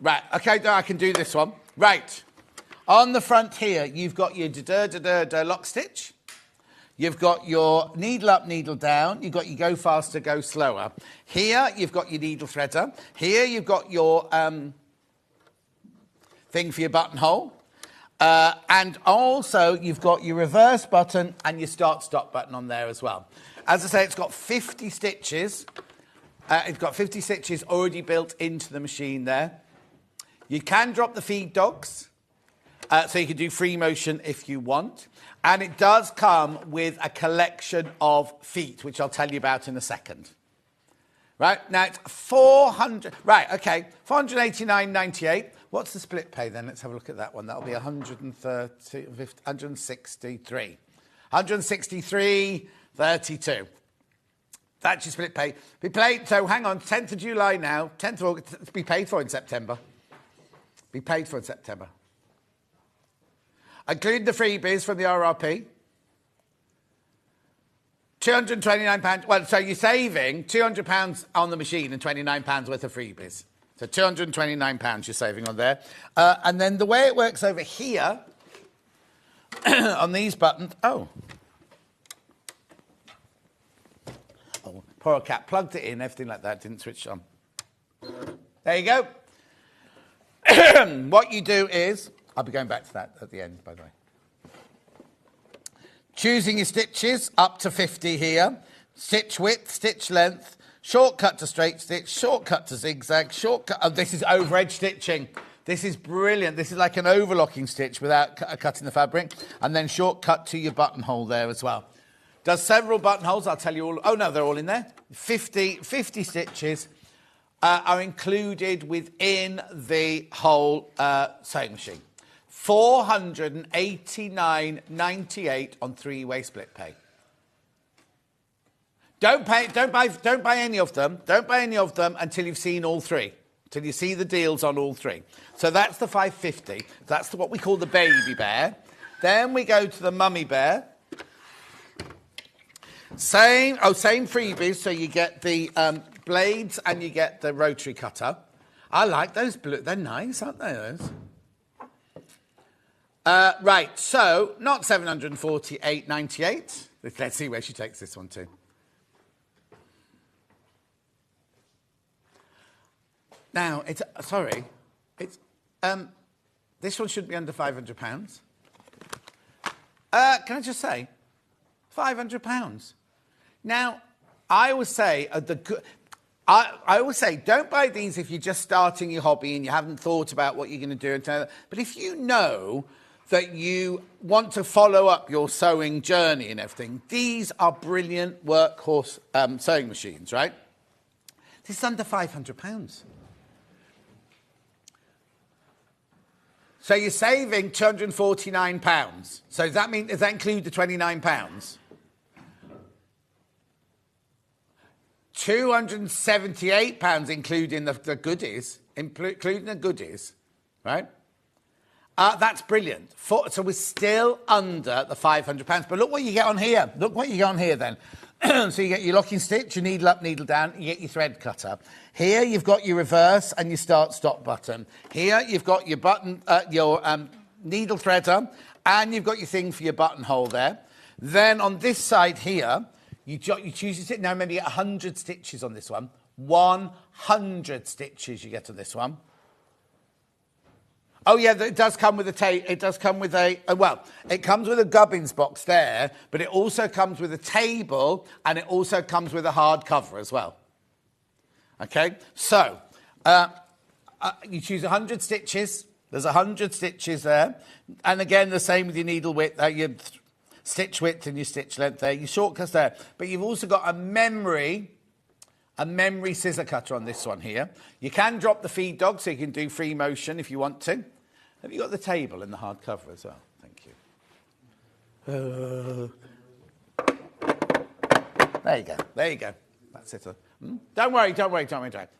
Right, okay, I can do this one. Right, on the front here, you've got your lock stitch. You've got your needle up, needle down. You've got your go faster, go slower. Here, you've got your needle threader. Here, you've got your thing for your buttonhole. And also, you've got your reverse button and your start-stop button on there as well. As I say, it's got 50 stitches. It's got 50 stitches already built into the machine there. You can drop the feed dogs, so you can do free motion if you want. And it does come with a collection of feet, which I'll tell you about in a second. Right, now it's 400, right, okay, 489.98. What's the split pay then? Let's have a look at that one. That'll be 163. 163.32. That's your split pay. Be paid, so hang on, 10th of July now, 10th of August, be paid for in September. Be paid for in September. Including the freebies from the RRP. £229. Well, so you're saving £200 on the machine and £29 worth of freebies. So £229 you're saving on there. And then the way it works over here, on these buttons... Oh, poor cat. Plugged it in, everything like that, didn't switch on. There you go. What you do is... I'll be going back to that at the end, by the way. Choosing your stitches, up to 50 here. Stitch width, stitch length, shortcut to straight stitch, shortcut to zigzag, shortcut... Oh, this is over edge stitching. This is brilliant. This is like an overlocking stitch without cutting the fabric. And then shortcut to your buttonhole there as well. Does several buttonholes, I'll tell you all... Oh, no, they're all in there. 50 stitches are included within the whole sewing machine. £489.98 on three-way split pay. Don't buy any of them. Don't buy any of them until you've seen all three. Till you see the deals on all three. So that's the £550. That's what we call the baby bear. Then we go to the mummy bear. Same freebies. So you get the blades and you get the rotary cutter. I like those blue. They're nice, aren't they? Those. Right, so not 748.98. Let's see where she takes this one to. Now, this one shouldn't be under £500. Can I just say, £500. Now, I always say I always say, don't buy these if you're just starting your hobby and you haven't thought about what you're going to do. But if you know that you want to follow up your sewing journey and everything, these are brilliant workhorse sewing machines, right? This is under £500. So you're saving £249. So does that include the £29? £278 including the goodies, right? That's brilliant. So we're still under the £500. But look what you get on here. Look what you get on here then. So you get your locking stitch, your needle up, needle down, you get your thread cutter. Here you've got your reverse and your start-stop button. Here you've got your button, your needle threader, and you've got your thing for your buttonhole there. Then on this side here, you choose your stitch. Now remember, you get 100 stitches on this one. 100 stitches you get on this one. Oh yeah, it does come with a it comes with a gubbins box there, but it also comes with a table and it also comes with a hard cover as well. Okay, so you choose 100 stitches. There's 100 stitches there, and again the same with your needle width, your stitch width and your stitch length there, your shortcuts there. But you've also got a memory scissor cutter on this one here. You can drop the feed dog, so you can do free motion if you want to. Have you got the table and the hard cover as well? Thank you. There you go. There you go. That's it. Don't worry.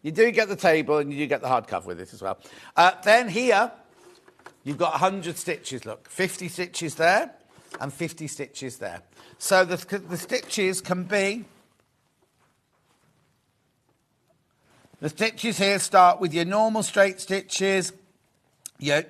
You do get the table and you do get the hard cover with it as well. Then here, you've got 100 stitches. Look, 50 stitches there and 50 stitches there. So the stitches can be The stitches here start with your normal straight stitches, your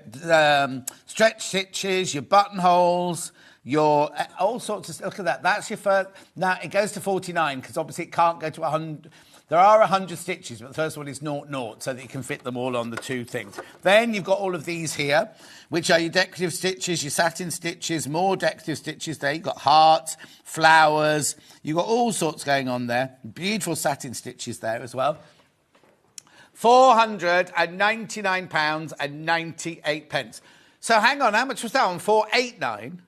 stretch stitches, your buttonholes, your all sorts of, look at that, that's your first. Now it goes to 49 because obviously it can't go to 100. There are 100 stitches, but the first one is 0, so that you can fit them all on the two things. Then you've got all of these here, which are your decorative stitches, your satin stitches, more decorative stitches there. You've got hearts, flowers, you've got all sorts going on there. Beautiful satin stitches there as well. £499.98. So hang on, how much was that on? 489,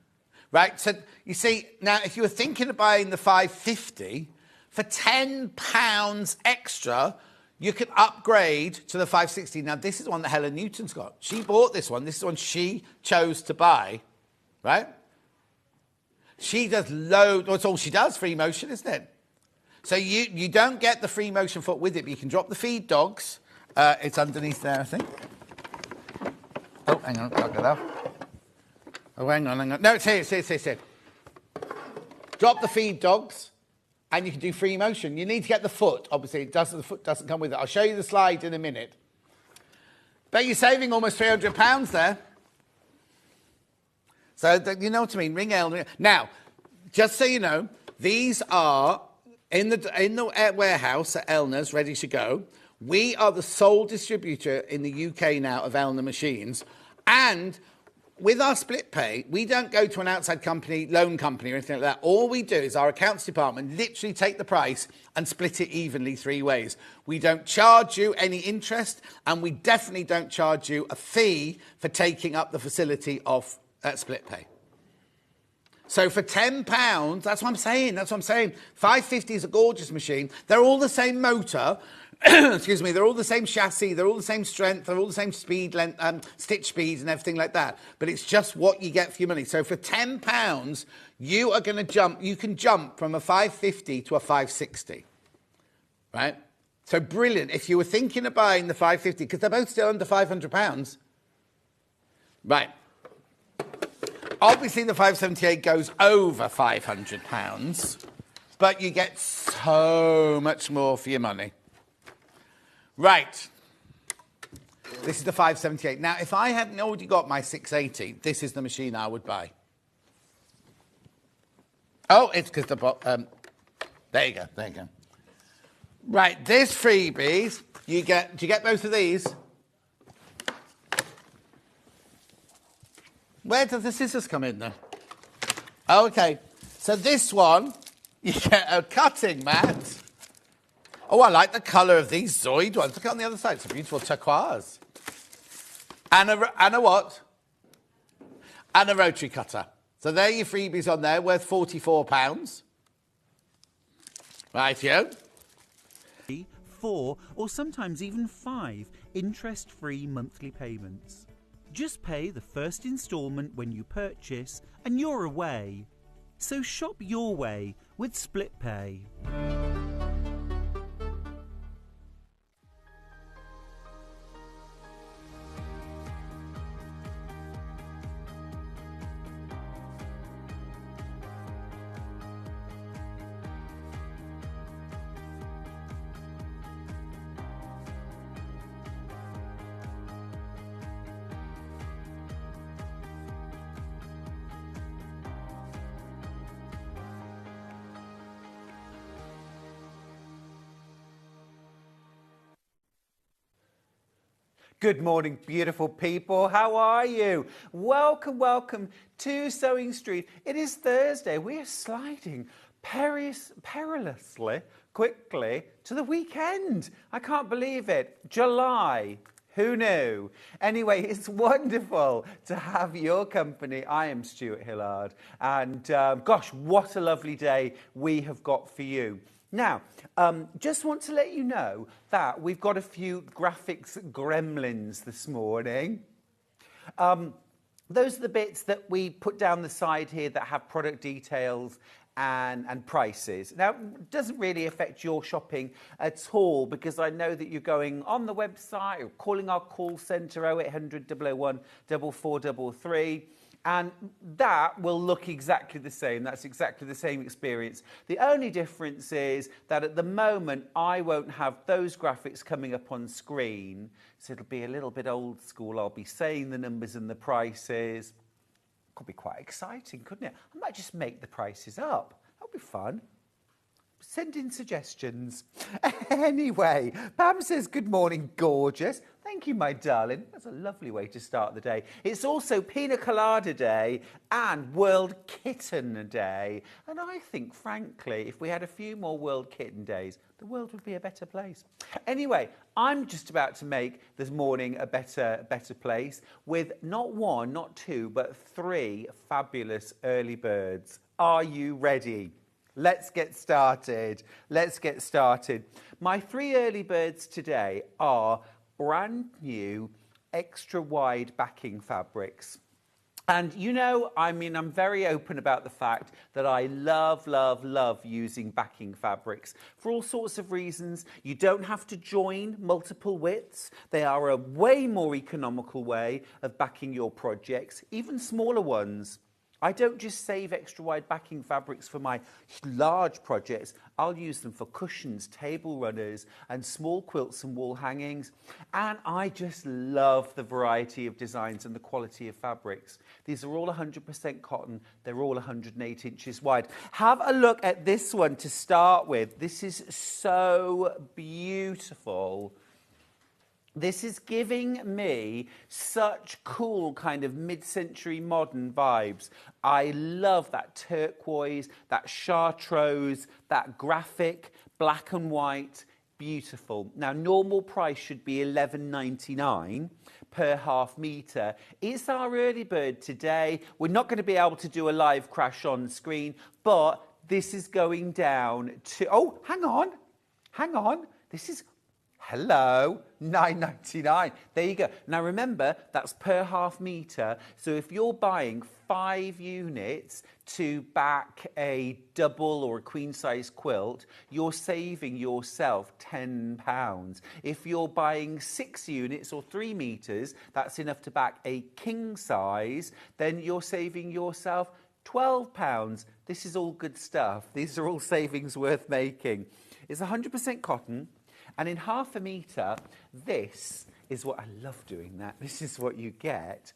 right? So you see, now if you were thinking of buying the 550, for £10 extra, you can upgrade to the 560. Now this is one that Helen Newton's got. She bought this one. This is one she chose to buy, right? She does loads. That's all she does, free motion, isn't it? So you don't get the free motion foot with it, but you can drop the feed dogs. It's underneath there, I think. Oh, hang on, I'll get off. Oh, hang on. No, it's here. Drop the feed dogs, and you can do free motion. You need to get the foot. Obviously, the foot doesn't come with it. I'll show you the slide in a minute. But you're saving almost £300 there. So, you know what I mean? Ring Elna. Now, just so you know, these are in the warehouse at Elna's, ready to go. We are the sole distributor in the UK now of Elna machines. And with our split pay, we don't go to an outside company, loan company or anything like that. All we do is our accounts department literally take the price and split it evenly 3 ways. We don't charge you any interest, and we definitely don't charge you a fee for taking up the facility of split pay. So for £10, that's what I'm saying. 550 is a gorgeous machine. They're all the same motor. Excuse me, they're all the same chassis, they're all the same strength, they're all the same speed, length, stitch speeds and everything like that. But it's just what you get for your money. So for £10, you are going to jump, you can jump from a 550 to a 560, right? So brilliant. If you were thinking of buying the 550, because they're both still under £500, right? Obviously the 578 goes over £500, but you get so much more for your money. Right, this is the 578. Now, if I hadn't already got my 680, this is the machine I would buy. Oh, it's because there you go. Right, this freebies, do you get both of these? Where does the scissors come in then? Okay, so this one, you get a cutting mat. Oh, I like the colour of these Zoid ones. Look on the other side. It's a beautiful turquoise. And a what? And a rotary cutter. So there are your freebies on there, worth £44. Rightio. 4 or sometimes even 5 interest-free monthly payments. Just pay the first instalment when you purchase and you're away. So shop your way with Split Pay. Good morning, beautiful people. How are you? Welcome to Sewing Street. It is Thursday. We are sliding perilously quickly to the weekend. I can't believe it. July. Who knew? Anyway, it's wonderful to have your company. I am Stuart Hillard. And gosh, what a lovely day we have got for you. Now, just want to let you know that we've got a few graphics gremlins this morning. Those are the bits that we put down the side here that have product details and prices. Now, it doesn't really affect your shopping at all because I know that you're going on the website or calling our call centre 0800 001 4433. And that will look exactly the same. That's exactly the same experience. The only difference is that at the moment, I won't have those graphics coming up on screen. So it'll be a little bit old school. I'll be saying the numbers and the prices. Could be quite exciting, couldn't it? I might just make the prices up. That'll be fun. Send in suggestions. Anyway, Pam says, good morning, gorgeous. Thank you, my darling. That's a lovely way to start the day. It's also Pina Colada Day and World Kitten Day. And I think, frankly, if we had a few more World Kitten Days, the world would be a better place. Anyway, I'm just about to make this morning a better place with not one, not two, but 3 fabulous early birds. Are you ready? Let's get started. Let's get started. My 3 early birds today are brand new extra wide backing fabrics. And you know, I mean, I'm very open about the fact that I love, love, love using backing fabrics for all sorts of reasons. You don't have to join multiple widths. They are a way more economical way of backing your projects, even smaller ones. I don't just save extra wide backing fabrics for my large projects. I'll use them for cushions, table runners, and small quilts and wall hangings. And I just love the variety of designs and the quality of fabrics. These are all 100% cotton. They're all 108 inches wide. Have a look at this one to start with. This is so beautiful. This is giving me such cool kind of mid-century modern vibes. I love that turquoise, that chartreuse, that graphic, black and white, beautiful. Now, normal price should be $11.99 per half metre. It's our early bird today. We're not going to be able to do a live crash on screen, but this is going down to... Oh, hang on. This is... Hello, $9.99. There you go. Now remember, that's per half metre. So if you're buying 5 units to back a double or a queen size quilt, you're saving yourself £10. If you're buying 6 units or 3 metres, that's enough to back a king size, then you're saving yourself £12. This is all good stuff. These are all savings worth making. It's 100% cotton. And in half a metre, this is what I love doing that. This is what you get.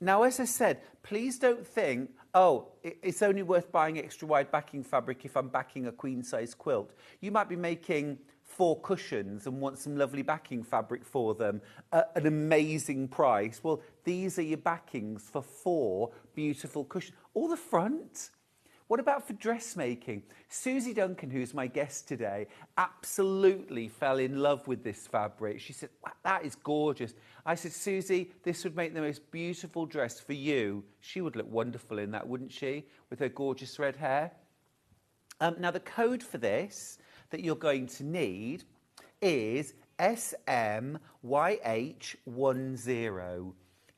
Now, as I said, please don't think, oh, it's only worth buying extra wide backing fabric if I'm backing a queen size quilt. You might be making 4 cushions and want some lovely backing fabric for them at an amazing price. Well, these are your backings for 4 beautiful cushions. Or the front. What about for dressmaking? Susie Duncan, who's my guest today, absolutely fell in love with this fabric. She said, wow, that is gorgeous. I said, Susie, this would make the most beautiful dress for you. She would look wonderful in that, wouldn't she? With her gorgeous red hair. Now, the code for this that you're going to need is SMYH10.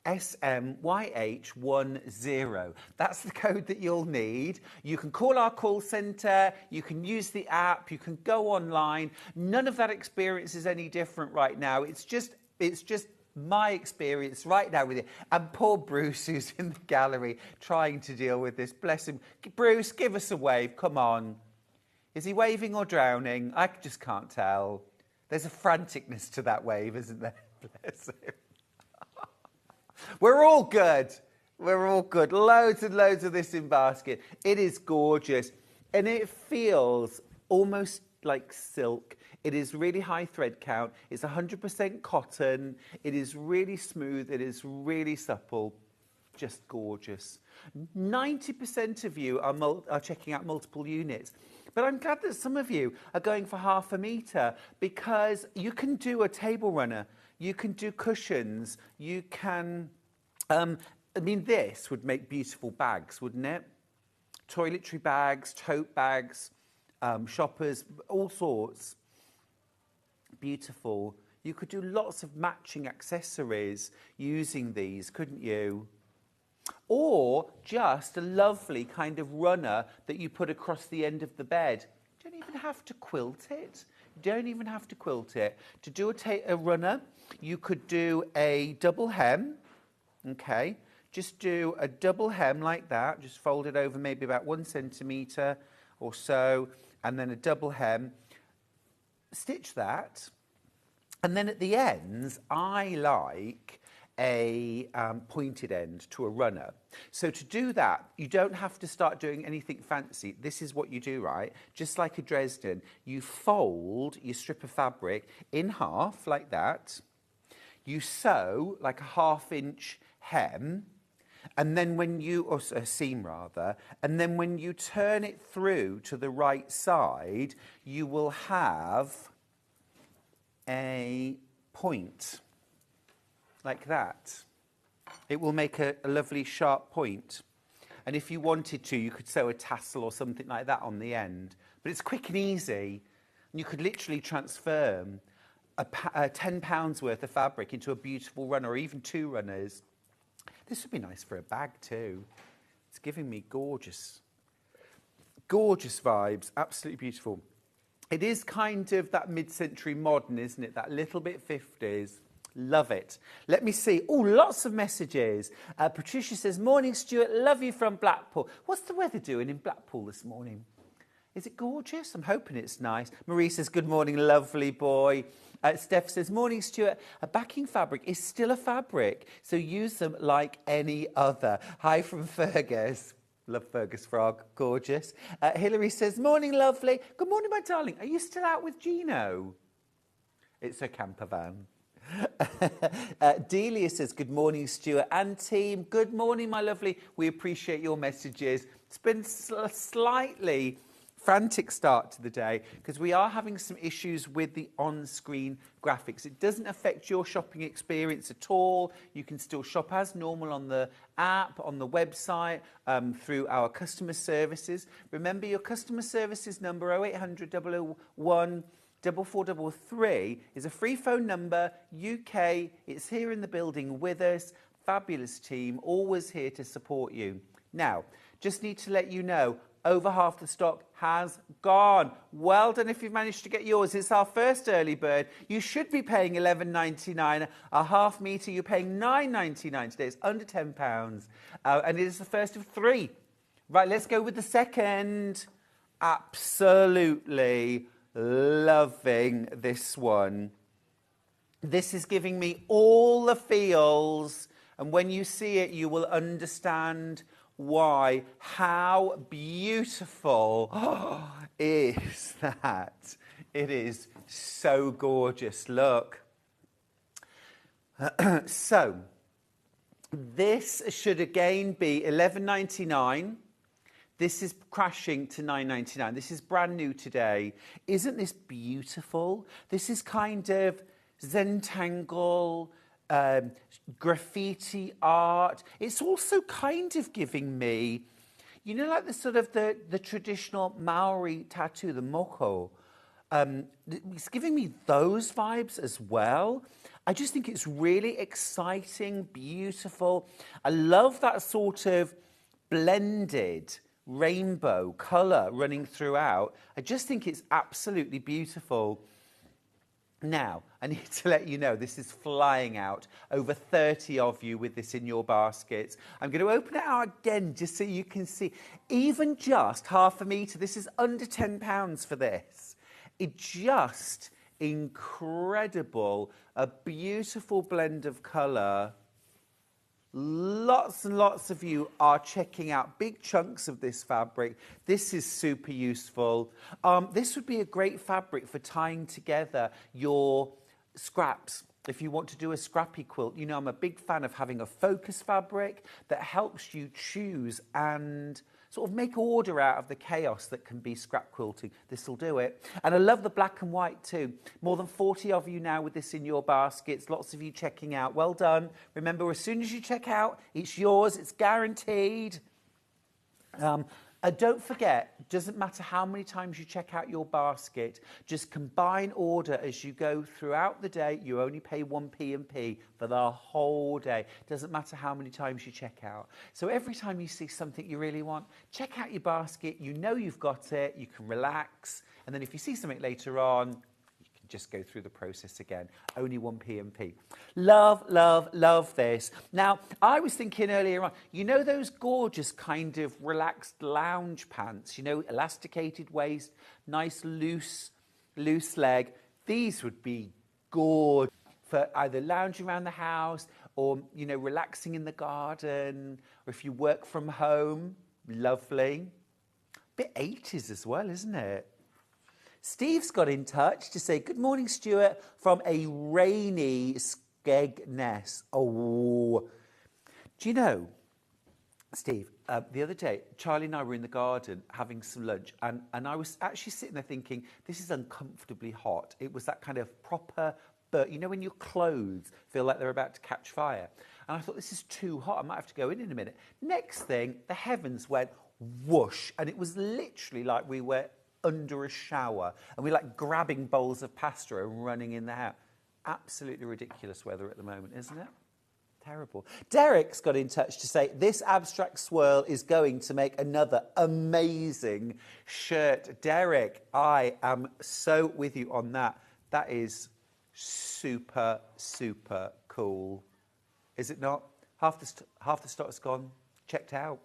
SMYH10. That's the code that you'll need. You can call our call centre, you can use the app, you can go online. None of that experience is any different right now. It's just my experience right now with it. And poor Bruce, who's in the gallery trying to deal with this. Bless him. Bruce, give us a wave. Come on. Is he waving or drowning? I just can't tell. There's a franticness to that wave, isn't there? Bless him. We're all good. We're all good. Loads and loads of this in basket. It is gorgeous. And it feels almost like silk. It is really high thread count. It's 100% cotton. It is really smooth. It is really supple. Just gorgeous. 90% of you are checking out multiple units. But I'm glad that some of you are going for half a metre because you can do a table runner. You can do cushions. You can, I mean, this would make beautiful bags, wouldn't it? Toiletry bags, tote bags, shoppers, all sorts. Beautiful. You could do lots of matching accessories using these, couldn't you? Or just a lovely kind of runner that you put across the end of the bed. You don't even have to quilt it. You don't even have to quilt it. To do a runner, you could do a double hem, okay? just do a double hem like that. Just fold it over maybe about 1 centimetre or so, and then a double hem. Stitch that. And then at the ends, I like a pointed end to a runner. So to do that, you don't have to start doing anything fancy. This is what you do, right? Just like a Dresden, you fold your strip of fabric in half like that. You sew like a 1/2 inch hem, and then when you, or a seam rather, and then when you turn it through to the right side, you will have a point like that. It will make a lovely sharp point. And if you wanted to, you could sew a tassel or something like that on the end. But it's quick and easy. And you could literally transfer £10 worth of fabric into a beautiful runner, or even 2 runners. This would be nice for a bag too. It's giving me gorgeous, gorgeous vibes. Absolutely beautiful. It is kind of that mid-century modern, isn't it? That little bit 50s. Love it. Let me see. Oh, lots of messages. Patricia says, morning, Stuart. Love you from Blackpool. What's the weather doing in Blackpool this morning? Is it gorgeous? I'm hoping it's nice. Marie says, good morning, lovely boy. Steph says, morning, Stuart. A backing fabric is still a fabric, so use them like any other. Hi from Fergus. Love Fergus Frog. Gorgeous. Hilary says, morning, lovely. Good morning, my darling. Are you still out with Gino? It's a camper van. Delia says, good morning, Stuart and team. Good morning, my lovely. We appreciate your messages. It's been a slightly frantic start to the day because we are having some issues with the on-screen graphics. It doesn't affect your shopping experience at all. You can still shop as normal on the app, on the website, through our customer services. Remember your customer services number, 0800 001 4433, is a free phone number, UK. It's here in the building with us. Fabulous team, always here to support you. Now, just need to let you know, over half the stock has gone. Well done if you've managed to get yours. It's our first early bird. You should be paying £11.99. A half metre, you're paying £9.99 today. It's under £10. And it is the first of 3. Right, let's go with the second. Absolutely loving this one. This is giving me all the feels, and when you see it you will understand why. How beautiful is that? It is so gorgeous. Look. So this should again be £11.99. This is crashing to £9.99. This is brand new today. Isn't this beautiful? This is kind of Zentangle, graffiti art. It's also kind of giving me, you know, like the sort of the traditional Maori tattoo, the moko. It's giving me those vibes as well. I just think it's really exciting, beautiful. I love that sort of blended rainbow colour running throughout. I just think it's absolutely beautiful. Now, I need to let you know this is flying out. Over 30 of you with this in your baskets. I'm going to open it out again just so you can see. Even just half a metre, this is under £10 for this. It just incredible. A beautiful blend of colour. Lots and lots of you are checking out big chunks of this fabric. This is super useful. This would be a great fabric for tying together your scraps. If you want to do a scrappy quilt, you know I'm a big fan of having a focus fabric that helps you choose and sort of make order out of the chaos that can be scrap quilting. This will do it. And I love the black and white too. More than 40 of you now with this in your baskets. Lots of you checking out. Well done. Remember, as soon as you check out, it's yours. It's guaranteed. Don't forget, it doesn't matter how many times you check out your basket, just combine order as you go throughout the day. You only pay 1p&p for the whole day. Doesn't matter how many times you check out. So every time you see something you really want, check out your basket. You know you've got it. You can relax. And then if you see something later on, you can just go through the process again. Only one P&P. Love, love, love this. Now, I was thinking earlier on, you know those gorgeous kind of relaxed lounge pants, you know, elasticated waist, nice loose leg. These would be gorgeous for either lounging around the house or, you know, relaxing in the garden, or if you work from home, lovely. Bit 80s as well, isn't it? Steve's got in touch to say, good morning, Stuart, from a rainy Skegness. Oh, do you know, Steve, the other day, Charlie and I were in the garden having some lunch, and I was actually sitting there thinking, this is uncomfortably hot. It was that kind of proper, but you know when your clothes feel like they're about to catch fire? And I thought, this is too hot. I might have to go in a minute. Next thing, the heavens went whoosh, and it was literally like we were under a shower, and we're like grabbing bowls of pasta and running in the house. Absolutely ridiculous weather at the moment, isn't it? Terrible. Derek's got in touch to say this abstract swirl is going to make another amazing shirt. Derek, I am so with you on that. That is super, super cool. Is it not? Half the stock's gone. Checked out.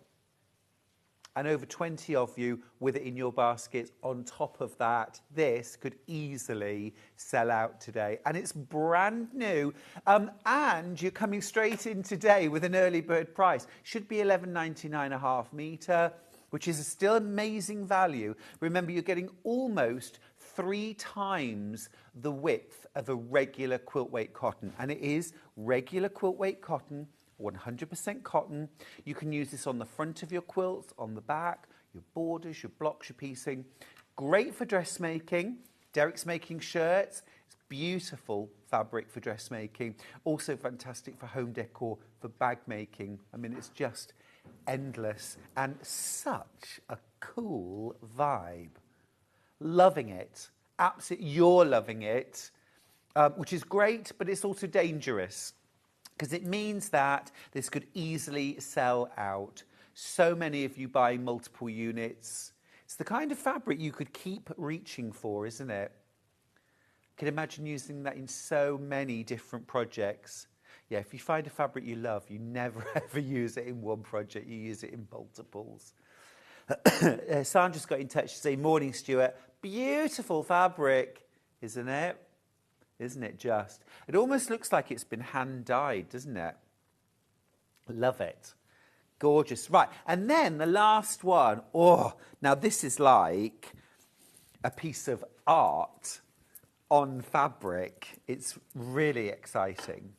And over 20 of you with it in your basket. On top of that, this could easily sell out today. And it's brand new. And you're coming straight in today with an early bird price. Should be $11.99 a half metre, which is a still amazing value. Remember, you're getting almost 3 times the width of a regular quilt weight cotton. And it is regular quilt weight cotton. 100% cotton. You can use this on the front of your quilts, on the back, your borders, your blocks, your piecing. Great for dressmaking. Derek's making shirts. It's beautiful fabric for dressmaking. Also fantastic for home decor, for bag making. I mean, it's just endless and such a cool vibe. Loving it. Absolutely, you're loving it, which is great, but it's also dangerous, because it means that this could easily sell out. So many of you buying multiple units. It's the kind of fabric you could keep reaching for, isn't it? You can imagine using that in so many different projects. Yeah, if you find a fabric you love, you never ever use it in one project, you use it in multiples. Sandra's got in touch to say, morning, Stuart. Beautiful fabric, isn't it? Isn't it just? It almost looks like it's been hand-dyed, doesn't it? Love it. Gorgeous. Right, and then the last one. Oh, now this is like a piece of art on fabric. It's really exciting.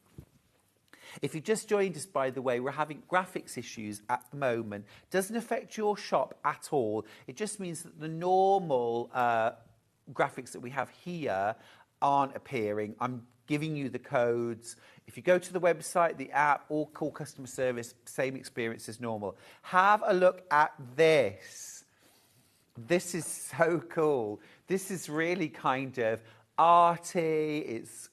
If you just joined us, by the way, we're having graphics issues at the moment. Doesn't affect your shop at all. It just means that the normal graphics that we have here aren't appearing. I'm giving you the codes. If you go to the website, the app, or call customer service, same experience as normal. Have a look at this. This is so cool. This is really kind of arty. It's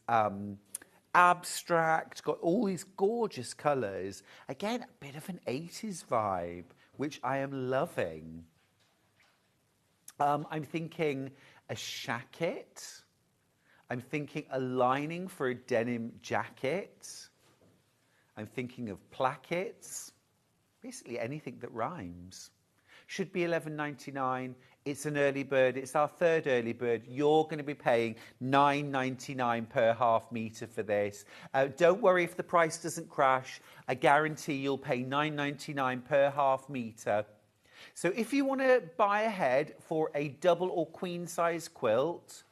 abstract, got all these gorgeous colours. Again, a bit of an 80s vibe, which I am loving. I'm thinking a shacket. I'm thinking a lining for a denim jacket. I'm thinking of plackets. Basically anything that rhymes. Should be $11.99. It's an early bird. It's our third early bird. You're going to be paying $9.99 per half metre for this. Don't worry if the price doesn't crash. I guarantee you'll pay $9.99 per half metre. So if you want to buy ahead for a double or queen size quilt,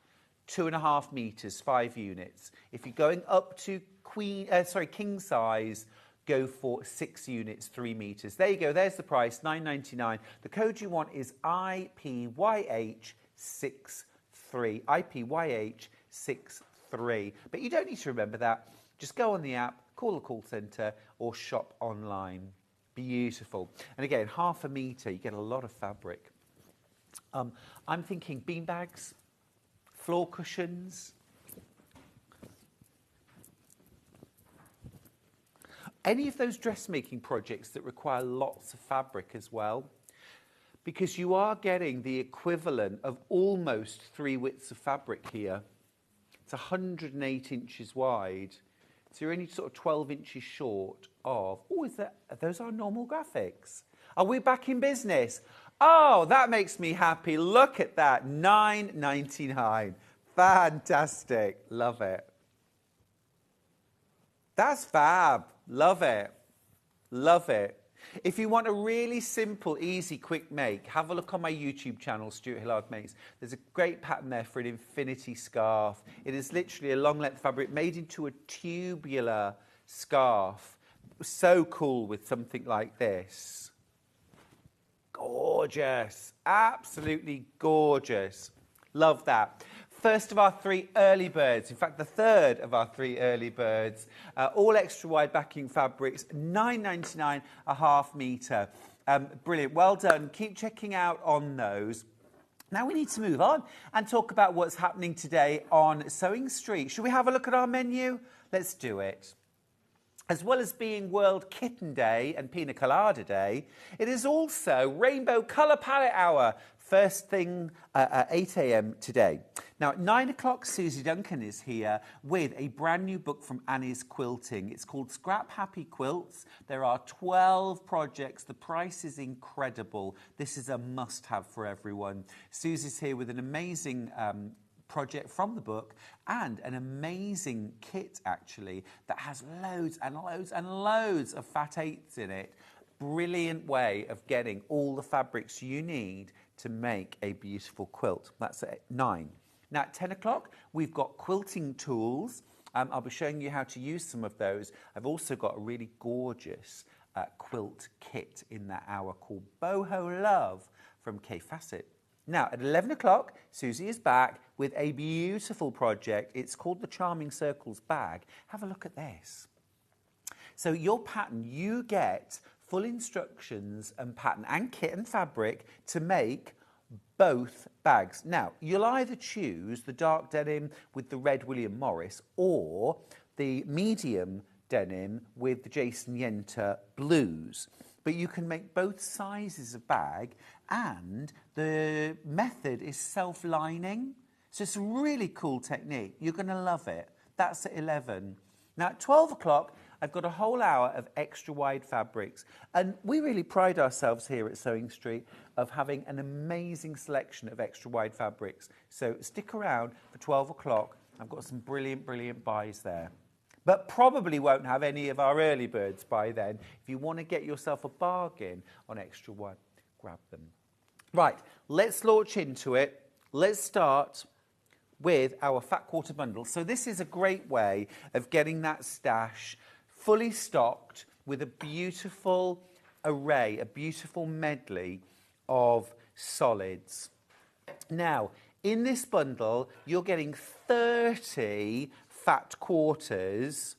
2.5 metres, 5 units. If you're going up to king size, go for 6 units, 3 metres. There you go, there's the price, $9.99. The code you want is IPYH63. IPYH63. But you don't need to remember that. Just go on the app, call the call centre, or shop online. Beautiful. And again, half a metre, you get a lot of fabric. I'm thinking beanbags, floor cushions. Any of those dressmaking projects that require lots of fabric as well, because you are getting the equivalent of almost 3 widths of fabric here. It's 108 inches wide. So you're only sort of 12 inches short of, those are normal graphics. Are we back in business? Oh, that makes me happy. Look at that, $9.99. Fantastic, love it. That's fab, love it, love it. If you want a really simple, easy, quick make, have a look on my YouTube channel, Stuart Hillard Makes. There's a great pattern there for an infinity scarf. It is literally a long length fabric made into a tubular scarf. So cool with something like this. Gorgeous, absolutely gorgeous. Love that. First of our 3 early birds, in fact the third of our 3 early birds, all extra wide backing fabrics, $9.99 a half metre. Brilliant, well done. Keep checking out on those. Now we need to move on and talk about what's happening today on Sewing Street. Should we have a look at our menu? Let's do it. As well as being World Kitten Day and Pina Colada Day, it is also Rainbow Colour Palette Hour. First thing at 8 a.m. today. Now at 9 o'clock, Susie Duncan is here with a brand new book from Annie's Quilting. It's called Scrap Happy Quilts. There are 12 projects. The price is incredible. This is a must-have for everyone. Susie's here with an amazing project from the book and an amazing kit, actually, that has loads and loads and loads of fat 8s in it. Brilliant way of getting all the fabrics you need to make a beautiful quilt. That's at 9. Now at 10 o'clock, we've got quilting tools. I'll be showing you how to use some of those. I've also got a really gorgeous quilt kit in that hour called Boho Love from Kaffe Fassett. Now at 11 o'clock, Susie is back with a beautiful project. It's called the Charming Circles bag. Have a look at this. So your pattern, you get full instructions and pattern and kit and fabric to make both bags. Now, you'll either choose the dark denim with the red William Morris or the medium denim with the Jason Yenta blues. But you can make both sizes of bag and the method is self-lining. So it's a really cool technique. You're going to love it. That's at 11. Now, at 12 o'clock, I've got a whole hour of extra wide fabrics, and we really pride ourselves here at Sewing Street of having an amazing selection of extra wide fabrics. So stick around for 12 o'clock. I've got some brilliant, brilliant buys there. But probably won't have any of our early birds by then. If you want to get yourself a bargain on extra wide, grab them. Right, let's launch into it. Let's start with our fat quarter bundle. So this is a great way of getting that stash fully stocked with a beautiful array, a beautiful medley of solids. Now, in this bundle, you're getting 30 fat quarters,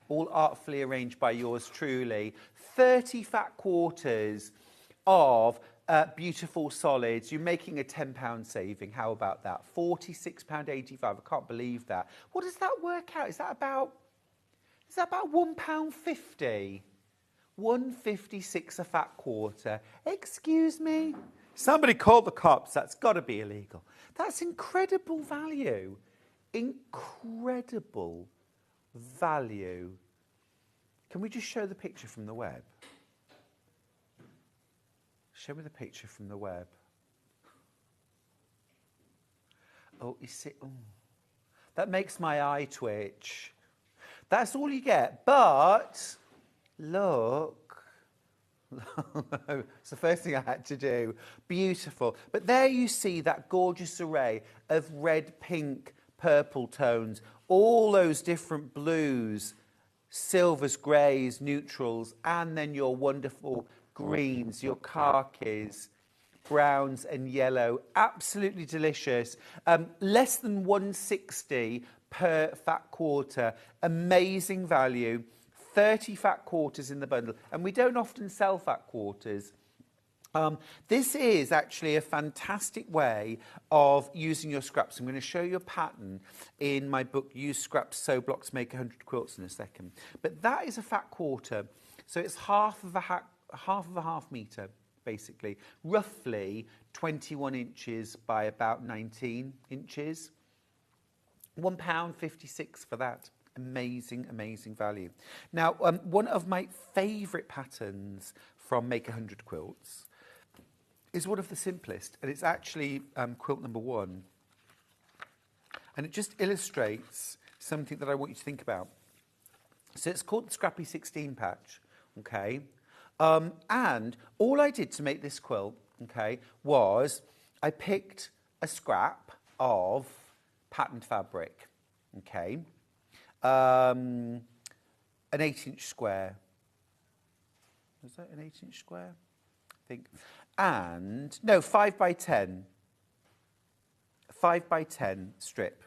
all artfully arranged by yours truly, 30 fat quarters of beautiful solids. You're making a £10 saving. How about that? £46.85. I can't believe that. What does that work out? Is that about £1.50? £1.56 a fat quarter. Excuse me? Somebody called the cops. That's got to be illegal. That's incredible value. Incredible value. Can we just show the picture from the web? Show me the picture from the web. Oh, you see, oh, that makes my eye twitch. That's all you get, but look. It's the first thing I had to do. Beautiful. But there you see that gorgeous array of red, pink, purple tones, all those different blues, silvers, greys, neutrals, and then your wonderful greens, your khakis, browns and yellow. Absolutely delicious. Less than £1.60 per fat quarter. Amazing value. 30 fat quarters in the bundle. And we don't often sell fat quarters. This is actually a fantastic way of using your scraps. I'm going to show you a pattern in my book, Use Scraps, Sew Blocks, Make 100 Quilts, in a second. But that is a fat quarter. So it's half of a half metre, basically. Roughly 21 inches by about 19 inches. £1.56 for that. Amazing, amazing value. Now, one of my favourite patterns from Make 100 Quilts is one of the simplest, and it's actually quilt number 1. And it just illustrates something that I want you to think about. So it's called the Scrappy 16 patch, okay? And all I did to make this quilt, okay, was I picked a scrap of patterned fabric, okay? An 8-inch square. Was that an 8-inch square? I think. And, no, 5 by 10. 5 by 10 strip.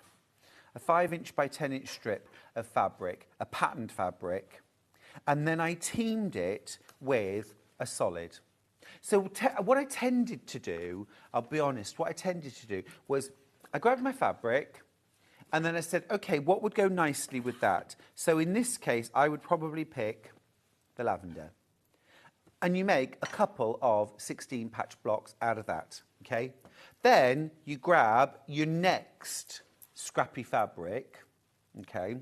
A 5-inch by 10-inch strip of fabric, a patterned fabric. And then I teamed it with a solid. So what I tended to do, I'll be honest, what I tended to do was I grabbed my fabric and then I said, okay, what would go nicely with that? So in this case, I would probably pick the lavender. And you make a couple of 16 patch blocks out of that, okay? Then you grab your next scrappy fabric, okay?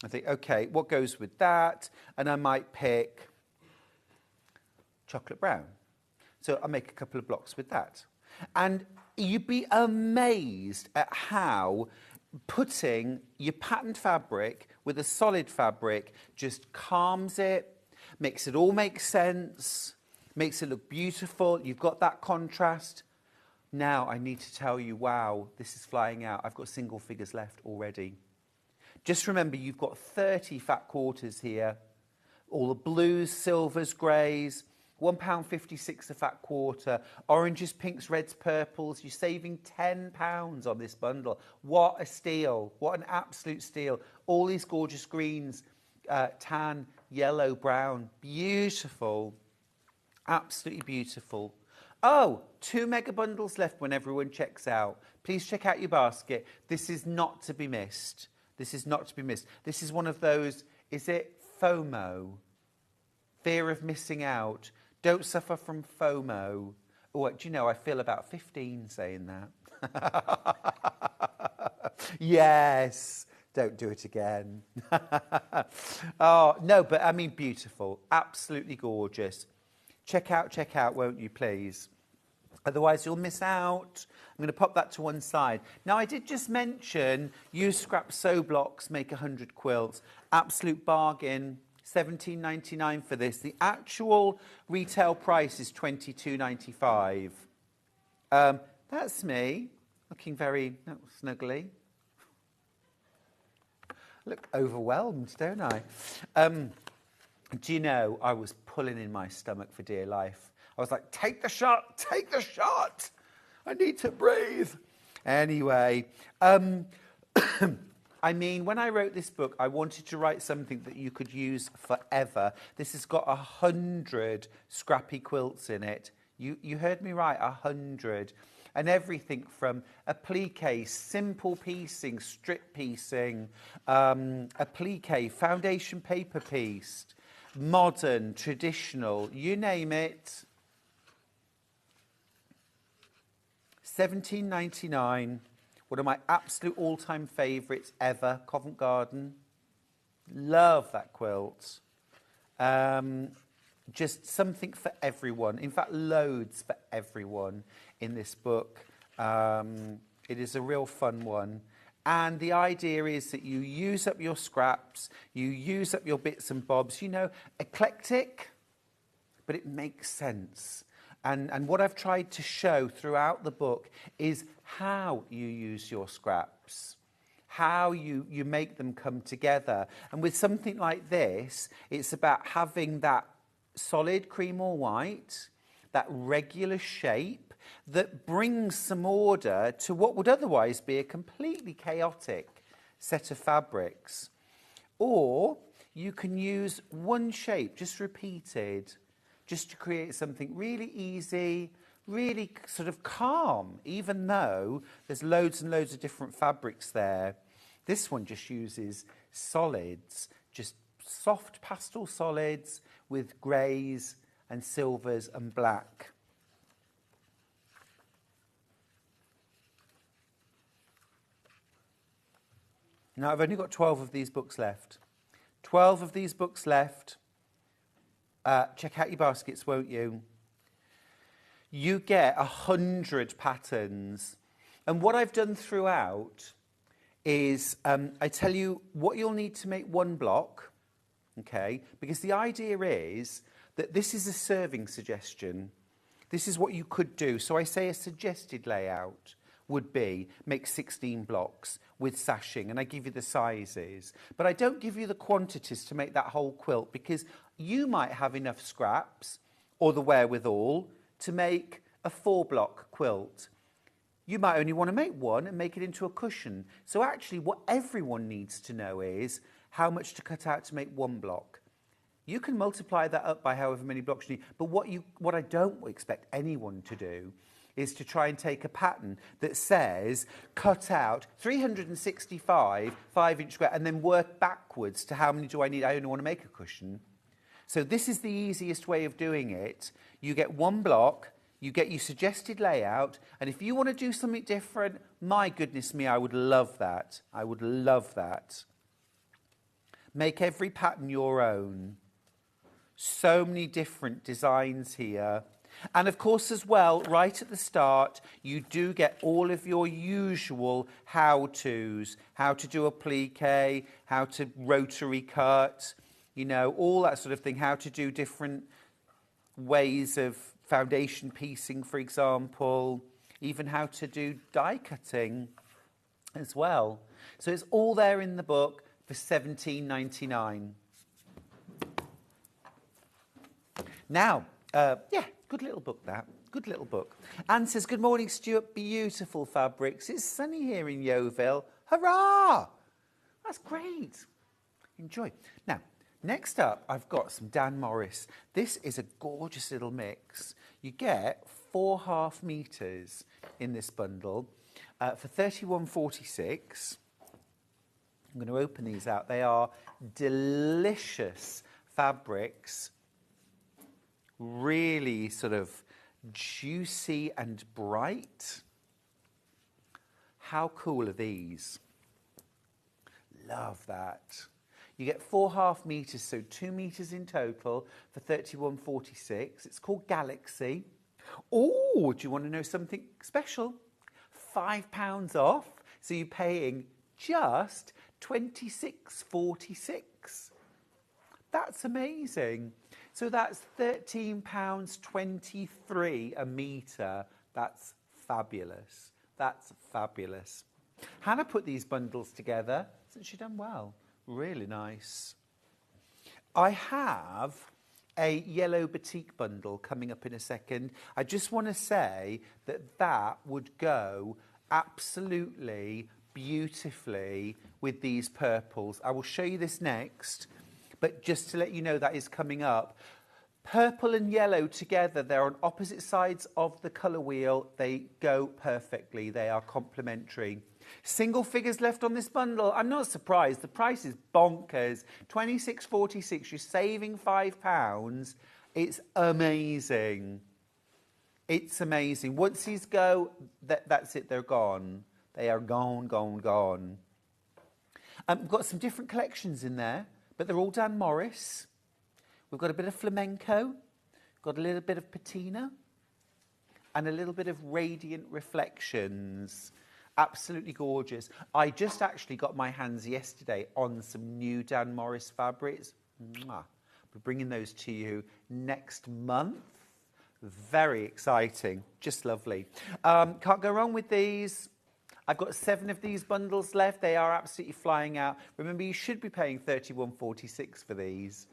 I think, okay, what goes with that? And I might pick chocolate brown. So I'll make a couple of blocks with that. And you'd be amazed at how putting your patterned fabric with a solid fabric just calms it, makes it all make sense, makes it look beautiful. You've got that contrast. Now I need to tell you, wow, this is flying out. I've got single figures left already. Just remember, you've got 30 fat quarters here. All the blues, silvers, greys, £1.56 a fat quarter. Oranges, pinks, reds, purples. You're saving £10 on this bundle. What a steal. What an absolute steal. All these gorgeous greens, tan, yellow, brown. Beautiful. Absolutely beautiful. Oh, 2 mega bundles left when everyone checks out. Please check out your basket. This is not to be missed. This is not to be missed. This is one of those, is it FOMO? Fear of missing out. Don't suffer from FOMO. Oh, do you know, I feel about 15 saying that. Yes. Don't do it again. Oh, no, but I mean beautiful. Absolutely gorgeous. Check out, won't you, please? Otherwise, you'll miss out. I'm going to pop that to one side. Now, I did just mention use scrap sew blocks, make 100 quilts. Absolute bargain, $17.99 for this. The actual retail price is $22.95. That's me, looking very snuggly. Look overwhelmed, don't I? Do you know, I was pulling in my stomach for dear life. I was like, take the shot, take the shot. I need to breathe. Anyway, I mean, when I wrote this book, I wanted to write something that you could use forever. This has got 100 scrappy quilts in it. You heard me right, 100. And everything from applique, simple piecing, strip piecing, applique, foundation paper pieced, modern, traditional, you name it. $17.99, one of my absolute all-time favourites ever, Covent Garden. Love that quilt. Just something for everyone. In fact, loads for everyone in this book. It is a real fun one. And the idea is that you use up your scraps, you use up your bits and bobs, you know, eclectic, but it makes sense. And what I've tried to show throughout the book is how you use your scraps, how you make them come together. And with something like this, it's about having that solid cream or white, that regular shape that brings some order to what would otherwise be a completely chaotic set of fabrics. Or you can use one shape, just repeated, just to create something really easy, really sort of calm, even though there's loads and loads of different fabrics there. This one just uses solids, just soft pastel solids with greys and silvers and black. Now, I've only got 12 of these books left. 12 of these books left. Check out your baskets, won't you? You get 100 patterns. And what I've done throughout is I tell you what you'll need to make one block, okay? Because the idea is that this is a serving suggestion. This is what you could do. So I say a suggested layout would be make 16 blocks with sashing, and I give you the sizes. But I don't give you the quantities to make that whole quilt, because you might have enough scraps or the wherewithal to make a 4-block quilt. You might only want to make one and make it into a cushion. So actually what everyone needs to know is how much to cut out to make 1 block. You can multiply that up by however many blocks you need. But what I don't expect anyone to do is to try and take a pattern that says cut out 365 5-inch square and then work backwards to how many do I need. I only want to make a cushion. So this is the easiest way of doing it. You get 1 block, you get your suggested layout, and if you want to do something different, my goodness me, I would love that. I would love that. Make every pattern your own. So many different designs here. And of course as well, right at the start, you do get all of your usual how-tos. How to do a plique, how to rotary cut, you know, all that sort of thing. How to do different ways of foundation piecing, for example. Even how to do die cutting as well. So it's all there in the book for $17.99. Now, yeah, good little book that. Good little book. Anne says, good morning, Stuart. Beautiful fabrics. It's sunny here in Yeovil. Hurrah! That's great. Enjoy. Now, next up, I've got some Dan Morris. This is a gorgeous little mix. You get 4.5 meters in this bundle for $31.46. I'm going to open these out. They are delicious fabrics. Really sort of juicy and bright. How cool are these? Love that. You get 4.5 meters, so 2 meters in total for $31.46. It's called Galaxy. Oh, do you want to know something special? £5 off, so you're paying just $26.46. That's amazing. So that's £13.23 a metre. That's fabulous. That's fabulous. Hannah put these bundles together. Hasn't she done well? Really nice. I have a yellow batik bundle coming up in a second. I just want to say that that would go absolutely beautifully with these purples. I will show you this next. But just to let you know, that is coming up. Purple and yellow together, they're on opposite sides of the colour wheel. They go perfectly. They are complementary. Single figures left on this bundle. I'm not surprised. The price is bonkers. $26.46. You're saving £5. It's amazing. It's amazing. Once these go, that's it. They're gone. They are gone, gone, gone. We've got some different collections in there. But they're all Dan Morris. We've got a bit of flamenco, got a little bit of patina, and a little bit of radiant reflections. Absolutely gorgeous. I just actually got my hands yesterday on some new Dan Morris fabrics. Mwah. We're bringing those to you next month. Very exciting. Just lovely. Can't go wrong with these. I've got 7 of these bundles left. They are absolutely flying out. Remember, you should be paying $31.46 for these,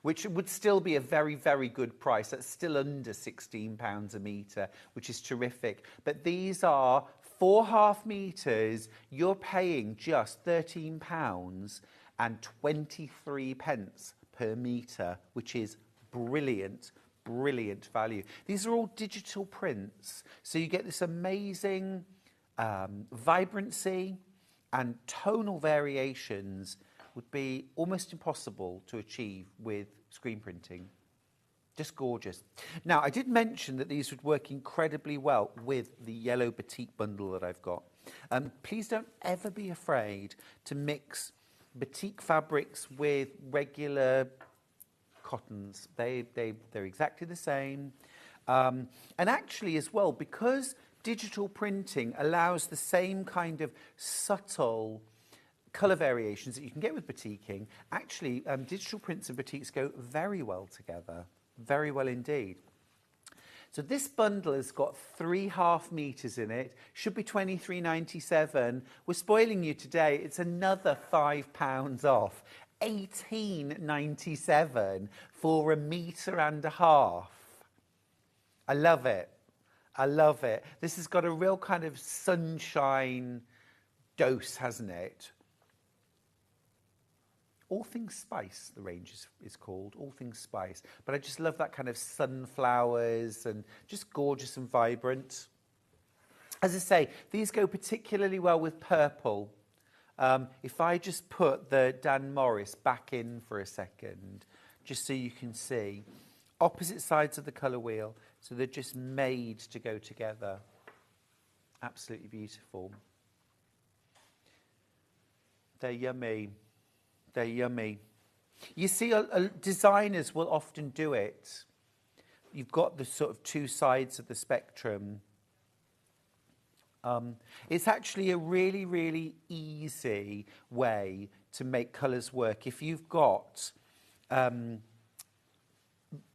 which would still be a very, very good price. That's still under £16 a metre, which is terrific. But these are 4.5 metres. You're paying just £13.23 per metre, which is brilliant, brilliant value. These are all digital prints, so you get this amazing vibrancy and tonal variations would be almost impossible to achieve with screen printing. Just gorgeous. Now, I did mention that these would work incredibly well with the yellow batik bundle that I've got. Please don't ever be afraid to mix batik fabrics with regular cottons. They're exactly the same. And actually as well, because digital printing allows the same kind of subtle colour variations that you can get with batiking, actually digital prints and batiks go very well together, very well indeed. So this bundle has got 3.5 meters in it, should be £23.97. We're spoiling you today, it's another £5 off, £18.97 for 1.5 meters. I love it. I love it. This has got a real kind of sunshine dose, hasn't it? All Things Spice, the range is called, All Things Spice. But I just love that kind of sunflowers and just gorgeous and vibrant. As I say, these go particularly well with purple. If I just put the Dan Morris back in for a second, just so you can see, opposite sides of the colour wheel, so they're just made to go together. Absolutely beautiful. They're yummy. They're yummy. You see, designers will often do it. You've got the sort of two sides of the spectrum. It's actually a really, really easy way to make colours work. If you've got, you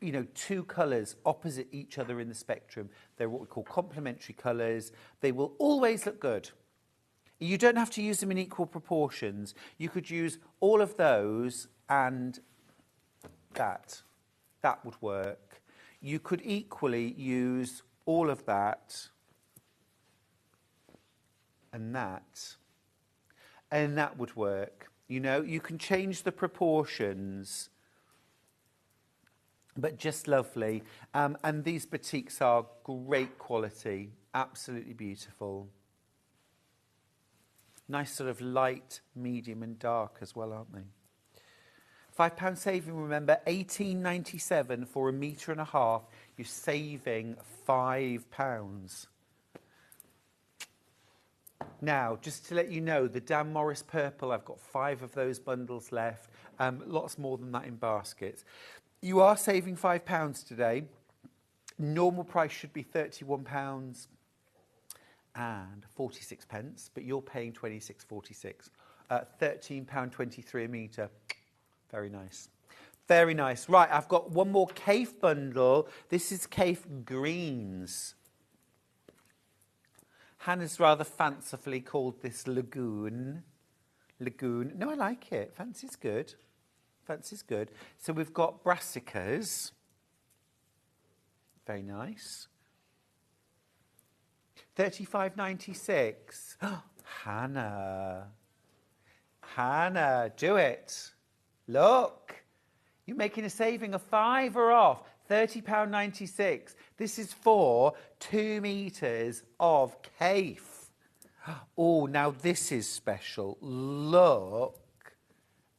know, two colours opposite each other in the spectrum, they're what we call complementary colours. They will always look good. You don't have to use them in equal proportions. You could use all of those and that. That would work. You could equally use all of that and that would work. You know, you can change the proportions, but just lovely. And these batiks are great quality, absolutely beautiful. Nice sort of light, medium and dark as well, aren't they? £5 saving, remember, £18.97 for 1.5 meters. You're saving £5. Now, just to let you know, the Dan Morris Purple, I've got 5 of those bundles left. Lots more than that in baskets. You are saving £5 today. Normal price should be £31 and 46 pence, but you're paying 26.46. £13.23 a metre. Very nice. Very nice. Right, I've got one more Kaffe bundle. This is Kaffe Greens. Hannah's rather fancifully called this Lagoon. Lagoon. No, I like it. Fancy's good. Fancy's good. So we've got brassicas. Very nice. $35.96. Hannah. Hannah, do it. Look. You're making a saving of £5 off. £30.96. This is for 2 meters of Kaffe. Oh, now this is special. Look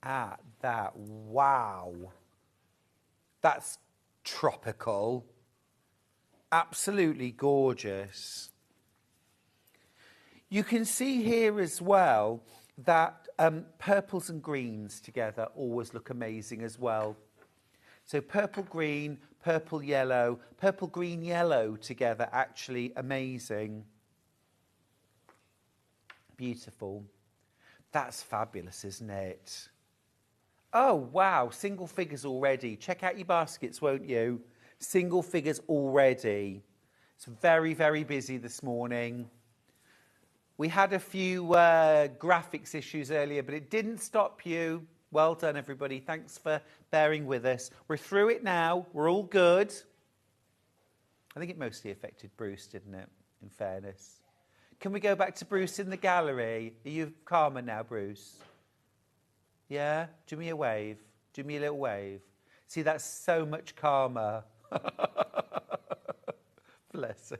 at that. Wow. That's tropical. Absolutely gorgeous. You can see here as well that purples and greens together always look amazing as well. So purple, green, purple, yellow, purple, green, yellow together, actually amazing. Beautiful. That's fabulous, isn't it? Oh, wow, single figures already. Check out your baskets, won't you? Single figures already. It's very, very busy this morning. We had a few graphics issues earlier, but it didn't stop you. Well done, everybody. Thanks for bearing with us. We're through it now. We're all good. I think it mostly affected Bruce, didn't it, in fairness? Can we go back to Bruce in the gallery? Are you calmer now, Bruce? Yeah? Do me a wave. Do me a little wave. See, that's so much calmer. Bless him.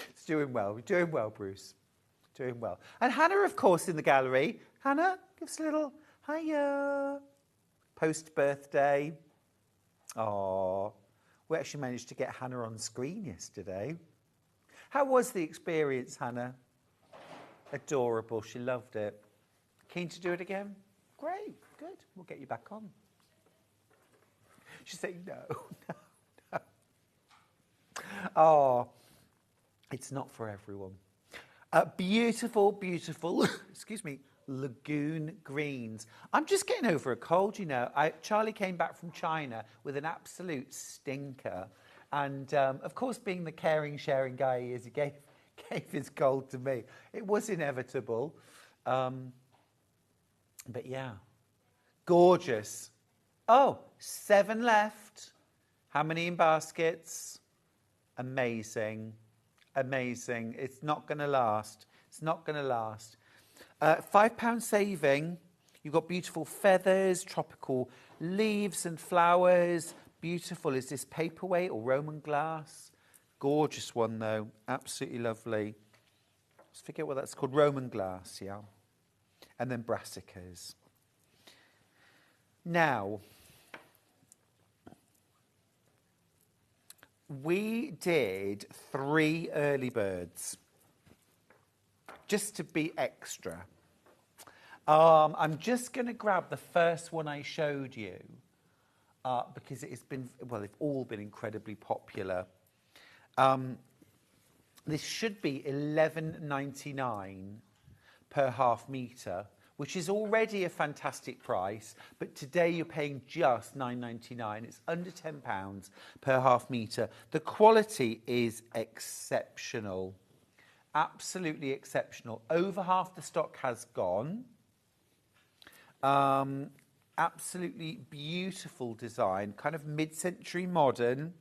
It's doing well. We're doing well, Bruce. Doing well. And Hannah, of course, in the gallery. Hannah, give us a little hiya. Post-birthday. Oh, we actually managed to get Hannah on screen yesterday. How was the experience, Hannah? Adorable. She loved it. Keen to do it again? Great. Good. We'll get you back on. She's saying no, no. Oh, it's not for everyone. Beautiful, beautiful, excuse me, Lagoon greens. I'm just getting over a cold, you know. Charlie came back from China with an absolute stinker. And, of course, being the caring, sharing guy he is, he gave his cold to me. It was inevitable. But, yeah, gorgeous. Oh, 7 left. How many in baskets? Amazing. Amazing. It's not going to last. It's not going to last. £5 saving. You've got beautiful feathers, tropical leaves and flowers. Beautiful. Is this paperweight or Roman glass? Gorgeous one, though. Absolutely lovely. Let's forget what that's called. Roman glass, yeah. And then brassicas. Now, we did 3 early birds, just to be extra. I'm just going to grab the first one I showed you, because it's been, well, they've all been incredibly popular. This should be $11.99 per half metre, which is already a fantastic price, but today you're paying just $9.99. It's under £10 per half metre. The quality is exceptional, absolutely exceptional. Over half the stock has gone. Absolutely beautiful design, kind of mid-century modern,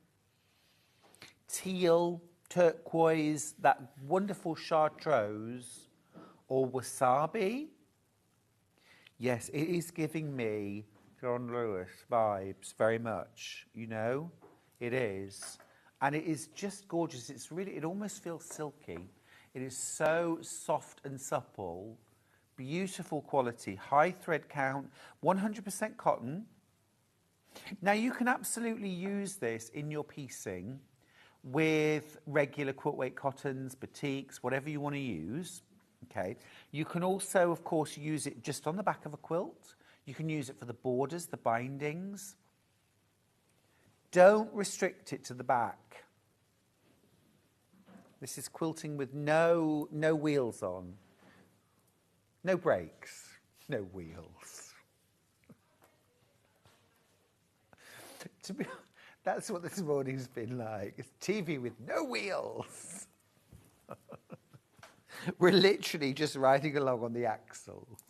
teal, turquoise, that wonderful chartreuse or wasabi. Yes, it is giving me John Lewis vibes very much, you know, it is. And it is just gorgeous. It's really, it almost feels silky. It is so soft and supple, beautiful quality, high thread count, 100% cotton. Now you can absolutely use this in your piecing with regular quilt weight cottons, batiks, whatever you want to use. Okay. You can also, of course, use it just on the back of a quilt. You can use it for the borders, the bindings. Don't restrict it to the back. This is quilting with no wheels on. No brakes, no wheels. That's what this morning's been like. It's TV with no wheels. We're literally just riding along on the axles.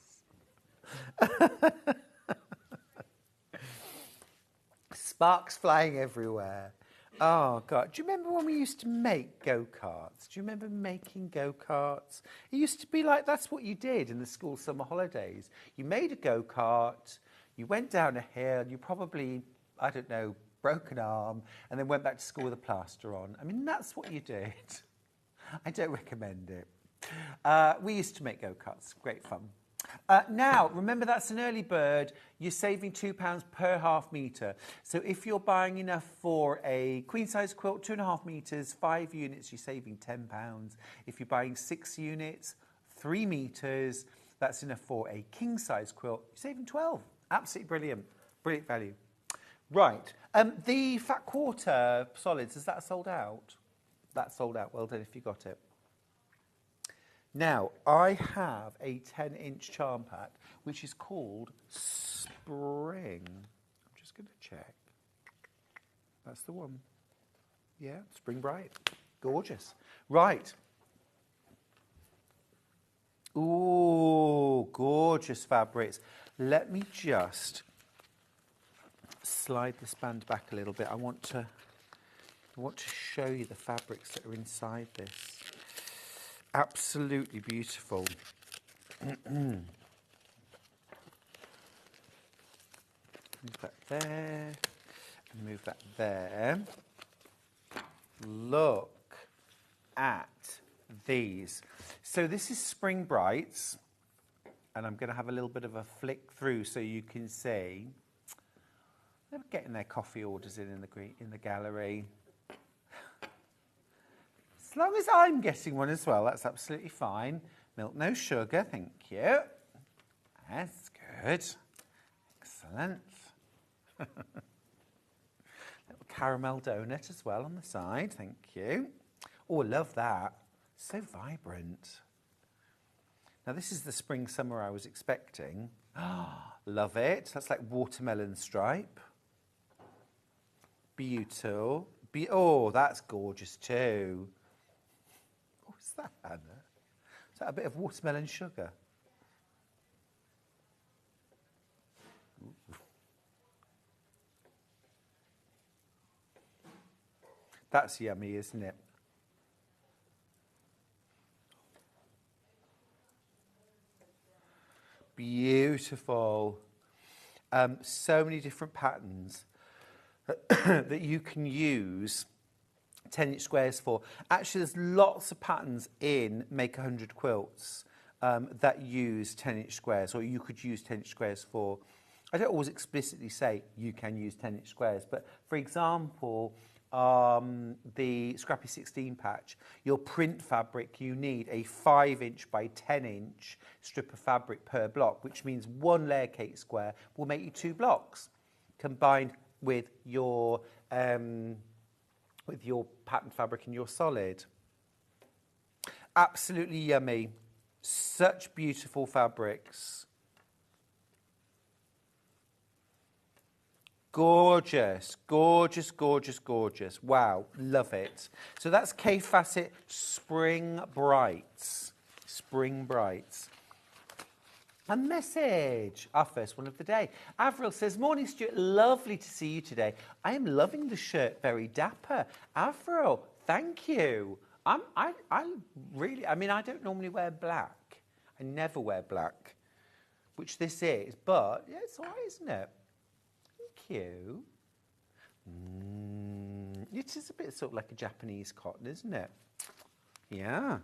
Sparks flying everywhere. Oh, God. Do you remember when we used to make go-karts? Do you remember making go-karts? It used to be like that's what you did in the school summer holidays. You made a go-kart, you went down a hill, you probably, I don't know, broke an arm, and then went back to school with a plaster on. I mean, that's what you did. I don't recommend it. We used to make go-karts. Great fun. Now, remember that's an early bird. You're saving £2 per half metre. So if you're buying enough for a queen-size quilt, 2.5 metres, 5 units, you're saving £10. If you're buying 6 units, 3 metres, that's enough for a king-size quilt. You're saving 12. Absolutely brilliant. Brilliant value. Right. The fat quarter solids, is that sold out? That's sold out. Well done if you got it. Now, I have a 10-inch charm pack, which is called Spring. I'm just going to check. That's the one. Yeah, Spring Bright. Gorgeous. Right. Ooh, gorgeous fabrics. Let me just slide this band back a little bit. I want to show you the fabrics that are inside this. Absolutely beautiful. Move that there, and move that there. Look at these. So this is Spring Brights, and I'm going to have a little bit of a flick through so you can see. They're getting their coffee orders in the gallery. As long as I'm getting one as well, that's absolutely fine. Milk, no sugar, thank you. That's good. Excellent. Little caramel donut as well on the side, thank you. Oh, I love that. So vibrant. Now, this is the spring summer I was expecting. Love it. That's like watermelon stripe. Beautiful. Oh, that's gorgeous too. What's that, Anna? Is that a bit of watermelon sugar? Ooh. That's yummy, isn't it? Beautiful. So many different patterns that you can use 10-inch squares for. Actually, there's lots of patterns in Make 100 Quilts that use 10-inch squares, or you could use 10-inch squares for. I don't always explicitly say you can use 10-inch squares, but for example, the Scrappy 16 patch, your print fabric, you need a 5-inch by 10-inch strip of fabric per block, which means one layer cake square will make you 2 blocks, combined with your pattern fabric and your solid. Absolutely yummy. Such beautiful fabrics. Gorgeous, gorgeous, gorgeous, gorgeous. Wow, love it. So that's Kaffe Fassett Spring Brights. Spring Brights. A message, our first one of the day. Avril says, morning Stuart, lovely to see you today. I am loving the shirt, very dapper. Avril, thank you. I don't normally wear black. I never wear black, which this is, but yeah, it's all right, isn't it? Thank you. It is a bit sort of like a Japanese cotton, isn't it? Yeah.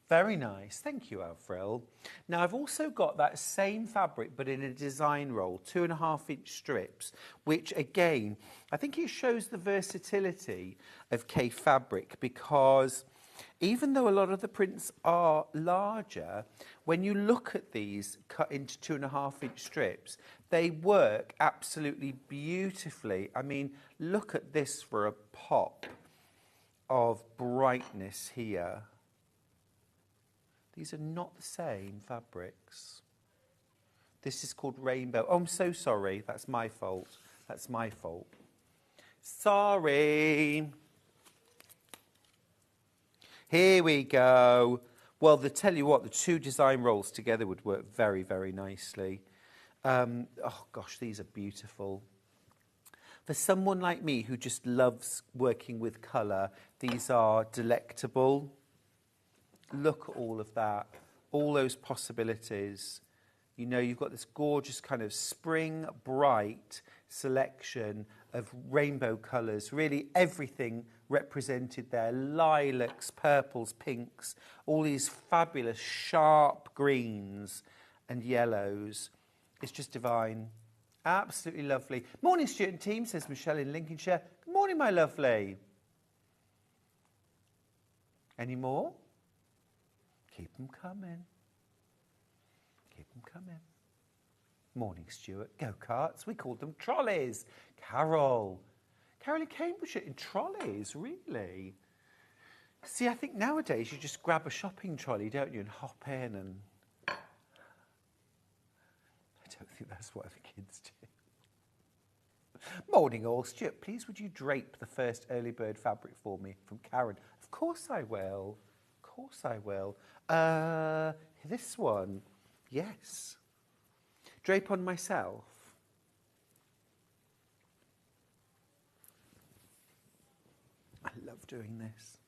Very nice. Thank you, Avril. Now, I've also got that same fabric, but in a design roll, 2.5-inch strips, which, again, I think it shows the versatility of Kaffe fabric, because even though a lot of the prints are larger, when you look at these cut into 2.5-inch strips, they work absolutely beautifully. I mean, look at this for a pop of brightness here. These are not the same fabrics. This is called Rainbow. Oh, I'm so sorry. That's my fault. That's my fault. Sorry. Here we go. Well, tell you what, the 2 design rolls together would work very, very nicely. Oh, gosh, these are beautiful. For someone like me who just loves working with colour, these are delectable. Look at all of that, all those possibilities. You know, you've got this gorgeous kind of spring bright selection of rainbow colours, really everything represented there. Lilacs, purples, pinks, all these fabulous sharp greens and yellows. It's just divine. Absolutely lovely. Morning, Stuart and team, says Michelle in Lincolnshire. Good morning, my lovely. Any more? Keep them coming. Keep them coming. Morning, Stuart. Go-karts. We called them trolleys. Carol in Cambridgeshire in trolleys, really? See, I think nowadays you just grab a shopping trolley, don't you, and hop in and... I don't think that's what the kids do. Morning all. Stuart, please would you drape the first early bird fabric for me? From Karen. Of course I will. Of course I will. This one. Yes. Drape on myself. I love doing this.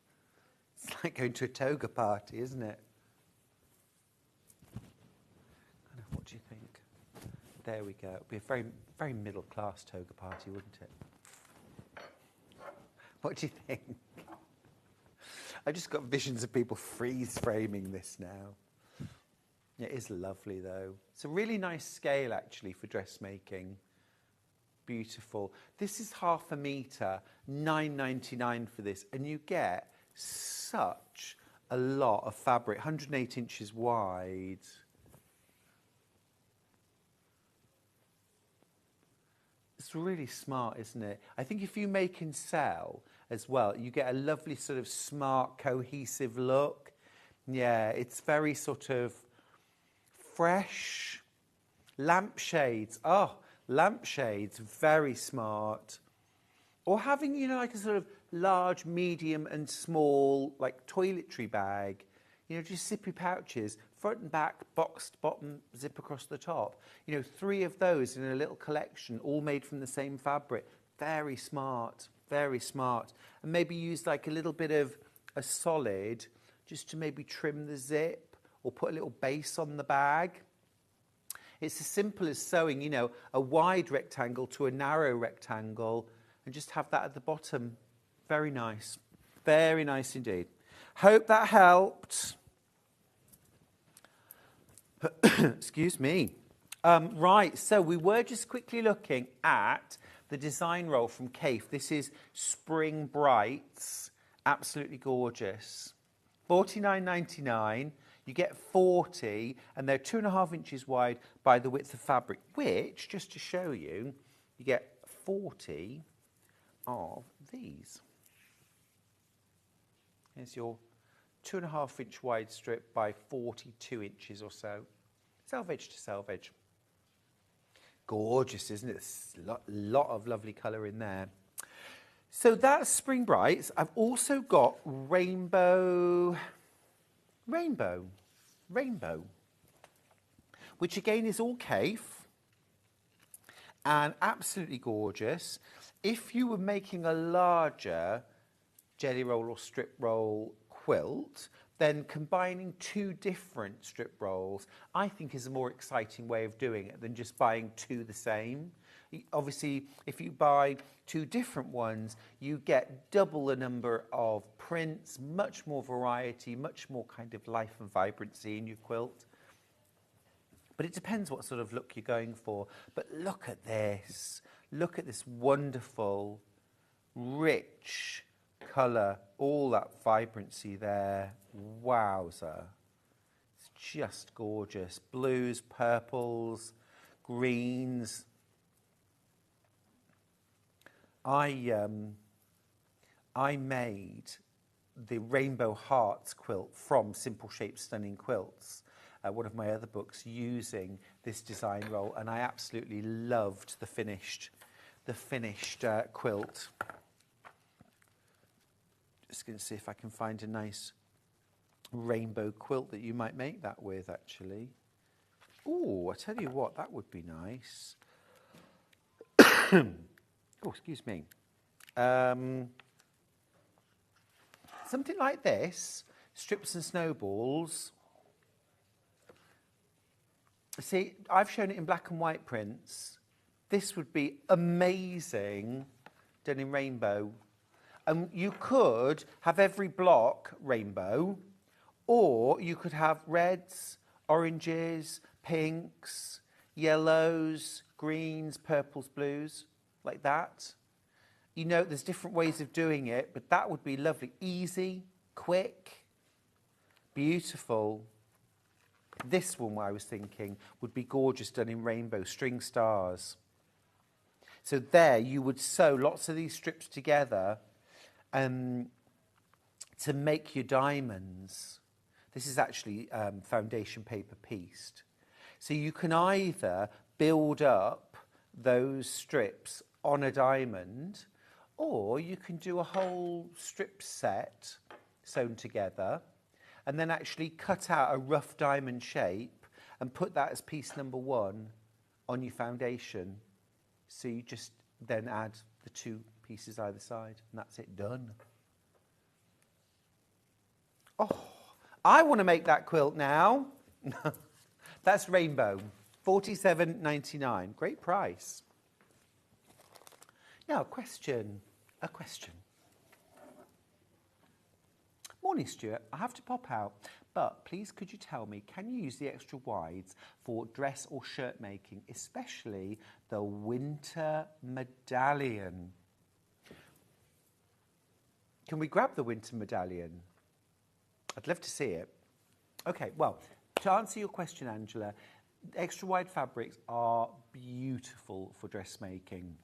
It's like going to a toga party, isn't it? What do you think? There we go. It would be a very, very middle-class toga party, wouldn't it? What do you think? I just got visions of people freeze-framing this now. It is lovely, though. It's a really nice scale, actually, for dressmaking. beautiful. This is 1/2 metre, £9.99 for this, and you get such a lot of fabric, 108 inches wide. It's really smart, isn't it? I think if you make and sell as well, you get a lovely sort of smart, cohesive look. Yeah, it's very sort of fresh. Lampshades. Oh, lampshades, very smart. Or having, you know, like a sort of large, medium and small, like toiletry bag. You know, just zippy pouches, front and back, boxed bottom, zip across the top. You know, 3 of those in a little collection, all made from the same fabric. Very smart, very smart. And maybe use like a little bit of a solid just to maybe trim the zip or put a little base on the bag. It's as simple as sewing, you know, a wide rectangle to a narrow rectangle and just have that at the bottom. Very nice. Very nice indeed. Hope that helped. Excuse me. Right, so we were just quickly looking at the design roll from Kaffe. This is Spring Brights. Absolutely gorgeous. $49.99. You get 40, and they're 2.5 inches wide by the width of fabric, which, just to show you, you get 40 of these. Here's your 2.5 inch wide strip by 42 inches or so. Selvage to selvage. Gorgeous, isn't it? A lot of lovely colour in there. So that's Spring Brights. I've also got Rainbow, which again is all Kaffe and absolutely gorgeous. If you were making a larger jelly roll or strip roll quilt, then combining 2 different strip rolls, I think, is a more exciting way of doing it than just buying 2 the same. Obviously, if you buy 2 different ones, you get double the number of prints, much more variety, much more kind of life and vibrancy in your quilt. But it depends what sort of look you're going for. But look at this. Look at this wonderful, rich colour, all that vibrancy there. Wowza. It's just gorgeous. Blues, purples, greens. I made the Rainbow Hearts quilt from Simple Shapes Stunning Quilts, one of my other books, using this design roll, and I absolutely loved the finished quilt. Just going to see if I can find a nice rainbow quilt that you might make that with, actually. Oh, I tell you what, that would be nice. Oh, excuse me. Something like this, strips and snowballs. See, I've shown it in black and white prints. This would be amazing done in rainbow. And you could have every block rainbow, or you could have reds, oranges, pinks, yellows, greens, purples, blues, like that. You know, there's different ways of doing it, but that would be lovely. Easy, quick, beautiful. This one, I was thinking, would be gorgeous done in rainbow, string stars. So there you would sew lots of these strips together to make your diamonds. This is actually foundation paper pieced. So you can either build up those strips on a diamond, or you can do a whole strip set sewn together and then actually cut out a rough diamond shape and put that as piece number 1 on your foundation. So you just then add the 2 pieces either side, and that's it, done. Oh, I want to make that quilt now. That's rainbow, $47.99. Great price. Now, a question. Morning, Stuart. I have to pop out, but please could you tell me, can you use the extra wides for dress or shirt making, especially the winter medallion? Can we grab the winter medallion? I'd love to see it. Okay, well, to answer your question, Angela, extra wide fabrics are beautiful for dressmaking.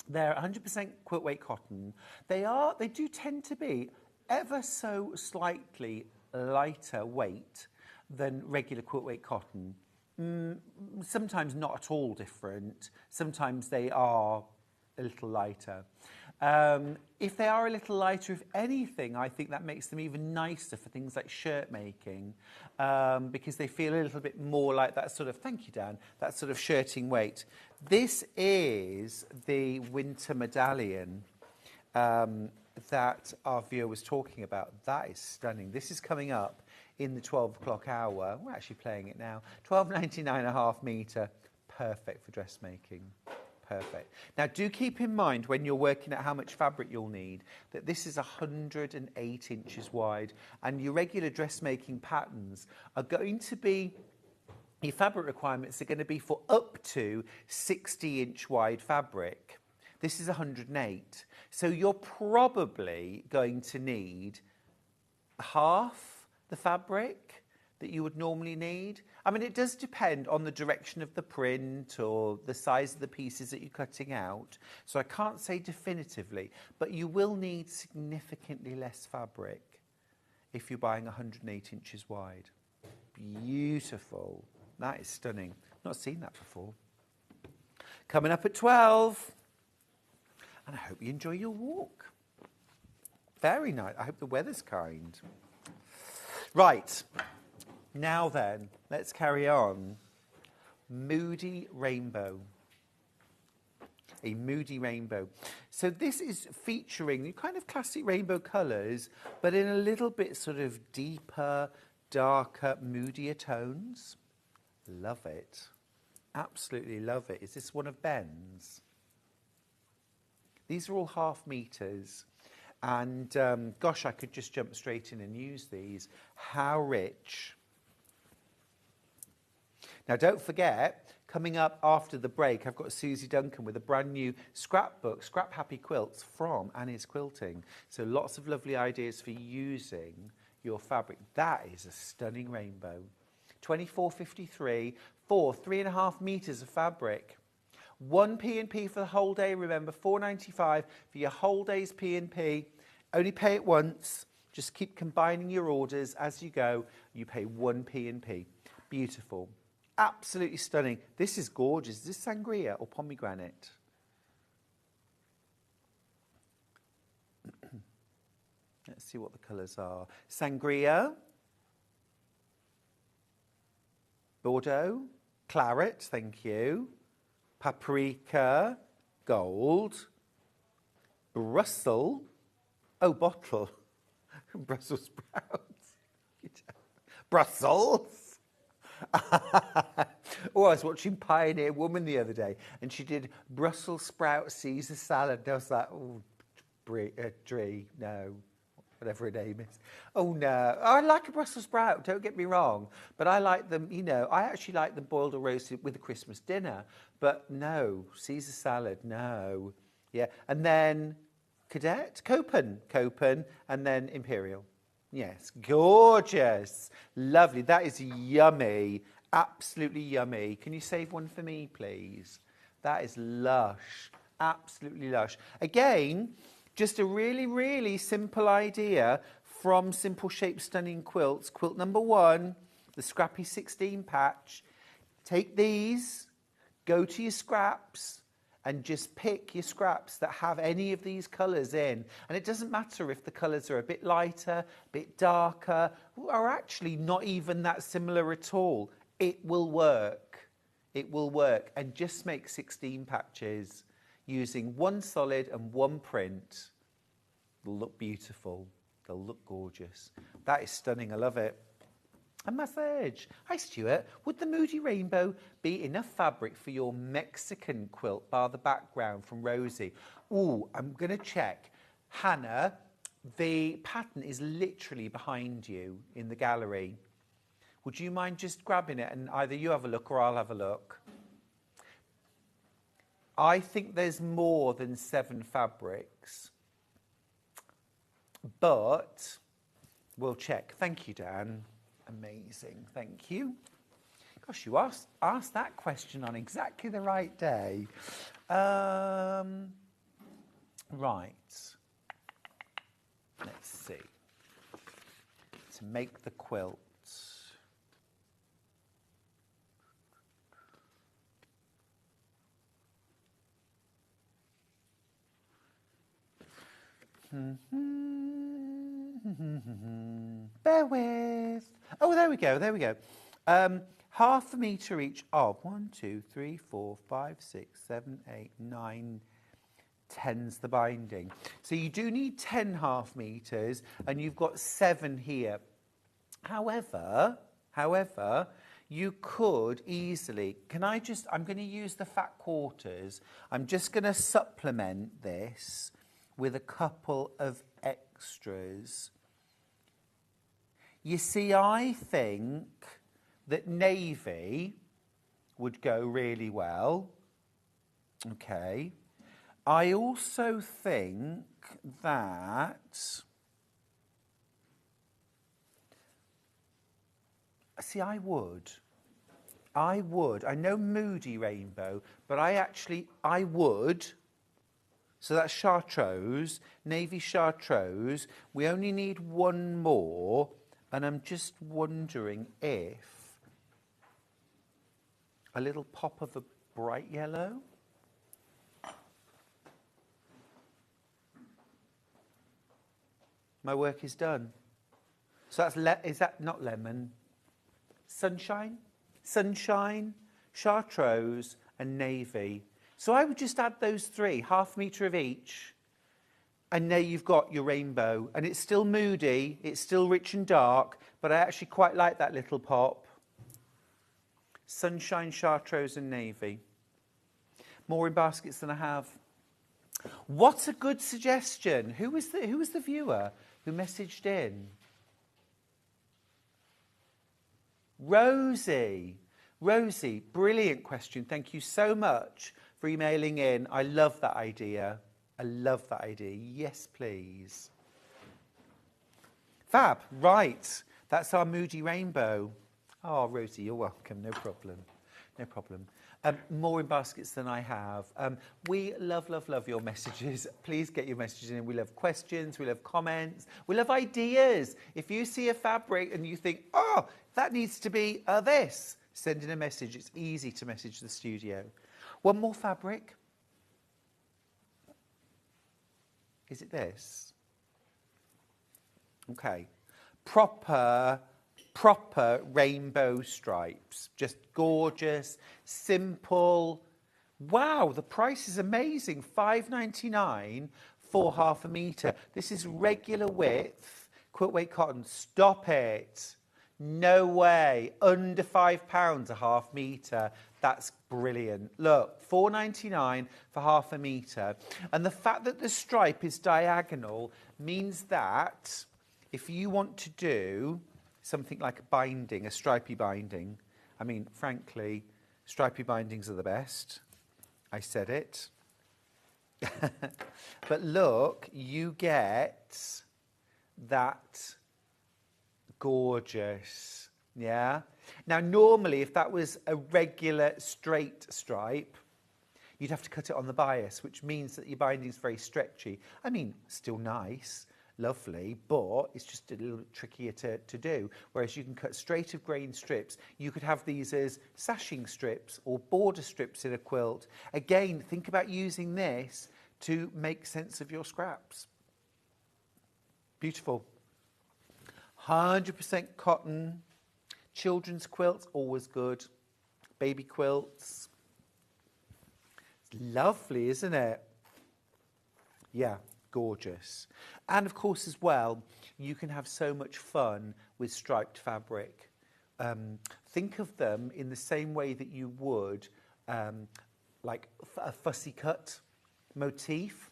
They're 100% quilt weight cotton. They do tend to be ever so slightly lighter weight than regular quilt weight cotton. Sometimes not at all different. Sometimes they are a little lighter. If they are a little lighter, if anything, I think that makes them even nicer for things like shirt making, because they feel a little bit more like that sort of, thank you, Dan, that sort of shirting weight. This is the winter medallion that our viewer was talking about. That is stunning. This is coming up in the 12 o'clock hour. We're actually playing it now. £12.99.5 metre. Perfect for dressmaking. Perfect. Now, do keep in mind when you're working out how much fabric you'll need that this is 108 inches wide, and your regular dressmaking patterns are going to be, your fabric requirements are going to be for up to 60-inch wide fabric. This is 108. So you're probably going to need half the fabric that you would normally need. I mean, it does depend on the direction of the print or the size of the pieces that you're cutting out. So I can't say definitively, but you will need significantly less fabric if you're buying 108 inches wide. Beautiful. That is stunning. Not seen that before. Coming up at 12. And I hope you enjoy your walk. Very nice. I hope the weather's kind. Right. Now then, let's carry on. Moody rainbow. A moody rainbow. So this is featuring the kind of classic rainbow colours, but in a little bit sort of deeper, darker, moodier tones. Love it. Absolutely love it. Is this one of Ben's? These are all half meters, and gosh, I could just jump straight in and use these. How rich. Now, don't forget, coming up after the break, I've got Susie Duncan with a brand new scrapbook, Scrap Happy Quilts from Annie's Quilting. So lots of lovely ideas for using your fabric. That is a stunning rainbow. £24.53 for 3.5 meters of fabric. 1 P&P for the whole day, remember, £4.95 for your whole day's P&P. Only pay it once. Just keep combining your orders as you go. You pay 1 P&P. Beautiful. Absolutely stunning. This is gorgeous. Is this sangria or pomegranate? Let's see what the colours are. Sangria. Bordeaux. Claret, thank you. Paprika, gold, Brussels, oh, bottle, Brussels sprouts, Brussels. Oh, I was watching Pioneer Woman the other day, and she did Brussels sprout Caesar salad, and I was like, oh, Dree, no. Whatever her name is. Oh, no. I like a Brussels sprout, don't get me wrong. But I like them, you know, I actually like them boiled or roasted with a Christmas dinner. But no, Caesar salad, no. Yeah, and then Cadet, Copen, and then Imperial. Yes, gorgeous. Lovely. That is yummy. Absolutely yummy. Can you save one for me, please? That is lush. Absolutely lush. Again, just a really, really simple idea from Simple Shape Stunning Quilts. Quilt number 1, the Scrappy 16 patch. Take these, go to your scraps, and just pick your scraps that have any of these colours in. And it doesn't matter if the colours are a bit lighter, a bit darker, or actually not even that similar at all. It will work. It will work. And just make 16 patches using 1 solid and 1 print. They'll look beautiful. They'll look gorgeous. That is stunning. I love it. A massage. Hi, Stuart. Would the Moody Rainbow be enough fabric for your Mexican quilt, bar the background from Rosie? Ooh, I'm going to check. Hannah, the pattern is literally behind you in the gallery. Would you mind just grabbing it and either you have a look or I'll have a look? I think there's more than 7 fabrics, but we'll check. Thank you, Dan. Amazing. Thank you. Gosh, you asked that question on exactly the right day. Right. Let's see. To make the quilt. Bear with. Oh, there we go. There we go. Half a metre each of 1, 2, 3, 4, 5, 6, 7, 8, 9, 10's the binding. So you do need 10 half metres, and you've got 7 here. However, you could easily. I'm going to use the fat quarters. I'm just going to supplement this with a couple of extras. You see, I think that navy would go really well. Okay. I also think that... See, I would. I know Moody rainbow, but I would... So that's chartreuse, navy chartreuse. We only need 1 more, and I'm just wondering if a little pop of a bright yellow. My work is done. So that's is that not lemon? Sunshine, chartreuse, and navy. So I would just add those 3, half metre of each. And there you've got your rainbow. And it's still moody, it's still rich and dark, but I actually quite like that little pop. Sunshine, chartreuse, and navy. More in baskets than I have. What a good suggestion. Who was the viewer who messaged in? Rosie, brilliant question. Thank you so much for emailing in. I love that idea. Yes, please. Fab. Right. That's our Moody rainbow. Oh, Rosie, you're welcome. No problem. More in baskets than I have. We love your messages. Please get your messages in. We love questions. We love comments. We love ideas. If you see a fabric and you think, oh, that needs to be this, send in a message. It's easy to message the studio. One more fabric. Is it this? Okay. Proper rainbow stripes. Just gorgeous, simple. Wow, the price is amazing. £5.99 for half a metre. This is regular width, quilt weight cotton. Stop it. No way. Under £5 a half metre. That's brilliant. Look, £4.99 for half a metre. And the fact that the stripe is diagonal means that if you want to do something like a binding, a stripy binding, I mean, frankly, stripy bindings are the best. I said it. But look, you get that gorgeous, yeah? Now, normally, if that was a regular straight stripe, you'd have to cut it on the bias, which means that your binding's very stretchy. I mean, still nice, lovely, but it's just a little bit trickier to do. Whereas you can cut straight of grain strips. You could have these as sashing strips or border strips in a quilt. Again, think about using this to make sense of your scraps. Beautiful. 100% cotton. Children's quilts, always good. Baby quilts. It's lovely, isn't it? Yeah, gorgeous. And of course, as well, you can have so much fun with striped fabric. Think of them in the same way that you would like a fussy cut motif,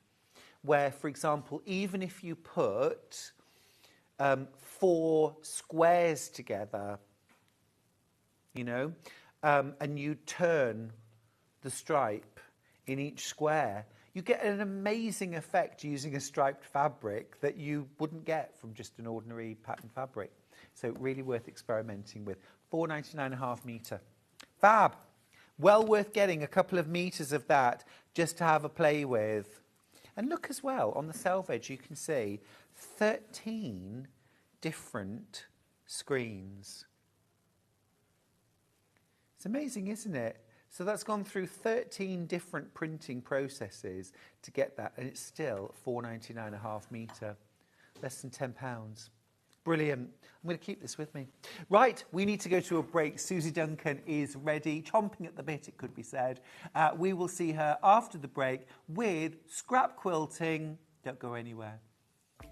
where, for example, even if you put 4 squares together you know, and you turn the stripe in each square, you get an amazing effect using a striped fabric that you wouldn't get from just an ordinary pattern fabric. So really worth experimenting with. $4.99.5 metre. Fab! Well worth getting a couple of meters of that just to have a play with. And look as well, on the self edge you can see 13 different screens. It's amazing, isn't it? So that's gone through 13 different printing processes to get that, and it's still $4.99.5 metre, less than £10. Brilliant. I'm going to keep this with me. Right, we need to go to a break. Susie Duncan is ready, chomping at the bit, it could be said. We will see her after the break with scrap quilting. Don't go anywhere.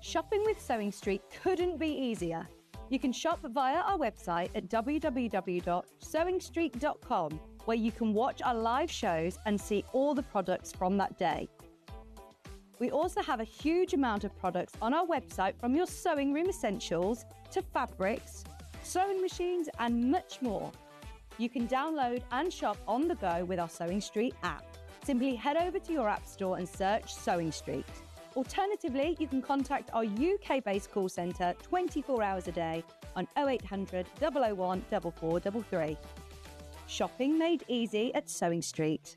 Shopping with Sewing Street couldn't be easier. You can shop via our website at www.sewingstreet.com, where you can watch our live shows and see all the products from that day. We also have a huge amount of products on our website, from your sewing room essentials to fabrics, sewing machines and much more. You can download and shop on the go with our Sewing Street app. Simply head over to your app store and search Sewing Street. Alternatively, you can contact our UK-based call centre 24 hours a day on 0800 001 4433. Shopping made easy at Sewing Street.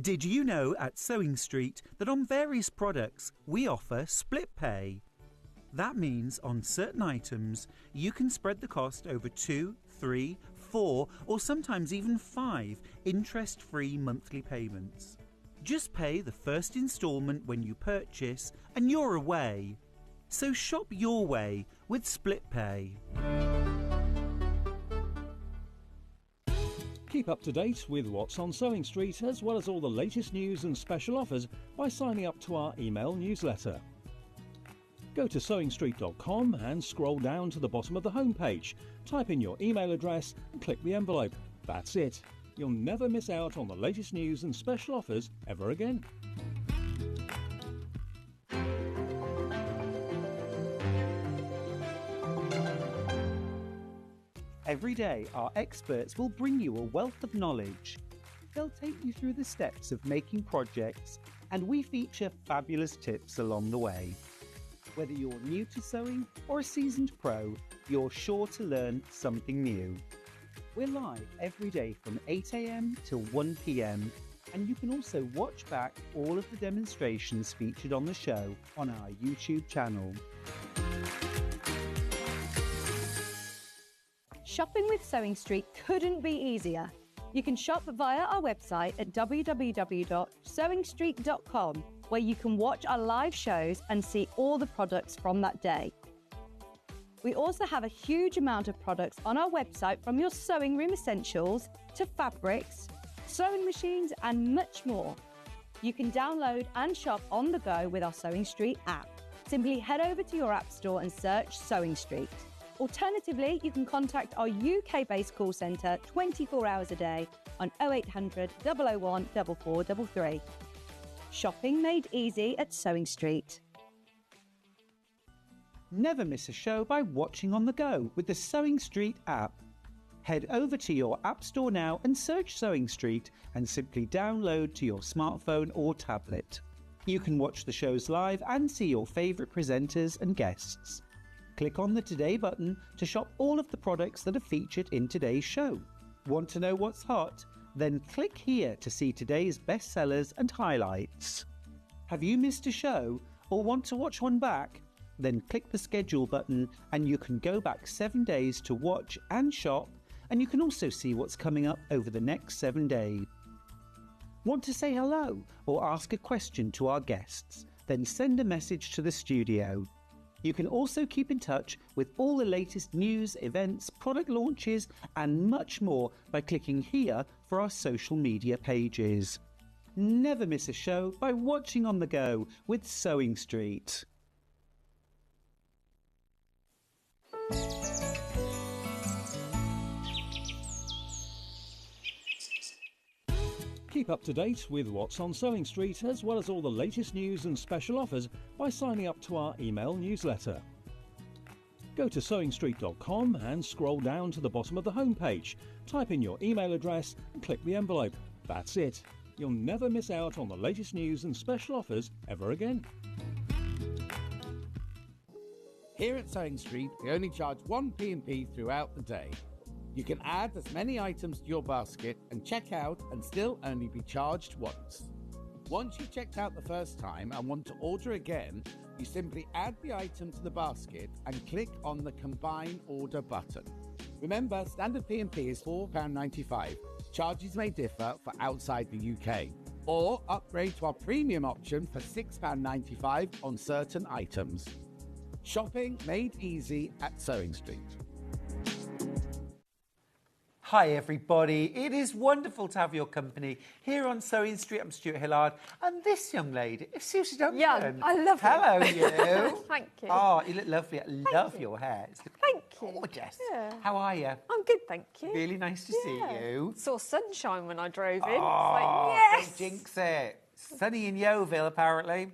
Did you know at Sewing Street that on various products we offer split pay? That means on certain items you can spread the cost over 2, 3, 4 or sometimes even 5 interest-free monthly payments. Just pay the first instalment when you purchase and you're away. So shop your way with split pay. Keep up to date with what's on Sewing Street, as well as all the latest news and special offers, by signing up to our email newsletter. Go to sewingstreet.com and scroll down to the bottom of the homepage. Type in your email address and click the envelope. That's it. You'll never miss out on the latest news and special offers ever again. Every day, our experts will bring you a wealth of knowledge. They'll take you through the steps of making projects, and we feature fabulous tips along the way. Whether you're new to sewing or a seasoned pro, you're sure to learn something new. We're live every day from 8 AM till 1 PM, and you can also watch back all of the demonstrations featured on the show on our YouTube channel. Shopping with Sewing Street couldn't be easier. You can shop via our website at www.sewingstreet.com, where you can watch our live shows and see all the products from that day. We also have a huge amount of products on our website, from your sewing room essentials to fabrics, sewing machines and much more. You can download and shop on the go with our Sewing Street app. Simply head over to your app store and search Sewing Street. Alternatively, you can contact our UK-based call centre 24 hours a day on 0800 001 4433. Shopping made easy at Sewing Street. Never miss a show by watching on the go with the Sewing Street app. Head over to your app store now and search Sewing Street and simply download to your smartphone or tablet. You can watch the shows live and see your favourite presenters and guests. Click on the Today button to shop all of the products that are featured in today's show. Want to know what's hot? Then click here to see today's bestsellers and highlights. Have you missed a show or want to watch one back? Then click the schedule button and you can go back 7 days to watch and shop, and you can also see what's coming up over the next 7 days. Want to say hello or ask a question to our guests? Then send a message to the studio. You can also keep in touch with all the latest news, events, product launches and much more by clicking here for our social media pages. Never miss a show by watching on the go with Sewing Street. Keep up to date with what's on Sewing Street, as well as all the latest news and special offers by signing up to our email newsletter. Go to sewingstreet.com and scroll down to the bottom of the homepage. Type in your email address and click the envelope. That's it. You'll never miss out on the latest news and special offers ever again. Here at Sewing Street, we only charge one P&P throughout the day. You can add as many items to your basket and check out and still only be charged once. Once you've checked out the first time and want to order again, you simply add the item to the basket and click on the Combine Order button. Remember, standard P&P is £4.95. Charges may differ for outside the UK. Or upgrade to our premium option for £6.95 on certain items. Shopping made easy at Sewing Street. Hi everybody, it is wonderful to have your company here on Sewing Street. I'm Stuart Hillard, and this young lady is Susie Duncan. Yeah, I love it. Hello, you. Thank you. Oh, you look lovely. I love your hair. It's Thank you. gorgeous. Yeah. How are you? I'm good, thank you. Really nice to see you. Saw sunshine when I drove in. Oh, It's like, don't yes! jinx it. Sunny in Yeovil, apparently.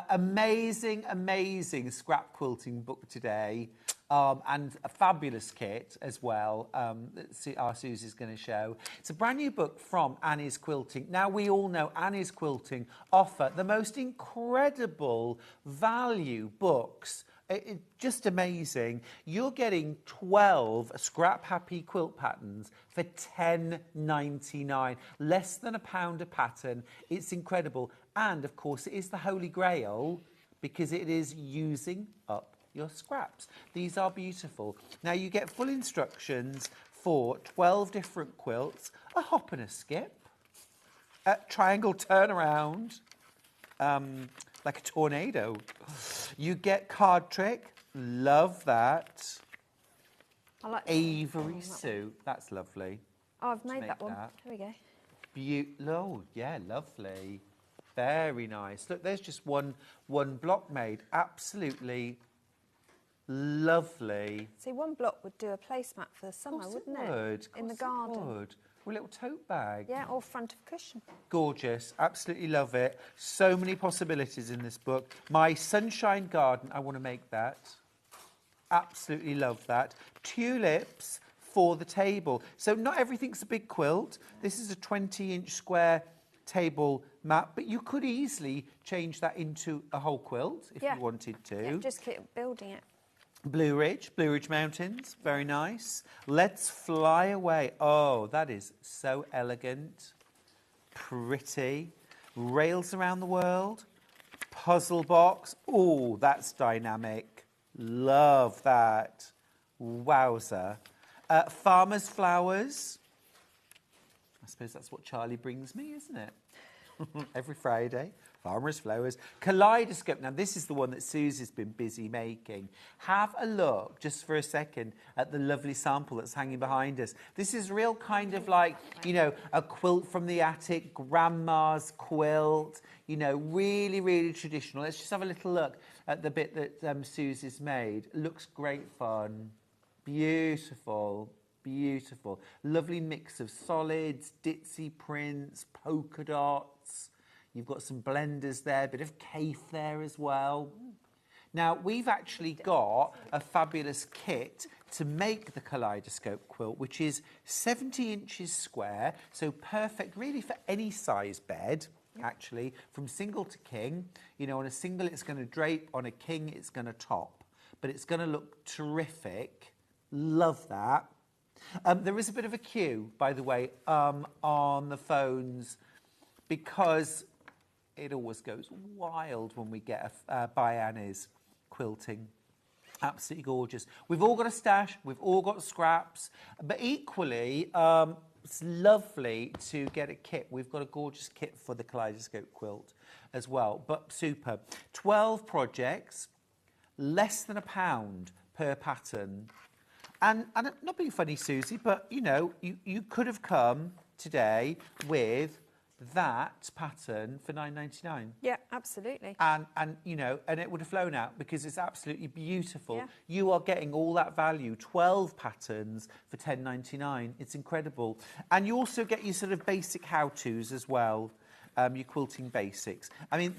Amazing, amazing scrap quilting book today. And a fabulous kit as well that our Susie's going to show. It's a brand new book from Annie's Quilting. Now, we all know Annie's Quilting offer the most incredible value books. Just amazing. You're getting 12 scrap-happy quilt patterns for £10.99. Less than £1 a pattern. It's incredible. And, of course, it is the Holy Grail because it is using up your scraps. These are beautiful. Now you get full instructions for 12 different quilts, a hop and a skip, a triangle turnaround, like a tornado. You get card trick, love that. I like Avery suit, that's lovely. Oh, I've made make that one. that. Here we go. Oh, yeah, lovely. Very nice. Look, there's just one block made. Absolutely lovely. See, one block would do a placemat for the summer, wouldn't it? Would. In the Of course it garden. would. Or a little tote bag. Yeah, or front of cushion. Gorgeous. Absolutely love it. So many possibilities in this book. My sunshine garden, I want to make that. Absolutely love that. Tulips for the table. So not everything's a big quilt. This is a 20-inch square table mat, but you could easily change that into a whole quilt if you wanted to. Yeah, just keep building it. Blue Ridge Mountains, very nice. Let's Fly Away. Oh, that is so elegant, pretty. Rails Around the World, puzzle box. Oh, that's dynamic. Love that. Wowza. Farmer's Flowers. I suppose that's what Charlie brings me, isn't it? Every Friday. Farmer's Flowers. Kaleidoscope. Now, this is the one that Susie's been busy making. Have a look, just for a second, at the lovely sample that's hanging behind us. This is real kind of like, you know, a quilt from the attic, grandma's quilt, you know, really, really traditional. Let's just have a little look at the bit that Susie's made. Looks great fun. Beautiful. Beautiful. Lovely mix of solids, ditzy prints, polka dots. You've got some blenders there, a bit of Kaffe there as well. Now, we've actually got a fabulous kit to make the Kaleidoscope quilt, which is 70 inches square, so perfect really for any size bed, actually, from single to king. You know, on a single, it's going to drape. On a king, it's going to top. But it's going to look terrific. Love that. There is a bit of a queue, by the way, on the phones, because it always goes wild when we get a by Annie's quilting. Absolutely gorgeous. We've all got a stash, we've all got scraps, but equally, it's lovely to get a kit. We've got a gorgeous kit for the Kaleidoscope quilt as well, but superb. 12 projects, less than £1 per pattern. And I'm not being funny, Susie, but, you know, you could have come today with that pattern for £9.99. Yeah, absolutely. And you know, and it would have flown out because it's absolutely beautiful. Yeah. You are getting all that value, 12 patterns for £10.99. It's incredible. And you also get your sort of basic how-tos as well, your quilting basics. I mean,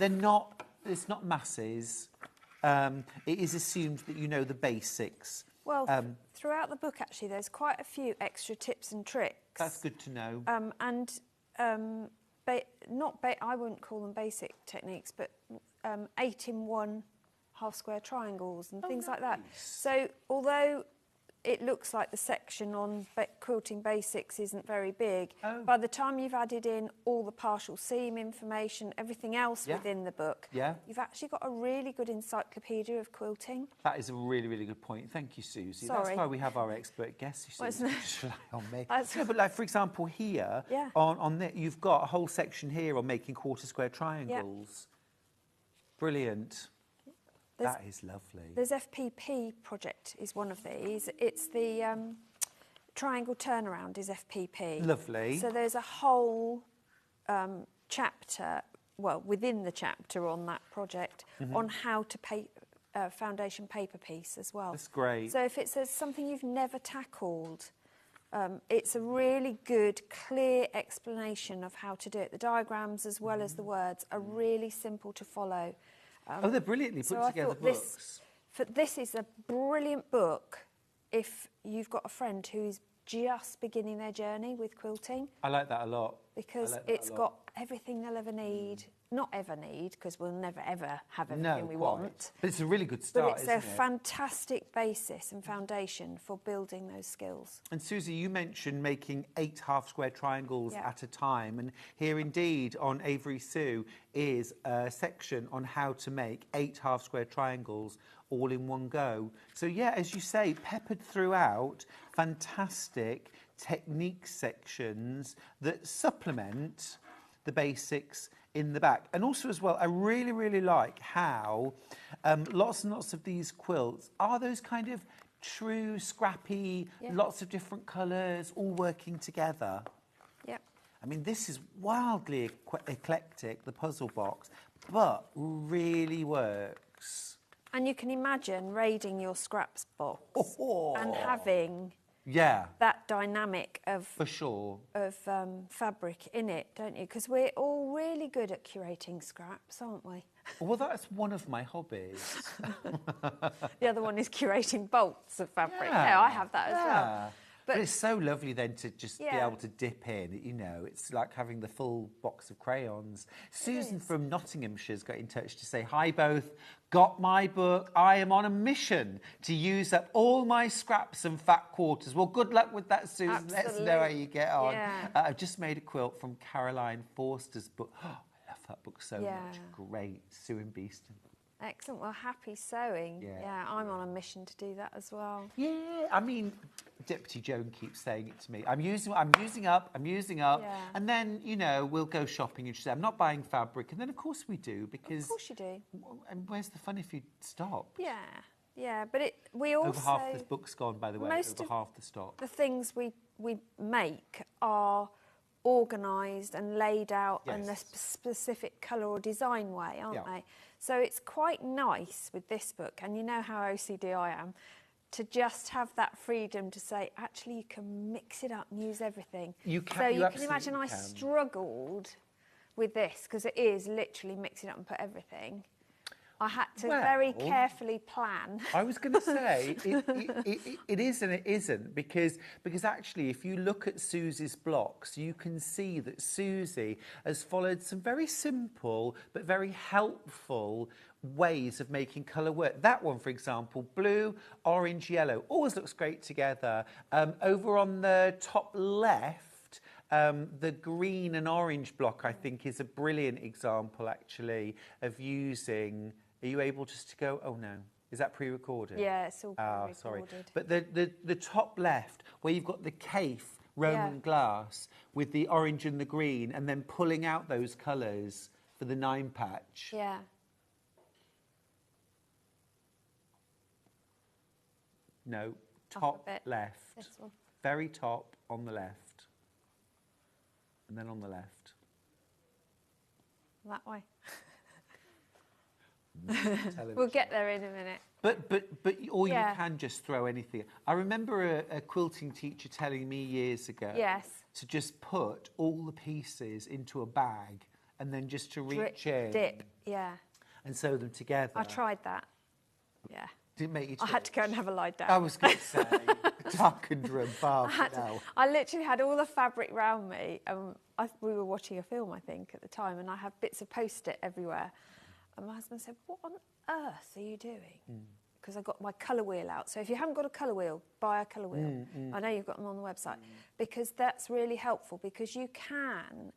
it's not masses. It is assumed that you know the basics. Well, throughout the book, actually, there's quite a few extra tips and tricks. That's good to know. I wouldn't call them basic techniques, but 8-in-1 half-square triangles and things like that. So although it looks like the section on quilting basics isn't very big, by the time you've added in all the partial seam information, everything else within the book, you've actually got a really good encyclopedia of quilting. That is a really, really good point. Thank you, Susie. Sorry. That's why we have our expert guests. You see, just rely on me. That's No, but like, for example, here, on this, you've got a whole section here on making quarter square triangles. Brilliant. That is lovely. There's FPP project is one of these. It's the triangle turnaround is FPP. Lovely. So there's a whole chapter, well, within the chapter on that project, on how to foundation paper piece as well. That's great. So if it's something you've never tackled, it's a really good, clear explanation of how to do it. The diagrams as well as the words are really simple to follow. They're brilliantly put together books. This is a brilliant book if you've got a friend who's just beginning their journey with quilting. I like that a lot. Because it's got everything they'll ever need. Not ever need, because we'll never, ever have everything we want. But it's a really good start, But it's a fantastic basis and foundation for building those skills. And Susie, you mentioned making 8 half-square triangles at a time. And here indeed on Avery Sue is a section on how to make 8 half-square triangles all in one go. So yeah, as you say, peppered throughout, fantastic technique sections that supplement the basics in the back. And also as well, I really, really like how lots and lots of these quilts are those kind of true, scrappy, lots of different colours, all working together. Yep. I mean, this is wildly eclectic, the puzzle box, but really works. And you can imagine raiding your scraps box and having that dynamic of for sure of fabric in it, don't you? Because we're all really good at curating scraps, aren't we? Well, that's one of my hobbies. The other one is curating bolts of fabric. Yeah, I have that as well. But it's so lovely then to just be able to dip in, you know, it's like having the full box of crayons. Susan from Nottinghamshire's got in touch to say, hi both, got my book. I am on a mission to use up all my scraps and fat quarters. Well, good luck with that, Susan. Absolutely. Let's know how you get on. Yeah. I've just made a quilt from Caroline Forster's book. Oh, I love that book so much. Great. Sue and Beeston. Excellent. Well, happy sewing. Yeah, I'm on a mission to do that as well. Yeah, I mean, Deputy Joan keeps saying it to me. I'm using up. Yeah. And then, you know, we'll go shopping and she'll say, I'm not buying fabric. And then, of course, we do, because... Of course you do. And where's the fun if you stop? Yeah, but we also... Over half the book's gone, by the way, over half the stock. The things we make are organised and laid out in a specific colour or design way, aren't they? So it's quite nice with this book, and you know how OCD I am, to just have that freedom to say, actually, you can mix it up and use everything. You can imagine I struggled with this, because it is literally mix it up and put everything. I had to very carefully plan. I was going to say, it is and it isn't, because actually, if you look at Susie's blocks, you can see that Susie has followed some very simple but very helpful ways of making colour work. That one, for example, blue, orange, yellow, always looks great together. Over on the top left, the green and orange block, I think, is a brilliant example, actually, of using... Are you able just to go, oh no, is that pre-recorded? Yeah, it's all pre-recorded. Sorry. But the top left, where you've got the Kaffe Roman glass with the orange and the green, and then pulling out those colours for the 9 patch. Yeah. No, top left. This one. Very top on the left. And then on the left. that way. We'll get there in a minute. Or you Yeah. can just throw anything. I remember a quilting teacher telling me years ago Yes. to just put all the pieces into a bag and then just to reach in Dip, yeah. and sew them together. I tried that. Yeah. Didn't make you I had to go and have a lie down. I was going to say, darkened room, bar, I literally had all the fabric round me. We were watching a film, I think, at the time, and I had bits of Post-it everywhere. And my husband said, "What on earth are you doing?" Because I got my colour wheel out. So if you haven't got a colour wheel, buy a colour wheel. I know you've got them on the website. Because that's really helpful, because you can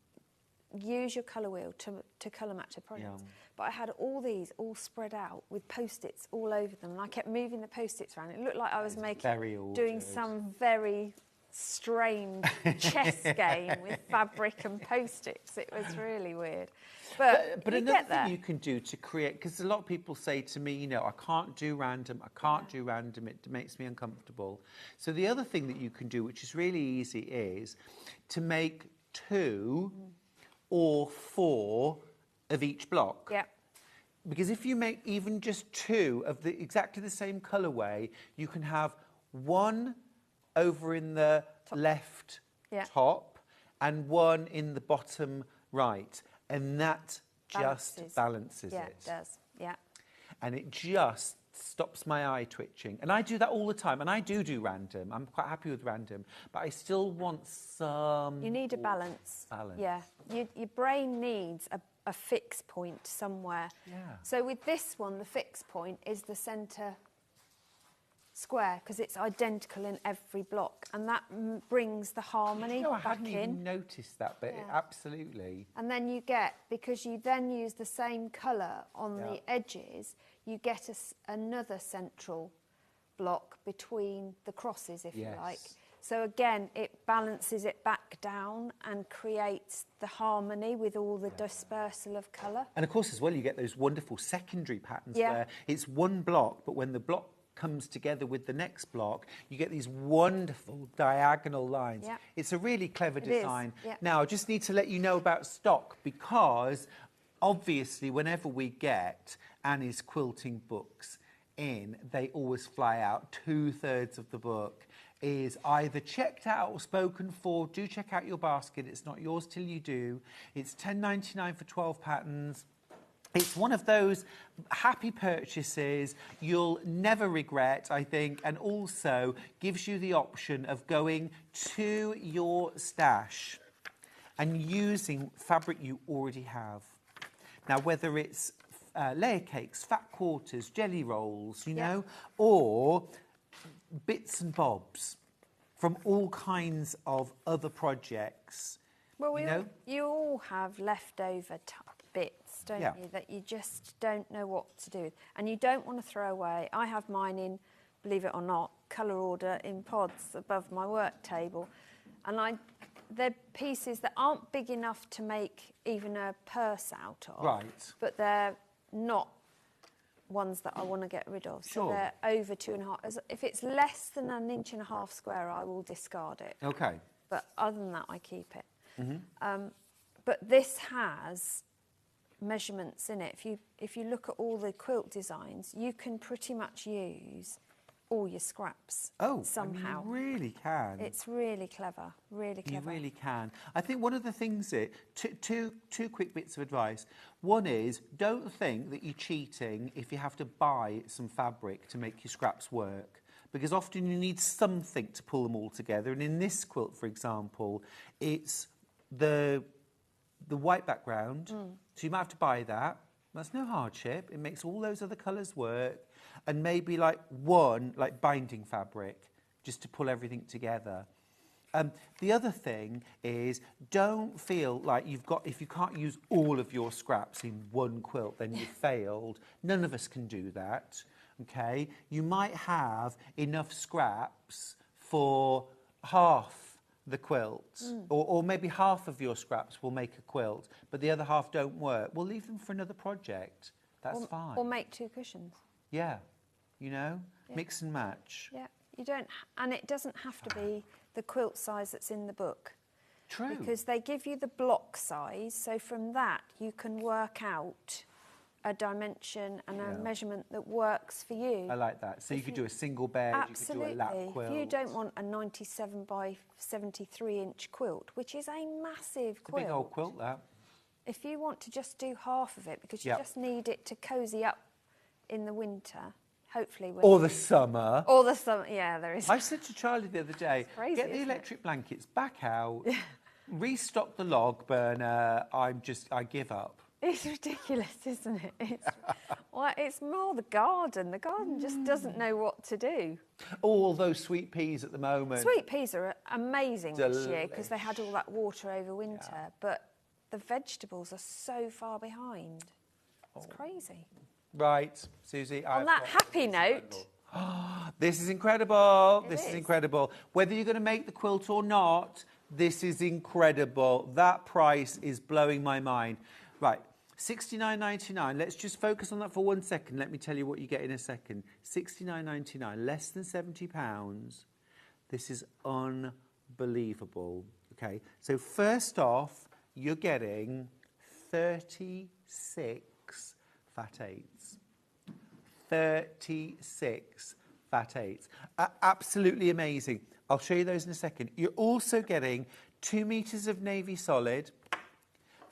use your colour wheel to colour match the products. But I had all these all spread out with Post-its all over them, and I kept moving the Post-its around. It looked like I was doing some very strange chess game with fabric and Post-its. It was really weird. But another thing you can do to create, because a lot of people say to me, you know, I can't do random, it makes me uncomfortable. So the other thing that you can do, which is really easy, is to make 2 or 4 of each block. Yeah. Because if you make even just 2 of exactly the same colourway, you can have 1 over in the left top and 1 in the bottom right. And that just balances it. Yeah, it does, yeah. And it just stops my eye twitching. And I do that all the time. And I do random. I'm quite happy with random. But I still want some... You need a balance. Yeah. Your brain needs a fixed point somewhere. Yeah. So with this one, the fixed point is the centre square, because it's identical in every block, and that brings the harmony I back hadn't in. even noticed that, but absolutely. And then you get, because you then use the same colour on the edges, you get another central block between the crosses, if you like. So again, it balances it back down and creates the harmony with all the dispersal of colour. And of course, as well, you get those wonderful secondary patterns where it's one block, but when the block comes together with the next block, you get these wonderful diagonal lines. It's a really clever design. Now, I just need to let you know about stock, because obviously whenever we get Annie's quilting books in, they always fly out. 2/3 of the book is either checked out or spoken for. Do check out your basket. It's not yours till you do. It's $10.99 for 12 patterns. It's one of those happy purchases you'll never regret, I think, and also gives you the option of going to your stash and using fabric you already have. Now, whether it's layer cakes, fat quarters, jelly rolls, you know, or bits and bobs from all kinds of other projects. Well, you all have leftover bits, don't you, that you just don't know what to do with. And you don't want to throw away. I have mine in, believe it or not, colour order in pods above my work table. And they're pieces that aren't big enough to make even a purse out of. Right. But they're not ones that I want to get rid of. So they're over 2.5. If it's less than 1.5 inches square, I will discard it. Okay. But other than that, I keep it. But this has measurements in it. If you look at all the quilt designs, you can pretty much use all your scraps somehow. I mean, you really can. It's really clever, really clever. You really can. I think one of the things two quick bits of advice. One is, don't think that you're cheating if you have to buy some fabric to make your scraps work, because often you need something to pull them all together. And in this quilt, for example, it's the white background, so you might have to buy that. That's no hardship. It makes all those other colours work, and maybe like one binding fabric just to pull everything together. The other thing is, don't feel like if you can't use all of your scraps in one quilt, then you've failed. None of us can do that, okay? You might have enough scraps for half the quilt, or maybe half of your scraps will make a quilt, but the other half don't work. We'll leave them for another project. That's fine. Or make 2 cushions. Yeah, mix and match. Yeah, you don't, and it doesn't have to be the quilt size that's in the book. True. Because they give you the block size, so from that you can work out a dimension and a measurement that works for you. I like that. So you could do a single bed, Absolutely. you could do a lap quilt. If you don't want a 97 by 73 inch quilt, which is a massive quilt. A big old quilt, that. If you want to just do half of it, because you just need it to cosy up in the winter, hopefully. Or the summer. Or the summer, yeah, there is. I said to Charlie the other day, crazy, get the electric blankets back out, restock the log burner, I give up. It's ridiculous, isn't it? It's more the garden. The garden just doesn't know what to do. All those sweet peas at the moment. Sweet peas are amazing this year because they had all that water over winter, but the vegetables are so far behind. It's crazy. Right, Susie. On that happy note... This is incredible. This is incredible. Whether you're going to make the quilt or not, this is incredible. That price is blowing my mind. Right, $69.99. Let's just focus on that for 1 second. Let me tell you what you get in a second. $69.99, less than £70. This is unbelievable. Okay, so first off, you're getting 36 fat eights. 36 fat eights. Absolutely amazing. I'll show you those in a second. You're also getting 2 meters of navy solid,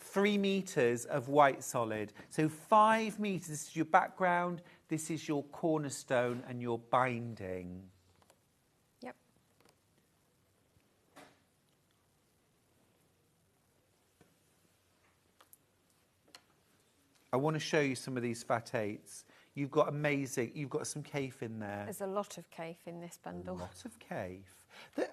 3 meters of white solid. So 5 meters. This is your background, this is your cornerstone and your binding. Yep. I want to show you some of these fat eights. You've got some Kaffe in there. There's a lot of Kaffe in this bundle. A lot of Kaffe.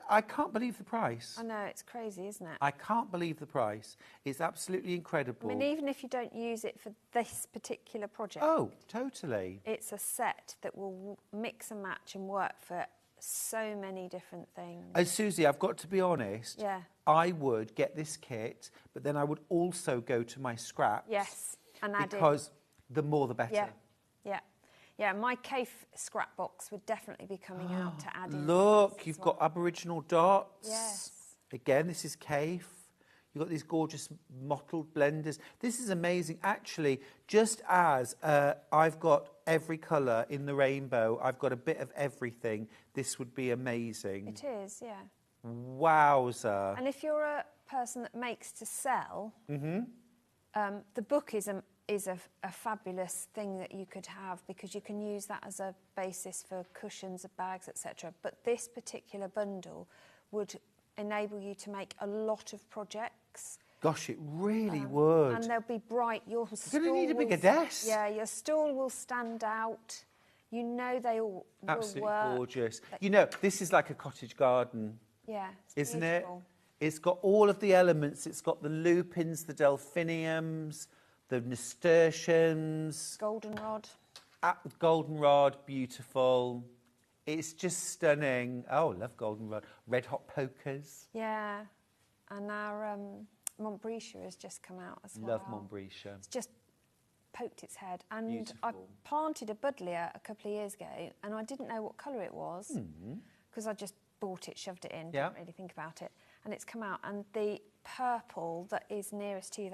I can't believe the price. I know, it's crazy, isn't it? I can't believe the price. It's absolutely incredible. I mean, even if you don't use it for this particular project. Oh, totally. It's a set that will mix and match and work for so many different things. Susie, I've got to be honest. Yeah. I would get this kit, but then I would also go to my scraps. Yes, and add because the more the better. Yeah, yeah. Yeah, my Kaffe scrap box would definitely be coming out to add in. Look, you've got Aboriginal dots. Yes. Again, this is Kaffe. You've got these gorgeous mottled blenders. This is amazing. Actually, just as I've got every colour in the rainbow, I've got a bit of everything, this would be amazing. It is, yeah. Wowza. And if you're a person that makes to sell, the book is a fabulous thing that you could have because you can use that as a basis for cushions, bags, etc. But this particular bundle would enable you to make a lot of projects. Gosh, it really would. And they'll be bright. You're going to need a bigger desk. Yeah, your stall will stand out. You know they all Absolutely will work. Gorgeous. You know, this is like a cottage garden. Yeah, it's isn't beautiful. It's got all of the elements. It's got the lupins, the delphiniums, the nasturtiums. Goldenrod. Goldenrod, beautiful. It's just stunning. Oh, I love goldenrod. Red hot pokers. Yeah, and our Montbretia has just come out as well. Love Montbretia. It's just poked its head. And Beautiful. I planted a buddleia a couple of years ago, and I didn't know what colour it was because I just bought it, shoved it in, didn't really think about it. And it's come out, and the purple that is nearest to you,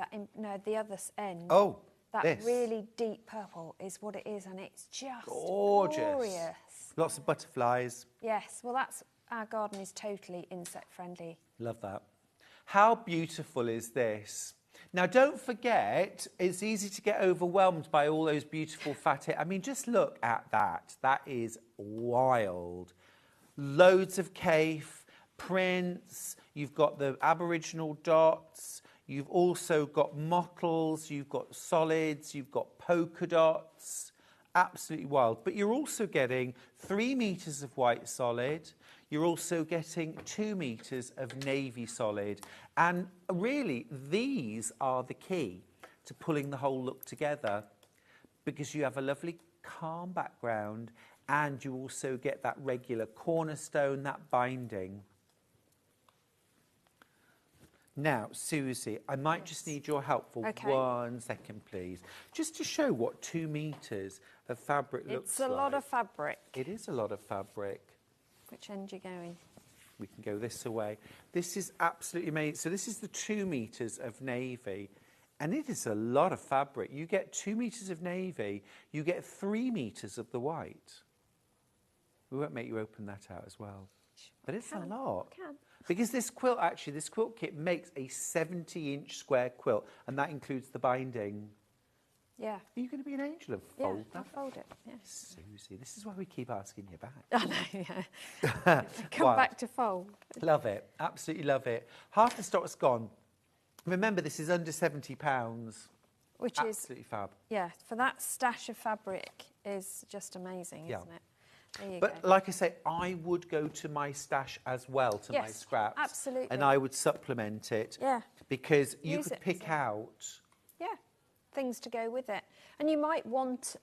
the other end. Oh, that this. really deep purple is what it is, and it's just gorgeous. glorious. Lots of butterflies. Yes, well, our garden is totally insect friendly. Love that. How beautiful is this? Now, don't forget, it's easy to get overwhelmed by all those beautiful fat. I mean, just look at that. That is wild. Loads of Kaffe, prints. You've got the Aboriginal dots. You've also got mottles. You've got solids. You've got polka dots. Absolutely wild. But you're also getting 3 meters of white solid. You're also getting 2 meters of navy solid. And really, these are the key to pulling the whole look together because you have a lovely calm background and you also get that regular cornerstone, that binding. Now, Susie, I might just need your help for 1 second, please. Just to show what 2 meters of fabric looks like. It's a lot of fabric. It is a lot of fabric. Which end are you going? We can go this away. This is absolutely amazing. So this is the 2 meters of navy, and it is a lot of fabric. You get 2 meters of navy, you get 3 meters of the white. We won't make you open that out as well. But it's a lot. Because this quilt, actually, this quilt kit makes a 70-inch square quilt, and that includes the binding. Yeah. Are you going to be an angel and fold that? I'll fold it, yeah. Susie, this is why we keep asking you back. I know, yeah. Come back to fold. Love it. Absolutely love it. Half the stock's gone. Remember, this is under £70. Which is... Absolutely fab. Yeah, for that stash of fabric is just amazing, isn't it? There you But go. like I say, I would go to my stash as well, to my scraps. Absolutely. And I would supplement it. Yeah. Because you Use could it pick out... Yeah, things to go with it. And you might want,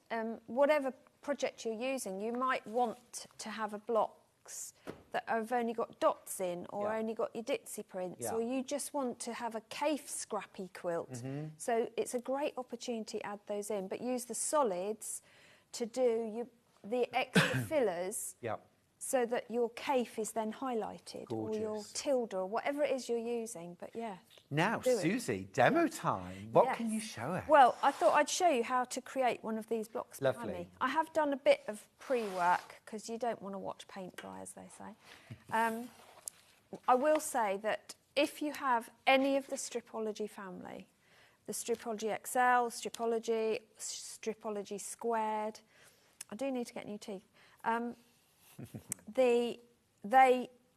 whatever project you're using, you might want to have a blocks that have only got dots in, or only got your ditzy prints, or you just want to have a Kaffe Scrappy quilt. So it's a great opportunity to add those in, but use the solids to do the extra fillers, so that your Kaffe is then highlighted, or your tilde, or whatever it is you're using. But yeah. Now, Susie, demo time. What can you show us? Well, I thought I'd show you how to create one of these blocks behind Lovely. me. I have done a bit of pre-work, because you don't want to watch paint dry, as they say. I will say that if you have any of the Stripology family, the Stripology XL, Stripology Squared, I do need to get new teeth. They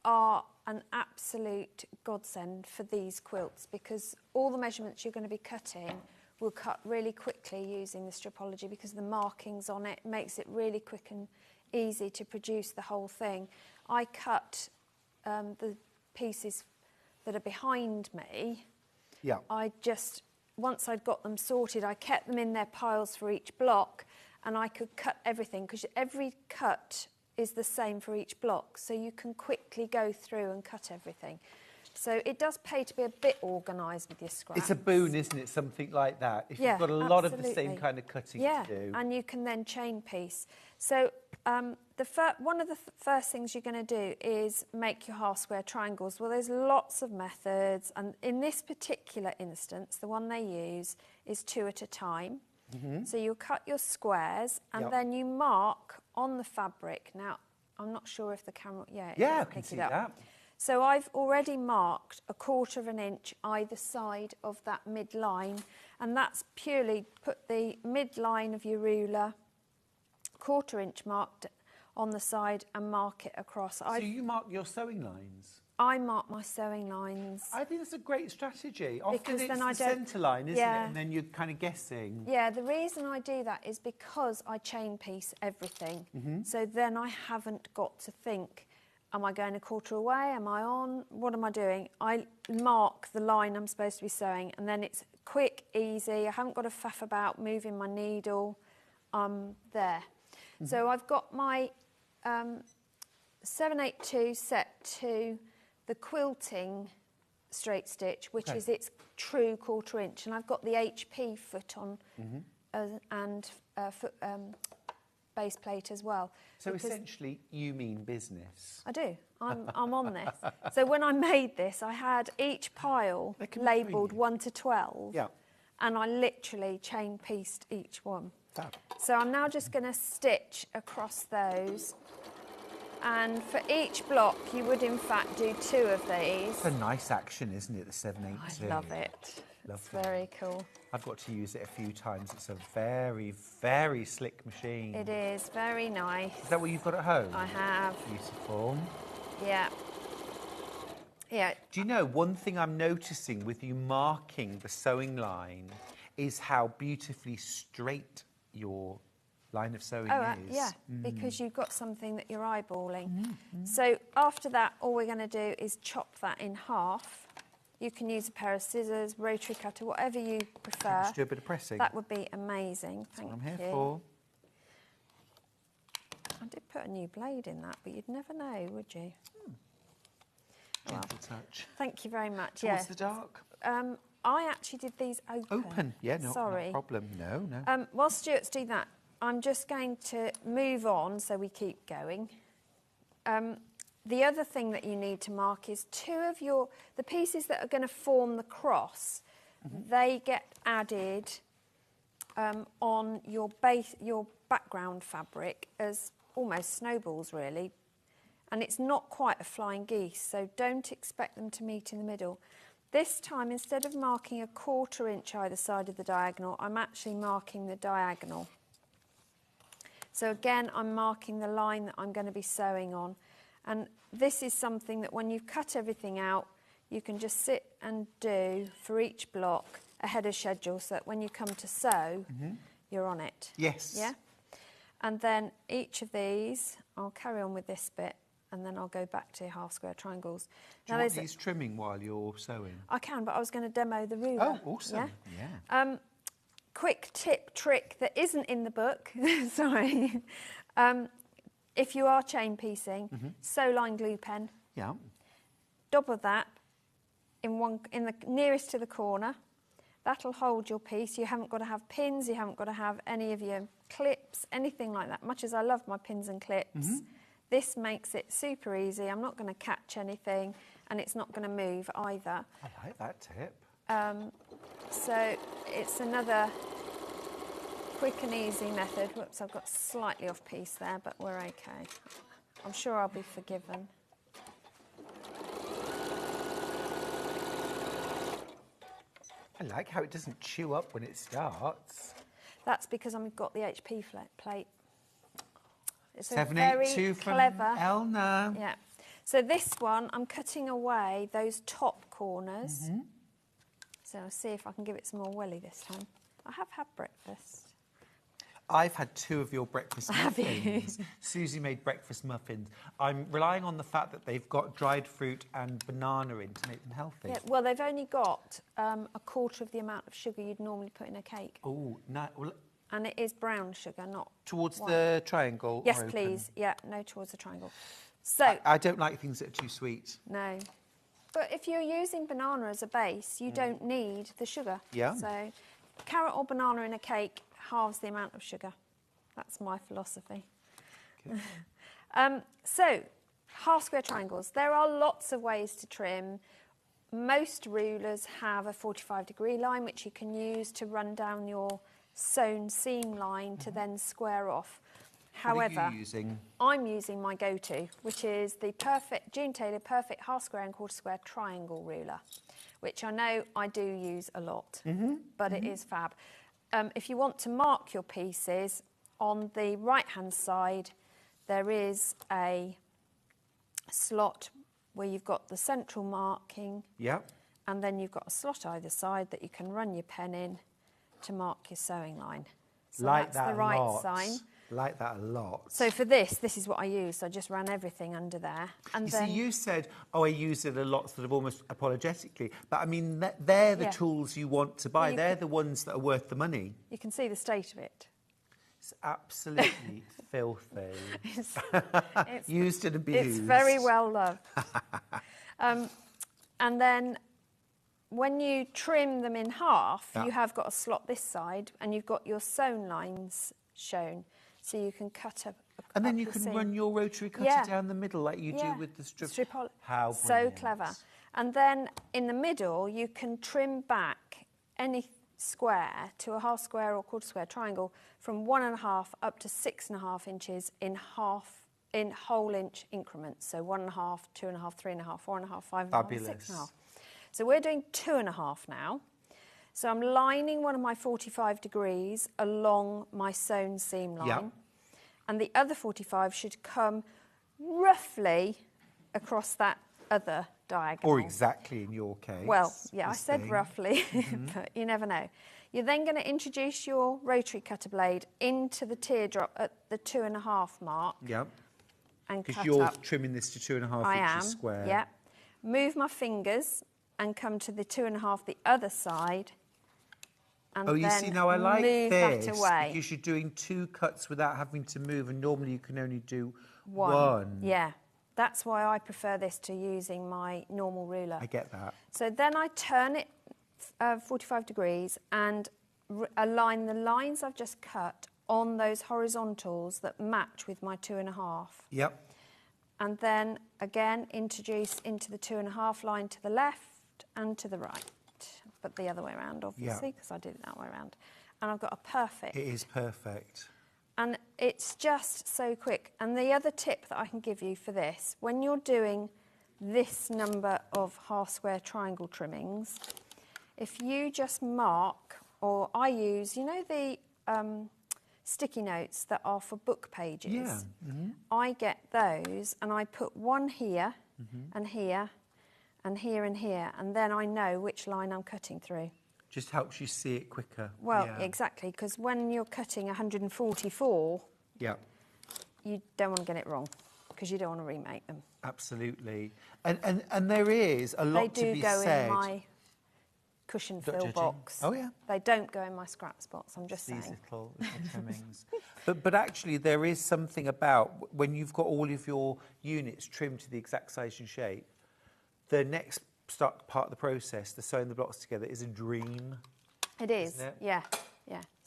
are an absolute godsend for these quilts, because all the measurements you're going to be cutting will cut really quickly using the Stripology, because the markings on it makes it really quick and easy to produce the whole thing. I cut the pieces that are behind me. Yeah. I just, once I'd got them sorted, I kept them in their piles for each block, and I could cut everything, because every cut is the same for each block, so you can quickly go through and cut everything. So it does pay to be a bit organised with your scraps. It's a boon, isn't it, something like that? If you've got a lot of the same kind of cutting to do. And you can then chain piece. So one of the first things you're going to do is make your half square triangles. Well, there's lots of methods, and in this particular instance, the one they use is 2 at a time. So you'll cut your squares, and then you mark on the fabric. Now, I'm not sure if the camera... Yeah, I can see that. So I've already marked 1/4 of an inch either side of that midline, and that's purely put the midline of your ruler, 1/4 inch marked on the side, and mark it across. So you mark your sewing lines? I mark my sewing lines. I think that's a great strategy. Often because it's then the I don't... centre line, isn't it? And then you're kind of guessing. Yeah, the reason I do that is because I chain piece everything. So then I haven't got to think, am I going 1/4 away? Am I on? What am I doing? I mark the line I'm supposed to be sewing, and then it's quick, easy. I haven't got to faff about moving my needle. There. So I've got my 782 set to the quilting straight stitch, which is its true 1/4 inch, and I've got the HP foot on and foot, base plate as well. So essentially, you mean business. I do. I'm on this. So when I made this, I had each pile labelled 1 to 12, and I literally chain pieced each one. Fab. So I'm now just going to stitch across those. And for each block, you would in fact do 2 of these. It's a nice action, isn't it, the 782? I love it. Lovely. It's very cool. I've got to use it a few times. It's a very, very slick machine. It is very nice. Is that what you've got at home? I have. Beautiful. Yeah. Yeah. Do you know, one thing I'm noticing with you marking the sewing line is how beautifully straight your line of sewing is. Yeah, because you've got something that you're eyeballing. So after that, all we're going to do is chop that in half. You can use a pair of scissors, rotary cutter, whatever you prefer. Let's do a bit of pressing. That would be amazing. That's what I'm here for. I did put a new blade in that, but you'd never know, would you? Gentle touch. Thank you very much. Towards the dark. I actually did these open. Open? Yeah, no problem. No. While Stuart's doing that, I'm just going to move on so we keep going. the other thing that you need to mark is the pieces that are going to form the cross, they get added on your background fabric as almost snowballs, really. And it's not quite a flying geese, so don't expect them to meet in the middle. This time, instead of marking a 1/4 inch either side of the diagonal, I'm actually marking the diagonal. So again, I'm marking the line that I'm going to be sewing on. And this is something that when you've cut everything out, you can just sit and do for each block ahead of schedule, so that when you come to sew, you're on it. Yes. Yeah? And then each of these, I'll carry on with this bit, and then I'll go back to half square triangles. Do you want these trimming while you're sewing? I can, but I was going to demo the ruler. Oh, awesome. Yeah. Quick trick that isn't in the book, sorry. If you are chain piecing, sew line glue pen. Yeah. Double that in the nearest to the corner. That'll hold your piece. You haven't got to have pins, you haven't got to have any of your clips, anything like that. Much as I love my pins and clips, this makes it super easy. I'm not going to catch anything, and it's not going to move either. I like that tip. So it's another quick and easy method. Whoops, I've got slightly off piece there, but we're okay. I'm sure I'll be forgiven. I like how it doesn't chew up when it starts. That's because I've got the HP plate. It's 782 from clever. Elna. Yeah. So this one, I'm cutting away those top corners. So I'll see if I can give it some more welly this time. I have had breakfast. I've had 2 of your breakfast muffins. Susie made breakfast muffins. I'm relying on the fact that they've got dried fruit and banana in to make them healthy. Yeah, well, they've only got a 1/4 of the amount of sugar you'd normally put in a cake. Oh, no. Well, and it is brown sugar, not towards white. the triangle? Yes, or please. open? Yeah, no, towards the triangle. So I don't like things that are too sweet. No. But if you're using banana as a base, you don't need the sugar. Yeah. So carrot or banana in a cake halves the amount of sugar. That's my philosophy. Okay. So, half square triangles. There are lots of ways to trim. Most rulers have a 45-degree line, which you can use to run down your sewn seam line to then square off. However, what are you using? I'm using my go-to, which is the June Taylor Perfect Half Square and Quarter Square Triangle ruler, which I know I do use a lot, but it is fab. If you want to mark your pieces, on the right-hand side, there is a slot where you've got the central marking, and then you've got a slot either side that you can run your pen in to mark your sewing line. So like that's that the right a lot. sign. Like that a lot. So for this is what I use. So I just ran everything under there. And see, you said, I use it a lot, sort of almost apologetically. But I mean, they're the tools you want to buy. Well, they're the ones that are worth the money. You can see the state of it. It's absolutely filthy. It's used and abused. It's very well loved. And then when you trim them in half, you have got a slot this side, and you've got your sewn lines shown. So you can cut up. And then you can run your rotary cutter down the middle like you do with the strip. How brilliant. So clever. And then in the middle, you can trim back any square to a half square or quarter square triangle from 1.5 up to 6.5 inches in whole inch increments. So 1.5, 2.5, 3.5, 4.5, 5.5, 6.5. So we're doing 2.5 now. So I'm lining one of my 45 degrees along my sewn seam line, and the other 45 should come roughly across that other diagonal. Or exactly in your case. Well, yeah, I said roughly, but you never know. You're then going to introduce your rotary cutter blade into the teardrop at the 2.5 mark. Yep. And cut because you're up. trimming this to 2.5 inches square. Yeah. Move my fingers and come to the 2.5 the other side. And you see, now I like move this that away. because you're doing 2 cuts without having to move, and normally you can only do one. Yeah, that's why I prefer this to using my normal ruler. I get that. So then I turn it 45 degrees and align the lines I've just cut on those horizontals that match with my 2.5. Yep. And then again, introduce into the 2.5 line to the left and to the right. But the other way around, obviously, because I did it that way around. And I've got a perfect. It is perfect. And it's just so quick. And the other tip that I can give you for this, when you're doing this number of half square triangle trimmings, if you just mark, or I use, you know the sticky notes that are for book pages? Yeah. I get those and I put one here and here and here and here, and then I know which line I'm cutting through. Just helps you see it quicker. Well, exactly, because when you're cutting 144, you don't want to get it wrong, because you don't want to remake them. Absolutely. And there is a lot to be said. They do go in my cushion fill box. Oh, yeah. They don't go in my scrap spots, I'm just These saying. little trimmings. But actually, there is something about when you've got all of your units trimmed to the exact size and shape, the next part of the process, the sewing the blocks together, is a dream. It is, isn't it? yeah.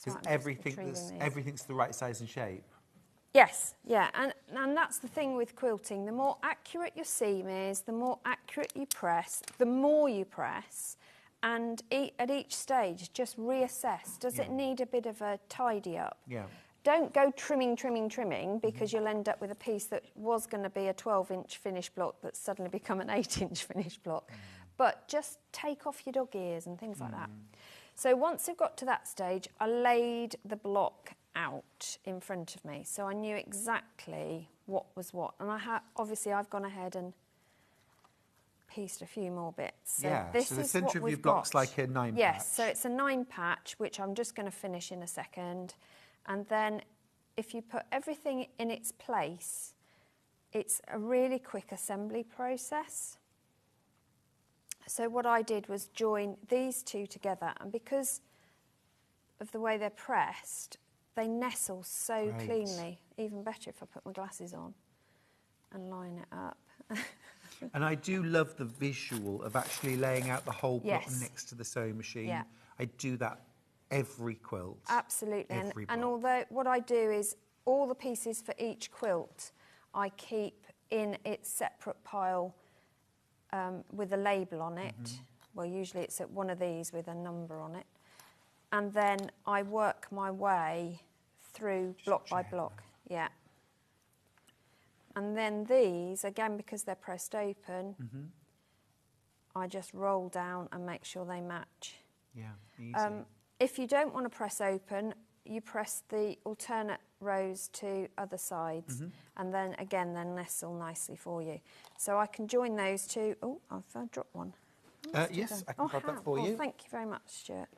Because everything's the right size and shape. Yes, yeah, and that's the thing with quilting. The more accurate your seam is, the more accurate you press, the more you press, and at each stage, just reassess. Does it need a bit of a tidy up? Yeah. Don't go trimming, because you'll end up with a piece that was going to be a 12-inch finished block that's suddenly become an 8-inch finished block. But just take off your dog ears and things like that. So once it got to that stage, I laid the block out in front of me, so I knew exactly what was what. And obviously I've gone ahead and pieced a few more bits. So this so the is centre what of your we've block's got. like a 9 patch. Yes, so it's a 9 patch, which I'm just going to finish in a second. And then if you put everything in its place, it's a really quick assembly process. So what I did was join these two together, and because of the way they're pressed, they nestle so cleanly. Even better if I put my glasses on and line it up. And I do love the visual of actually laying out the whole block next to the sewing machine. Yeah. I do that every quilt. Absolutely. Every And block. although what I do is all the pieces for each quilt I keep in its separate pile with a label on it. Well, usually it's at one of these with a number on it. And then I work my way through block by block. Yeah. And then these, again, because they're pressed open, I just roll down and make sure they match. Yeah, easy. If you don't want to press open, you press the alternate rows to other sides, and then again, they'll nestle nicely for you. So I can join those two. Oh, I've dropped one. Yes, I can grab that for you. Thank you very much, Stuart.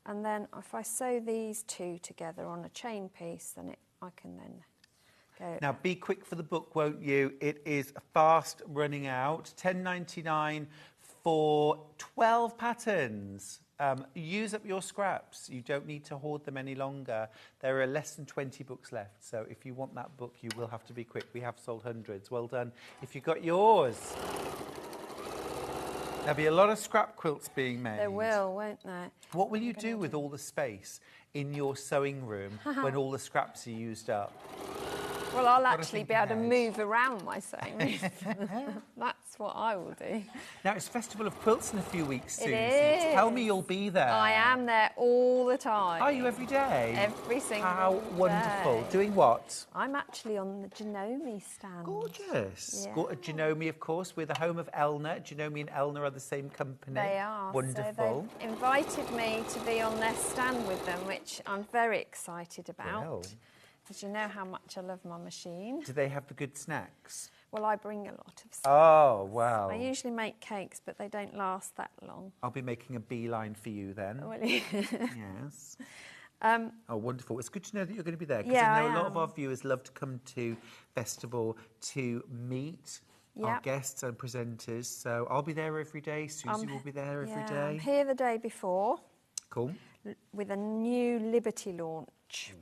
And then if I sew these two together on a chain piece, then I can then go. Now, be quick for the book, won't you? It is fast running out. $10.99 for 12 patterns. Use up your scraps. You don't need to hoard them any longer. There are less than 20 books left, so if you want that book, you will have to be quick. We have sold hundreds. Well done if you got yours. There'll be a lot of scrap quilts being made. There will, won't there? What will you do with all the space in your sewing room when all the scraps are used up? Well, I'll actually be able to move around my sewing room. That's what I will do. Now, it's Festival of Quilts in a few weeks soon. It is. Tell me you'll be there. I am there all the time. Are you every day? Every single How wonderful. day. Doing what? I'm actually on the Janome stand. Gorgeous. Yeah. Janome, of course. We're the home of Elna. Janome and Elna are the same company. They are. Wonderful. So they've invited me to be on their stand with them, which I'm very excited about. Well. Because you know how much I love my machine. Do they have the good snacks? Well, I bring a lot of stuff. Oh, wow. I usually make cakes, but they don't last that long. I'll be making a beeline for you then. Will you? Yes. Oh, wonderful. It's good to know that you're going to be there, because Yeah, I know I a lot of am. our viewers love to come to Festival to meet our Yep. guests and presenters. So I'll be there every day. Susie will be there every I'm day. here the day before Cool. with a new Liberty launch,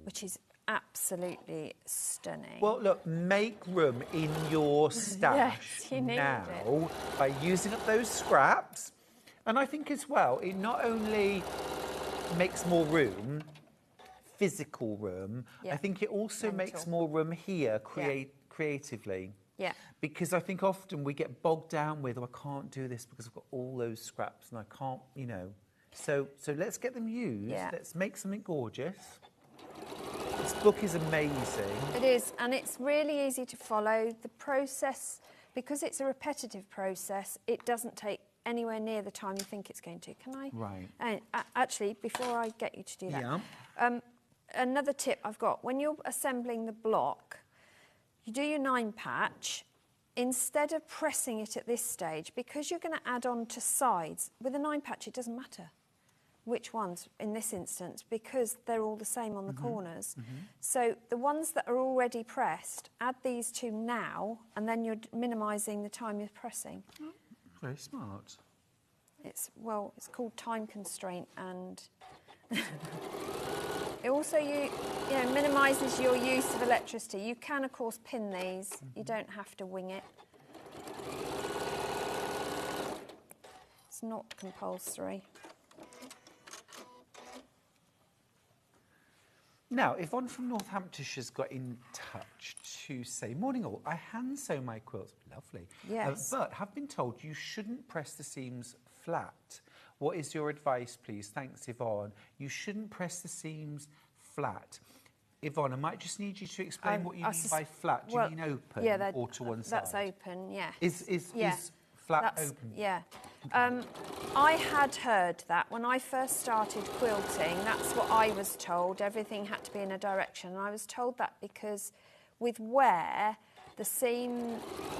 which is absolutely stunning. Well, look, make room in your stash Yes, you need now it. by using up those scraps. And I think as well, it not only makes more room, physical room, Yeah. I think it also makes Mental. more room here, creatively. Yeah. Because I think often we get bogged down with, oh, I can't do this because I've got all those scraps and I can't, you know. So let's get them used. Yeah. Let's make something gorgeous. This book is amazing. It is, and it's really easy to follow. The process, because it's a repetitive process, it doesn't take anywhere near the time you think it's going to. Can I? Right. And actually, before I get you to do that, Yeah. Another tip I've got, when you're assembling the block, you do your 9 patch. Instead of pressing it at this stage, because you're going to add on to sides, with a 9 patch it doesn't matter which ones in this instance, because they're all the same on the corners. So the ones that are already pressed, add these two now, and then you're minimising the time you're pressing. Very smart. It's called time constraint, and it also minimises your use of electricity. You can, of course, pin these. You don't have to wing it. It's not compulsory. Now, Yvonne from Northamptonshire's got in touch to say, morning all, I hand sew my quilts. Lovely. Yes. But have been told you shouldn't press the seams flat. What is your advice, please? Thanks, Yvonne. You shouldn't press the seams flat. Yvonne, I might just need you to explain what you mean by flat. Do you mean open or to one side? That's open, yeah. Is flat open? Yeah. I had heard that when I first started quilting, that's what I was told. Everything had to be in a direction. And I was told that because with wear, the seam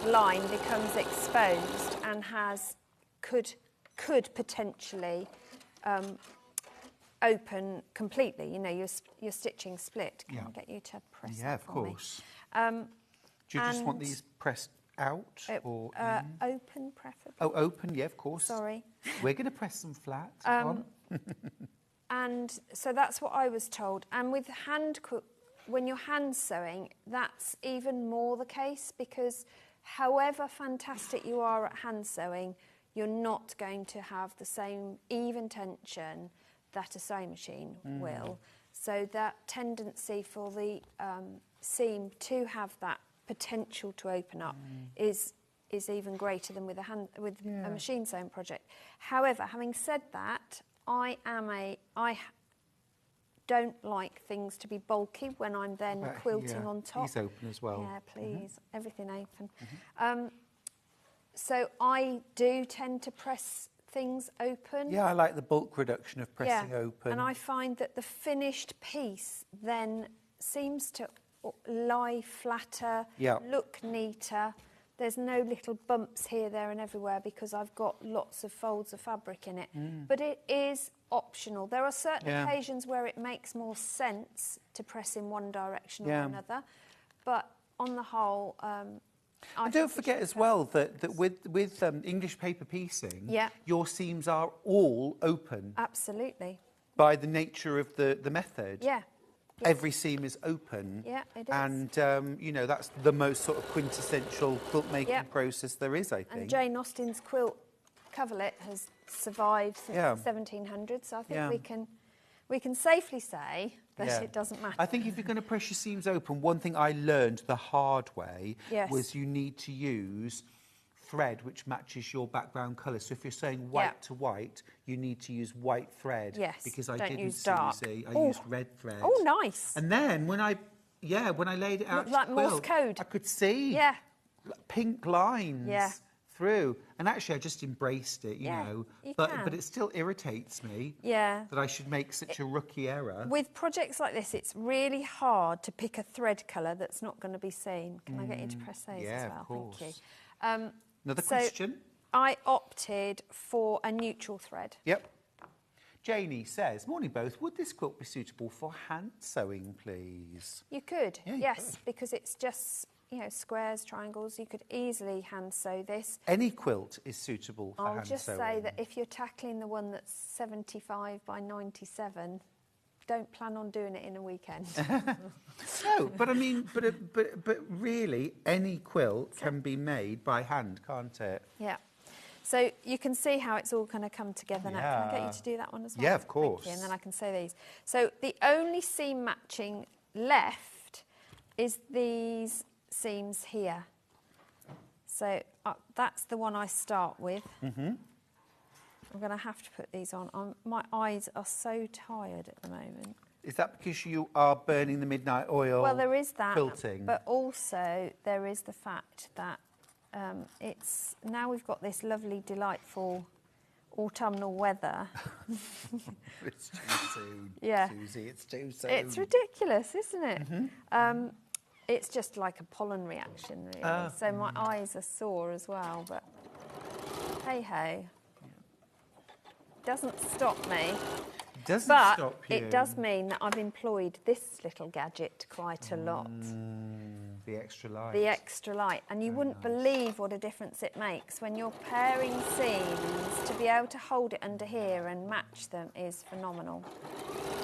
line becomes exposed and could potentially open completely. You know, your stitching split. Can I get you to press that for me? Yeah, of course. Do you just want these pressed out or in? Open, preferably. Oh, open, yeah, of course. Sorry. We're going to press them flat. On. And so that's what I was told. And with when you're hand sewing, that's even more the case, because however fantastic you are at hand sewing, you're not going to have the same even tension that a sewing machine will. So that tendency for the seam to have that potential to open up is even greater than with a machine sewing project. However, having said that, I don't like things to be bulky when I'm then quilting on top. These open as well. Yeah, please, everything open. So I do tend to press things open. Yeah, I like the bulk reduction of pressing open. And I find that the finished piece then seems to lie flatter, look neater. There's no little bumps here, there and everywhere because I've got lots of folds of fabric in it. But it is optional. There are certain occasions where it makes more sense to press in one direction or another. But on the whole, and don't forget as well that with English paper piecing, your seams are all open. Absolutely. By the nature of the method. Yeah. Every seam is open. Yeah, it is. And, you know, that's the most sort of quintessential quilt making process there is, I think. And Jane Austen's quilt coverlet has survived since the 1700s, so I think we can safely say that it doesn't matter. I think if you're going to press your seams open, one thing I learned the hard way was you need to use thread which matches your background colour. So if you're sewing white to white, you need to use white thread. Yes, because I don't didn't, use dark. Susie. I used red thread. Oh, nice. And then when I laid it out to like quilt, Morse code. I could see pink lines through. And actually, I just embraced it, you know. But it still irritates me that I should make such a rookie error. With projects like this, it's really hard to pick a thread colour that's not going to be seen. Can I get you to press those as well? Yeah, of course. Thank you. Another question? I opted for a neutral thread. Yep. Janie says, morning both, would this quilt be suitable for hand sewing, please? You could, Yeah, you yes, could. because it's just, you know, squares, triangles. You could easily hand sew this. Any quilt is suitable for hand I'll just sewing. say that if you're tackling the one that's 75 by 97, don't plan on doing it in a weekend. No, but I mean, but really, any quilt can be made by hand, can't it? Yeah. So you can see how it's all going to come together now. Can I get you to do that one as well? Yeah, of course. Thank you, and then I can sew these. So the only seam matching left is these seams here. So that's the one I start with. I'm going to have to put these on. My eyes are so tired at the moment. Is that because you are burning the midnight oil? Well, there is that, quilting? but also there is the fact that it's now we've got this lovely, delightful autumnal weather. It's too soon, Yeah. Susie, it's too soon. It's ridiculous, isn't it? It's just like a pollen reaction, really. So my eyes are sore as well, but hey-ho. Doesn't stop me. Doesn't But stop you. it does mean that I've employed this little gadget quite a lot. The extra light. The extra light. And you wouldn't believe what a difference it makes when you're pairing seams. To be able to hold it under here and match them is phenomenal.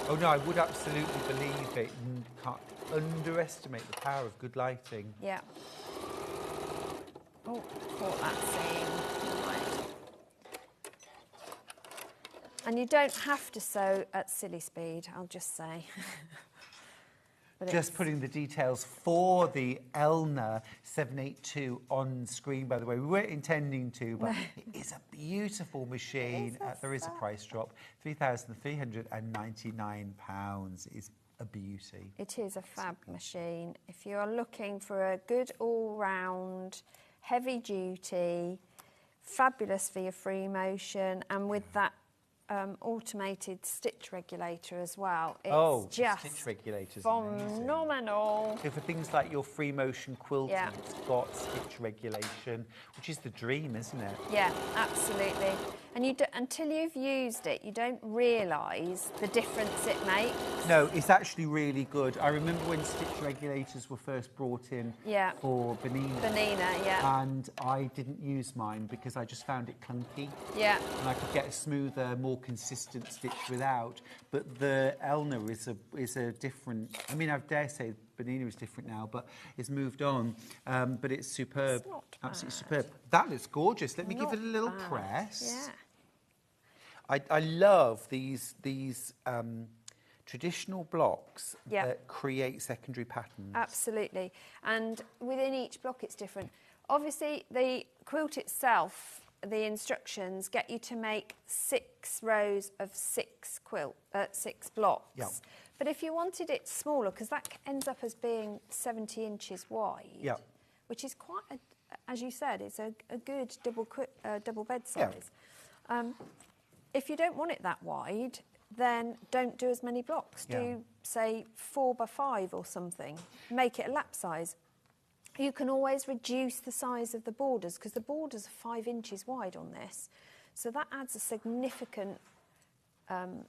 Oh no, I would absolutely believe it. You can't underestimate the power of good lighting. Yeah. Oh, caught that seam. Right. And you don't have to sew at silly speed, I'll just say. But Just putting the details for the Elna 782 on screen, by the way. We weren't intending to, but it is a beautiful machine. There is a price drop. £3,399 is a beauty. It is a fab machine. If you're looking for a good all-round, heavy-duty, fabulous for your free motion, and with that automated stitch regulator as well. It's just stitch regulator's phenomenal. So for things like your free motion quilting, Yeah. it's got stitch regulation, which is the dream, isn't it? Yeah, absolutely. And until you've used it, you don't realise the difference it makes. No, it's actually really good. I remember when stitch regulators were first brought in for Benina. Benina, yeah. And I didn't use mine because I just found it clunky. Yeah. And I could get a smoother, more consistent stitch without. But the Elna is a different... I mean, I dare say Benina is different now, but it's moved on. But it's superb. It's not Absolutely bad. superb. That looks gorgeous. Let me give Not it a little bad. press. Yeah. I love these traditional blocks Yeah. that create secondary patterns. Absolutely. And within each block it's different. Obviously, the quilt itself, the instructions get you to make 6 rows of 6 blocks. Yeah. But if you wanted it smaller, because that ends up as being 70 inches wide, Yeah. which is quite, as you said, it's a good double bed size. If you don't want it that wide, then don't do as many blocks. Yeah. Do, say, 4 by 5 or something. Make it a lap size. You can always reduce the size of the borders, because the borders are 5 inches wide on this. So that adds a significant, 10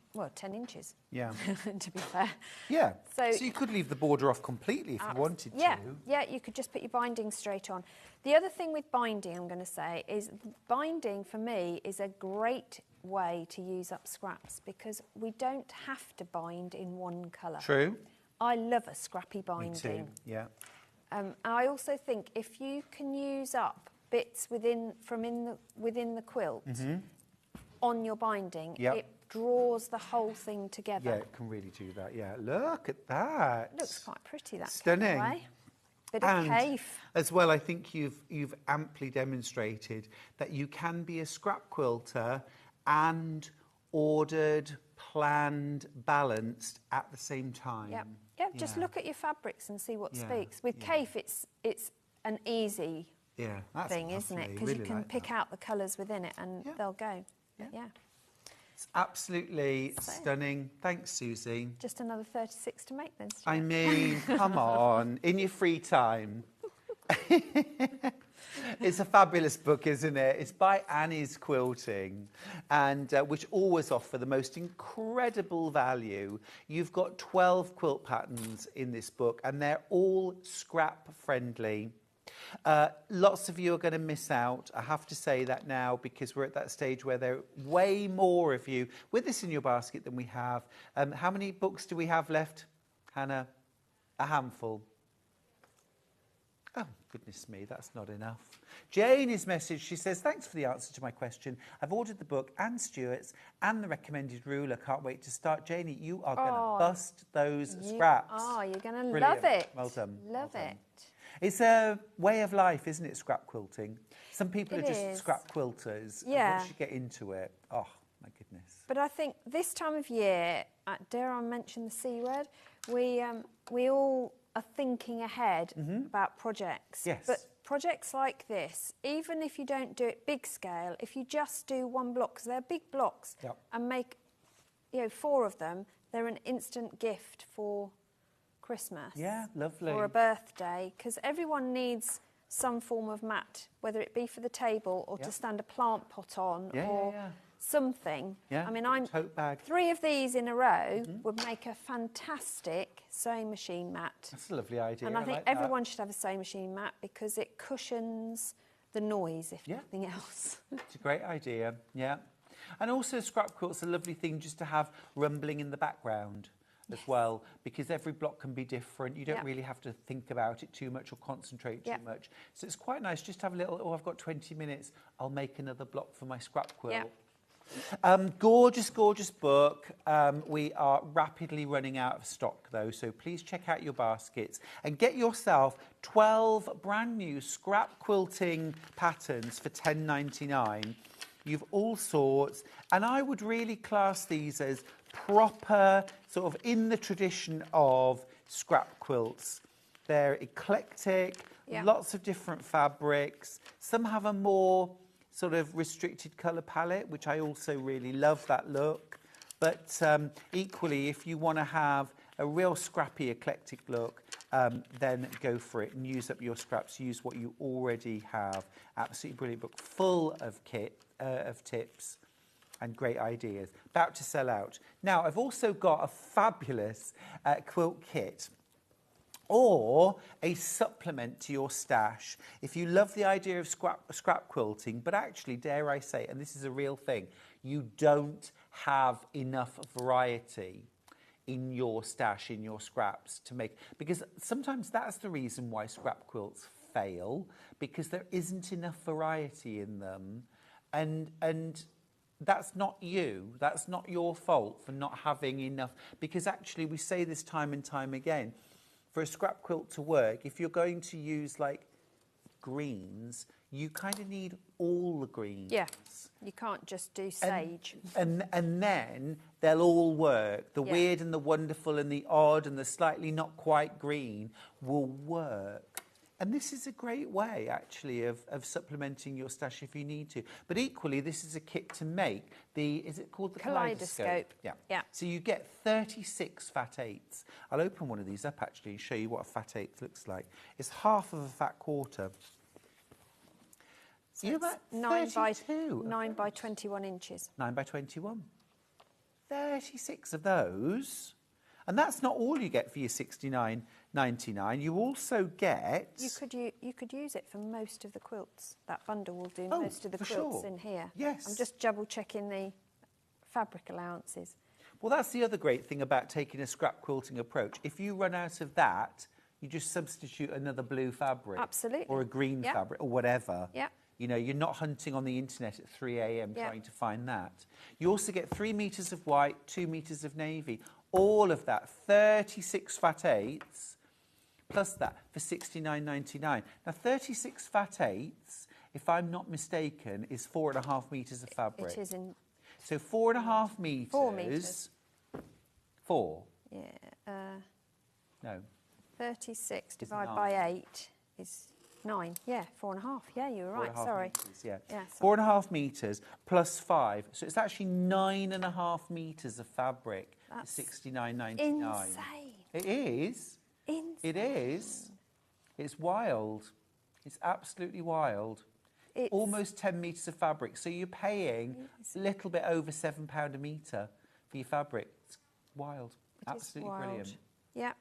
inches, Yeah. to be fair. Yeah. So- So you could leave the border off completely if you wanted Yeah, to. yeah, you could just put your binding straight on. The other thing with binding, I'm going to say, is binding for me is a great way to use up scraps, because we don't have to bind in one colour. True. I love a scrappy Me binding. too. Yeah. I also think if you can use up bits within the quilt on your binding, Yep. it draws the whole thing together. Yeah, it can really do that. Yeah. Look at that. Looks quite pretty, that Stunning. way. Bit of And cave. as well, I think you've amply demonstrated that you can be a scrap quilter and ordered, planned, balanced at the same time. Yeah, yeah. Just look at your fabrics and see what Yeah, speaks. With cave, it's an easy Yeah, that's thing, isn't it? lovely. Because Really you can like pick that. out the colours within it, and they'll go. Yeah. It's absolutely stunning. Thanks, Susie. Just another 36 to make then. Stuart. I mean, come on, in your free time. It's a fabulous book, isn't it? It's by Annie's Quilting, and which always offer the most incredible value. You've got 12 quilt patterns in this book, and they're all scrap friendly. Lots of you are going to miss out. I have to say that now, because we're at that stage where there are way more of you with this in your basket than we have. How many books do we have left, Hannah? A handful. Oh, goodness me, that's not enough. Jane is messaged. She says, thanks for the answer to my question. I've ordered the book and Stuart's and the recommended ruler. Can't wait to start. Janie, you are going to bust those scraps. Oh, you're going to Brilliant. love it. Well done. Love Well done. it. It's a way of life, isn't it, scrap quilting? Some people It are just is. scrap quilters. And Yeah. once you get into it, oh, my goodness. But I think this time of year, dare I mention the C word, we all are thinking ahead about projects. Yes. But projects like this, even if you don't do it big scale, if you just do one block, because they're big blocks, Yep. and make 4 of them, they're an instant gift for Christmas. Yeah, lovely. Or a birthday, because everyone needs some form of mat, whether it be for the table or Yep. to stand a plant pot on Yeah, or yeah. something. Yeah, I mean, tote bag. 3 of these in a row would make a fantastic sewing machine mat. That's a lovely idea. And I think like that. everyone should have a sewing machine mat because it cushions the noise, if Yeah. nothing else. It's a great idea, yeah. And also scrap quilt's a lovely thing just to have rumbling in the background as well, because every block can be different. You don't Yep. really have to think about it too much or concentrate too Yep. much. So it's quite nice just to have a little, I've got 20 minutes, I'll make another block for my scrap quilt. Yep. Gorgeous, gorgeous book. We are rapidly running out of stock though, so please check out your baskets and get yourself 12 brand new scrap quilting patterns for $10.99. You've all sorts, and I would really class these as proper, sort of in the tradition of scrap quilts. They're eclectic, Yeah. lots of different fabrics. Some have a more sort of restricted colour palette, which I also really love that look. But equally, if you want to have a real scrappy, eclectic look, then go for it and use up your scraps. Use what you already have. Absolutely brilliant book, full of tips and great ideas. About to sell out. Now, I've also got a fabulous quilt kit, or a supplement to your stash. If you love the idea of scrap quilting, but actually, dare I say, and this is a real thing, you don't have enough variety in your stash, in your scraps to make, because sometimes that's the reason why scrap quilts fail, because there isn't enough variety in them, and that's not you, that's not your fault for not having enough, because actually we say this time and time again, for a scrap quilt to work, if you're going to use like greens, you kind of need all the greens. Yeah, you can't just do sage. And then they'll all work. The Yeah. weird and the wonderful and the odd and the slightly not quite green will work. And this is a great way, actually, of supplementing your stash if you need to. But equally, this is a kit to make is it called the Kaleidoscope? Yeah. Yeah. So you get 36 fat eighths. I'll open one of these up, actually, and show you what a fat eighth looks like. It's half of a fat quarter. So You're it's about 9 by 21 inches. 9 by 21. 36 of those. And that's not all you get for your $69.99. You also get... You could use it for most of the quilts. That bundle will do Oh, most of the for quilts sure. in here. Yes. I'm just double checking the fabric allowances. Well, that's the other great thing about taking a scrap quilting approach. If you run out of that, you just substitute another blue fabric. Absolutely. Or a green Yeah. fabric or whatever. Yeah. You know, you're not hunting on the internet at 3 a.m. Yeah. trying to find that. You also get 3 meters of white, 2 meters of navy. All of that, 36 fat eighths, plus that for $69.99. Now, 36 fat eighths, if I'm not mistaken, is 4.5 meters of fabric. It is in... So 4.5 meters. 4 meters. 4. Yeah. No. 36 Is divided 9. by 8 is 9. Yeah, 4.5. Yeah, you were right. 4.5 Sorry. meters, yeah. Yeah, sorry. 4.5 meters plus 5. So it's actually 9.5 meters of fabric That's for $69.99. insane. It is. Insane. It is. It's wild. It's absolutely wild. It's- Almost 10 meters of fabric. So you're paying a little bit over £7 a metre for your fabric. It's wild. It is Absolutely wild. brilliant. Yeah.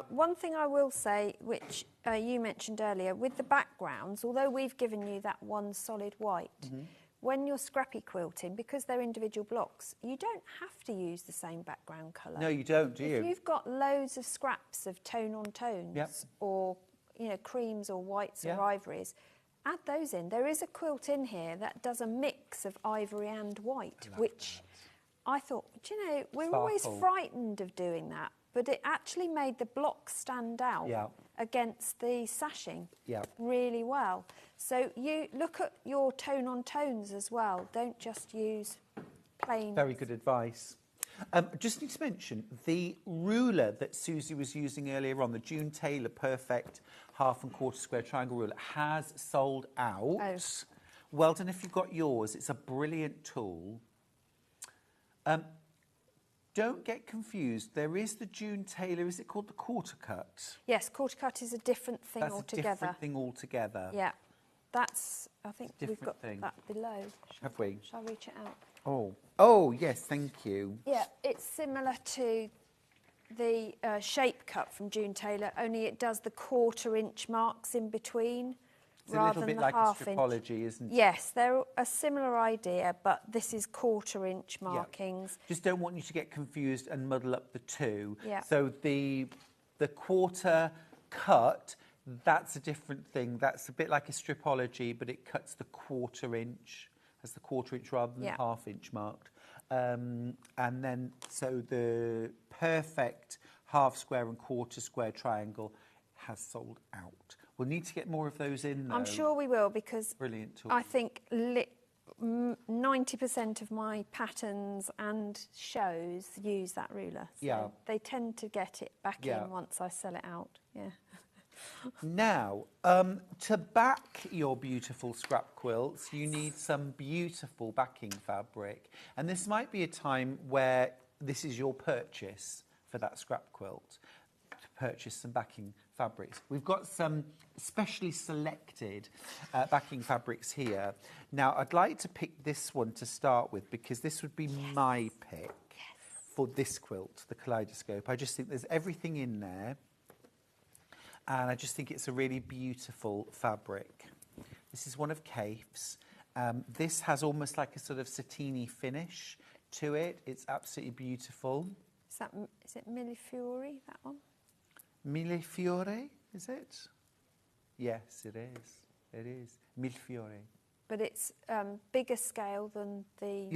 One thing I will say, which you mentioned earlier, with the backgrounds, although we've given you that one solid white, when you're scrappy quilting, because they're individual blocks, you don't have to use the same background colour. No, you don't, do If you? you've got loads of scraps of tone on tones, Yep. or creams or whites Yeah. or ivories, add those in. There is a quilt in here that does a mix of ivory and white, which I thought, we're always Sparkle. frightened of doing that. but it actually made the block stand out against the sashing really well. So you look at your tone on tones as well. Don't just use plain. Very good advice. Just need to mention the ruler that Susie was using earlier on, the June Taylor Perfect 1/2 and 1/4 square triangle ruler, has sold out. Oh. Well done if you've got yours. It's a brilliant tool. Don't get confused. There is the June Taylor. Is it called the quarter cut? Yes, quarter cut is a different thing altogether. That's a different thing altogether. Yeah, that's. I think we've Different got thing. that below. Have we? Shall I reach it out? Oh, yes, thank you. Yeah, it's similar to the shape cut from June Taylor, only it does the 1/4 inch marks in between. It's a rather little than bit the like a 1/2 inch. stripology, isn't it? Yes, they're a similar idea, but this is 1/4 inch markings. Just don't want you to get confused and muddle up the two. Yeah. So the quarter cut, that's a different thing. That's a bit like a stripology, but it cuts the 1/4 inch, has the 1/4 inch rather than the 1/2 inch marked. And then, so the perfect 1/2 square and 1/4 square triangle has sold out. We'll need to get more of those in, though. I'm sure we will, because Brilliant tool. I think 90% of my patterns and shows use that ruler. So they tend to get it back in once I sell it out. Yeah. Now, to back your beautiful scrap quilts, you need some beautiful backing fabric. And this might be a time where this is your purchase for that scrap quilt, to purchase some backing fabrics. We've got some specially selected backing fabrics here. Now, I'd like to pick this one to start with, because this would be my pick for this quilt, the Kaleidoscope. I just think there's everything in there. And I just think it's a really beautiful fabric. This is one of Kaffe's. This has almost like a sort of satiny finish to it. It's absolutely beautiful. Is it Millefiori, that one? Millefiori, is it? Yes, it is. It is. Millefiori. But it's bigger scale than the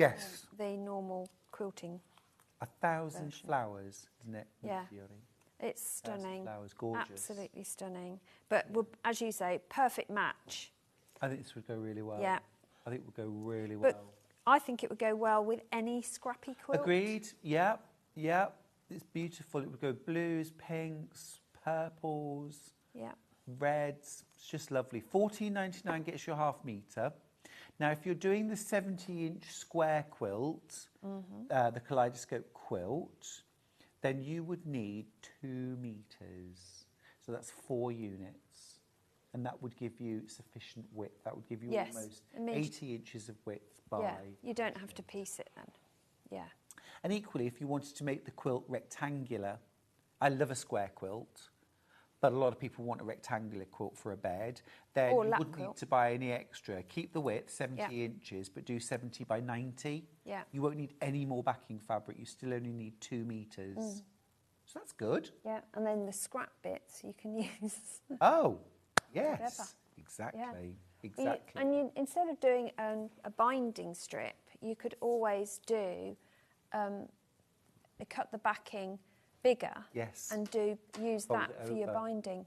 the normal quilting. 1,000 flowers, isn't it? Yeah. Millefiori. It's stunning. Flowers, gorgeous. Absolutely stunning. But as you say, perfect match. I think this would go really well. Yeah. I think it would go really But well. I think it would go well with any scrappy quilt. Agreed. Yeah. Yeah. It's beautiful. It would go blues, pinks, purples, reds. It's just lovely. $14.99 gets you a 1/2 metre. Now, if you're doing the 70-inch square quilt, the Kaleidoscope quilt, then you would need 2 metres. So that's 4 units. And that would give you sufficient width. That would give you almost 80 inches of width by... Yeah, you don't have to piece it then. Yeah. And equally, if you wanted to make the quilt rectangular, I love a square quilt, but a lot of people want a rectangular quilt for a bed, then you wouldn't need to buy any extra. Keep the width, 70 inches, but do 70 by 90. Yeah. You won't need any more backing fabric. You still only need 2 metres. So that's good. Yeah, and then the scrap bits you can use. Oh, yes. Whatever. Exactly. Yeah. Exactly. Instead of doing a binding strip, you could always do cut the backing bigger and use that for your binding,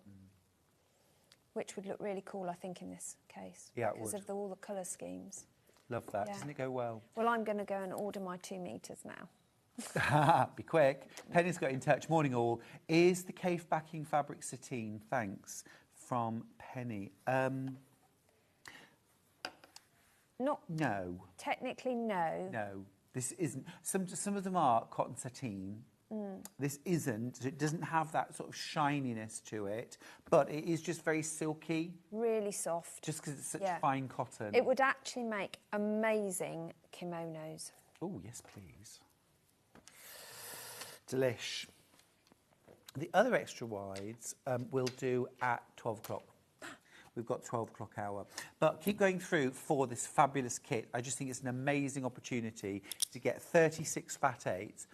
which would look really cool, I think, in this case, because of all the colour schemes. Love that. Doesn't it go well? Well, I'm going to go and order my 2 metres now. Be quick. Penny's got in touch. Morning all. Is the Kaffe backing fabric sateen? Thanks. From Penny. No. Technically, no. No. This isn't. Some of them are cotton sateen. This isn't. It doesn't have that sort of shininess to it, but it is just very silky. Really soft. Just because it's such fine cotton. It would actually make amazing kimonos. Oh, yes, please. Delish. The other extra wides we'll do at 12 o'clock. We've got 12 o'clock hour. But keep going through for this fabulous kit. I just think it's an amazing opportunity to get 36 fat 8s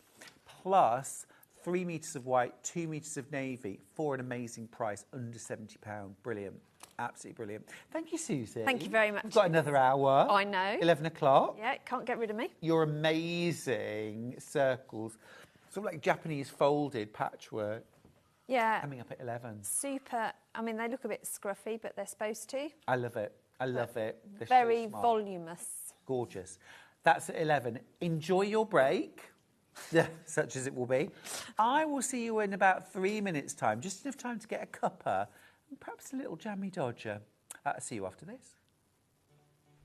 plus 3 metres of white, 2 metres of navy for an amazing price, under £70. Brilliant. Absolutely brilliant. Thank you, Susie. Thank you very much. We've got another hour. I know. 11 o'clock. Yeah, can't get rid of me. Your amazing circles. Sort of like Japanese folded patchwork. Yeah. Coming up at 11. Super. I mean, they look a bit scruffy, but they're supposed to. I love it. I love it. They're Very so smart. voluminous. Gorgeous. That's at 11. Enjoy your break, such as it will be. I will see you in about 3 minutes' time, just enough time to get a cuppa and perhaps a little jammy dodger. I'll see you after this.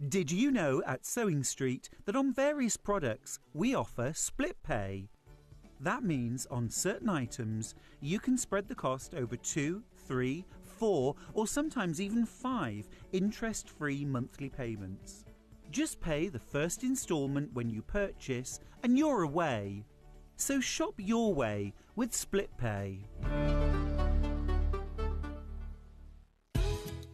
Did you know at Sewing Street that on various products we offer split pay? That means on certain items you can spread the cost over 2, 3, 4 or sometimes even 5 interest-free monthly payments. Just pay the first instalment when you purchase and you're away. So shop your way with split pay.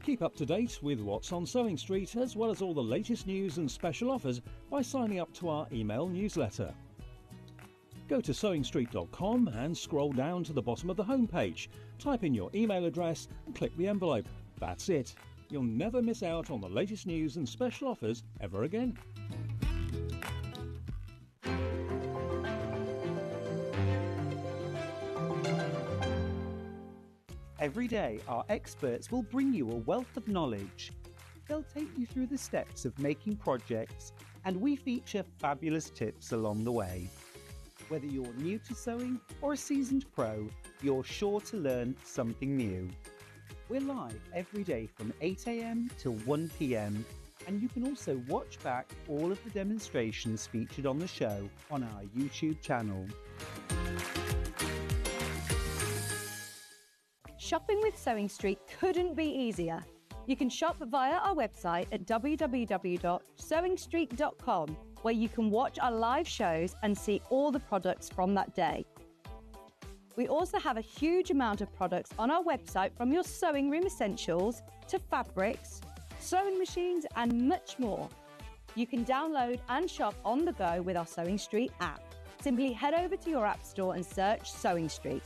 Keep up to date with what's on Sewing Street as well as all the latest news and special offers by signing up to our email newsletter. Go to sewingstreet.com and scroll down to the bottom of the homepage. Type in your email address and click the envelope. That's it. You'll never miss out on the latest news and special offers ever again. Every day, our experts will bring you a wealth of knowledge. They'll take you through the steps of making projects, and we feature fabulous tips along the way. Whether you're new to sewing or a seasoned pro, you're sure to learn something new. We're live every day from 8 AM till 1 PM, and you can also watch back all of the demonstrations featured on the show on our YouTube channel. Shopping with Sewing Street couldn't be easier. You can shop via our website at www.sewingstreet.com, where you can watch our live shows and see all the products from that day. We also have a huge amount of products on our website, from your sewing room essentials to fabrics, sewing machines and much more. You can download and shop on the go with our Sewing Street app. Simply head over to your app store and search Sewing Street.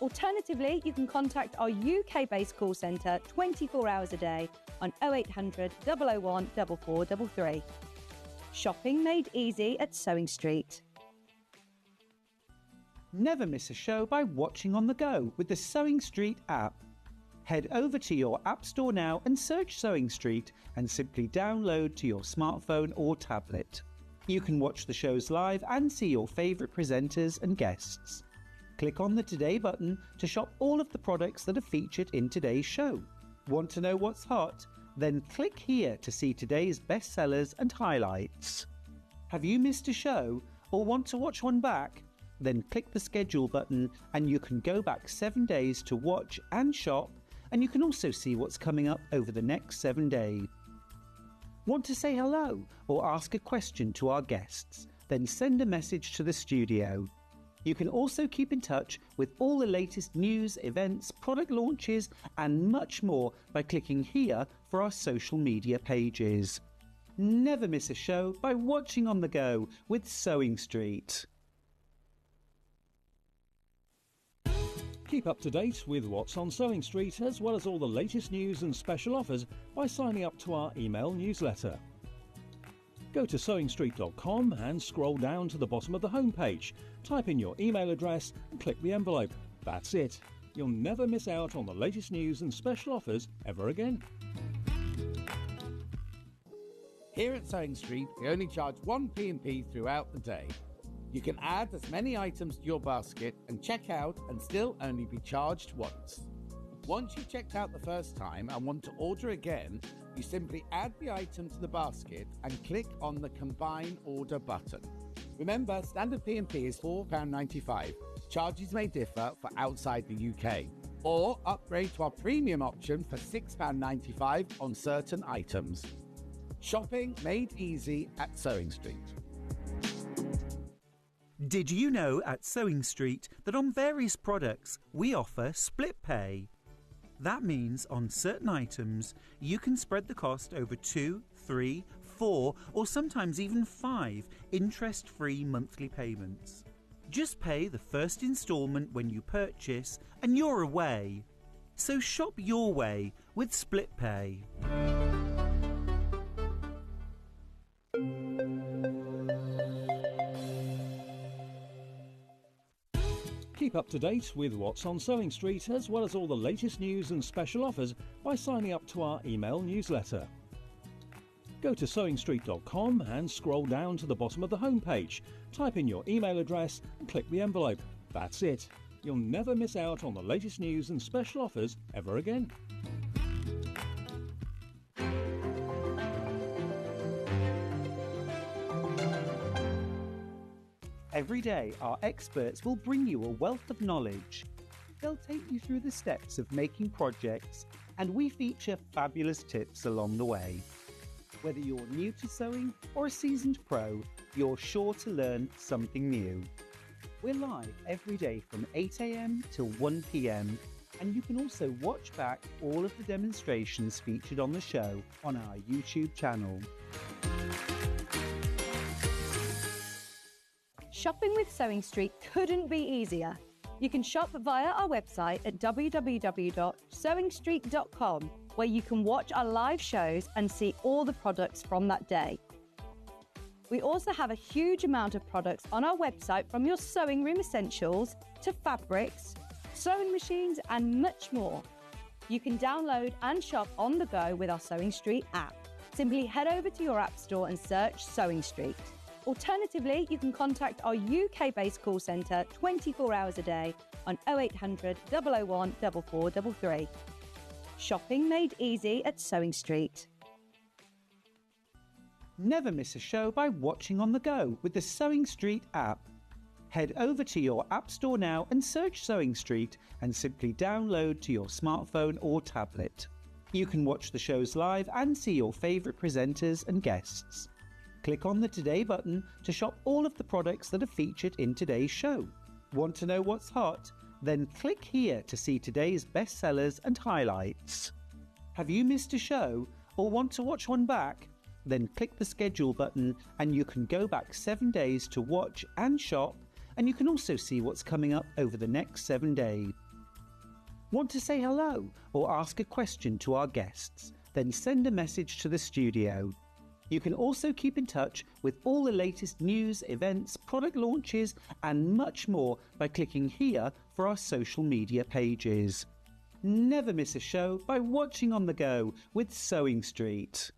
Alternatively, you can contact our UK-based call centre 24 hours a day on 0800 001 4433. Shopping made easy at Sewing Street. Never miss a show by watching on the go with the Sewing Street app. Head over to your app store now and search Sewing Street and simply download to your smartphone or tablet. You can watch the shows live and see your favourite presenters and guests. Click on the Today button to shop all of the products that are featured in today's show. Want to know what's hot? Then click here to see today's bestsellers and highlights. Have you missed a show or want to watch one back? Then click the schedule button and you can go back 7 days to watch and shop, and you can also see what's coming up over the next 7 days. Want to say hello or ask a question to our guests? Then send a message to the studio. You can also keep in touch with all the latest news, events, product launches and much more by clicking here for our social media pages. Never miss a show by watching on the go with Sewing Street. Keep up to date with what's on Sewing Street as well as all the latest news and special offers by signing up to our email newsletter. Go to sewingstreet.com and scroll down to the bottom of the homepage. Type in your email address and click the envelope. That's it. You'll never miss out on the latest news and special offers ever again. Here at Sewing Street, we only charge one P&P throughout the day. You can add as many items to your basket and check out and still only be charged once. Once you've checked out the first time and want to order again, you simply add the item to the basket and click on the Combine Order button. Remember, standard P&P is £4.95. Charges may differ for outside the UK. Or upgrade to our premium option for £6.95 on certain items. Shopping made easy at Sewing Street. Did you know at Sewing Street that on various products we offer split pay? That means on certain items you can spread the cost over 2, 3, 4 or sometimes even 5 interest-free monthly payments. Just pay the first instalment when you purchase and you're away. So shop your way with split pay. Keep up to date with what's on Sewing Street, as well as all the latest news and special offers by signing up to our email newsletter. Go to sewingstreet.com and scroll down to the bottom of the homepage. Type in your email address and click the envelope. That's it. You'll never miss out on the latest news and special offers ever again. Every day, our experts will bring you a wealth of knowledge. They'll take you through the steps of making projects, and we feature fabulous tips along the way. Whether you're new to sewing or a seasoned pro, you're sure to learn something new. We're live every day from 8 a.m. till 1 p.m, and you can also watch back all of the demonstrations featured on the show on our YouTube channel. Shopping with Sewing Street couldn't be easier. You can shop via our website at www.sewingstreet.com, where you can watch our live shows and see all the products from that day. We also have a huge amount of products on our website, from your sewing room essentials to fabrics, sewing machines and much more. You can download and shop on the go with our Sewing Street app. Simply head over to your app store and search Sewing Street. Alternatively, you can contact our UK-based call centre 24 hours a day on 0800 001 4433. Shopping made easy at Sewing Street. Never miss a show by watching on the go with the Sewing Street app. Head over to your app store now and search Sewing Street and simply download to your smartphone or tablet. You can watch the shows live and see your favourite presenters and guests. Click on the Today button to shop all of the products that are featured in today's show. Want to know what's hot? Then click here to see today's bestsellers and highlights. Have you missed a show or want to watch one back? Then click the schedule button and you can go back 7 days to watch and shop, and you can also see what's coming up over the next 7 days. Want to say hello or ask a question to our guests? Then send a message to the studio. You can also keep in touch with all the latest news, events, product launches and much more by clicking here for our social media pages. Never miss a show by watching on the go with Sewing Street.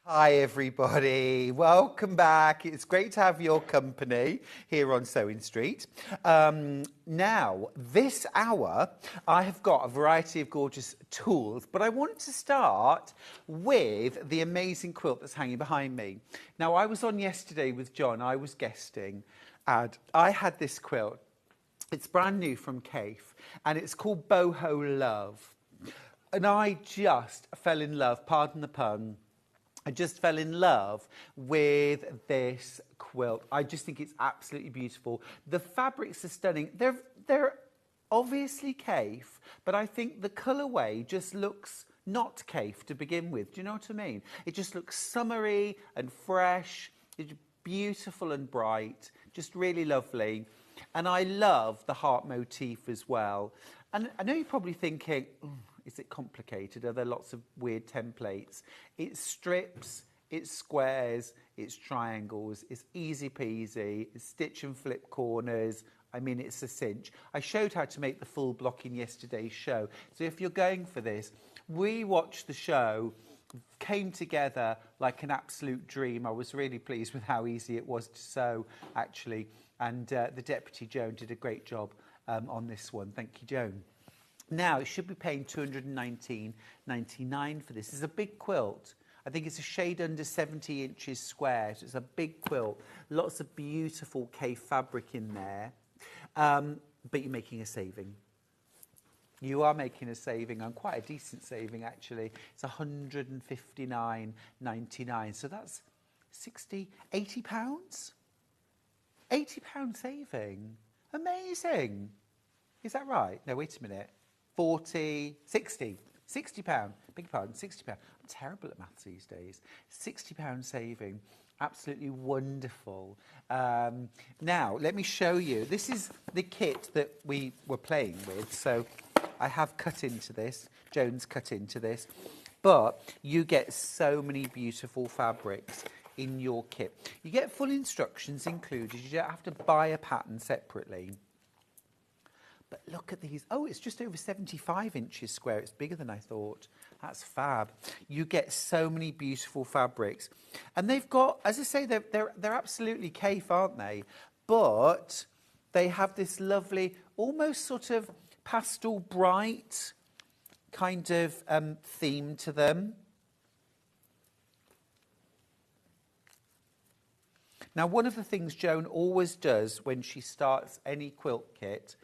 Hi everybody, welcome back. It's great to have your company here on Sewing Street. Now, this hour, I have got a variety of gorgeous tools, but I want to start with the amazing quilt that's hanging behind me. Now, I was on yesterday with John, I was guesting, and I had this quilt. It's brand new from Kaffe, and it's called Boho Love. And I just fell in love, pardon the pun, I just fell in love with this quilt. I just think it's absolutely beautiful. The fabrics are stunning. They're obviously Kaffe, but I think the colourway just looks not Kaffe to begin with. Do you know what I mean? It just looks summery and fresh. It's beautiful and bright. Just really lovely. And I love the heart motif as well. And I know you're probably thinking, is it complicated? Are there lots of weird templates? It's strips, it's squares, it's triangles, it's easy peasy, it's stitch and flip corners. I mean, it's a cinch. I showed how to make the full block in yesterday's show. So if you're going for this, we watched the show, came together like an absolute dream. I was really pleased with how easy it was to sew, actually. And the Deputy Joan did a great job on this one. Thank you, Joan. Now, it should be paying $219.99 for this. It's a big quilt. I think it's a shade under 70 inches square. So it's a big quilt. Lots of beautiful Kaffe fabric in there. But you're making a saving. You are making a saving, and quite a decent saving, actually. It's $159.99. So that's 80 pounds? £80 saving. Amazing. Is that right? No, wait a minute. 60 pound, beg your pardon, 60 pound. I'm terrible at maths these days. 60 pound saving, absolutely wonderful. Now, let me show you. This is the kit that we were playing with. So I have cut into this. Joan's cut into this. But you get so many beautiful fabrics in your kit. You get full instructions included. You don't have to buy a pattern separately. But look at these. Oh, it's just over 75 inches square. It's bigger than I thought. That's fab. You get so many beautiful fabrics. And they've got, as I say, they're absolutely Kaffe, aren't they? But they have this lovely, almost sort of pastel bright kind of theme to them. Now, one of the things Joan always does when she starts any quilt kit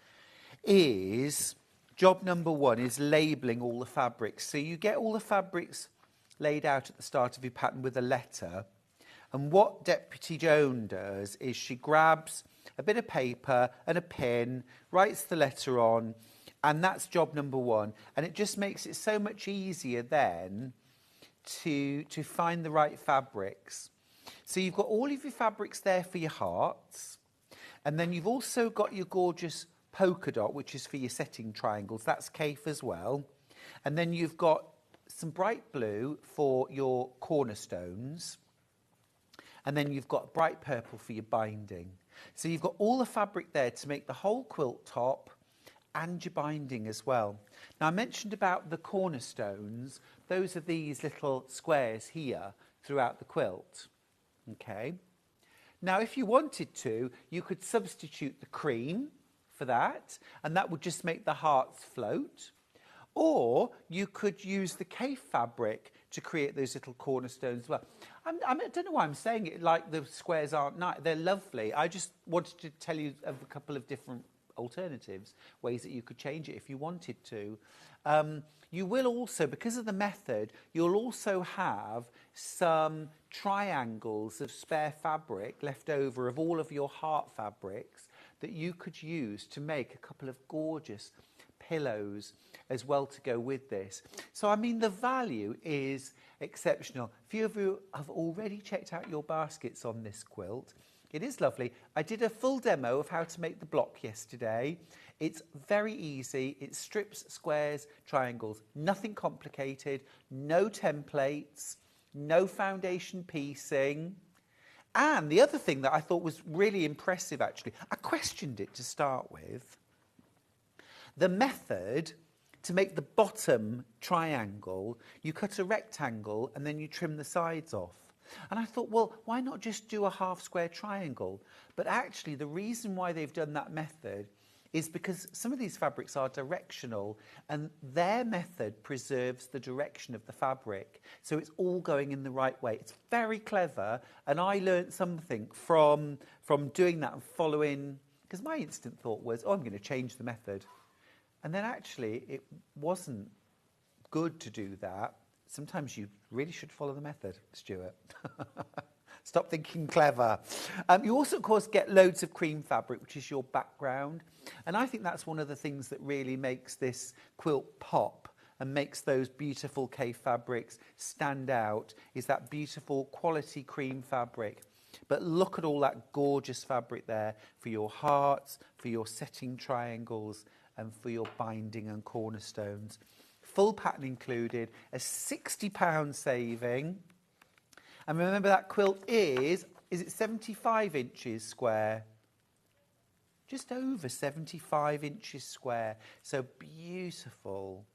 is, job number one is labelling all the fabrics. So you get all the fabrics laid out at the start of your pattern with a letter. And what Deputy Joan does is she grabs a bit of paper and a pen, writes the letter on, and that's job number one. And it just makes it so much easier then to find the right fabrics. So you've got all of your fabrics there for your hearts. And then you've also got your gorgeous polka dot, which is for your setting triangles. That's Kaffe as well. And then you've got some bright blue for your cornerstones. And then you've got bright purple for your binding. So you've got all the fabric there to make the whole quilt top and your binding as well. Now, I mentioned about the cornerstones. Those are these little squares here throughout the quilt. Okay. Now, if you wanted to, you could substitute the cream for that, and that would just make the hearts float. Or you could use the Kaffe fabric to create those little cornerstones as well. I don't know why I'm saying it like the squares aren't nice. They're lovely. I just wanted to tell you of a couple of different alternatives, ways that you could change it if you wanted to. You will also, because of the method, you'll also have some triangles of spare fabric left over of all of your heart fabrics that you could use to make a couple of gorgeous pillows as well to go with this. So, I mean, the value is exceptional. A few of you have already checked out your baskets on this quilt. It is lovely. I did a full demo of how to make the block yesterday. It's very easy. It strips, squares, triangles. Nothing complicated. No templates. No foundation piecing. And the other thing that I thought was really impressive, actually, I questioned it to start with. The method to make the bottom triangle, you cut a rectangle and then you trim the sides off. And I thought, well, why not just do a half square triangle? But actually, the reason why they've done that method is because some of these fabrics are directional, and their method preserves the direction of the fabric. So it's all going in the right way. It's very clever, and I learned something from doing that and following, because my instant thought was, oh, I'm going to change the method. And then actually, it wasn't good to do that. Sometimes you really should follow the method, Stuart. Stop thinking clever. You also, of course, get loads of cream fabric, which is your background. And I think that's one of the things that really makes this quilt pop and makes those beautiful Kaffe fabrics stand out, is that beautiful quality cream fabric. But look at all that gorgeous fabric there for your hearts, for your setting triangles, and for your binding and cornerstones. Full pattern included, a £60 saving. And remember, that quilt is it 75 inches square? Just over 75 inches square. So beautiful,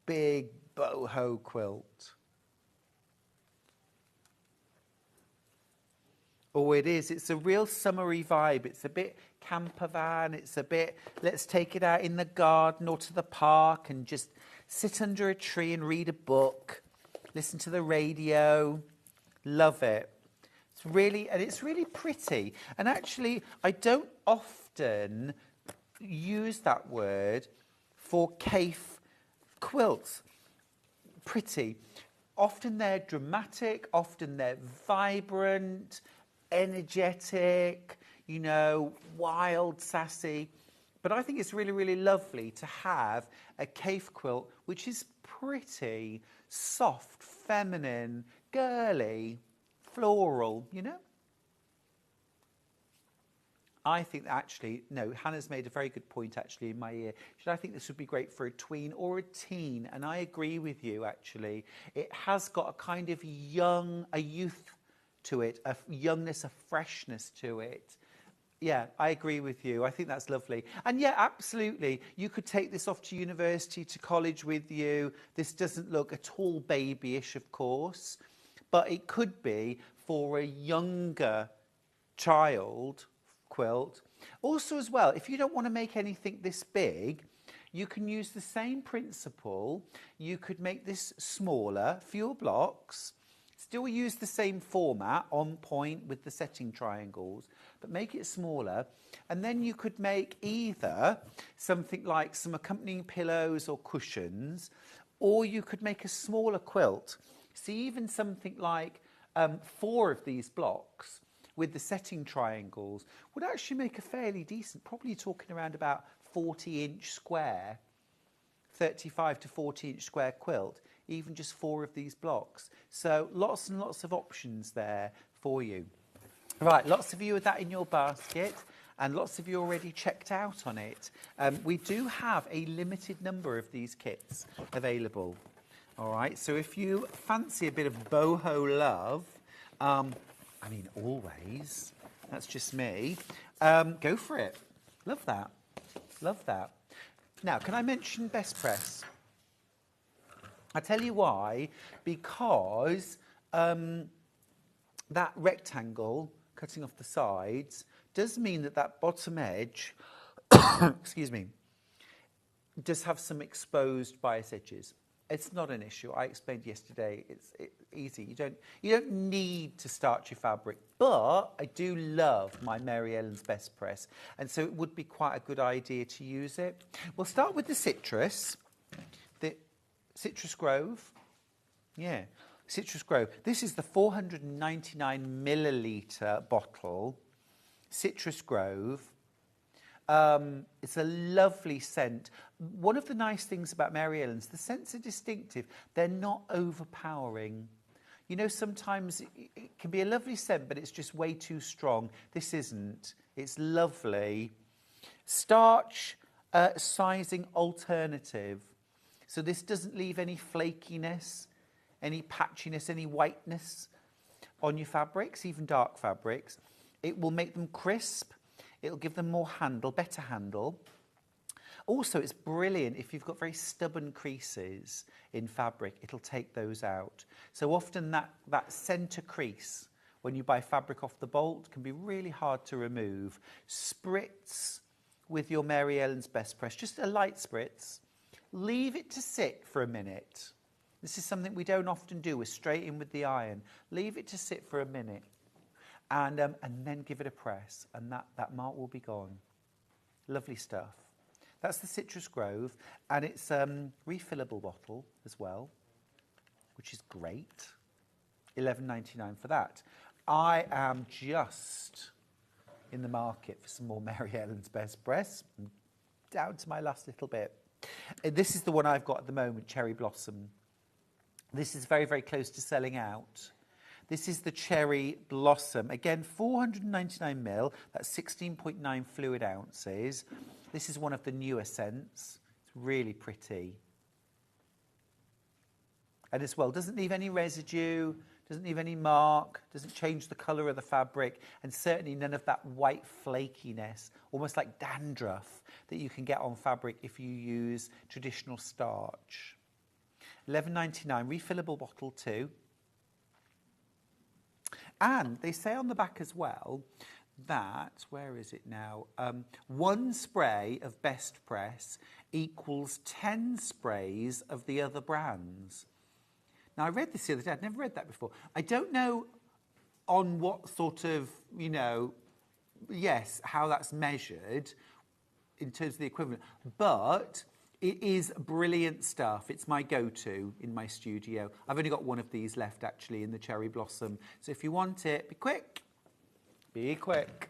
big boho quilt. Oh, it is. It's a real summery vibe. It's a bit camper van. It's a bit, let's take it out in the garden or to the park and just sit under a tree and read a book, listen to the radio. Love it. It's really pretty. And actually, I don't often use that word for Kaffe quilts. Pretty. Often they're dramatic. Often they're vibrant, energetic, you know, wild, sassy. But I think it's really, really lovely to have a Kaffe quilt which is pretty, soft, feminine, girly, floral, you know? I think that actually, no, Hannah's made a very good point actually in my ear. I think this would be great for a tween or a teen, and I agree with you actually. It has got a kind of a youth to it, a youngness, a freshness to it. Yeah, I agree with you. I think that's lovely. And yeah, absolutely. You could take this off to university, to college with you. This doesn't look at all babyish, of course, but it could be for a younger child quilt. Also as well, if you don't want to make anything this big, you can use the same principle. You could make this smaller, fewer blocks, still use the same format on point with the setting triangles, but make it smaller. And then you could make either something like some accompanying pillows or cushions, or you could make a smaller quilt. See, even something like 4 of these blocks with the setting triangles would actually make a fairly decent, probably talking around about 40-inch square, 35 to 40-inch square quilt, even just 4 of these blocks. So lots and lots of options there for you. Right, lots of you with that in your basket, and lots of you already checked out on it. We do have a limited number of these kits available. All right, so if you fancy a bit of Boho Love, I mean, always, that's just me, go for it. Love that. Love that. Now, can I mention Best Press? I tell you why, because that rectangle cutting off the sides does mean that that bottom edge, excuse me, does have some exposed bias edges. It's not an issue. I explained yesterday. It's easy. You don't need to starch your fabric, but I do love my Mary Ellen's Best Press, and so it would be quite a good idea to use it. We'll start with the Citrus Grove. Yeah, Citrus Grove. This is the 499 milliliter bottle. Citrus Grove. It's a lovely scent. One of the nice things about Mary Ellen's, the scents are distinctive. They're not overpowering. You know, sometimes it can be a lovely scent, but it's just way too strong. This isn't. It's lovely. Starch sizing alternative. So this doesn't leave any flakiness, any patchiness, any whiteness on your fabrics, even dark fabrics. It will make them crisp. It'll give them more handle, better handle. Also, it's brilliant if you've got very stubborn creases in fabric. It'll take those out. So often that centre crease, when you buy fabric off the bolt, can be really hard to remove. Spritz with your Mary Ellen's Best Press, just a light spritz. Leave it to sit for a minute. This is something we don't often do. We're straight in with the iron. Leave it to sit for a minute. And then give it a press, and that mark will be gone. Lovely stuff. That's the Citrus Grove, and it's refillable bottle as well, which is great. $11.99 for that. I am just in the market for some more Mary Ellen's Best Press. I'm down to my last little bit. This is the one I've got at the moment, Cherry Blossom. This is very, very close to selling out. This is the Cherry Blossom. Again, 499 ml. That's 16.9 fluid ounces. This is one of the newer scents. It's really pretty. And as well, doesn't leave any residue, doesn't leave any mark, doesn't change the colour of the fabric, and certainly none of that white flakiness, almost like dandruff, that you can get on fabric if you use traditional starch. $11.99, refillable bottle too. And they say on the back as well that, where is it now? 1 spray of Best Press equals 10 sprays of the other brands. Now, I read this the other day. I'd never read that before. I don't know on what sort of, how that's measured in terms of the equivalent, but it is brilliant stuff. It's my go-to in my studio. I've only got one of these left, actually, in the Cherry Blossom. So if you want it, be quick. Be quick.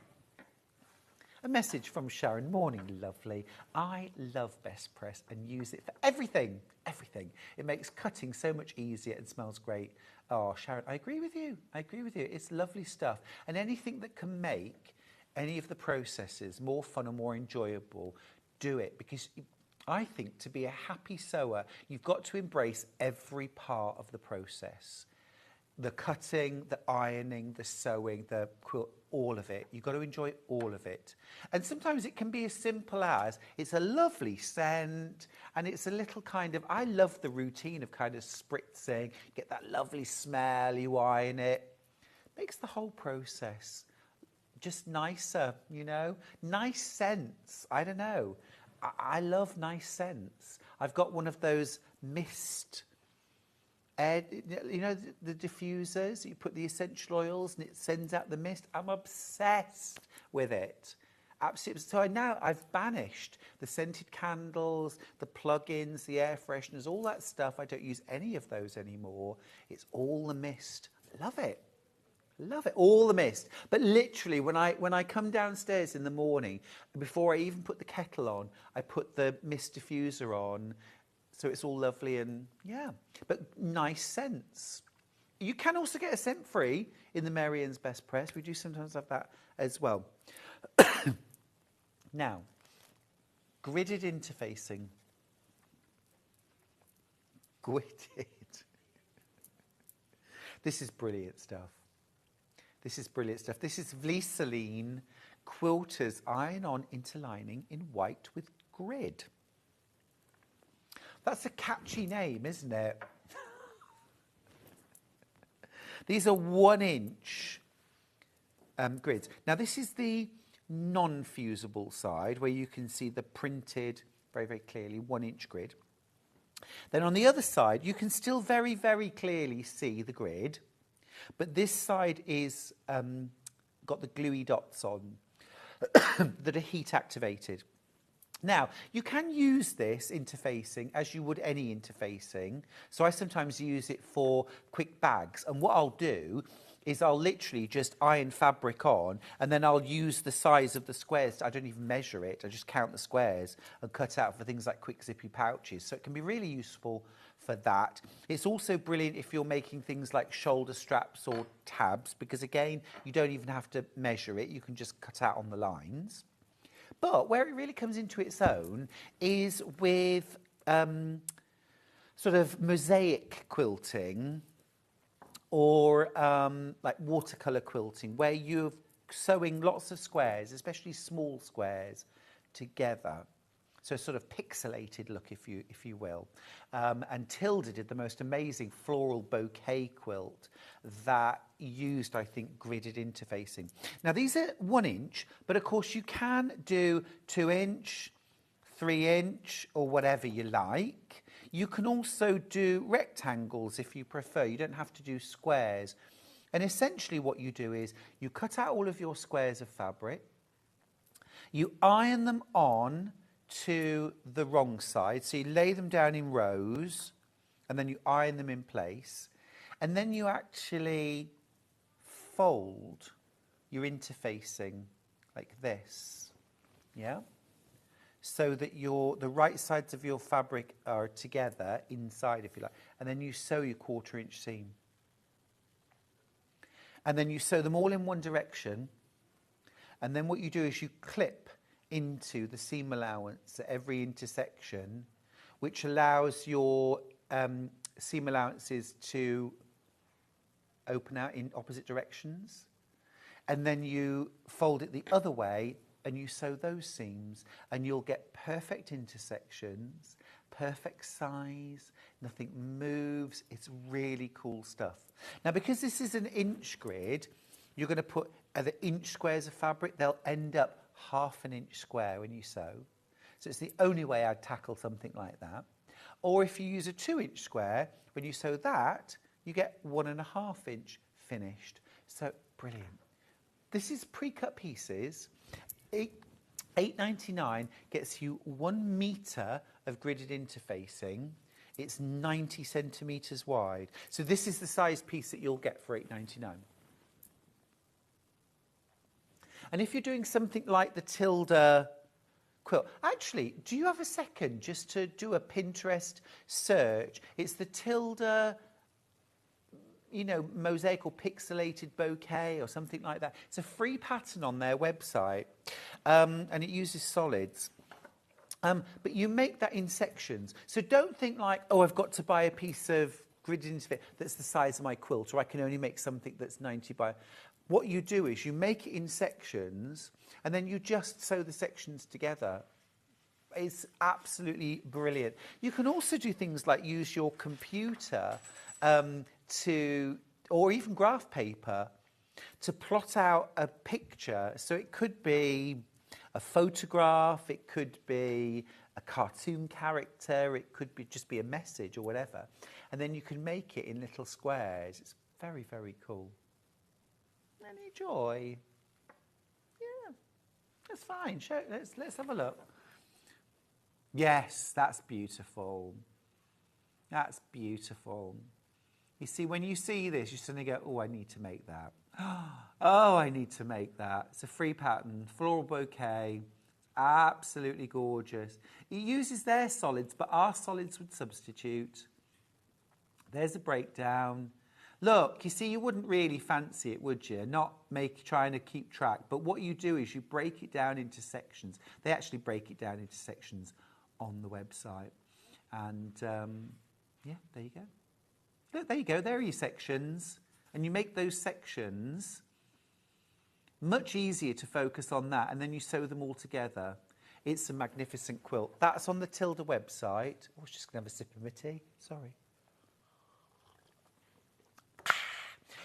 A message from Sharon. Morning, lovely. I love Best Press and use it for everything. Everything. It makes cutting so much easier and smells great. Oh, Sharon, I agree with you. I agree with you. It's lovely stuff. And anything that can make any of the processes more fun and more enjoyable, do it. Because I think to be a happy sewer, you've got to embrace every part of the process. The cutting, the ironing, the sewing, the quilt, all of it. You've got to enjoy all of it. And sometimes it can be as simple as, it's a lovely scent, and it's a little kind of, I love the routine of kind of spritzing, get that lovely smell, you iron it. Makes the whole process just nicer, you know? Nice scents, I don't know. I love nice scents. I've got one of those mist air, you know, the diffusers, you put the essential oils and it sends out the mist. I'm obsessed with it. Absolutely. So I've banished the scented candles, the plug-ins, the air fresheners, all that stuff. I don't use any of those anymore. It's all the mist. Love it. Love it. All the mist. But literally, when I come downstairs in the morning, before I even put the kettle on, I put the mist diffuser on. So it's all lovely and, yeah, but nice scents. You can also get a scent free in the Mary Ann's Best Press. We do sometimes have that as well. Now, gridded interfacing. Gridded. This is brilliant stuff. This is brilliant stuff. This is Vliseline Quilter's iron-on interlining in white with grid. That's a catchy name, isn't it? These are 1-inch grids. Now, this is the non-fusible side where you can see the printed, very, very clearly, 1-inch grid. Then on the other side, you can still very, very clearly see the grid, but this side is got the gluey dots on that are heat activated. Now, you can use this interfacing as you would any interfacing. So I sometimes use it for quick bags. And what I'll do is I'll literally just iron fabric on, and then I'll use the size of the squares. I don't even measure it. I just count the squares and cut out for things like quick zippy pouches. So it can be really useful for that. It's also brilliant if you're making things like shoulder straps or tabs, because again, you don't even have to measure it. You can just cut out on the lines. But where it really comes into its own is with sort of mosaic quilting or like watercolour quilting, where you're sewing lots of squares, especially small squares, together. So sort of pixelated look, if you will. And Tilda did the most amazing floral bouquet quilt that used, I think, gridded interfacing. Now, these are 1-inch, but of course you can do 2-inch, 3-inch, or whatever you like. You can also do rectangles if you prefer. You don't have to do squares. And essentially what you do is you cut out all of your squares of fabric, you iron them on to the wrong side. So you lay them down in rows and then you iron them in place. And then you actually fold your interfacing like this, yeah? So that the right sides of your fabric are together inside, if you like. And then you sew your 1/4-inch seam. And then you sew them all in one direction. And then what you do is you clip into the seam allowance at every intersection, which allows your seam allowances to open out in opposite directions. And then you fold it the other way and you sew those seams, and you'll get perfect intersections, perfect size, nothing moves. It's really cool stuff. Now, because this is an inch grid, you're going to put the inch squares of fabric. They'll end up 1/2 inch square when you sew. So it's the only way I'd tackle something like that. Or if you use a 2-inch square, when you sew that, you get 1.5 inch finished. So brilliant. This is pre-cut pieces. $8.99 gets you 1 metre of gridded interfacing. It's 90 centimetres wide. So this is the size piece that you'll get for $8.99. And if you're doing something like the Tilda quilt, actually, do you have a second just to do a Pinterest search? It's the Tilda, you know, mosaic or pixelated bouquet or something like that. It's a free pattern on their website, and it uses solids. But you make that in sections. So don't think like, oh, I've got to buy a piece of gridded into it that's the size of my quilt, or I can only make something that's 90 by... What you do is you make it in sections, and then you just sew the sections together. It's absolutely brilliant. You can also do things like use your computer or even graph paper to plot out a picture. So it could be a photograph, it could be a cartoon character, it could be just be a message or whatever. And then you can make it in little squares. It's very, very cool. Any joy? Yeah, that's fine. Let's have a look. Yes, that's beautiful. That's beautiful. You see, when you see this, you suddenly go, oh, I need to make that. Oh, I need to make that. It's a free pattern, floral bouquet, absolutely gorgeous. It uses their solids, but our solids would substitute. There's a breakdown. Look, you see, you wouldn't really fancy it, would you? Not trying to keep track. But what you do is you break it down into sections. They actually break it down into sections on the website. And, yeah, there you go. Look, there you go. There are your sections. And you make those sections much easier to focus on that. And then you sew them all together. It's a magnificent quilt. That's on the Tilda website. Oh, I was just going to have a sip of my tea. Sorry.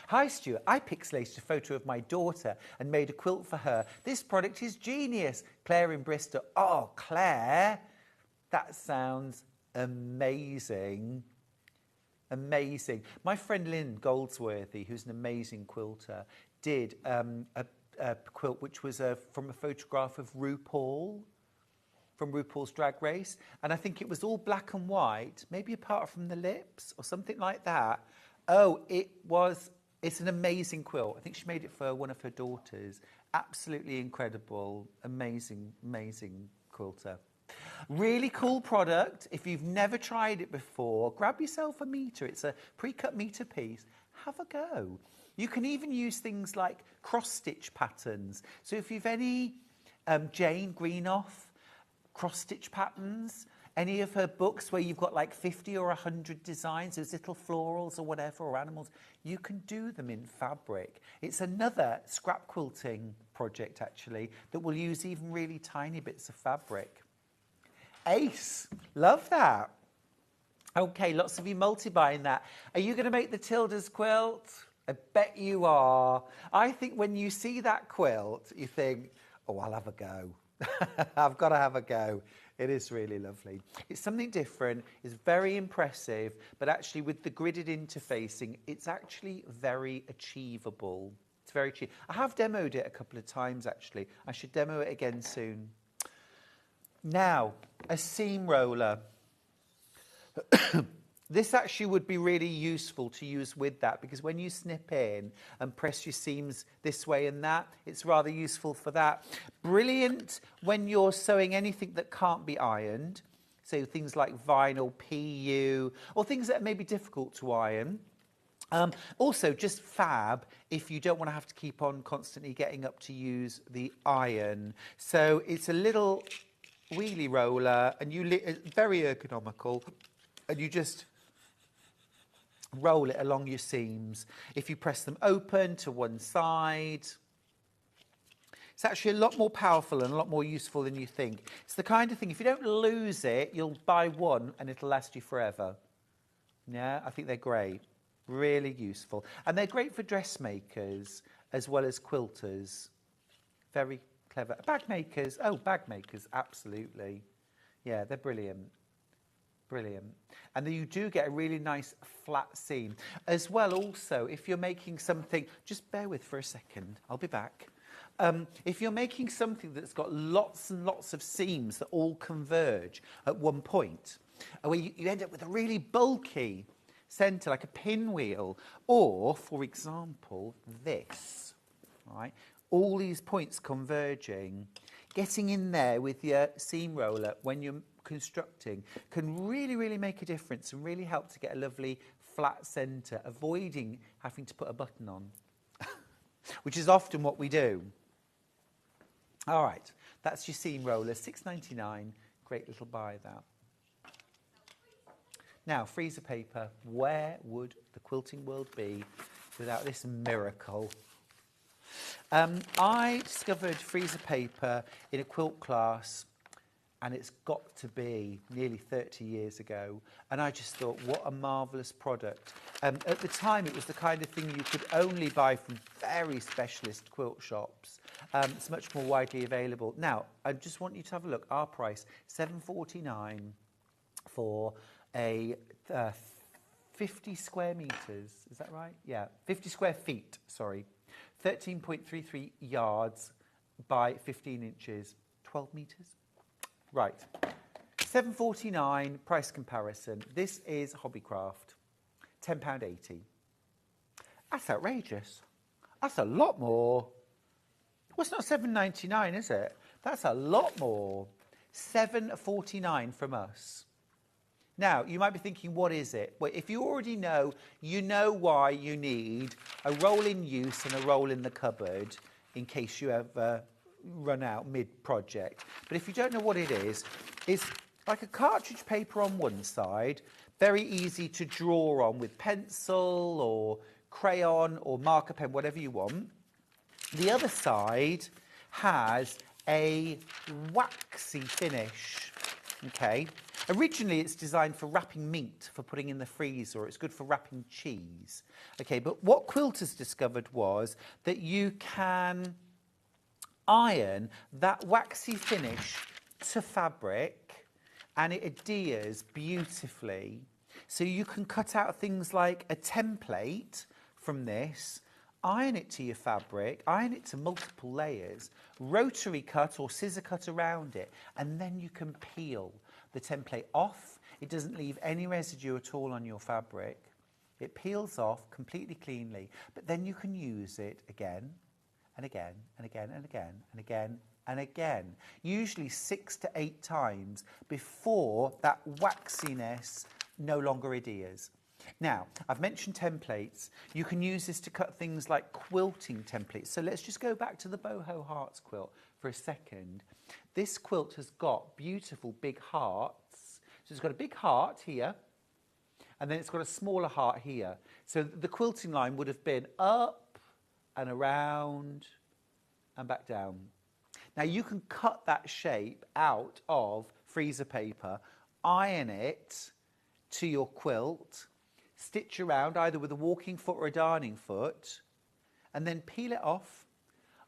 Hi, Stuart. I pixelated a photo of my daughter and made a quilt for her. This product is genius. Claire in Bristol. Oh, Claire, that sounds amazing. Amazing. My friend Lynn Goldsworthy, who's an amazing quilter, did a quilt which was from a photograph of RuPaul, from RuPaul's Drag Race. And I think it was all black and white, maybe apart from the lips or something like that. Oh, it's an amazing quilt. I think she made it for one of her daughters. Absolutely incredible. Amazing, amazing quilter. Really cool product. If you've never tried it before, grab yourself a meter. It's a pre-cut meter piece. Have a go. You can even use things like cross-stitch patterns. So if you've any Jane Greenough cross-stitch patterns, any of her books where you've got like 50 or 100 designs, those little florals or whatever, or animals, you can do them in fabric. It's another scrap quilting project, actually, that will use even really tiny bits of fabric. Ace, love that. Okay, lots of you multi-buying that. Are you going to make the Tilda's quilt? I bet you are. I think when you see that quilt, you think, oh, I'll have a go. I've got to have a go. It is really lovely. It's something different. It's very impressive, but actually with the gridded interfacing, it's actually very achievable. It's very cheap. I have demoed it a couple of times, actually. I should demo it again soon. Now, a seam roller. This actually would be really useful to use with that, because when you snip in and press your seams this way and that, it's rather useful for that. Brilliant when you're sewing anything that can't be ironed, so things like vinyl, PU, or things that may be difficult to iron. Also, just fab if you don't want to have to keep on constantly getting up to use the iron. So it's a little wheelie roller, and it's very ergonomical, and you just roll it along your seams. If you press them open to one side, it's actually a lot more powerful and a lot more useful than you think. It's the kind of thing, if you don't lose it, you'll buy one and it'll last you forever. Yeah, I think they're great. Really useful. And they're great for dressmakers as well as quilters. Very clever. Bag makers. Oh, bag makers, absolutely. Yeah, they're brilliant. Brilliant. And then you do get a really nice flat seam. As well, also, if you're making something, just bear with for a second, I'll be back. If you're making something that's got lots and lots of seams that all converge at one point, where you end up with a really bulky centre, like a pinwheel, or, for example, this, right? All these points converging, getting in there with your seam roller when you're constructing can really, really make a difference and really help to get a lovely flat centre, avoiding having to put a button on, which is often what we do. All right, that's your seam roller, £6.99. Great little buy, that. Now, freezer paper. Where would the quilting world be without this miracle? I discovered freezer paper in a quilt class, and it's got to be nearly 30 years ago. And I just thought, what a marvellous product. At the time, it was the kind of thing you could only buy from very specialist quilt shops. It's much more widely available. Now, I just want you to have a look. Our price, $7.49 for a 50 square metres. Is that right? Yeah, 50 square feet, sorry. 13.33 yards by 15 inches. 12 metres? Right. $7.49 price comparison. This is Hobbycraft. £10.80. That's outrageous. That's a lot more. Well, it's not $7.99, is it? That's a lot more. $7.49 from us. Now, you might be thinking, what is it? Well, if you already know, you know why you need a roll in use and a roll in the cupboard in case you ever run out mid-project. But if you don't know what it is, it's like a cartridge paper on one side, very easy to draw on with pencil or crayon or marker pen, whatever you want. The other side has a waxy finish, okay? Originally, it's designed for wrapping meat, for putting in the freezer, or it's good for wrapping cheese. Okay, but what quilters discovered was that you can iron that waxy finish to fabric, and it adheres beautifully. So you can cut out things like a template from this, iron it to your fabric, iron it to multiple layers, rotary cut or scissor cut around it, and then you can peel the template off. It doesn't leave any residue at all on your fabric. It peels off completely cleanly, but then you can use it again and again and again and again and again and again, usually 6 to 8 times before that waxiness no longer adheres. Now, I've mentioned templates. You can use this to cut things like quilting templates. So let's just go back to the Boho Hearts quilt for a second. This quilt has got beautiful big hearts. So it's got a big heart here, and then it's got a smaller heart here. So the quilting line would have been up and around and back down. Now you can cut that shape out of freezer paper, iron it to your quilt, stitch around either with a walking foot or a darning foot, and then peel it off,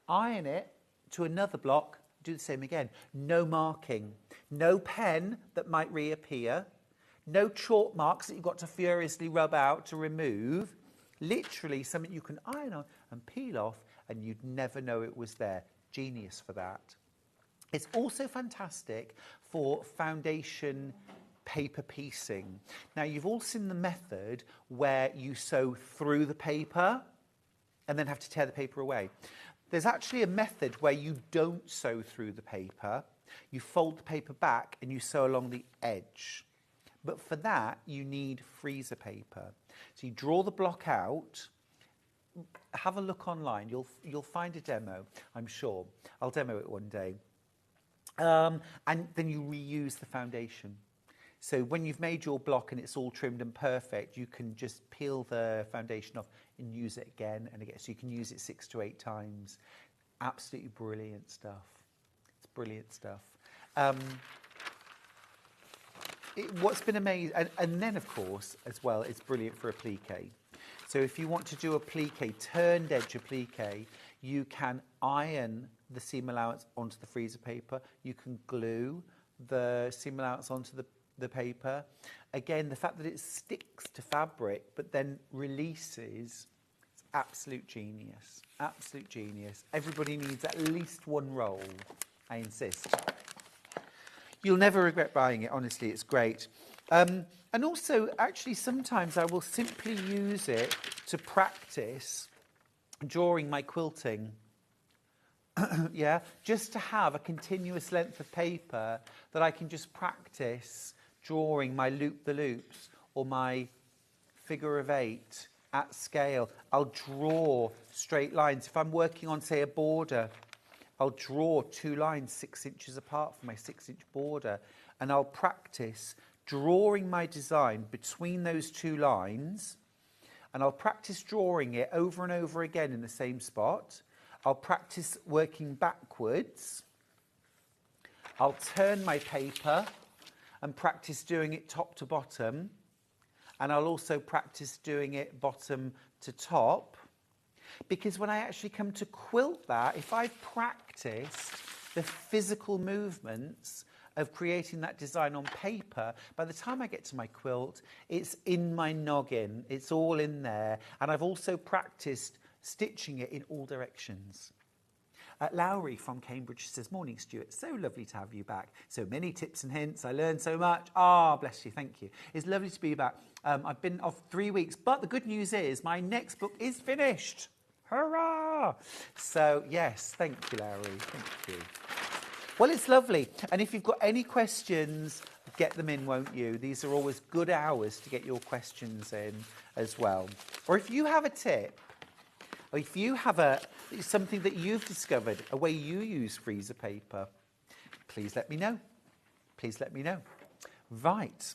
iron it to another block, do the same again. No marking, no pen that might reappear, no chalk marks that you've got to furiously rub out to remove. Literally something you can iron on and peel off, and you'd never know it was there. Genius for that. It's also fantastic for foundation paper piecing. Now, you've all seen the method where you sew through the paper and then have to tear the paper away. There's actually a method where you don't sew through the paper. You fold the paper back and you sew along the edge. But for that, you need freezer paper. So you draw the block out. Have a look online. You'll find a demo, I'm sure. I'll demo it one day. And then you reuse the foundation. So when you've made your block and it's all trimmed and perfect, you can just peel the foundation off and use it again and again. So you can use it 6 to 8 times. Absolutely brilliant stuff. It's brilliant stuff. What's been amazing, and then of course, as well, it's brilliant for applique. So if you want to do applique, turned edge applique, you can iron the seam allowance onto the freezer paper. You can glue the seam allowance onto the paper. Again, the fact that it sticks to fabric but then releases, it's absolute genius. Absolute genius. Everybody needs at least one roll, I insist. You'll never regret buying it, honestly, it's great. And also, actually, sometimes I will simply use it to practice drawing my quilting. Yeah, just to have a continuous length of paper that I can just practice drawing my loop the loops or my figure of 8 at scale. I'll draw straight lines. If I'm working on, say, a border, I'll draw 2 lines 6 inches apart from my 6-inch border, and I'll practice drawing my design between those 2 lines, and I'll practice drawing it over and over again in the same spot. I'll practice working backwards. I'll turn my paper and practice doing it top to bottom, and I'll also practice doing it bottom to top, because when I actually come to quilt that, if I practice the physical movements of creating that design on paper, by the time I get to my quilt, it's in my noggin, it's all in there, and I've also practiced stitching it in all directions. Lowry from Cambridge says, morning Stuart, so lovely to have you back. So many tips and hints, I learned so much. Ah, bless you, thank you. It's lovely to be back. I've been off 3 weeks, but the good news is my next book is finished. Hurrah! So yes, thank you, Lowry, thank you. Well, it's lovely. And if you've got any questions, get them in, won't you? These are always good hours to get your questions in as well. Or if you have a tip, or if you have something that you've discovered, a way you use freezer paper, please let me know. Please let me know. Right.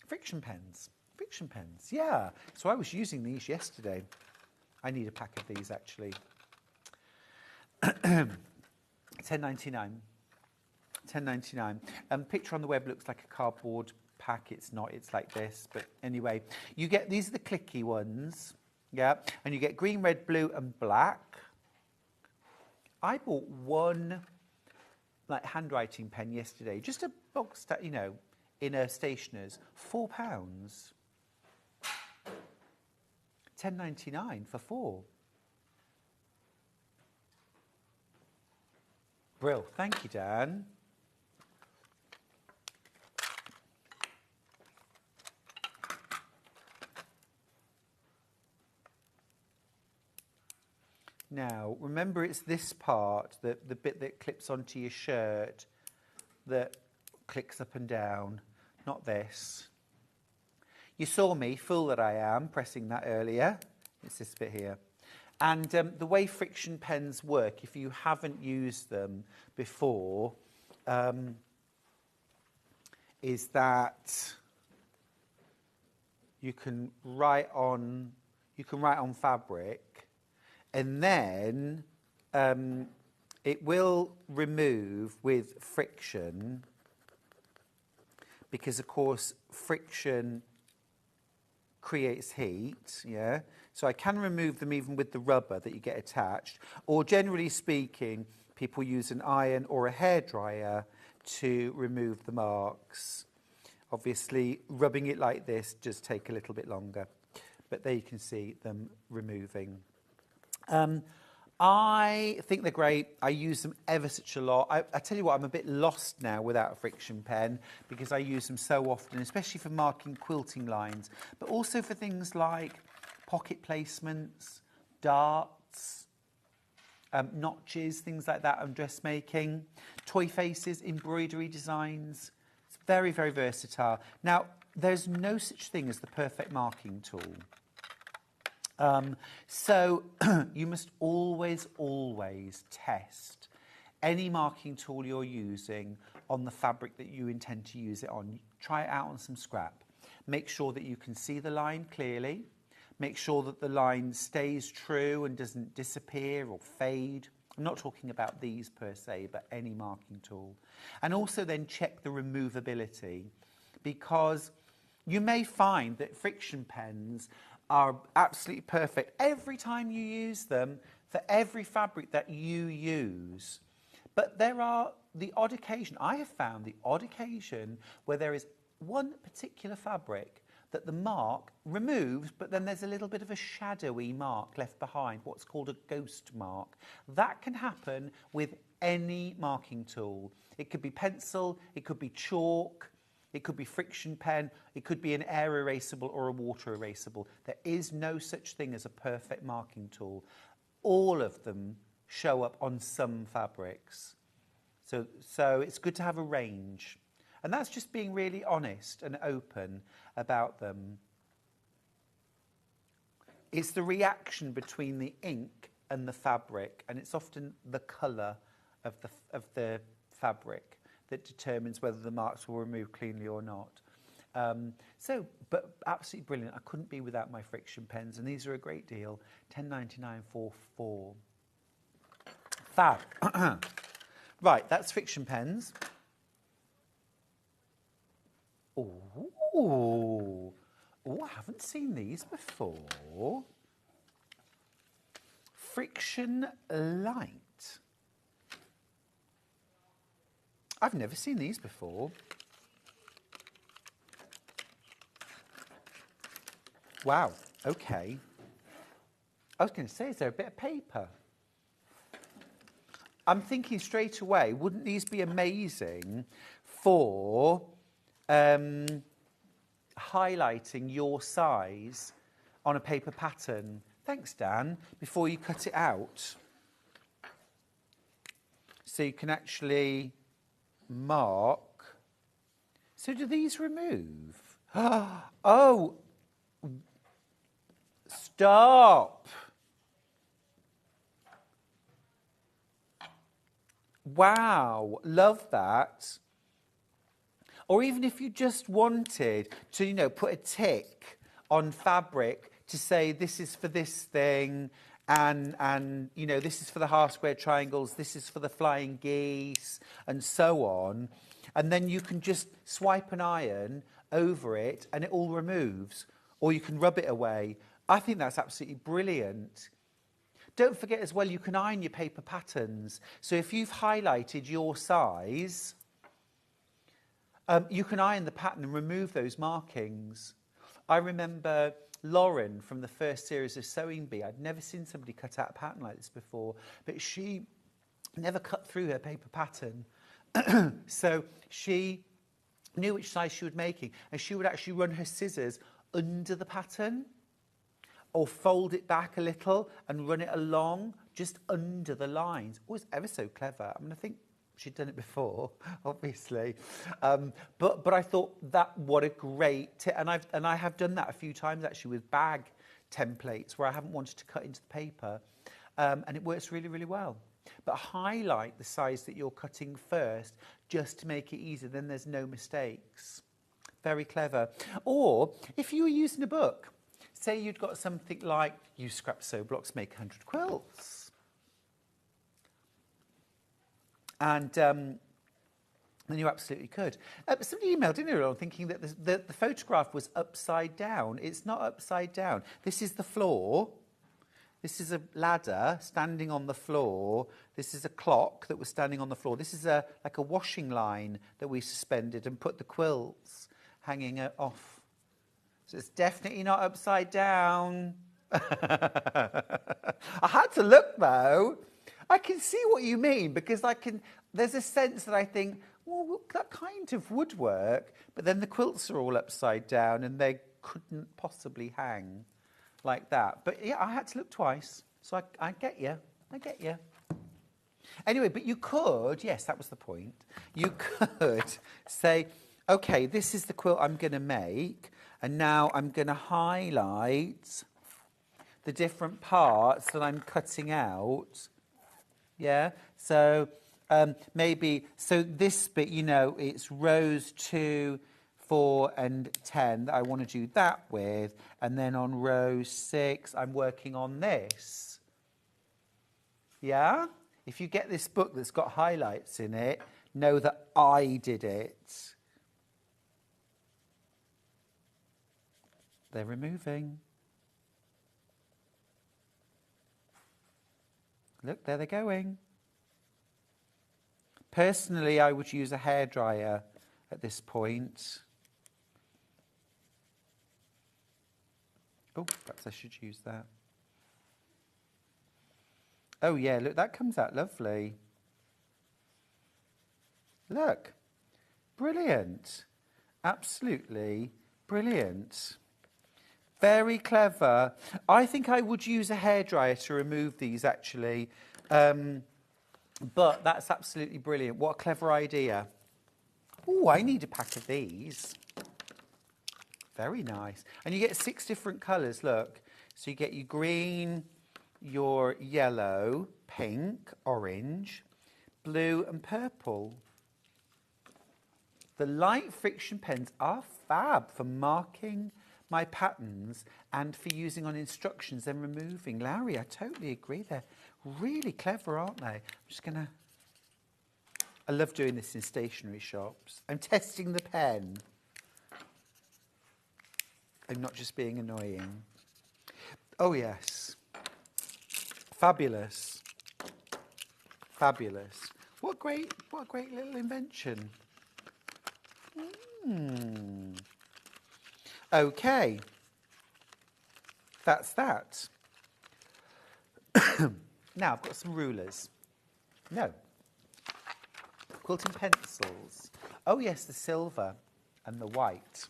Friction pens. Friction pens, yeah. So I was using these yesterday. I need a pack of these, actually. $10.99. $10.99. Picture on the web looks like a cardboard pack. It's not, it's like this, but anyway, you get, these are the clicky ones, yeah, and you get green, red, blue and black. I bought one like handwriting pen yesterday, just a box, you know, in a stationer's, £4. $10.99 for 4. Brill, thank you, Dan. Now, remember it's this part, the bit that clips onto your shirt, that clicks up and down, not this. You saw me, fool that I am, pressing that earlier. It's this bit here. And the way friction pens work, if you haven't used them before, is that you can write on fabric, and then it will remove with friction, because of course friction creates heat, yeah? So I can remove them even with the rubber that you get attached, or generally speaking, people use an iron or a hairdryer to remove the marks. Obviously, rubbing it like this does take a little bit longer, but there you can see them removing. I think they're great. I use them ever such a lot. I tell you what, I'm a bit lost now without a friction pen, because I use them so often, especially for marking quilting lines, but also for things like pocket placements, darts, notches, things like that, and dressmaking, toy faces, embroidery designs. It's very, very versatile. Now, there's no such thing as the perfect marking tool. So you must always, always test any marking tool you're using on the fabric that you intend to use it on. Try it out on some scrap. Make sure that you can see the line clearly. Make sure that the line stays true and doesn't disappear or fade. I'm not talking about these per se, but any marking tool. And also then check the removability, because you may find that friction pens are absolutely perfect every time you use them for every fabric that you use. But there are the odd occasion, I have found the odd occasion where there is one particular fabric that the mark removes, but then there's a little bit of a shadowy mark left behind, what's called a ghost mark. That can happen with any marking tool. It could be pencil, it could be chalk, it could be friction pen, it could be an air erasable or a water erasable. There is no such thing as a perfect marking tool. All of them show up on some fabrics. So it's good to have a range. And that's just being really honest and open about them. It's the reaction between the ink and the fabric, and it's often the colour of the fabric that determines whether the marks will remove cleanly or not. But absolutely brilliant. I couldn't be without my friction pens, and these are a great deal. £10.99 for 4. Fab. Right, that's friction pens. Oh, I haven't seen these before. Friction light. I've never seen these before. Wow, okay. I was going to say, is there a bit of paper? I'm thinking straight away, wouldn't these be amazing for highlighting your size on a paper pattern? Thanks, Dan. Before you cut it out. So you can actually mark. So do these remove? Oh, stop. Wow, love that. Or even if you just wanted to, you know, put a tick on fabric to say this is for this thing, and you know, this is for the half square triangles, this is for the flying geese, and so on. And then you can just swipe an iron over it and it all removes, or you can rub it away. I think that's absolutely brilliant. Don't forget as well, you can iron your paper patterns. So if you've highlighted your size, you can iron the pattern and remove those markings. I remember Lauren from the first series of Sewing Bee. I'd never seen somebody cut out a pattern like this before, but she never cut through her paper pattern. So she knew which size she was making, and she would actually run her scissors under the pattern, or fold it back a little and run it along just under the lines. It was ever so clever. I mean, I think she'd done it before, obviously. But I thought that, what a great tip. And I have done that a few times actually with bag templates where I haven't wanted to cut into the paper. And it works really, really well. But highlight the size that you're cutting first just to make it easier. Then there's no mistakes. Very clever. Or if you were using a book, say you'd got something like, use scrap sew blocks, make 100 quilts. And then you absolutely could. Somebody emailed in earlier on thinking that the photograph was upside down. It's not upside down. This is the floor. This is a ladder standing on the floor. This is a clock that was standing on the floor. This is like a washing line that we suspended and put the quilts hanging off. So it's definitely not upside down. I had to look, though. I can see what you mean, because there's a sense that I think, well, that kind of would work, but then the quilts are all upside down and they couldn't possibly hang like that. But yeah, I had to look twice. So I get you. I get you. Anyway, but you could, yes, that was the point. You could say, okay, this is the quilt I'm going to make. And now I'm going to highlight the different parts that I'm cutting out. Yeah, so maybe, so this bit, you know, it's rows 2, 4 and 10 that I want to do that with. And then on row 6, I'm working on this. Yeah? If you get this book that's got highlights in it, know that I did it. They're removing. Look, there they're going. Personally, I would use a hairdryer at this point. Oh, perhaps I should use that. Oh, yeah, look, that comes out lovely. Look, brilliant. Absolutely brilliant. Very clever. I think I would use a hairdryer to remove these, actually. But that's absolutely brilliant. What a clever idea. Oh, I need a pack of these. Very nice. And you get 6 different colours, look. So you get your green, your yellow, pink, orange, blue and purple. The light friction pens are fab for marking my patterns and for using on instructions and removing. Larry, I totally agree. They're really clever, aren't they? I'm just going to... I love doing this in stationery shops. I'm testing the pen. I'm not just being annoying. Oh, yes. Fabulous. Fabulous. What a great little invention. Okay. That's that. Now, I've got some rulers. No. Quilting pencils. Oh, yes, the silver and the white.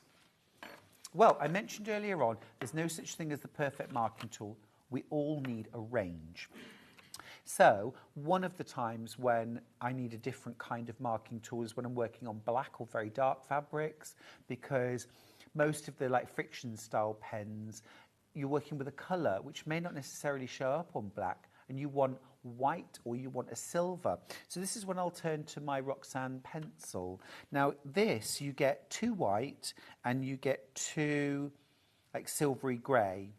Well, I mentioned earlier on, there's no such thing as the perfect marking tool. We all need a range. So one of the times when I need a different kind of marking tool is when I'm working on black or very dark fabrics, because most of the like friction style pens, you're working with a colour which may not necessarily show up on black, and you want white or you want a silver. So this is when I'll turn to my Roxanne pencil. Now this, you get 2 white and you get 2 like silvery grey.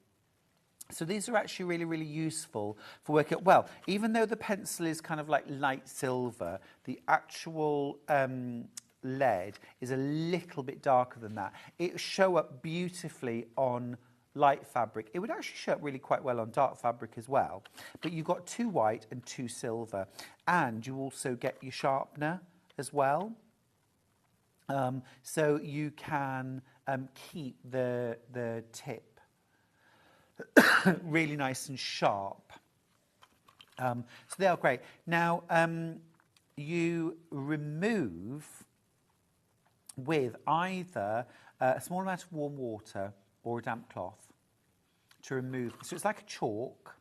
So these are actually really, really useful for working. Well, even though the pencil is kind of like light silver, the actual lead is a little bit darker than that. It will show up beautifully on light fabric. It would actually show up really quite well on dark fabric as well. But you've got 2 white and 2 silver. And you also get your sharpener as well. So you can keep the tip really nice and sharp. So they are great. Now, you remove with either a small amount of warm water or a damp cloth to remove. So it's like a chalk,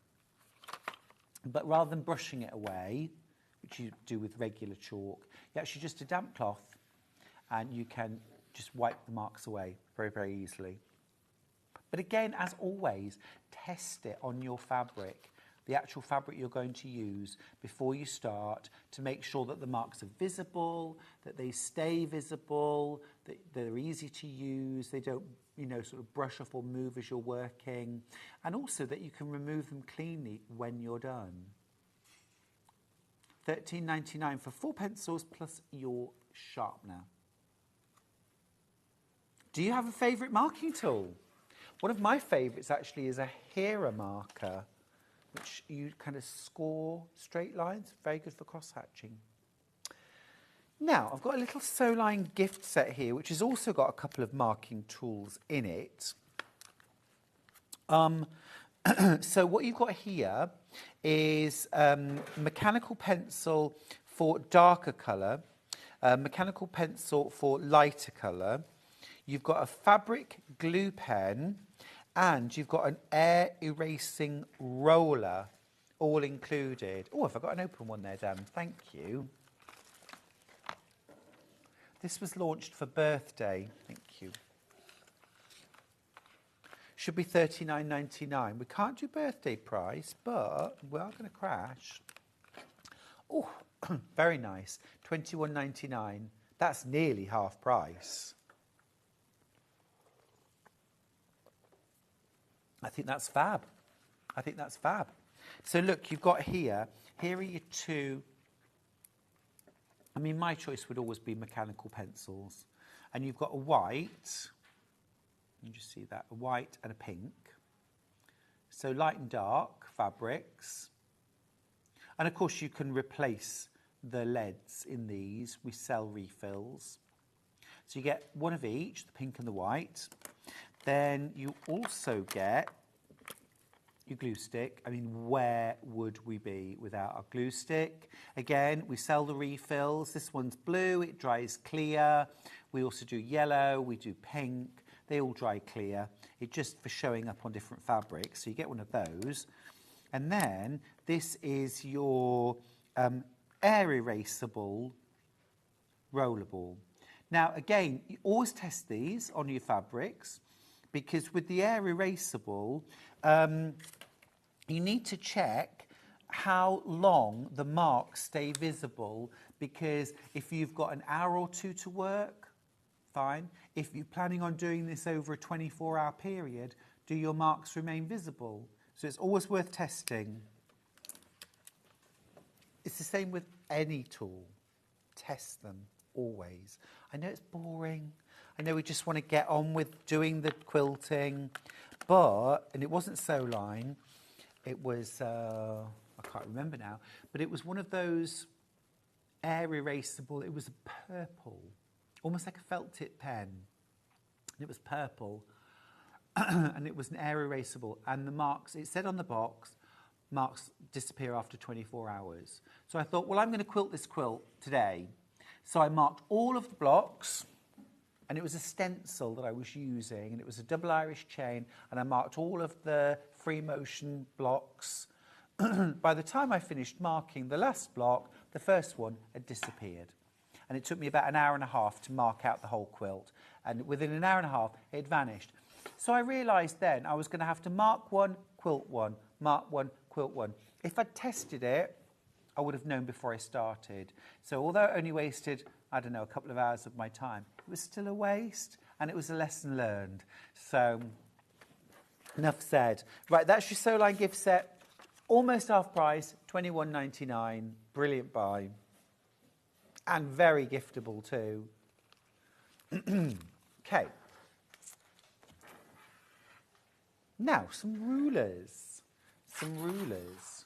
but rather than brushing it away, which you do with regular chalk, you actually just a damp cloth and you can just wipe the marks away very, very easily. But again, as always, test it on your fabric, the actual fabric you're going to use before you start, to make sure that the marks are visible, that they stay visible, that they're easy to use, they don't, you know, sort of brush off or move as you're working, and also that you can remove them cleanly when you're done. $13.99 for 4 pencils plus your sharpener. Do you have a favourite marking tool? One of my favourites actually is a Hera marker, which you kind of score straight lines. Very good for cross-hatching. Now, I've got a little Sewline gift set here, which has also got a couple of marking tools in it. So what you've got here is mechanical pencil for darker colour, mechanical pencil for lighter colour. You've got a fabric glue pen, and you've got an air erasing roller, all included. Oh, have I got an open one there, Dan? Thank you. This was launched for birthday. Thank you. Should be $39.99. We can't do birthday price, but we are going to crash. Oh, very nice. $21.99. That's nearly half price. I think that's fab. I think that's fab. So look, you've got here are your 2. I mean, my choice would always be mechanical pencils. And you've got a white, you just see that, a white and a pink. So light and dark fabrics. And of course you can replace the leads in these. We sell refills. So you get one of each, the pink and the white. Then you also get your glue stick. I mean, where would we be without our glue stick? Again, we sell the refills. This one's blue, it dries clear. We also do yellow, we do pink. They all dry clear. It's just for showing up on different fabrics. So you get one of those. And then this is your air erasable rollerball. Now, again, you always test these on your fabrics, because with the air erasable, you need to check how long the marks stay visible, because if you've got an hour or two to work, fine. If you're planning on doing this over a 24-hour period, do your marks remain visible? So it's always worth testing. It's the same with any tool. Test them, always. I know it's boring. I know we just want to get on with doing the quilting, and it wasn't sew line. It was, I can't remember now, but it was one of those air erasable. It was a purple, almost like a felt tip pen. And it was purple, and it was an air erasable. And the marks, it said on the box, marks disappear after 24 hours. So I thought, well, I'm going to quilt this quilt today. So I marked all of the blocks, and it was a stencil that I was using, and it was a double Irish chain, and I marked all of the free motion blocks. By the time I finished marking the last block, the first one had disappeared. And it took me about an hour and a half to mark out the whole quilt. And within an hour and a half, it had vanished. So I realised then I was going to have to mark one, quilt one, mark one, quilt one. If I'd tested it, I would have known before I started. So although it only wasted, I don't know, a couple of hours of my time, it was still a waste, and it was a lesson learned. So enough said. Right, that's your sew line gift set. Almost half price, $21.99. Brilliant buy. And very giftable too. Okay. Now, some rulers. Some rulers.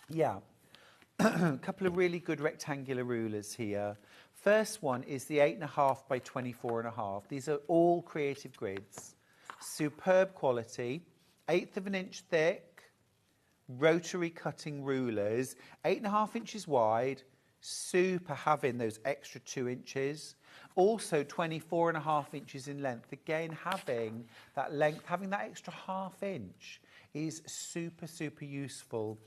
Yeah. A couple of really good rectangular rulers here. First one is the 8.5 by 24.5. These are all creative grids. Superb quality. 1/8 of an inch thick. Rotary cutting rulers, 8.5 inches wide, super having those extra 2 inches. Also 24.5 inches in length. Again, having that length, having that extra ½ inch is super, super useful.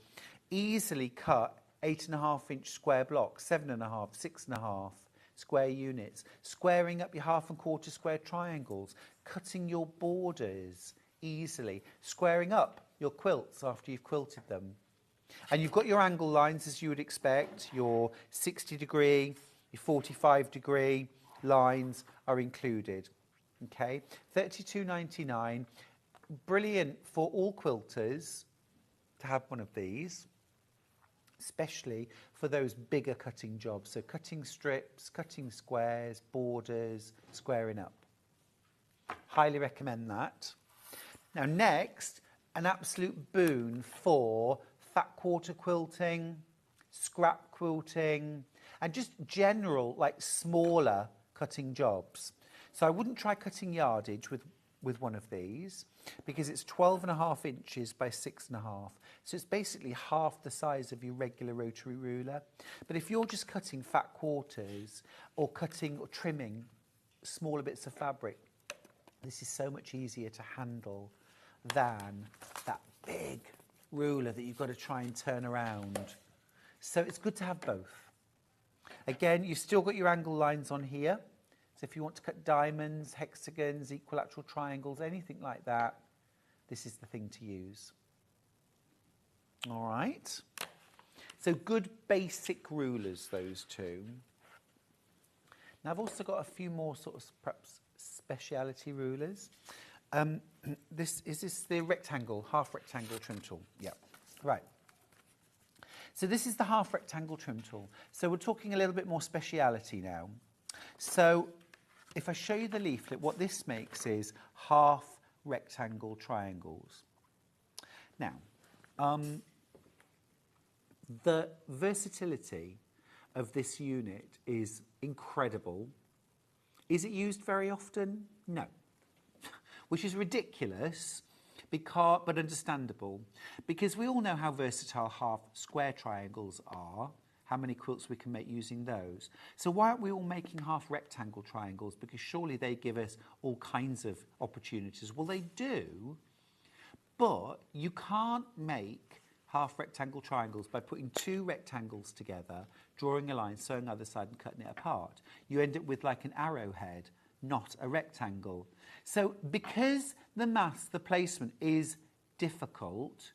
Easily cut 8.5 inch square blocks, 7.5, 6.5 square units. Squaring up your 1/2 and 1/4 square triangles. Cutting your borders easily. Squaring up your quilts after you've quilted them. And you've got your angle lines as you would expect. Your 60 degree, your 45 degree lines are included. Okay, $32.99. Brilliant for all quilters to have one of these, especially for those bigger cutting jobs. So cutting strips, cutting squares, borders, squaring up. Highly recommend that. Now next, an absolute boon for fat quarter quilting, scrap quilting, and just general, like smaller cutting jobs. So I wouldn't try cutting yardage with one of these, because it's 12.5 inches by 6.5. So it's basically half the size of your regular rotary ruler. But if you're just cutting fat quarters or cutting or trimming smaller bits of fabric, this is so much easier to handle than that big ruler that you've got to try and turn around. So it's good to have both. Again, you've still got your angle lines on here. So if you want to cut diamonds, hexagons, equilateral triangles, anything like that, this is the thing to use. All right. So good basic rulers, those two. Now I've also got a few more sort of perhaps speciality rulers. This is the rectangle, half rectangle trim tool. Yeah, right. So this is the half rectangle trim tool. So we're talking a little bit more speciality now. So if I show you the leaflet, what this makes is half rectangle triangles. Now, the versatility of this unit is incredible. Is it used very often? No. Which is ridiculous, but understandable, because we all know how versatile half square triangles are, how many quilts we can make using those. So why aren't we all making half rectangle triangles? Because surely they give us all kinds of opportunities. Well, they do, but you can't make half rectangle triangles by putting two rectangles together, drawing a line, sewing either side and cutting it apart. You end up with like an arrowhead, not a rectangle. So because the placement is difficult,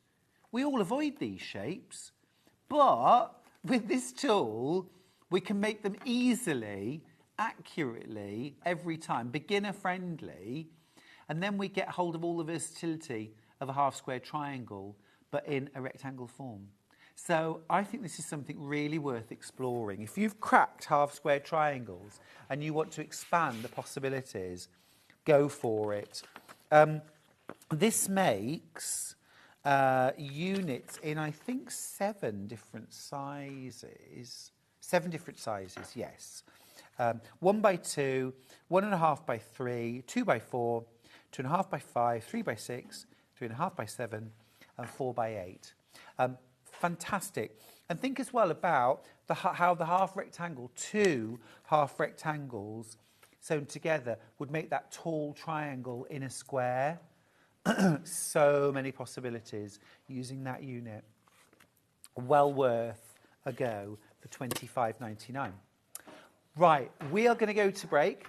we all avoid these shapes, but with this tool, we can make them easily, accurately, every time, beginner friendly, and then we get hold of all the versatility of a half square triangle, but in a rectangle form. So I think this is something really worth exploring. If you've cracked half square triangles and you want to expand the possibilities, go for it. This makes units in, I think, 7 different sizes. 7 different sizes, yes. 1 by 2, 1.5 by 3, 2 by 4, 2.5 by 5, 3 by 6, 3.5 by 7, and 4 by 8. Fantastic. And think as well about how the half rectangle, 2 half rectangles sewn together would make that tall triangle in a square. So many possibilities using that unit. Well worth a go for $25.99. Right, we are going to go to break.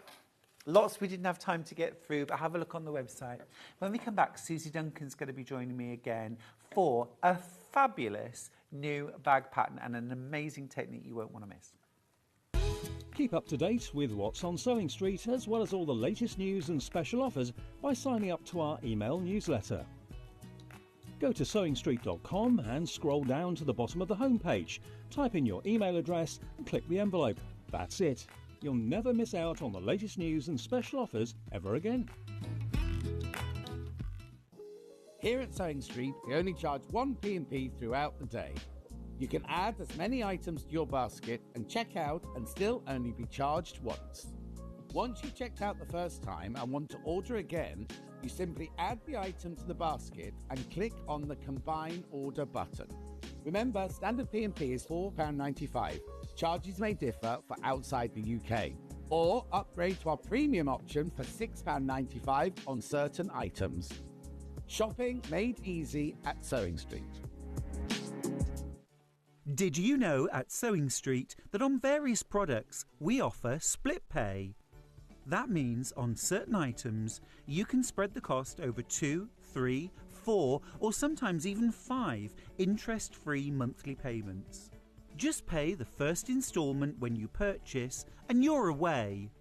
Lots we didn't have time to get through, but have a look on the website. When we come back, Susie Duncan's going to be joining me again for a fabulous new bag pattern and an amazing technique you won't want to miss. Keep up to date with what's on Sewing Street, as well as all the latest news and special offers by signing up to our email newsletter. Go to sewingstreet.com and scroll down to the bottom of the homepage. Type in your email address and click the envelope. That's it. You'll never miss out on the latest news and special offers ever again. Here at Sewing Street, we only charge 1 P&P throughout the day. You can add as many items to your basket and check out and still only be charged once. Once you've checked out the first time and want to order again, you simply add the item to the basket and click on the Combine Order button. Remember, standard P&P is £4.95. Charges may differ for outside the UK. Or upgrade to our premium option for £6.95 on certain items. Shopping made easy at Sewing Street. Did you know at Sewing Street that on various products we offer split pay? That means on certain items you can spread the cost over 2, 3, 4 or sometimes even 5 interest-free monthly payments. Just pay the first instalment when you purchase and you're away.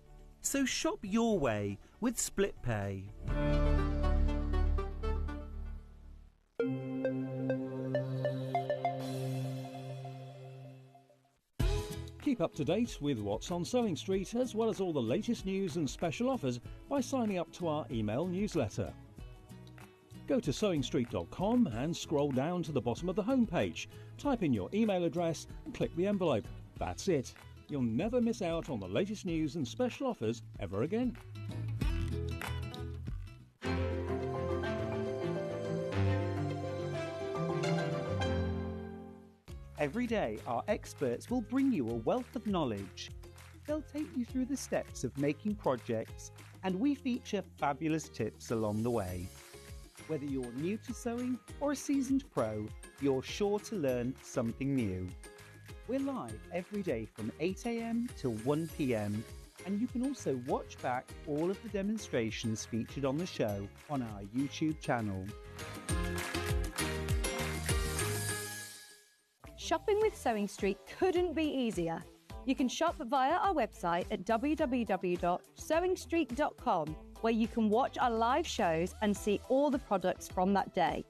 So shop your way with split pay. Keep up to date with what's on Sewing Street, as well as all the latest news and special offers by signing up to our email newsletter. Go to sewingstreet.com and scroll down to the bottom of the homepage. Type in your email address and click the envelope. That's it. You'll never miss out on the latest news and special offers ever again. Every day, our experts will bring you a wealth of knowledge. They'll take you through the steps of making projects, and we feature fabulous tips along the way. Whether you're new to sewing or a seasoned pro, you're sure to learn something new. We're live every day from 8 AM till 1 PM, and you can also watch back all of the demonstrations featured on the show on our YouTube channel. Shopping with Sewing Street couldn't be easier. You can shop via our website at www.sewingstreet.com, where you can watch our live shows and see all the products from that day.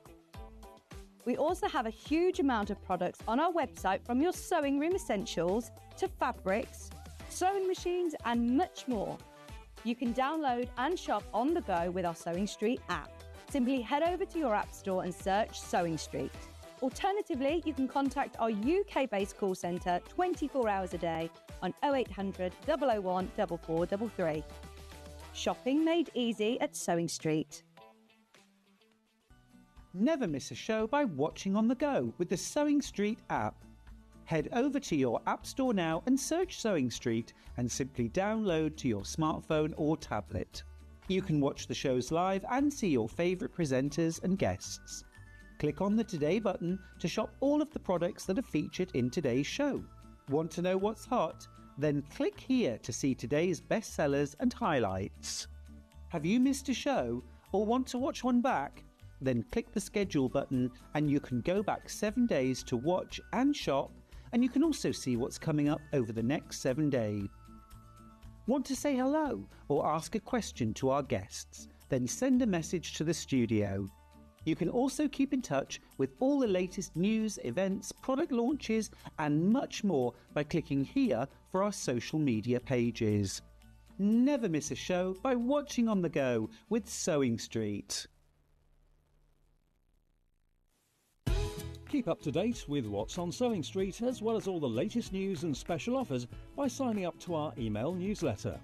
We also have a huge amount of products on our website, from your sewing room essentials to fabrics, sewing machines and much more. You can download and shop on the go with our Sewing Street app. Simply head over to your app store and search Sewing Street. Alternatively, you can contact our UK-based call centre 24 hours a day on 0800 001 4433. Shopping made easy at Sewing Street. Never miss a show by watching on the go with the Sewing Street app. Head over to your app store now and search Sewing Street and simply download to your smartphone or tablet. You can watch the shows live and see your favourite presenters and guests. Click on the Today button to shop all of the products that are featured in today's show. Want to know what's hot? Then click here to see today's bestsellers and highlights. Have you missed a show or want to watch one back? Then click the schedule button and you can go back 7 days to watch and shop, and you can also see what's coming up over the next 7 days. Want to say hello or ask a question to our guests? Then send a message to the studio. You can also keep in touch with all the latest news, events, product launches, and much more by clicking here for our social media pages. Never miss a show by watching on the go with Sewing Street. Keep up to date with what's on Sewing Street, as well as all the latest news and special offers by signing up to our email newsletter.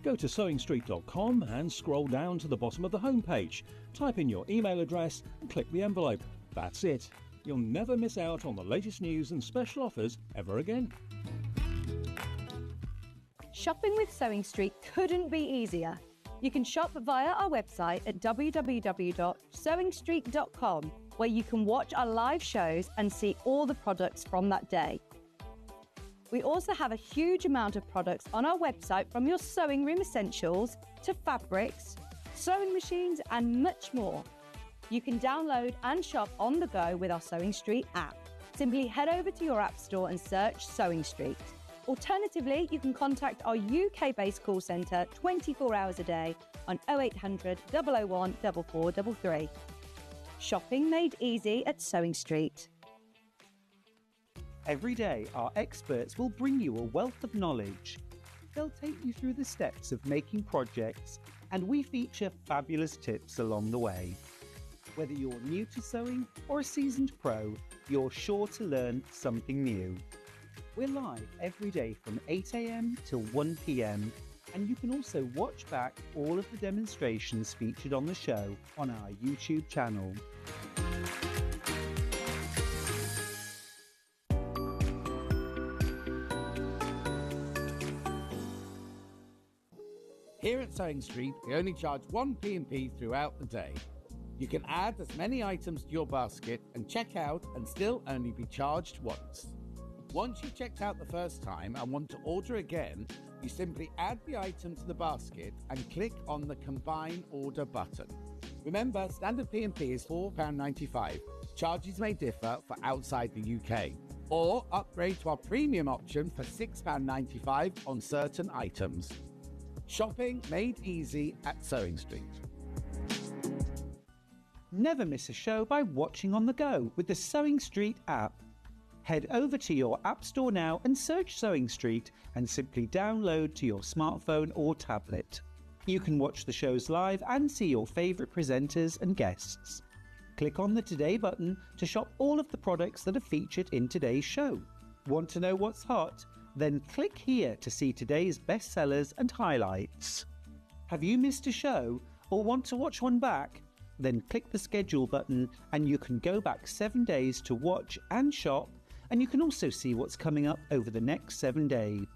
Go to sewingstreet.com and scroll down to the bottom of the homepage. Type in your email address and click the envelope. That's it. You'll never miss out on the latest news and special offers ever again. Shopping with Sewing Street couldn't be easier. You can shop via our website at www.sewingstreet.com, where you can watch our live shows and see all the products from that day. We also have a huge amount of products on our website, from your sewing room essentials to fabrics, sewing machines, and much more. You can download and shop on the go with our Sewing Street app. Simply head over to your app store and search Sewing Street. Alternatively, you can contact our UK-based call centre 24 hours a day on 0800 001 4433. Shopping made easy at Sewing Street. Every day, our experts will bring you a wealth of knowledge. They'll take you through the steps of making projects, and we feature fabulous tips along the way. Whether you're new to sewing or a seasoned pro, you're sure to learn something new. We're live every day from 8 a.m. till 1 p.m, and you can also watch back all of the demonstrations featured on the show on our YouTube channel. Here at Sewing Street, we only charge 1 P&P throughout the day. You can add as many items to your basket and check out and still only be charged once. Once you've checked out the first time and want to order again, you simply add the item to the basket and click on the Combine Order button. Remember, standard P&P is £4.95. Charges may differ for outside the UK. Or upgrade to our premium option for £6.95 on certain items. Shopping made easy at Sewing Street. Never miss a show by watching on the go with the Sewing Street app. Head over to your app store now and search Sewing Street and simply download to your smartphone or tablet. You can watch the shows live and see your favourite presenters and guests. Click on the Today button to shop all of the products that are featured in today's show. Want to know what's hot? Then click here to see today's bestsellers and highlights. Have you missed a show or want to watch one back? Then click the schedule button and you can go back 7 days to watch and shop, and you can also see what's coming up over the next 7 days.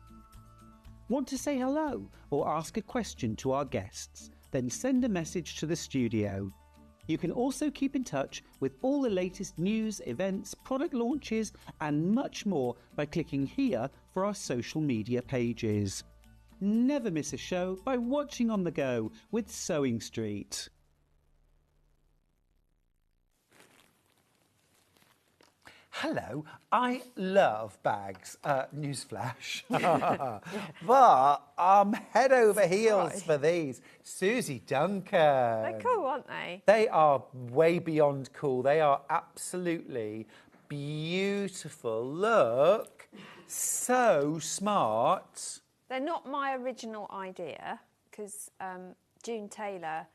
Want to say hello or ask a question to our guests? Then send a message to the studio. You can also keep in touch with all the latest news, events, product launches, and much more by clicking here for our social media pages. Never miss a show by watching on the go with Sewing Street. Hello, I love bags. Newsflash. But head over heels for these. Susie Duncan. They're cool, aren't they? They are way beyond cool. They are absolutely beautiful. Look, so smart. They're not my original idea, because June Taylor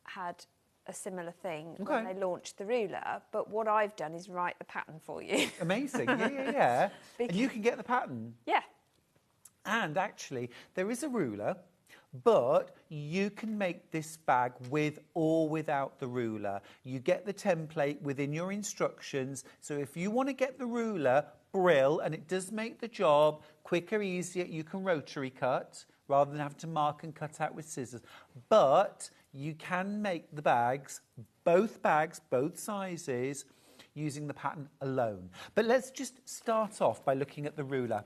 had a similar thing when they launched the ruler, but what I've done is write the pattern for you. Amazing, yeah. And you can get the pattern. Yeah. And actually, there is a ruler, but you can make this bag with or without the ruler. You get the template within your instructions, so if you want to get the ruler, brill, and it does make the job quicker, easier. You can rotary cut rather than have to mark and cut out with scissors. But you can make the bags both bags, both sizes, using the pattern alone. But let's just start off by looking at the ruler.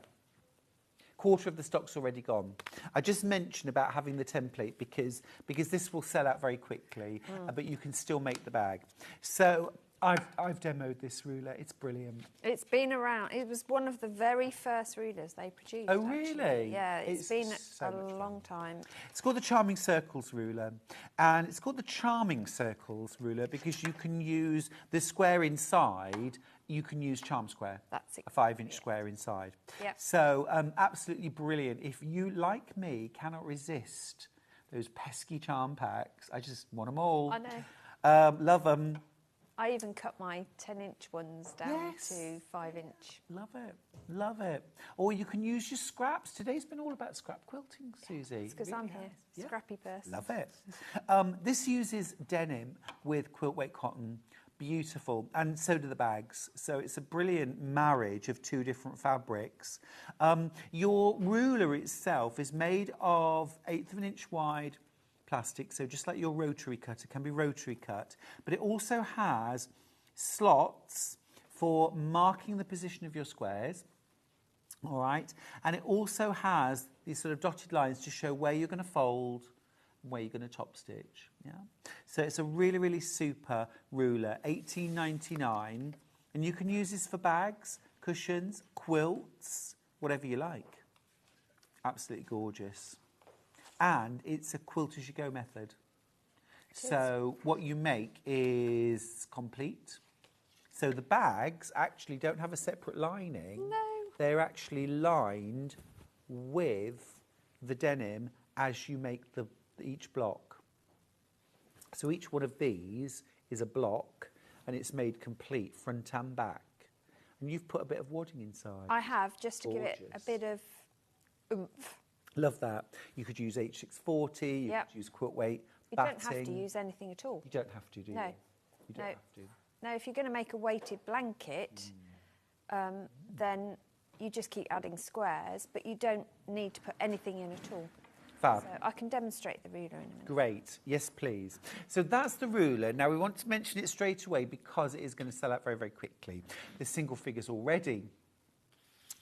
Quarter of the stock's already gone. I just mentioned about having the template because this will sell out very quickly, but you can still make the bag. So I've demoed this ruler. It's brilliant. It's been around. It was one of the very first rulers they produced. Oh, really? Actually. Yeah, it's been so a long time. It's called the Charming Circles ruler, and it's called the Charming Circles ruler because you can use the square inside. You can use charm square. That's a 5-inch square inside. Yep. So absolutely brilliant. If you, like me, cannot resist those pesky charm packs, I just want them all. I know. Love them. I even cut my 10-inch ones down to 5-inch. Love it. Love it. Or you can use your scraps. Today's been all about scrap quilting, Susie. It's because I'm here. Yeah. Scrappy person. Love it. This uses denim with quilt weight cotton. Beautiful. And so do the bags. So it's a brilliant marriage of two different fabrics. Your ruler itself is made of 1/8 of an inch wide plastic, so just like your rotary cutter can be rotary cut, but it also has slots for marking the position of your squares, all right, and it also has these sort of dotted lines to show where you're going to fold and where you're going to top stitch. Yeah, so it's a really, really super ruler, $18.99, and you can use this for bags, cushions, quilts, whatever you like. Absolutely gorgeous. And it's a quilt as you go method. So what you make is complete. So the bags actually don't have a separate lining. No. They're actually lined with the denim as you make each block. So each one of these is a block and it's made complete front and back. And you've put a bit of wadding inside. I have, just to give it a bit of oomph. Love that. You could use H640, you could use quilt weight, You batting. don't have to use anything at all. You don't have to, do you? No. You don't have to. No, if you're going to make a weighted blanket, then you just keep adding squares, but you don't need to put anything in at all. Fab. So I can demonstrate the ruler in a minute. Great. Yes, please. So that's the ruler. Now, we want to mention it straight away because it is going to sell out very, very quickly. There's single figures already.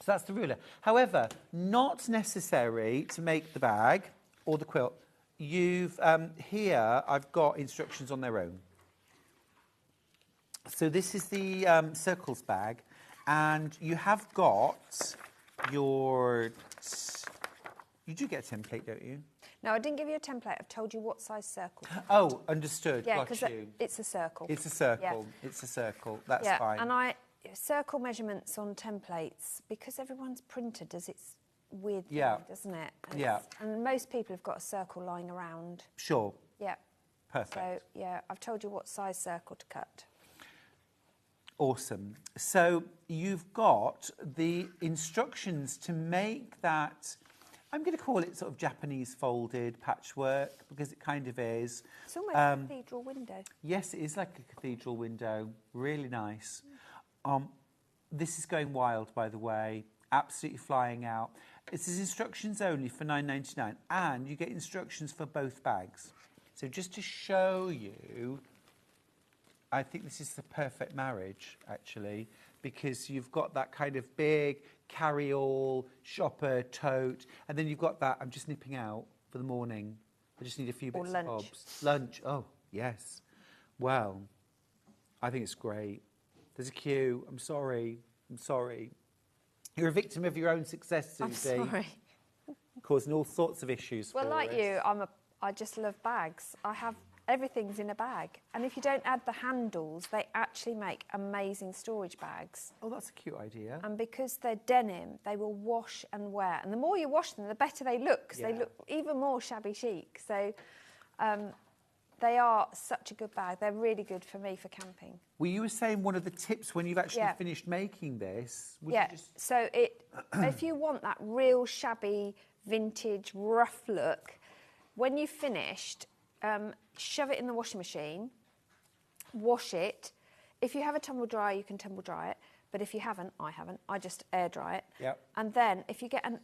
So that's the ruler. However, not necessary to make the bag or the quilt. You've here, I've got instructions on their own. So this is the circles bag, and you have got your... You do get a template, don't you? No, I didn't give you a template. I've told you what size circle. Oh, understood. Yeah, got because you. it's a circle. It's a circle. Yeah. It's a circle. That's Yeah, fine. and circle measurements on templates, because everyone's printer does its weird thing, doesn't it? And most people have got a circle lying around. Sure. Yeah. Perfect. So, yeah, I've told you what size circle to cut. Awesome. So you've got the instructions to make that, I'm going to call it sort of Japanese folded patchwork, because it kind of is. It's almost a cathedral window. Yes, it is like a cathedral window. Really nice. This is going wild, by the way. Absolutely flying out. This is instructions only for $9.99, and you get instructions for both bags. So just to show you, I think this is the perfect marriage, actually, because you've got that kind of big carry-all, shopper, tote, and then you've got that, I'm just nipping out for the morning. I just need a few bits of bobs. Lunch, oh, yes. Well, I think it's great. There's a queue. I'm sorry. You're a victim of your own success, Susie. I'm sorry. Causing all sorts of issues Well, for like us. you, I just love bags. Everything's in a bag. And if you don't add the handles, they actually make amazing storage bags. Oh, that's a cute idea. And because they're denim, they will wash and wear. And the more you wash them, the better they look, because they look even more shabby chic. So they are such a good bag. They're really good for me for camping. Well, you were saying one of the tips when you've actually finished making this. You just... So if you want that real shabby, vintage, rough look, when you've finished, shove it in the washing machine, wash it. If you have a tumble dryer, you can tumble dry it. But if you haven't, I just air dry it. Yep. And then if you get an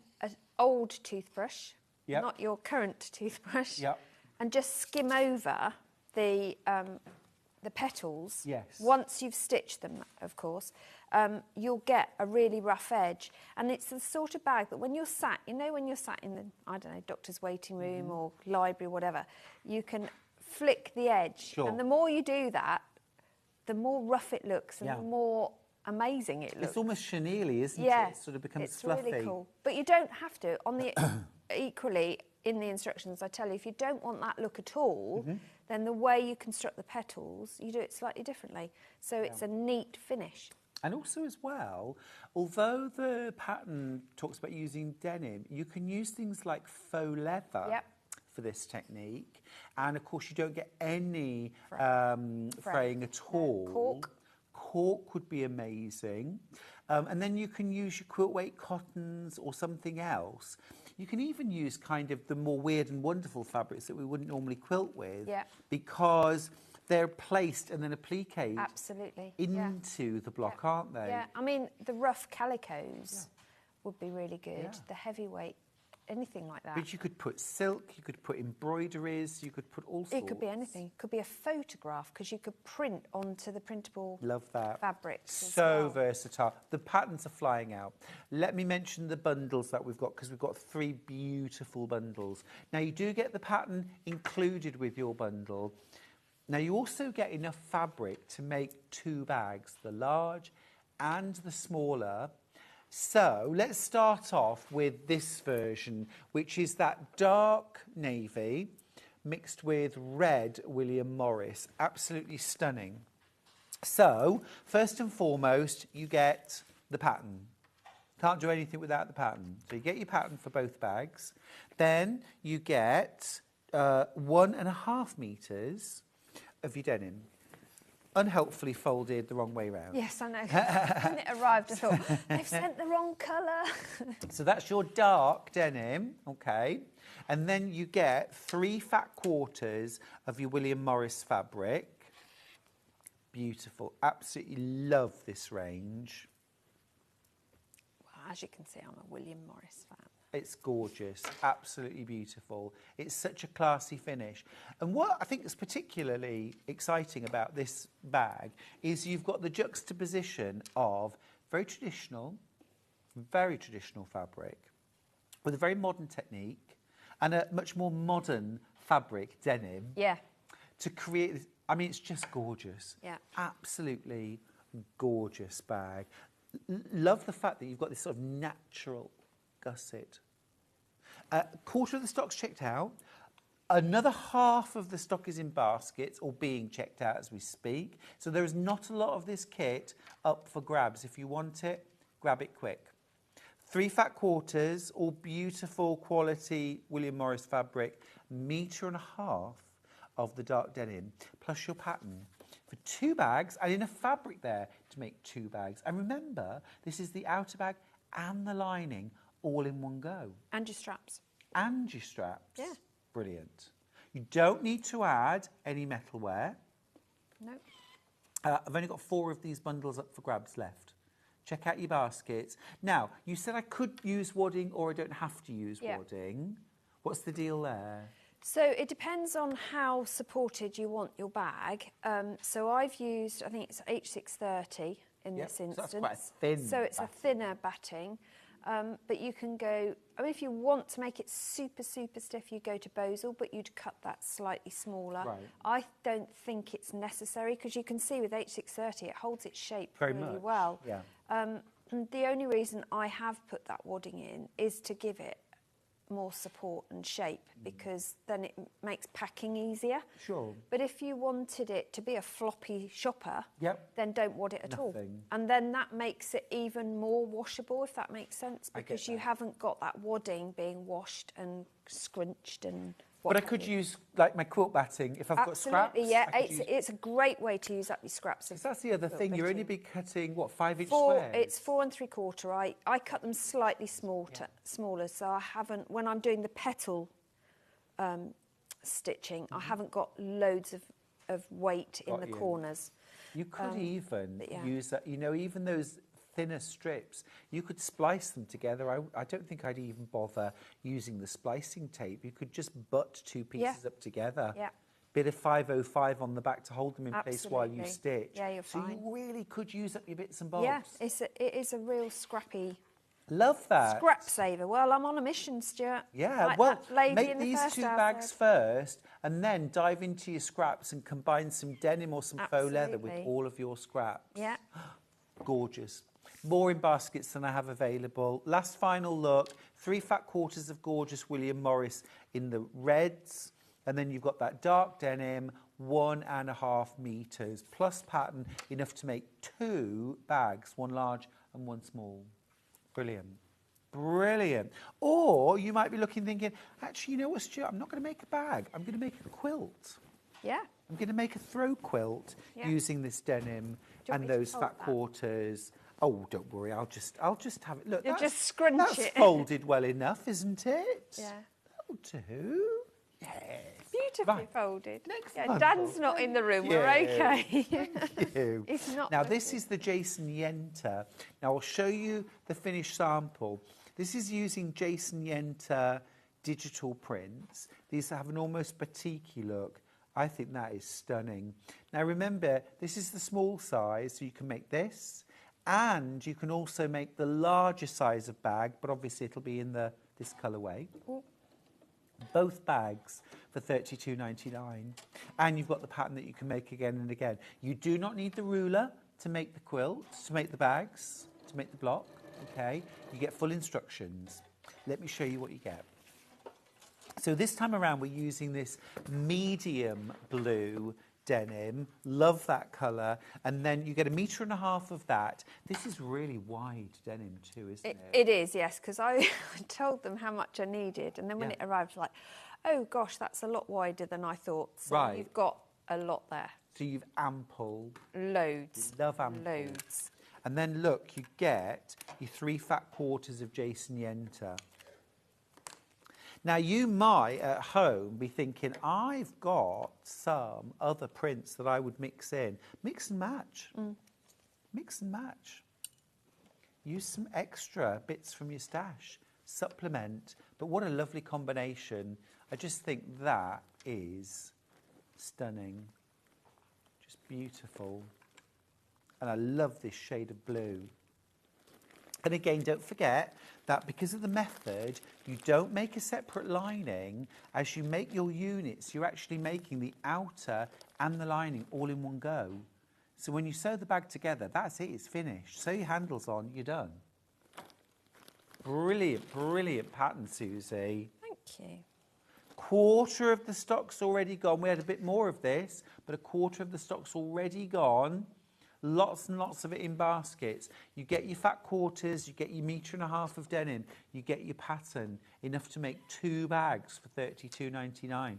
old toothbrush, Yep. not your current toothbrush, Yep. and just skim over the the petals, Yes. once you've stitched them, of course, you'll get a really rough edge. And it's the sort of bag that when you're sat, you know, when you're sat in the, I don't know, doctor's waiting room or library, whatever, you can flick the edge. Sure. And the more you do that, the more rough it looks and Yeah. the more amazing it looks. It's almost chenille, isn't Yeah, it? It sort of becomes it's fluffy. really cool. But you don't have to. On the equally, in the instructions, I tell you, if you don't want that look at all, then the way you construct the petals, you do it slightly differently. So it's a neat finish. And also as well, although the pattern talks about using denim, you can use things like faux leather Yep. for this technique. And of course, you don't get any fraying at No. all. Cork. Cork would be amazing. And then you can use your quilt weight cottons or something else. You can even use kind of the more weird and wonderful fabrics that we wouldn't normally quilt with, Yeah. because they're placed and then appliqued Absolutely. into the block, aren't they? Yeah, I mean, the rough calicos would be really good. Yeah. The heavyweight, anything like that. But you could put silk, you could put embroideries, you could put all sorts. It could be anything. It could be a photograph because you could print onto the printable Love that. fabrics. as So well. versatile. The patterns are flying out. Let me mention the bundles that we've got, because we've got 3 beautiful bundles. Now, you do get the pattern included with your bundle. Now, you also get enough fabric to make 2 bags, the large and the smaller. So let's start off with this version, which is that dark navy mixed with red William Morris. Absolutely stunning. So first and foremost, you get the pattern. Can't do anything without the pattern. So you get your pattern for both bags. Then you get 1.5 metres of your denim. Unhelpfully folded the wrong way round. Yes, I know. When it arrived, I thought, they've sent the wrong colour. So that's your dark denim, okay? And then you get 3 fat quarters of your William Morris fabric. Beautiful. Absolutely love this range. Well, as you can see, I'm a William Morris fan. It's gorgeous, absolutely beautiful. It's such a classy finish. And what I think is particularly exciting about this bag is you've got the juxtaposition of very traditional fabric with a very modern technique and a much more modern fabric, denim, Yeah. to create this. I mean, it's just gorgeous. Yeah. Absolutely gorgeous bag. Love the fact that you've got this sort of natural gusset. A quarter of the stock's checked out. Another half of the stock is in baskets or being checked out as we speak. So there is not a lot of this kit up for grabs. If you want it, grab it quick. 3 fat quarters, all beautiful quality William Morris fabric, 1.5 meters of the dark denim, plus your pattern for 2 bags, and enough fabric there to make 2 bags. And remember, this is the outer bag and the lining all in one go. And your straps. And your straps. Yeah. Brilliant. You don't need to add any metalware. No. I've only got 4 of these bundles up for grabs left. Check out your baskets. Now, you said I could use wadding or I don't have to use wadding. What's the deal there? So it depends on how supported you want your bag. So I've used, I think it's H630 in this instance. So that's quite a thin So it's batting. a thinner batting. But you can go, I mean, if you want to make it super, super stiff, you go to Bosal, but you'd cut that slightly smaller. Right. I don't think it's necessary because you can see with H630, it holds its shape Very really much, well. yeah. And the only reason I have put that wadding in is to give it more support and shape because then it makes packing easier. Sure. But if you wanted it to be a floppy shopper, Yep. then don't wad it at all. Nothing. And then that makes it even more washable, if that makes sense, I get because you that. haven't got that wadding being washed and scrunched and But I what could have you. use like my quilt batting if I've got scraps. Absolutely, yeah. I could use- It's a great way to use up your scraps. Because that's the other thing. You're only be cutting what, 5-inch Four, squares? it's 4 3/4. I cut them slightly smaller, so I haven't. When I'm doing the petal stitching, I haven't got loads of weight in Got the you. corners. You could even but yeah. use that. You know, even those thinner strips, you could splice them together. I don't think I'd even bother using the splicing tape. You could just butt 2 pieces up together. Yeah. Bit of 505 on the back to hold them in place while you stitch. Yeah, you're fine. So you really could use up your bits and bobs. Yeah, it is a real scrappy Love that. scrap saver. Well, I'm on a mission, Stuart. Yeah, Like well, that lady make in the these first 2 hour bags said. first and then dive into your scraps and combine some denim or some faux leather with Absolutely. all of your scraps. Yeah. Gorgeous. More in baskets than I have available. Last final look, 3 fat quarters of gorgeous William Morris in the reds. And then you've got that dark denim, 1.5 meters, plus pattern, enough to make 2 bags, 1 large and 1 small. Brilliant. Brilliant. Or you might be looking thinking, actually, you know what, Stuart, I'm not going to make a bag. I'm going to make a quilt. Yeah. I'm going to make a throw quilt using this denim you want and me to those fold fat that? quarters. Oh, don't worry. I'll just have it. Look, You'll that's- just scrunch that's it. folded well enough, isn't it? Yeah. That'll do. Yes. Beautifully Right. folded. Next Yeah, bundle. Dan's not in the room. We're okay. Thank you. He's not Now, this looking. is the Jason Yenta. Now, I'll show you the finished sample. This is using Jason Yenta digital prints. These have an almost batik-y look. I think that is stunning. Now, remember, this is the small size, so you can make this. And you can also make the larger size of bag, but obviously it'll be in this colourway. Both bags for $32.99. And you've got the pattern that you can make again and again. You do not need the ruler to make the quilt, to make the bags, to make the block, okay? You get full instructions. Let me show you what you get. So this time around, we're using this medium blue denim. Love that colour. And then you get 1.5 meters of that. This is really wide denim too, isn't it? It is, yes, because I told them how much I needed, and then when it arrived, like, oh gosh, that's a lot wider than I thought. So Right. you've got a lot there. So you've ample. Loads. Love ample. Loads. And then look, you get your 3 fat quarters of Jason Yenta. Now, you might at home be thinking, I've got some other prints that I would mix in. Mix and match. Mix and match. Use some extra bits from your stash. Supplement. But what a lovely combination. I just think that is stunning. Just beautiful. And I love this shade of blue. And again, don't forget that because of the method, you don't make a separate lining. As you make your units, you're actually making the outer and the lining all in one go. So when you sew the bag together, that's it, it's finished. Sew your handles on, you're done. Brilliant, brilliant pattern, Susie. Thank you. Quarter of the stock's already gone. We had a bit more of this, but a quarter of the stock's already gone. Lots and lots of it in baskets. You get your fat quarters, you get your 1.5 meters of denim, you get your pattern, enough to make 2 bags for $32.99.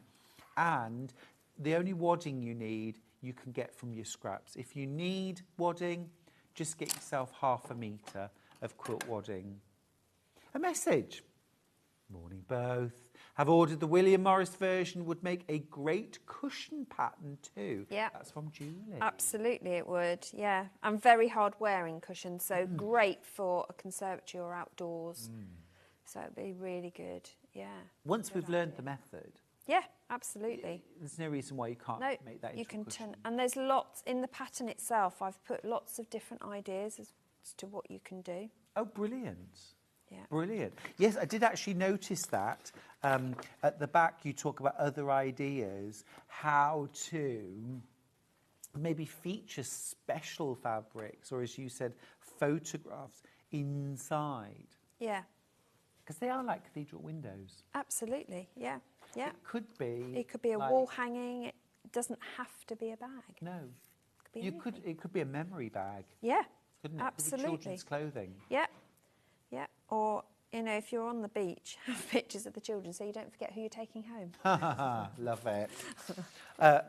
And the only wadding you need, you can get from your scraps. If you need wadding, just get yourself 0.5 meter of quilt wadding. A message. Morning both. Have ordered the William Morris version, would make a great cushion pattern too. Yeah. That's from Julie. Absolutely, it would, yeah. And very hard wearing cushions, so great for a conservatory or outdoors. So it'd be really good, yeah. Once we've learned the method, Yeah, absolutely. there's no reason why you can't No, make that into you a can cushion. turn, and there's lots in the pattern itself. I've put lots of different ideas as to what you can do. Oh, brilliant. Yeah. Brilliant. Yes, I did actually notice that. At the back, you talk about other ideas, how to maybe feature special fabrics, or as you said, photographs inside. Yeah, Because they are like cathedral windows. absolutely. Yeah, yeah. It could be. It could be a like- wall hanging. It doesn't have to be a bag. No. It could be You could. anything. It could be a memory bag, Yeah, couldn't it? It could be absolutely. children's clothing. Yeah, yeah. Or, you know, if you're on the beach, have pictures of the children so you don't forget who you're taking home. Love it.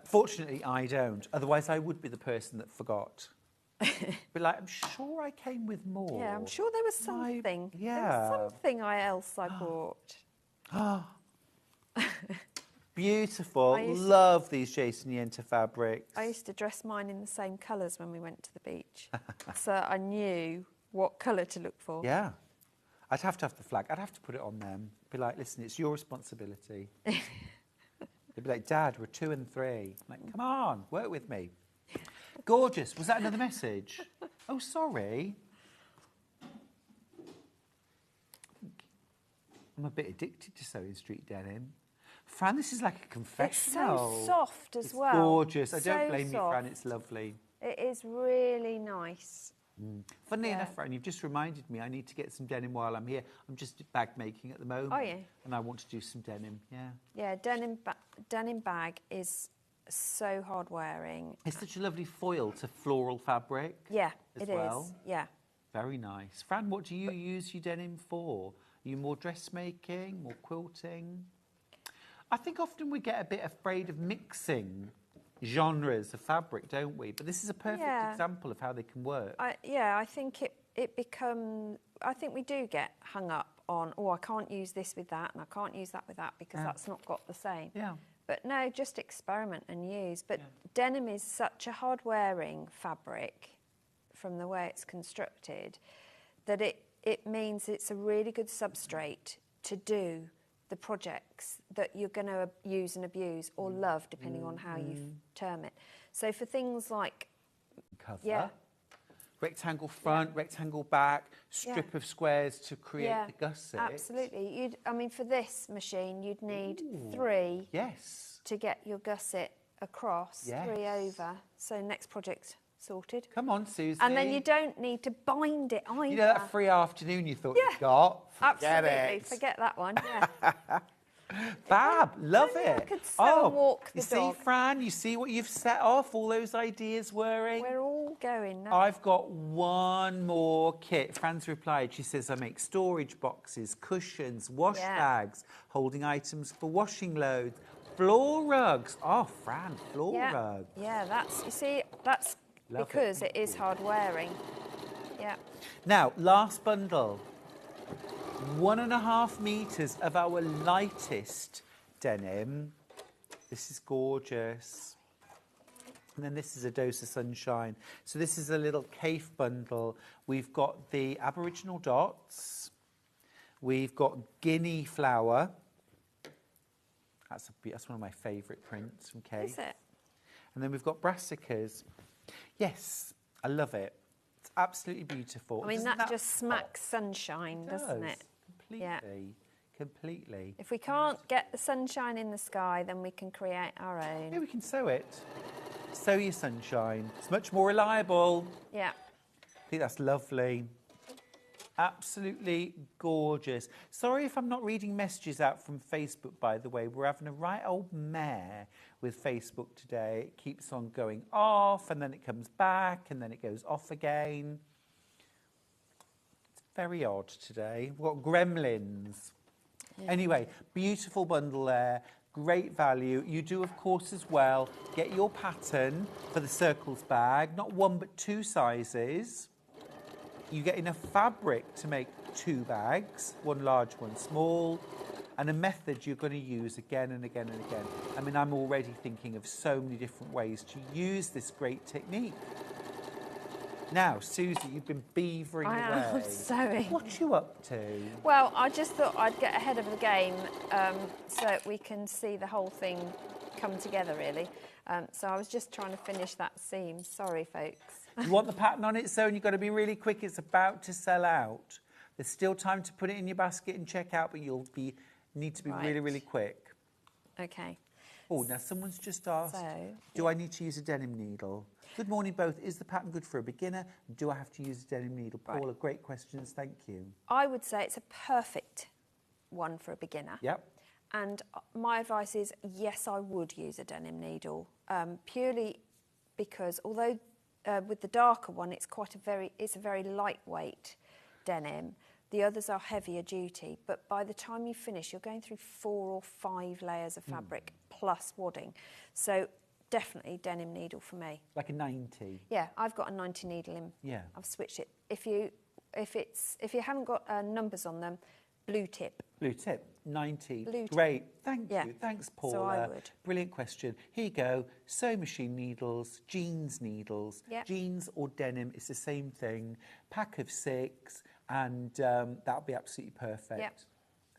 Fortunately, I don't. Otherwise, I would be the person that forgot. Be like, I'm sure I came with more. Yeah, I'm sure there was something. yeah. There was something else I bought. Beautiful. I used to- Love these Jason Yenta fabrics. I used to dress mine in the same colours when we went to the beach. So I knew what colour to look for. Yeah. I'd have to have the flag. I'd have to put it on them. Be like, listen, it's your responsibility. They'd be like, Dad, we're 2 and 3. I'm like, come on, work with me. Gorgeous. Was that another message? Oh, sorry. I'm a bit addicted to Sewing Street denim. Fran, this is like a confessional. It's so soft as well. Gorgeous. I So don't blame you, Fran. soft. It's lovely. It is really nice. Funnily enough, Fran, you've just reminded me I need to get some denim while I'm here. I'm just bag making at the moment. Are you? And I want to do some denim, yeah. Yeah, denim bag is so hard wearing. It's such a lovely foil to floral fabric. Yeah, as it is. well. Yeah. Very nice. Fran, what do you use your denim for? Are you more dressmaking, more quilting? I think often we get a bit afraid of mixing genres of fabric, don't we? But this is a perfect example of how they can work. I think it becomes... I think we do get hung up on, oh, I can't use this with that and I can't use that with that because that's not got the same. Yeah. But no, just experiment and use. But denim is such a hard-wearing fabric from the way it's constructed that it means it's a really good substrate to do the projects that you're going to use and abuse or love, depending on how you term it. So for things like... Cover. Rectangle front, rectangle back, strip of squares to create the gusset. Absolutely. I mean, for this machine, you'd need 3 to get your gusset across, 3 over. So next project sorted. Come on, Susie. And then you don't need to bind it either. You know that free afternoon you thought you got? Forget absolutely. it. Forget that one, yeah. Fab, love it. I could sew and walk the you dog. see, Fran, you see what you've set off, all those ideas whirring? We're all going now. I've got one more kit. Fran's replied, she says, I make storage boxes, cushions, wash bags, holding items for washing loads, floor rugs. Oh, Fran, floor rugs. Yeah, that's, you see, that's Love because it is hard wearing. Yeah. Now, last bundle. 1.5 meters of our lightest denim. This is gorgeous. And then this is a dose of sunshine. So this is a little Kaffe bundle. We've got the Aboriginal dots. We've got guinea flower. That's one of my favourite prints from Kaffe. Is it? And then we've got brassicas. Yes, I love it. It's absolutely beautiful. I mean, Doesn't that just smacks sunshine, doesn't it? Completely, completely. If we can't get the sunshine in the sky, then we can create our own. Yeah, we can sew it. Sew your sunshine. It's much more reliable. Yeah. I think that's lovely. Absolutely gorgeous. Sorry if I'm not reading messages out from Facebook, by the way. We're having a right old mare with Facebook today. It keeps on going off, and then it comes back, and then it goes off again. It's very odd today. We've got gremlins. Yeah. Anyway, beautiful bundle there. Great value. You do, of course, as well, get your pattern for the circles bag. Not 1, but 2 sizes. You get enough fabric to make 2 bags, 1 large, 1 small, and a method you're going to use again and again and again. I mean, I'm already thinking of so many different ways to use this great technique. Now, Susie, you've been beavering away. I am sewing. What you up to? Well, I just thought I'd get ahead of the game so we can see the whole thing come together, really. So I was just trying to finish that seam. Sorry, folks. You want the pattern on its own, you've got to be really quick. It's about to sell out. There's still time to put it in your basket and check out, but you'll need to be really, really quick. Okay. Oh, now someone's just asked, do I need to use a denim needle? Good morning, both. Is the pattern good for a beginner? Do I have to use a denim needle? Paula, great questions. Thank you. I would say it's a perfect one for a beginner. Yep. And my advice is, yes, I would use a denim needle, purely because although with the darker one, it's a very lightweight denim. The others are heavier duty, but by the time you finish, you're going through 4 or 5 layers of fabric plus wadding. So definitely denim needle for me. Like a 90? Yeah, I've got a 90 needle in. Yeah. I've switched it. If you haven't got numbers on them, blue tip. Blue tip, 90. Blue tip. Great, thank you. Thanks, Paula. So I would. Brilliant question. Here you go. Sewing machine needles, jeans needles. Yep. Jeans or denim, it's the same thing. Pack of 6, and that'll be absolutely perfect. Yep.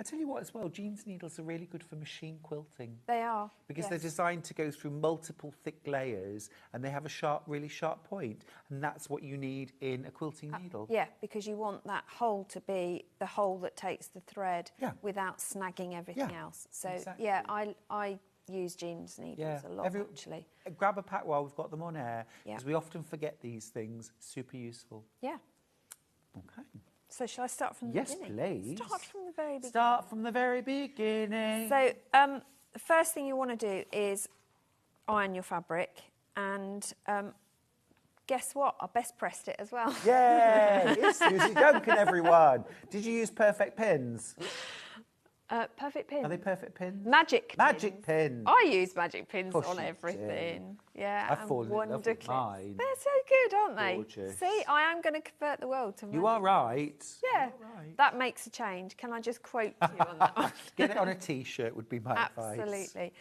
I tell you what as well, jeans needles are really good for machine quilting. They are. Because yes. they're designed to go through multiple thick layers and they have a sharp, really sharp point. And that's what you need in a quilting needle. Yeah, because you want that hole to be the hole that takes the thread without snagging everything else. So, yeah, I use jeans needles a lot, actually. Grab a pack while we've got them on air, because we often forget these things. Super useful. Yeah. Okay. So shall I start from the beginning? Yes, please. Start from the very beginning. Start from the very beginning. So the first thing you want to do is iron your fabric, and guess what? I best pressed it as well. Yay! It's Susie Duncan, everyone. Did you use perfect pins? Perfect pins. Are they perfect pins? Magic pins. I use magic pins on you everything. do. Yeah, I've fallen in love with clips. mine. They're so good, aren't they? Gorgeous. See, I am going to convert the world to magic. You are right. Yeah, that makes a change. Can I just quote you on that one? Get it on a T-shirt would be my advice. Absolutely.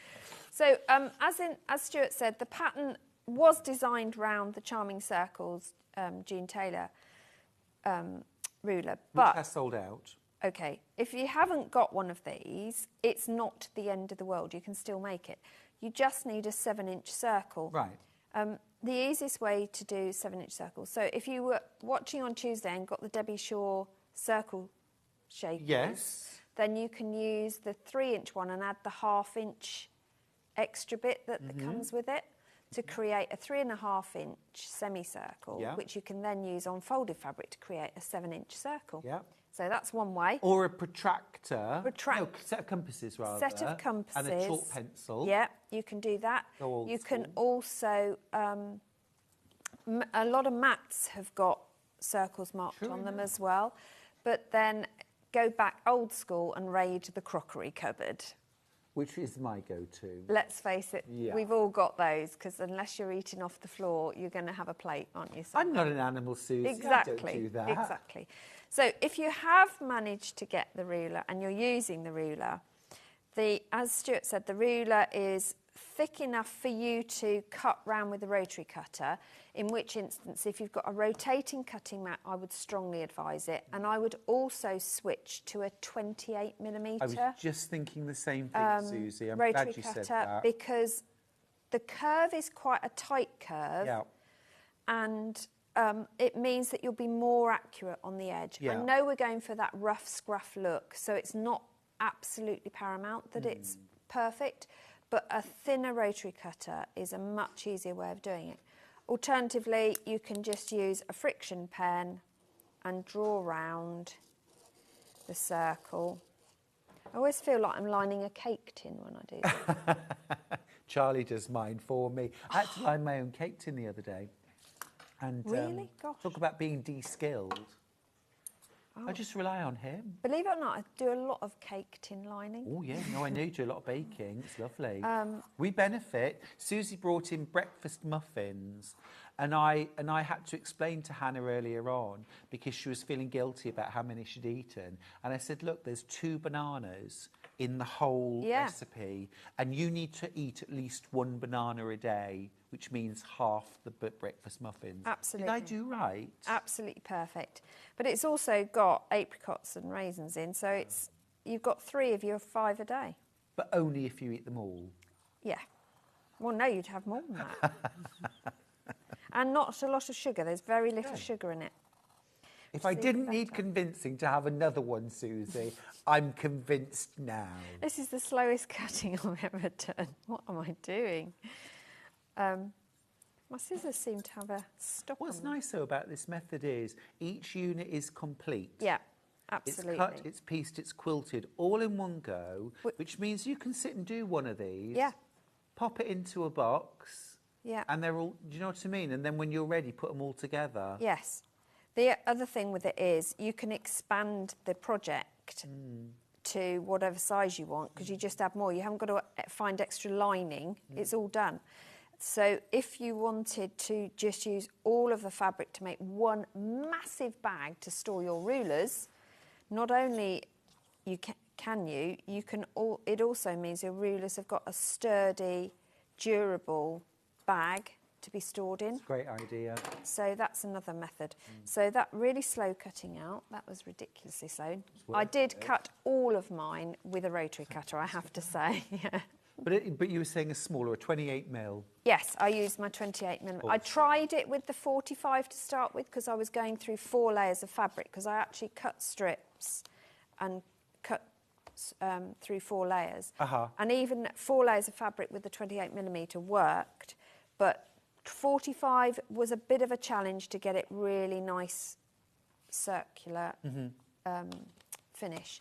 So, as Stuart said, the pattern was designed round the Charming Circles Jean Taylor ruler, but which has sold out. Okay, if you haven't got one of these, it's not the end of the world. You can still make it. You just need a 7-inch circle. Right. The easiest way to do 7-inch circles. So if you were watching on Tuesday and got the Debbie Shaw circle shape, then you can use the 3-inch one and add the 1/2-inch extra bit that comes with it to create a 3.5-inch semicircle, which you can then use on folded fabric to create a 7-inch circle. Yeah. So that's one way. Or a protractor. No, set of compasses, rather. Set of compasses. And a chalk pencil. Yeah, you can do that. Go old you school. can also, a lot of mats have got circles marked on them as well. But then go back old school and raid the crockery cupboard. Which is my go-to. Let's face it, we've all got those, because unless you're eating off the floor, you're going to have a plate, aren't you? I'm not an animal, Susie. Exactly. I don't do that. Exactly. So if you have managed to get the ruler and you're using the ruler, as Stuart said, the ruler is thick enough for you to cut round with a rotary cutter, in which instance, if you've got a rotating cutting mat, I would strongly advise it. And I would also switch to a 28mm. I was just thinking the same thing, Susie. I'm glad you said that. Because the curve is quite a tight curve. Yeah. And it means that you'll be more accurate on the edge. Yeah. I know we're going for that rough, scruff look, so it's not absolutely paramount that it's perfect, but a thinner rotary cutter is a much easier way of doing it. Alternatively, you can just use a friction pen and draw round the circle. I always feel like I'm lining a cake tin when I do that. Charlie does mine for me. I had to line my own cake tin the other day. And really? Gosh. Talk about being de-skilled. I just rely on him. Believe it or not, I do a lot of cake tin lining. Oh, yeah. No, I know you do a lot of baking. It's lovely. We benefit. Susie brought in breakfast muffins, and I had to explain to Hannah earlier on, because she was feeling guilty about how many she'd eaten. And I said, look, there's 2 bananas in the whole recipe, and you need to eat at least 1 banana a day, which means half the breakfast muffins. Absolutely. Did I do right? Absolutely perfect. But it's also got apricots and raisins in, so you've got 3 of your 5 a day. But only if you eat them all. Yeah. Well, no, you'd have more than that. And not a lot of sugar. There's very little sugar in it. If I didn't need convincing to have another one, Susie, I'm convinced now. This is the slowest cutting I've ever done. What am I doing? My scissors seem to have a stop. What's nice, though, about this method is each unit is complete. Yeah, absolutely. It's cut, it's pieced, it's quilted, all in one go, which means you can sit and do one of these. Yeah. Pop it into a box. Yeah. And they're all, do you know what I mean? And then when you're ready, put them all together. Yes. The other thing with it is you can expand the project to whatever size you want, because you just add more. You haven't got to find extra lining. It's all done. So if you wanted to just use all of the fabric to make one massive bag to store your rulers, not only it also means your rulers have got a sturdy, durable bag to be stored in. That's a great idea. So that's another method. So that really slow cutting out, that was ridiculously slow. I did cut all of mine with a rotary cutter, I have to say. Yeah. But you were saying a smaller, a 28 mil. Yes, I used my 28mm. I tried it with the 45 to start with because I was going through 4 layers of fabric because I actually cut strips and cut through 4 layers. And even 4 layers of fabric with the 28mm worked, but 45 was a bit of a challenge to get it really nice circular finish.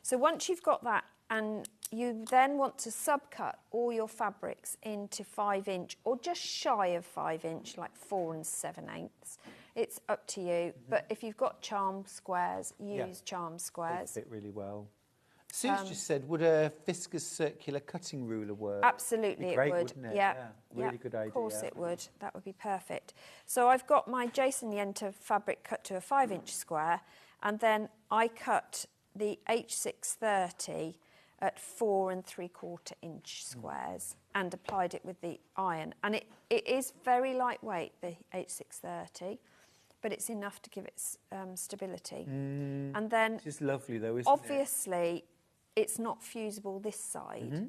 So once you've got that, and you then want to subcut all your fabrics into 5-inch or just shy of 5-inch, like 4 7/8. It's up to you. But if you've got charm squares, use charm squares. They fit really well. Sue's just said, would a viscous circular cutting ruler work? Absolutely, great, it would. Wouldn't it? Yeah, really good idea. Of course it would. That would be perfect. So I've got my Jason Yenta fabric cut to a 5-inch square, and then I cut the H630 at 4 3/4-inch squares and applied it with the iron. And it is very lightweight, the H630, but it's enough to give it stability. And then, it's lovely though, isn't obviously, it's not fusible this side.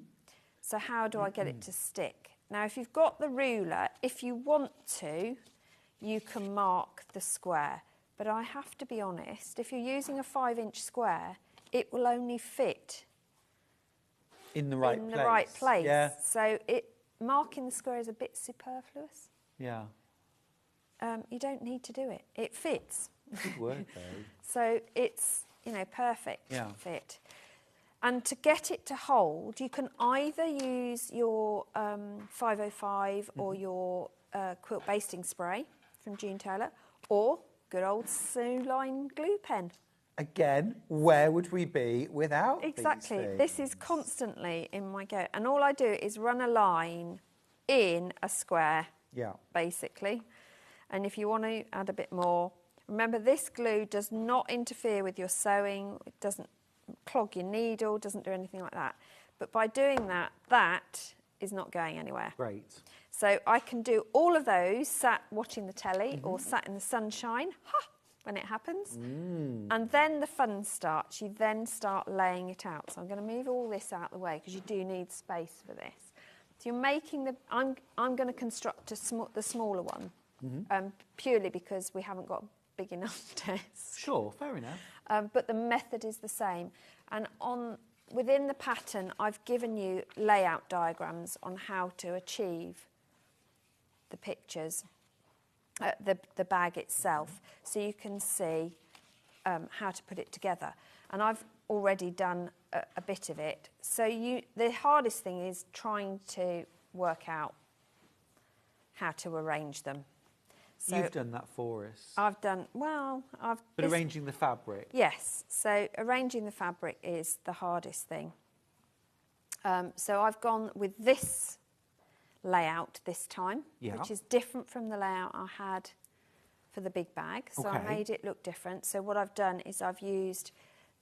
So how do I get it to stick? Now, if you've got the ruler, if you want to, you can mark the square. But I have to be honest, if you're using a 5-inch square, it will only fit in the right place. Yeah. So marking the square is a bit superfluous. Yeah. You don't need to do it. It fits. Good work though. So it's, perfect fit. And to get it to hold, you can either use your 505 or your quilt basting spray from June Taylor, or good old Sewline glue pen. Again, where would we be without Exactly. these things? This is constantly in my go. And all I do is run a line in a square, basically. And if you want to add a bit more, remember this glue does not interfere with your sewing. It doesn't clog your needle, doesn't do anything like that. But by doing that, that is not going anywhere. Great. So I can do all of those sat watching the telly or sat in the sunshine. When it happens. And then the fun starts. You then start laying it out. So I'm going to move all this out of the way because you do need space for this. So you're making the... I'm going to construct the smaller one purely because we haven't got big enough desks. Sure, fair enough. But the method is the same. And within the pattern, I've given you layout diagrams on how to achieve the pictures. The bag itself, so you can see how to put it together. And I've already done a bit of it. So the hardest thing is trying to work out how to arrange them. So you've done that for us. I've done, But arranging the fabric? Yes, so arranging the fabric is the hardest thing. So I've gone with this layout this time, which is different from the layout I had for the big bag. So I made it look different. So what I've done is I've used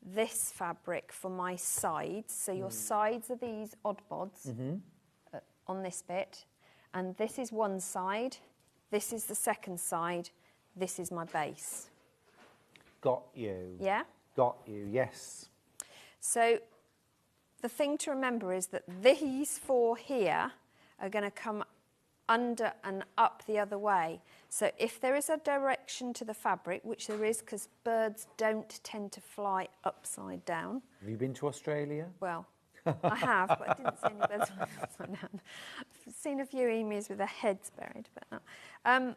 this fabric for my sides. So your sides are these odd bods on this bit. And this is one side. This is the second side. This is my base. Got you. Yeah? Got you, yes. So the thing to remember is that these 4 here are going to come under and up the other way. So if there is a direction to the fabric, which there is because birds don't tend to fly upside down. Have you been to Australia? Well, I have, but I didn't see any birds flying upside down. I've seen a few emus with their heads buried, but no.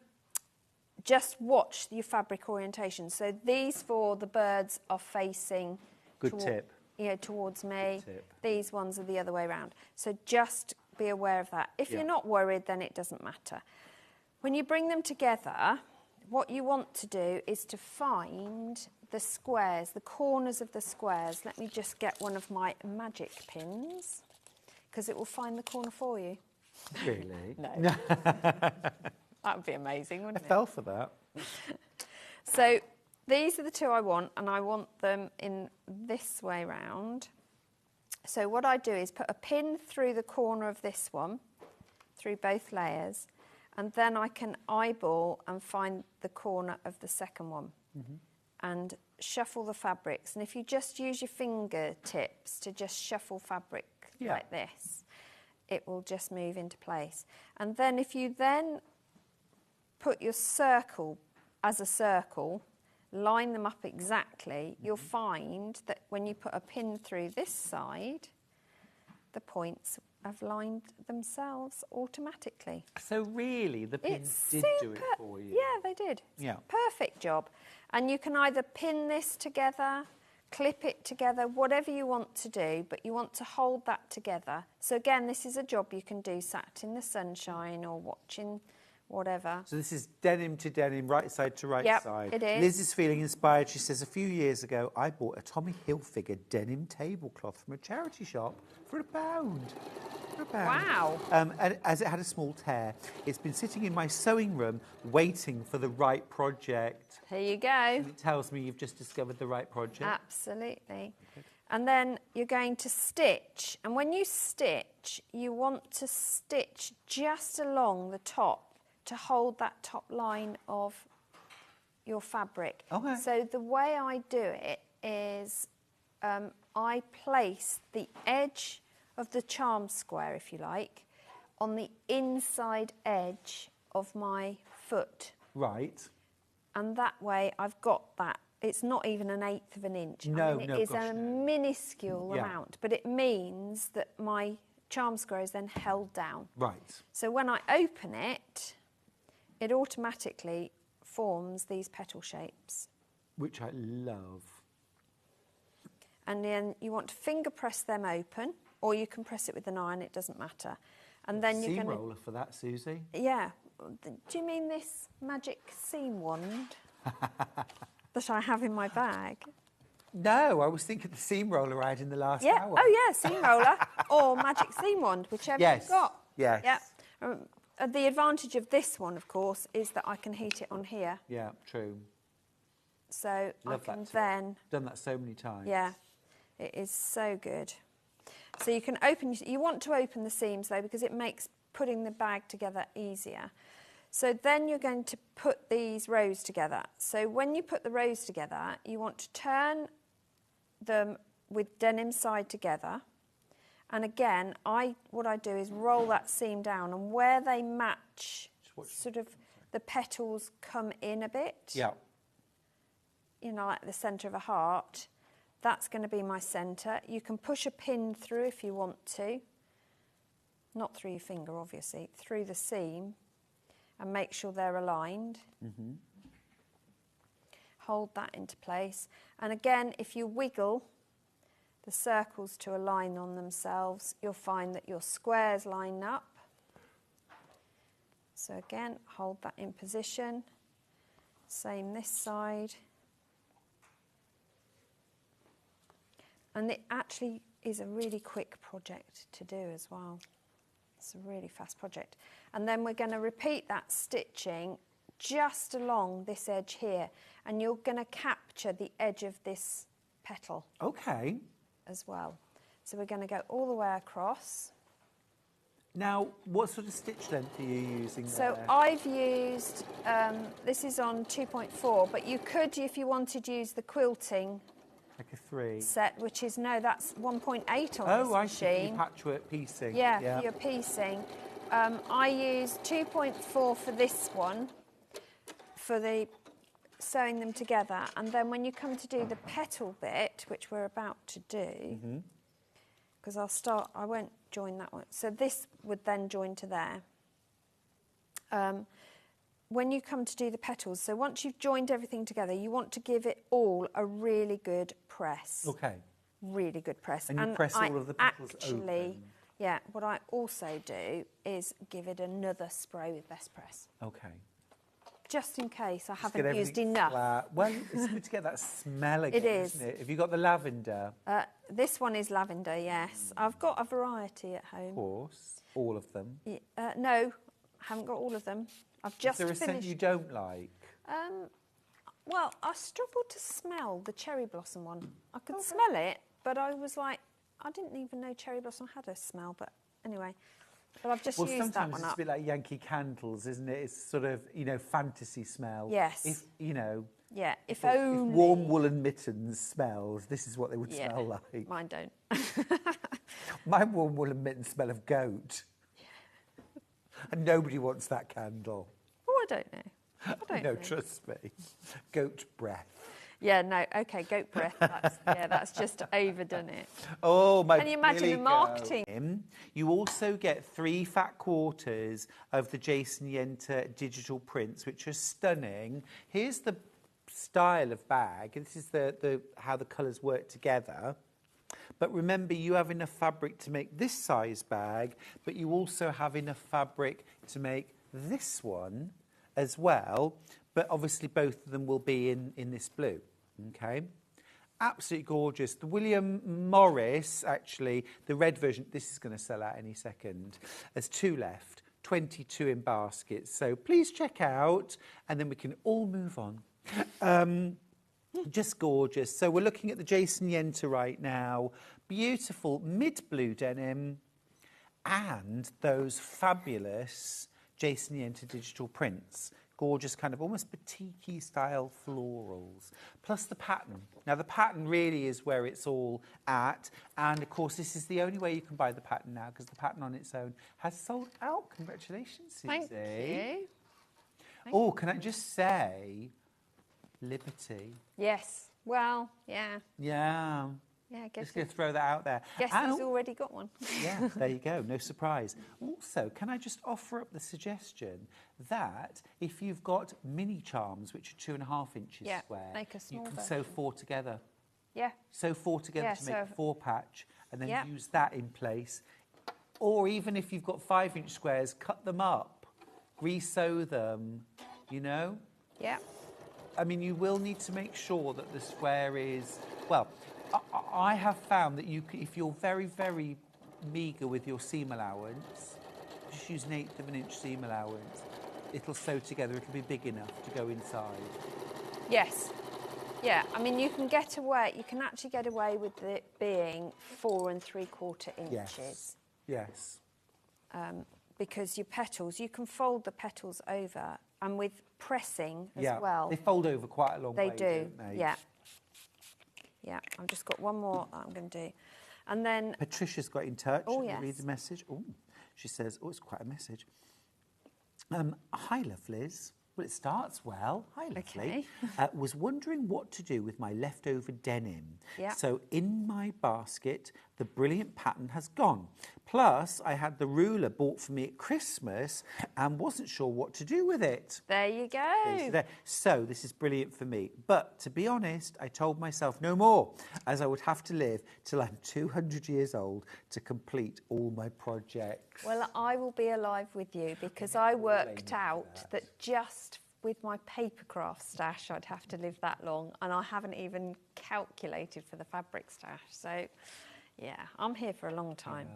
Just watch your fabric orientation. So these 4, the birds are facing towards me. These ones are the other way around. So just be aware of that. If you're not worried, then it doesn't matter. When you bring them together, what you want to do is to find the squares, the corners of the squares. Let me just get one of my magic pins because it will find the corner for you. Really? No. That would be amazing, wouldn't it? I fell for that. So these are the 2 I want, and I want them in this way round. So what I do is put a pin through the corner of this one, through both layers, And then I can eyeball and find the corner of the second one and shuffle the fabrics. And if you just use your fingertips to just shuffle fabric like this, it will just move into place. And then if you then put your circle as a circle, line them up exactly, you'll find that when you put a pin through this side, the points have lined themselves automatically. So really, the pins did do it for you? Yeah, they did. Yeah. Perfect job. And you can either pin this together, clip it together, whatever you want to do, but you want to hold that together. So again, this is a job you can do sat in the sunshine or watching whatever. So this is denim to denim, right side to right side. It is. Liz is feeling inspired. She says, a few years ago, I bought a Tommy Hilfiger denim tablecloth from a charity shop for £1. For £1. Wow. And as it had a small tear, it's been sitting in my sewing room waiting for the right project. Here you go. And it tells me you've just discovered the right project. Absolutely. And then you're going to stitch. And when you stitch, you want to stitch just along the top to hold that top line of your fabric. Okay. So the way I do it is I place the edge of the charm square, if you like, on the inside edge of my foot. Right. And that way I've got that. It's not even 1/8 of an inch. No, it is a minuscule amount, but it means that my charm square is then held down. Right. So when I open it, it automatically forms these petal shapes. Which I love. And then you want to finger press them open, or you can press it with an iron, it doesn't matter. And then you're Seam going roller for that, Susie. Yeah. Do you mean this magic seam wand that I have in my bag? No, I was thinking the seam roller I had in the last hour. Oh yeah, seam roller or magic seam wand, whichever you've got. Yes. Yeah. The advantage of this one, of course, is that I can heat it on here. Yeah, true. So Love I can that then... Done that so many times. Yeah, it is so good. So you can open... You want to open the seams, though, because it makes putting the bag together easier. So then you're going to put these rows together. So when you put the rows together, you want to turn them with denim side together. And again, what I do is roll that seam down, and where they match, sort of the petals come in a bit. Yeah. You know, like the centre of a heart. That's going to be my centre. You can push a pin through if you want to. Not through your finger, obviously. Through the seam. And make sure they're aligned. Mm-hmm. Hold that into place. And again, if you wiggle the circles to align on themselves, you'll find that your squares line up. So again, hold that in position. Same this side. And it actually is a really quick project to do as well. It's a really fast project. And then we're going to repeat that stitching just along this edge here. And you're going to capture the edge of this petal. Okay. As well. So we're going to go all the way across. Now, what sort of stitch length are you using there? So I've used, this is on 2.4, but you could, if you wanted, use the quilting like a 3 set, which is, no, that's 1.8 on this I see, machine. patchwork piecing. Yeah, for your piecing. I use 2.4 for this one, for the sewing them together, and then when you come to do the petal bit, which we're about to do, because I won't join that one, so this would then join to there. When you come to do the petals, so once you've joined everything together, you want to give it all a really good press. Okay. Really good press. And you press all of the petals open. Yeah, what I also do is give it another spray with Best Press. Okay. Just in case I haven't used enough. Flat. Well, it's good to get that smell again, isn't it? Have you got the lavender? This one is lavender, yes. I've got a variety at home. Of course. All of them? No, I haven't got all of them. I've just finished. Is there a finished. scent you don't like? Well, I struggled to smell the cherry blossom one. I could smell it, but I was like, I didn't even know cherry blossom had a smell, but anyway. But I've just Well, used that sometimes one it's a up. bit like Yankee Candles, isn't it? It's sort of, fantasy smell. Yes. If, Yeah, if if only. warm woolen mittens smells, this is what they would Yeah, smell like. mine don't. My warm woolen mittens smell of goat. And nobody wants that candle. Oh, I don't know. I don't No, know. trust me. Goat breath. Yeah, no, okay, goat breath. That's just overdone it. Oh, my Can you imagine Billy the marketing? Goat. You also get 3 fat quarters of the Jason Yenta digital prints, which are stunning. Here's the style of bag. This is the how the colours work together. But remember, you have enough fabric to make this size bag, but you also have enough fabric to make this one as well. But obviously both of them will be in this blue, okay? Absolutely gorgeous. The William Morris, actually, the red version, this is going to sell out any second. There's 2 left, 22 in baskets. So please check out, and then we can all move on. Just gorgeous. So we're looking at the Jason Yenta right now. Beautiful mid-blue denim and those fabulous Jason Yenta digital prints. Gorgeous kind of almost batik-y style florals. Plus the pattern. Now the pattern really is where it's all at. And of course this is the only way you can buy the pattern now because the pattern on its own has sold out. Congratulations, Susie. Thank you. Oh, can I just say, Liberty. Yes. Well, yeah. Yeah. Yeah, guess Just going to throw that out there. Guess And he's already got one. yeah, there you go. No surprise. Also, can I just offer up the suggestion that if you've got mini charms, which are 2.5 inches Yeah, square, make a small you can version. sew 4 together. Yeah. Sew 4 together Yeah, to make so- a 4 patch, and then Yeah. use that in place. Or even if you've got 5-inch squares, cut them up, re-sew them, Yeah. I mean, you will need to make sure that the square is, well, I have found that if you're very, very meagre with your seam allowance, just use 1/8 of an inch seam allowance. It'll sew together, it'll be big enough to go inside. Yes. Yeah, I mean, you can actually get away with it being 4 3/4 inches. Yes. Because your petals, you can fold the petals over, and with pressing as Yeah. well. They fold over quite a long way, They do, don't they? yeah. Yeah, I've just got one more that I'm going to do. And then, Patricia's got in touch. Oh, Let me read yes. the message. Oh, she says, it's quite a message. Hi, lovelies. Well, it starts well. Hi, lovely. Okay. Was wondering what to do with my leftover denim. Yeah. So in my basket, the brilliant pattern has gone. Plus, I had the ruler bought for me at Christmas and wasn't sure what to do with it. there you go. So this is brilliant for me. But to be honest, I told myself no more, as I would have to live till I'm 200 years old to complete all my projects. Well, I will be alive with you because I worked out that just with my paper craft stash, I'd have to live that long, and I haven't even calculated for the fabric stash. So, yeah, I'm here for a long time.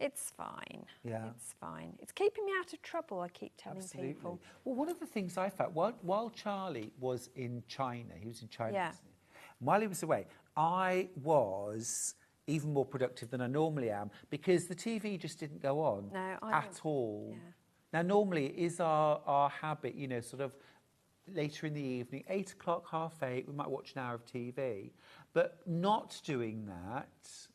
It's fine. Yeah. It's fine. It's keeping me out of trouble, I keep telling people. Well, one of the things I found, while Charlie was in China, he was in China, Yeah. wasn't he? And while he was away, I was even more productive than I normally am because the TV just didn't go on No, I at don't. all. Yeah. Now, normally it is our habit, sort of later in the evening, 8 o'clock, 7:30, we might watch an hour of TV, but not doing that,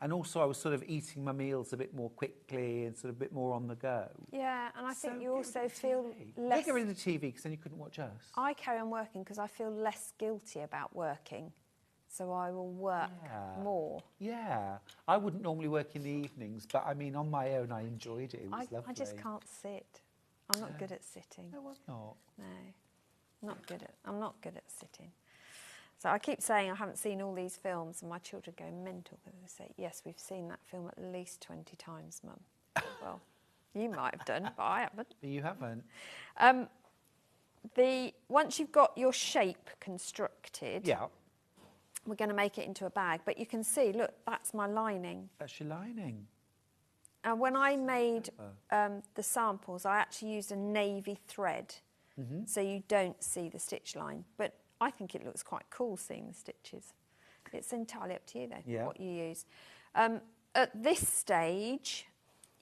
and also I was sort of eating my meals a bit more quickly and sort of a bit more on the go. Yeah, and I think So you get also rid of the feel TV. less... Get rid of the TV because then you couldn't watch us. I carry on working because I feel less guilty about working. So I will work more. Yeah, I wouldn't normally work in the evenings, but I mean, on my own, I enjoyed it. It was lovely. I just can't sit. I'm not good at sitting. No, I'm not. No, I'm not good at sitting. So I keep saying I haven't seen all these films, and my children go mental because they say, yes, we've seen that film at least 20 times, Mum. Well, you might have done, but I haven't. But you haven't. Once you've got your shape constructed, Yeah, we're going to make it into a bag. But you can see, look, that's my lining. that's your lining. And when I made the samples, I actually used a navy thread, so you don't see the stitch line. But I think it looks quite cool seeing the stitches. It's entirely up to you, though, Yeah. what you use. at this stage,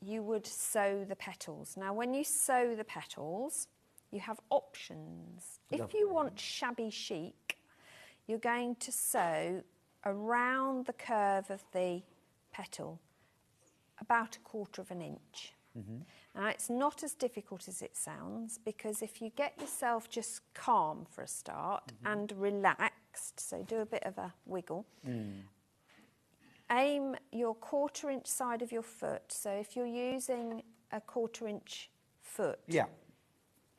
you would sew the petals. Now, when you sew the petals, you have options. If you want shabby chic, you're going to sew around the curve of the petal about 1/4 inch. Now, it's not as difficult as it sounds, because if you get yourself just calm for a start and relaxed, so do a bit of a wiggle, aim your 1/4 inch side of your foot. So if you're using a 1/4 inch foot,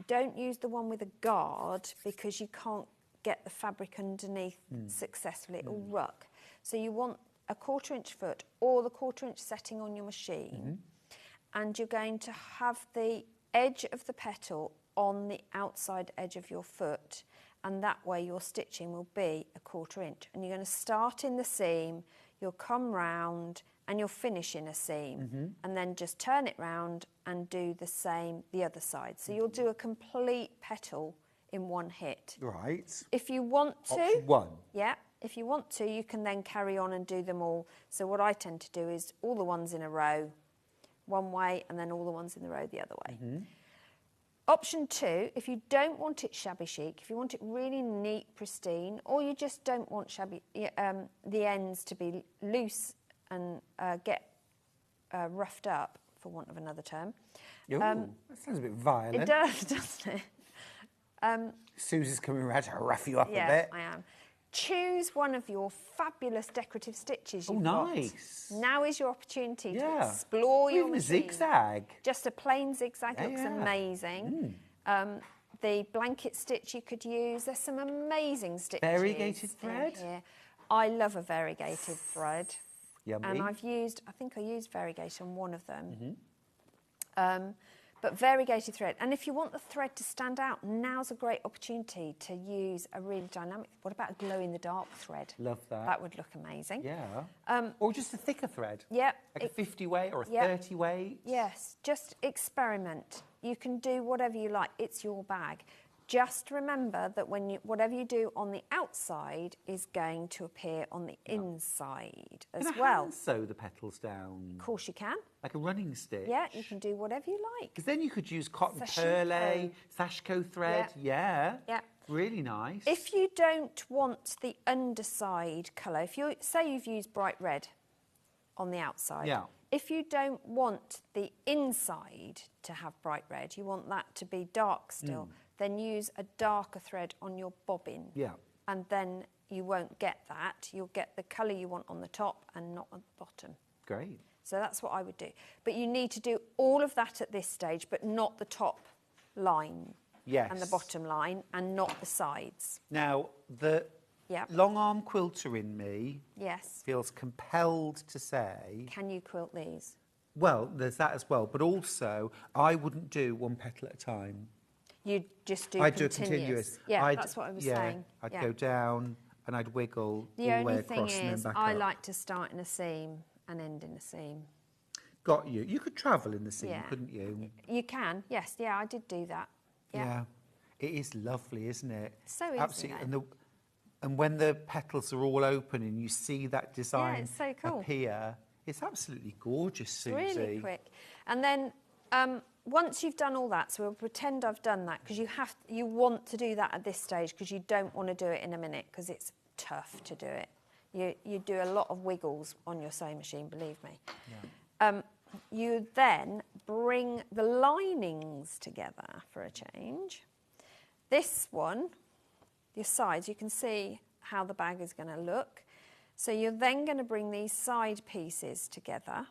don't use the one with a guard, because you can't get the fabric underneath successfully. It will ruck. So you want a 1/4 inch foot or the 1/4 inch setting on your machine, and you're going to have the edge of the petal on the outside edge of your foot, and that way your stitching will be a 1/4 inch. And you're going to start in the seam, you'll come round and you'll finish in a seam, and then just turn it round and do the same the other side. So you'll do a complete petal in one hit. Right. If you want to, Option 1. yeah, if you want to, you can then carry on and do them all. So what I tend to do is all the ones in a row one way, and then all the ones in the row the other way. Option 2, if you don't want it shabby chic, if you want it really neat, pristine, or you just don't want shabby, the ends to be loose and get roughed up, for want of another term. Ooh, that sounds a bit violent. It does, doesn't it? Susie's coming around to rough you up a Yes, bit. I am. Choose one of your fabulous decorative stitches you've nice. got. Now is your opportunity to Yeah. explore your Even a machine. zigzag. Just a plain zigzag Yeah, looks yeah. amazing. The blanket stitch you could use. There's some amazing stitches. Variegated in thread? here. I love a variegated thread. Yummy. And I think I used variegated on one of them. But variegated thread. And if you want the thread to stand out, now's a great opportunity to use a really dynamic. What about a glow-in-the-dark thread? Love that. That would look amazing. Yeah. Or just a thicker thread. Yeah. Like a 50 weight or a yeah. 30 weight. Yes, just experiment. You can do whatever you like. It's your bag. Just remember that whatever you do on the outside is going to appear on the inside as Can I well. hand sew the petals down? Of course you can. Like a running stitch? Yeah, you can do whatever you like. Because then you could use cotton Sashiko. perlé, Sashiko thread. Yeah. Yeah. Really nice. If you don't want the underside colour, if you say you've used bright red on the outside, Yeah. if you don't want the inside to have bright red, you want that to be dark still, then use a darker thread on your bobbin. Yeah. And then you won't get that. You'll get the colour you want on the top and not on the bottom. Great. So that's what I would do. But you need to do all of that at this stage, but not the top line Yes. and the bottom line, and not the sides. Now, the Yeah. long arm quilter in me Yes. feels compelled to say, Can you quilt these? well, there's that as well, but also I wouldn't do one petal at a time. You just do I'd do a continuous. continuous. Yeah, that's what I was saying. I'd Yeah. go down and I'd wiggle The all the way only thing across and then is, back I up. like to start in a seam and end in a seam. Got you. You could travel in the seam, Yeah. couldn't you? You can, yes. Yeah, I did do that. Yeah. It is lovely, isn't it? So easy, Absolutely. though. And when the petals are all open and you see that design it's so cool. appear, it's absolutely gorgeous, Susie. Really quick. And then once you've done all that, so we'll pretend I've done that, because you want to do that at this stage, because you don't want to do it in a minute, because it's tough to do it. You do a lot of wiggles on your sewing machine, believe me. Yeah. You then bring the linings together for a change. This one, your sides, you can see how the bag is going to look. So you're then going to bring these side pieces together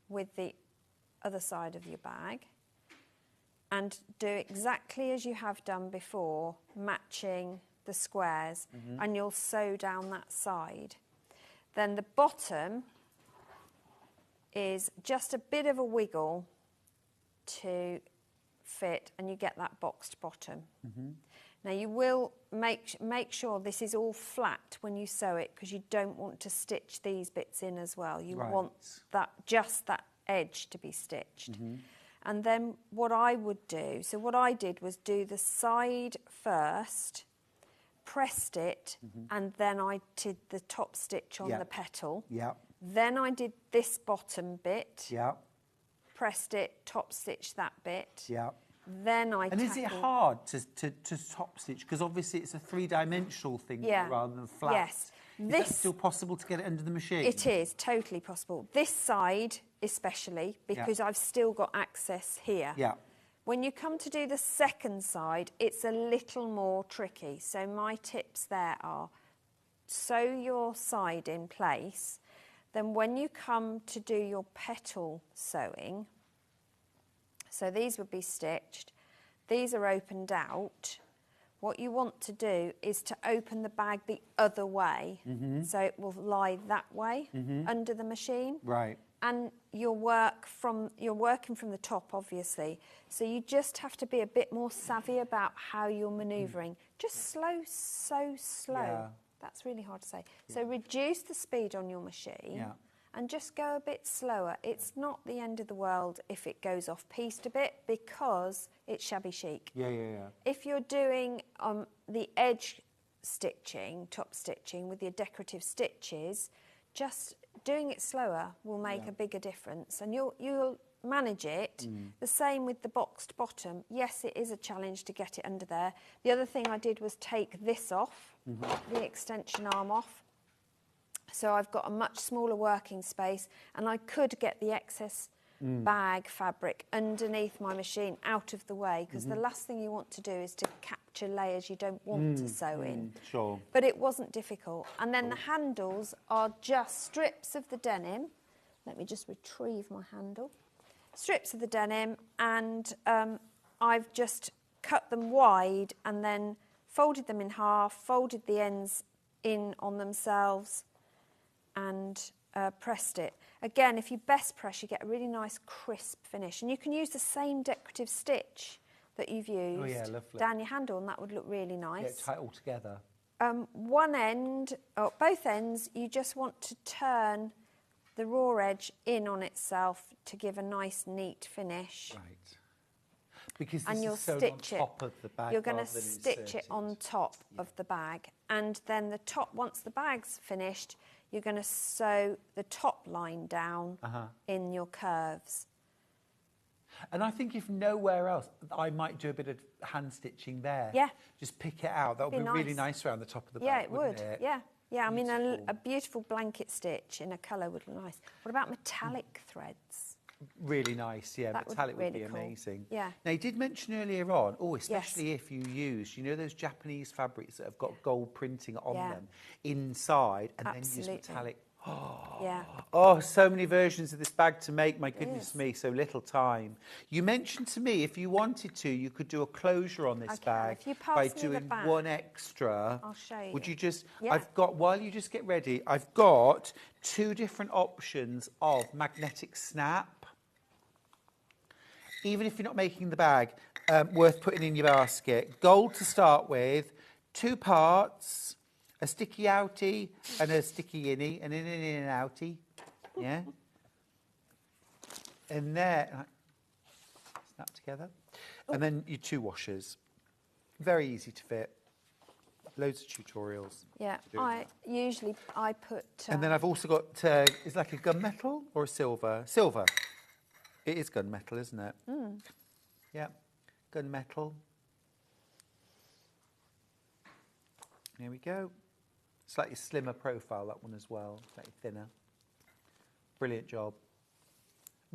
with the other side of your bag and do exactly as you have done before, matching the squares, and you'll sew down that side. Then the bottom is just a bit of a wiggle to fit, and you get that boxed bottom. Now you will make sure this is all flat when you sew it, because you don't want to stitch these bits in as well. You want just that edge to be stitched. And then what I would do, so what I did was do the side first, pressed it, and then I did the top stitch on the petal. Yeah. Then I did this bottom bit. Yeah. Pressed it, top stitch that bit. Yeah. Then I And is it hard to top stitch? Because obviously it's a three-dimensional thing rather than flat. Yes. Is that still possible to get it under the machine? It is, totally possible. This side especially, because I've still got access here. Yeah. When you come to do the second side, it's a little more tricky. So my tips there are, sew your side in place. Then when you come to do your petal sewing, so these would be stitched, these are opened out. What you want to do is to open the bag the other way, so it will lie that way under the machine. Right. And you're working from the top, obviously. So you just have to be a bit more savvy about how you're manoeuvring. Just so slow. Yeah. That's really hard to say. So reduce the speed on your machine and just go a bit slower. It's not the end of the world if it goes off-piste a bit, because it's shabby chic. Yeah. If you're doing the edge stitching, top stitching with your decorative stitches, just doing it slower will make a bigger difference, and you'll manage it. The same with the boxed bottom. Yes, it is a challenge to get it under there. The other thing I did was take this off, the extension arm off. So I've got a much smaller working space, and I could get the excess bag fabric underneath my machine out of the way, because the last thing you want to do is to capture layers you don't want to sew in. Sure. But it wasn't difficult. And then the handles are just strips of the denim. Let me just retrieve my handle. Strips of the denim, and I've just cut them wide and then folded them in half, folded the ends in on themselves, and pressed it. Again, if you best press, you get a really nice crisp finish. And you can use the same decorative stitch that you've used down your handle, and that would look really nice. Tie it all together. One end, or both ends, you just want to turn the raw edge in on itself to give a nice, neat finish. Right. Because this and you'll is sewn stitch on top of the bag. You're going to stitch it on top of the bag, and then the top. Once the bag's finished, you're going to sew the top line down in your curves. And I think if nowhere else, I might do a bit of hand stitching there. Yeah. Just pick it out. That would be really nice around the top of the bag. Yeah, it wouldn't would. It? Yeah. I mean, a beautiful blanket stitch in a colour would look nice. What about metallic threads? Really nice, yeah. That Metallic would be really cool. amazing. Yeah. Now, you did mention earlier on, especially if you use, those Japanese fabrics that have got gold printing on them inside, and then use metallic. Oh, so many versions of this bag to make. My goodness me, so little time. You mentioned to me, if you wanted to, you could do a closure on this bag by doing one extra. I'll show you. Would you just, while you just get ready, I've got 2 different options of magnetic snap. Even if you're not making the bag, worth putting in your basket. Gold to start with, 2 parts. A sticky outie and a sticky innie, and an innie and an outie, yeah? And there, snap together. And then your 2 washers. Very easy to fit. Loads of tutorials. Yeah, I put... and then I've also got, it's like a gunmetal or a silver? Silver. It is gunmetal, isn't it? Yeah, gunmetal. There we go. Slightly slimmer profile, that one as well, slightly thinner. Brilliant job.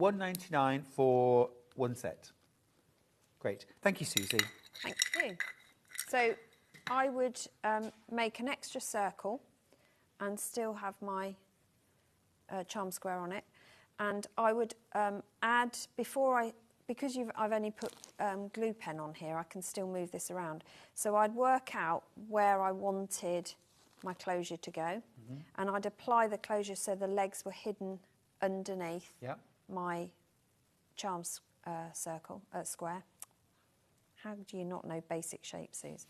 $1.99 for 1 set. Great. Thank you, Susie. Thank you. So I would make an extra circle and still have my charm square on it. And I would add, because I've only put glue pen on here, I can still move this around. So I'd work out where I wanted my closure to go, and I'd apply the closure so the legs were hidden underneath my charm square. How do you not know basic shapes, Suze?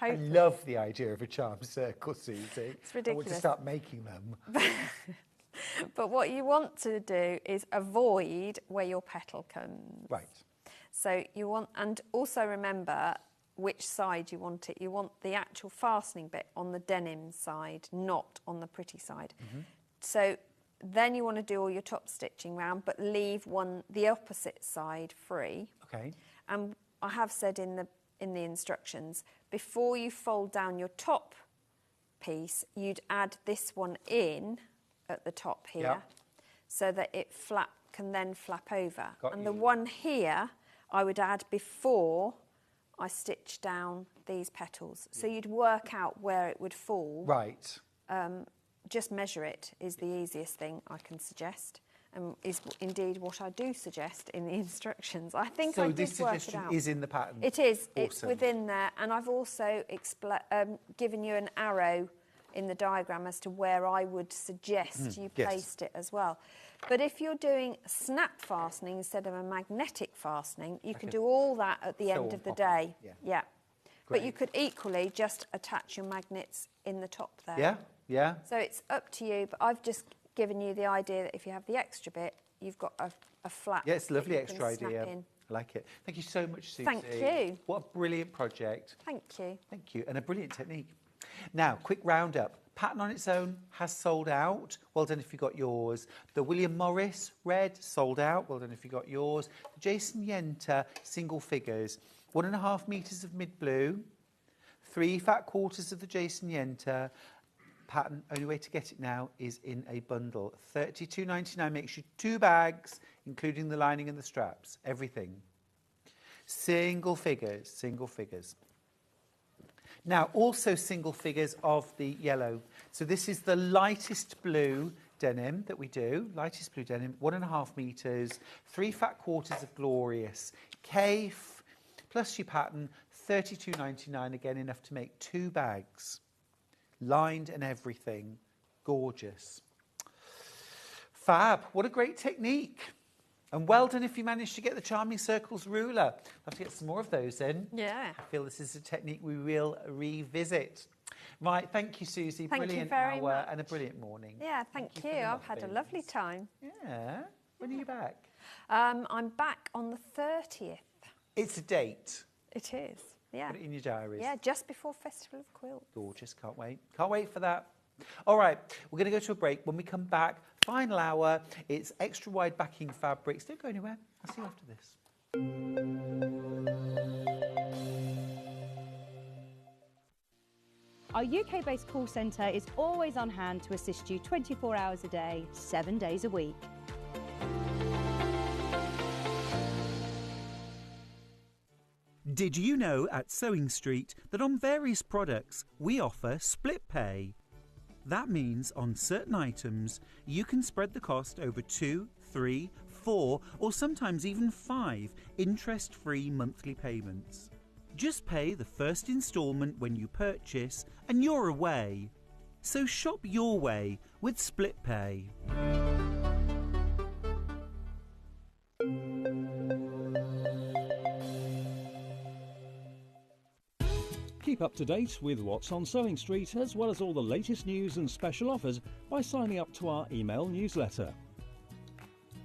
I love the idea of a charm circle, Susie. It's ridiculous. I want to start making them. But what you want to do is avoid where your petal comes. Right. So you want, and also remember, which side you want it. You want the actual fastening bit on the denim side, not on the pretty side. So then you want to do all your top stitching round, but leave the opposite side free. Okay. And I have said in the instructions, before you fold down your top piece, you'd add this one in at the top here, so that it can then flap over. The one here, I would add before I stitch down these petals. So you'd work out where it would fall. Right. Just measure it is the easiest thing I can suggest, and is indeed what I do suggest in the instructions. I think I did work it out. So this suggestion is in the pattern? It is. Awesome. It's within there, and I've also given you an arrow in the diagram as to where I would suggest you placed it as well. But if you're doing snap fastening instead of a magnetic fastening, you can do all that at the end of the day. Yeah. But you could equally just attach your magnets in the top there. Yeah, yeah. So it's up to you, but I've just given you the idea that if you have the extra bit, you've got a flap. Yeah, it's a lovely that you extra can snap idea. in. I like it. Thank you so much, Susie. Thank you. What a brilliant project. Thank you. Thank you, and a brilliant technique. Now, quick roundup. Pattern on its own has sold out. Well done if you got yours. The William Morris red sold out. Well done if you got yours. The Jason Yenta single figures. 1.5 meters of mid blue. 3 fat quarters of the Jason Yenta. Pattern, only way to get it now is in a bundle. $32.99 makes you 2 bags, including the lining and the straps. Everything. Single figures, single figures. Now, also single figures of the yellow. So this is the lightest blue denim that we do. Lightest blue denim, 1.5 meters, 3 fat quarters of glorious. Kaffe, plus your pattern, $32.99, again, enough to make 2 bags. Lined and everything. Gorgeous. Fab. What a great technique. And well done if you managed to get the Charming Circles ruler. I'll have to get some more of those in. Yeah. I feel this is a technique we will revisit. Right, thank you, Susie. Thank you Brilliant very hour much. and a brilliant morning. Yeah, thank you. for the I've had a lovely muffins. time. Yeah. When are you back? I'm back on the 30th. It's a date. It is. Yeah. Put it in your diaries. Yeah, just before Festival of Quilt. Gorgeous. Can't wait. Can't wait for that. All right, we're going to go to a break. When we come back, final hour, it's extra wide backing fabrics. Don't go anywhere. I'll see you after this. Our UK-based call centre is always on hand to assist you 24 hours a day, 7 days a week. Did you know at Sewing Street that on various products we offer split pay? That means on certain items you can spread the cost over 2, 3, 4 or sometimes even 5 interest-free monthly payments. Just pay the first instalment when you purchase and you're away. So shop your way with split pay. Keep up to date with what's on Sewing Street, as well as all the latest news and special offers by signing up to our email newsletter.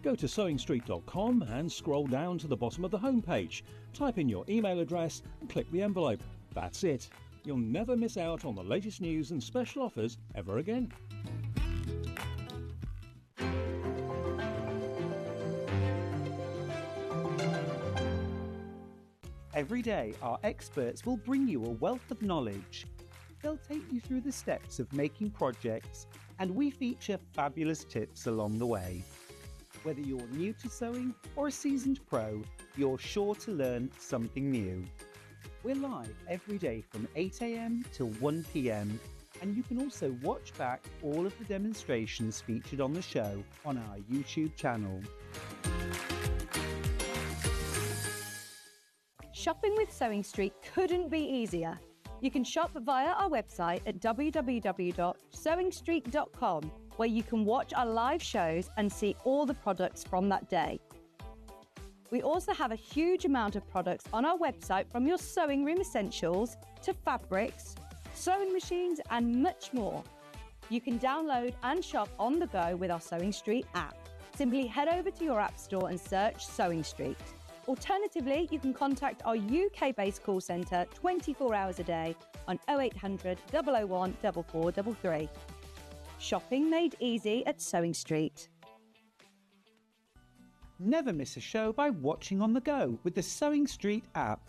Go to sewingstreet.com and scroll down to the bottom of the homepage. Type in your email address and click the envelope. That's it. You'll never miss out on the latest news and special offers ever again. Every day, our experts will bring you a wealth of knowledge. They'll take you through the steps of making projects, and we feature fabulous tips along the way. Whether you're new to sewing or a seasoned pro, you're sure to learn something new. We're live every day from 8 AM till 1 PM, and you can also watch back all of the demonstrations featured on the show on our YouTube channel. Shopping with Sewing Street couldn't be easier. You can shop via our website at www.sewingstreet.com, where you can watch our live shows and see all the products from that day. We also have a huge amount of products on our website, from your sewing room essentials to fabrics, sewing machines and much more. You can download and shop on the go with our Sewing Street app. Simply head over to your app store and search Sewing Street. Alternatively, you can contact our UK-based call centre 24 hours a day on 0800 001 4433. Shopping made easy at Sewing Street. Never miss a show by watching on the go with the Sewing Street app.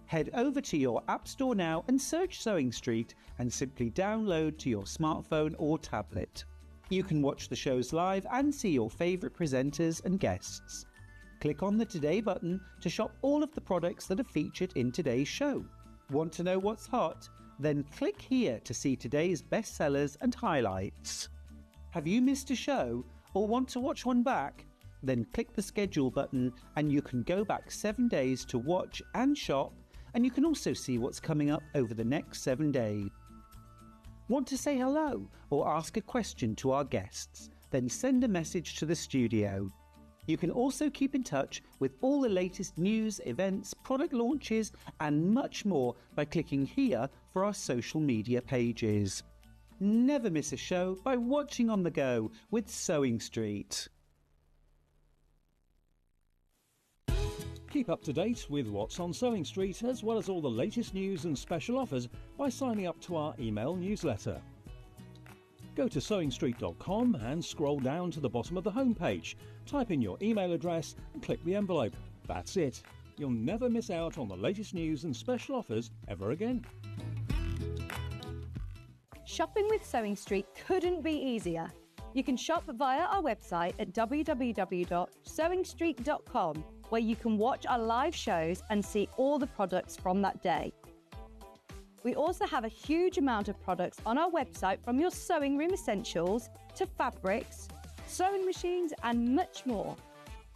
Head over to your App Store now and search Sewing Street and simply download to your smartphone or tablet. You can watch the shows live and see your favourite presenters and guests. Click on the Today button to shop all of the products that are featured in today's show. Want to know what's hot? Then click here to see today's bestsellers and highlights. Have you missed a show or want to watch one back? Then click the schedule button and you can go back 7 days to watch and shop, and you can also see what's coming up over the next 7 days. Want to say hello or ask a question to our guests? Then send a message to the studio. You can also keep in touch with all the latest news, events, product launches and much more by clicking here for our social media pages. Never miss a show by watching on the go with Sewing Street. Keep up to date with what's on Sewing Street, as well as all the latest news and special offers by signing up to our email newsletter. Go to sewingstreet.com and scroll down to the bottom of the homepage. Type in your email address and click the envelope. That's it. You'll never miss out on the latest news and special offers ever again. Shopping with Sewing Street couldn't be easier. You can shop via our website at www.sewingstreet.com, where you can watch our live shows and see all the products from that day. We also have a huge amount of products on our website, from your sewing room essentials to fabrics, sewing machines and much more.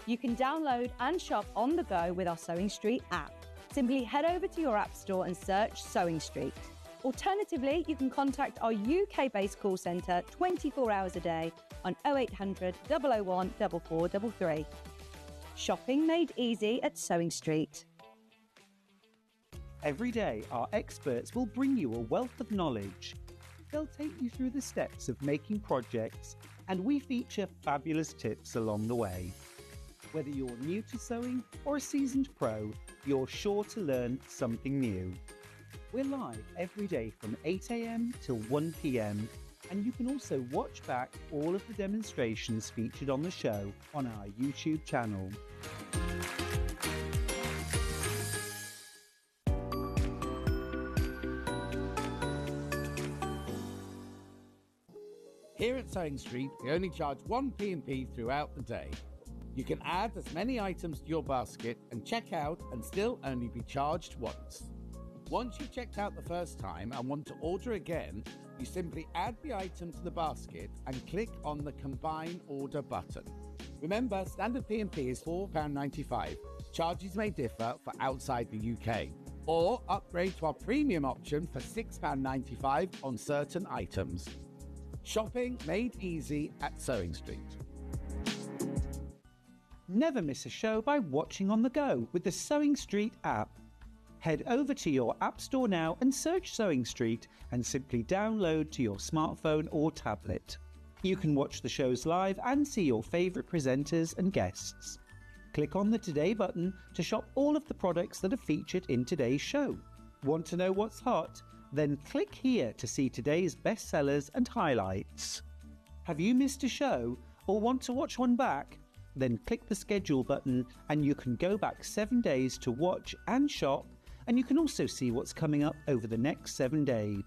You can download and shop on the go with our Sewing Street app. Simply head over to your app store and search Sewing Street. Alternatively, you can contact our UK-based call centre 24 hours a day on 0800 001 4433. Shopping made easy at Sewing Street. Every day, our experts will bring you a wealth of knowledge. They'll take you through the steps of making projects, and we feature fabulous tips along the way. Whether you're new to sewing or a seasoned pro, you're sure to learn something new. We're live every day from 8 AM till 1 PM, and you can also watch back all of the demonstrations featured on the show on our YouTube channel. Here at Sewing Street, we only charge 1 P&P throughout the day. You can add as many items to your basket and check out and still only be charged once. Once you've checked out the first time and want to order again, you simply add the item to the basket and click on the Combine Order button. Remember, standard P&P is £4.95. Charges may differ for outside the UK. Or upgrade to our premium option for £6.95 on certain items. Shopping made easy at Sewing Street. Never miss a show by watching on the go with the Sewing Street app. Head over to your App Store now and search Sewing Street and simply download to your smartphone or tablet. You can watch the shows live and see your favourite presenters and guests. Click on the Today button to shop all of the products that are featured in today's show. Want to know what's hot? Then click here to see today's bestsellers and highlights. Have you missed a show or want to watch one back? Then click the schedule button and you can go back 7 days to watch and shop, and you can also see what's coming up over the next 7 days.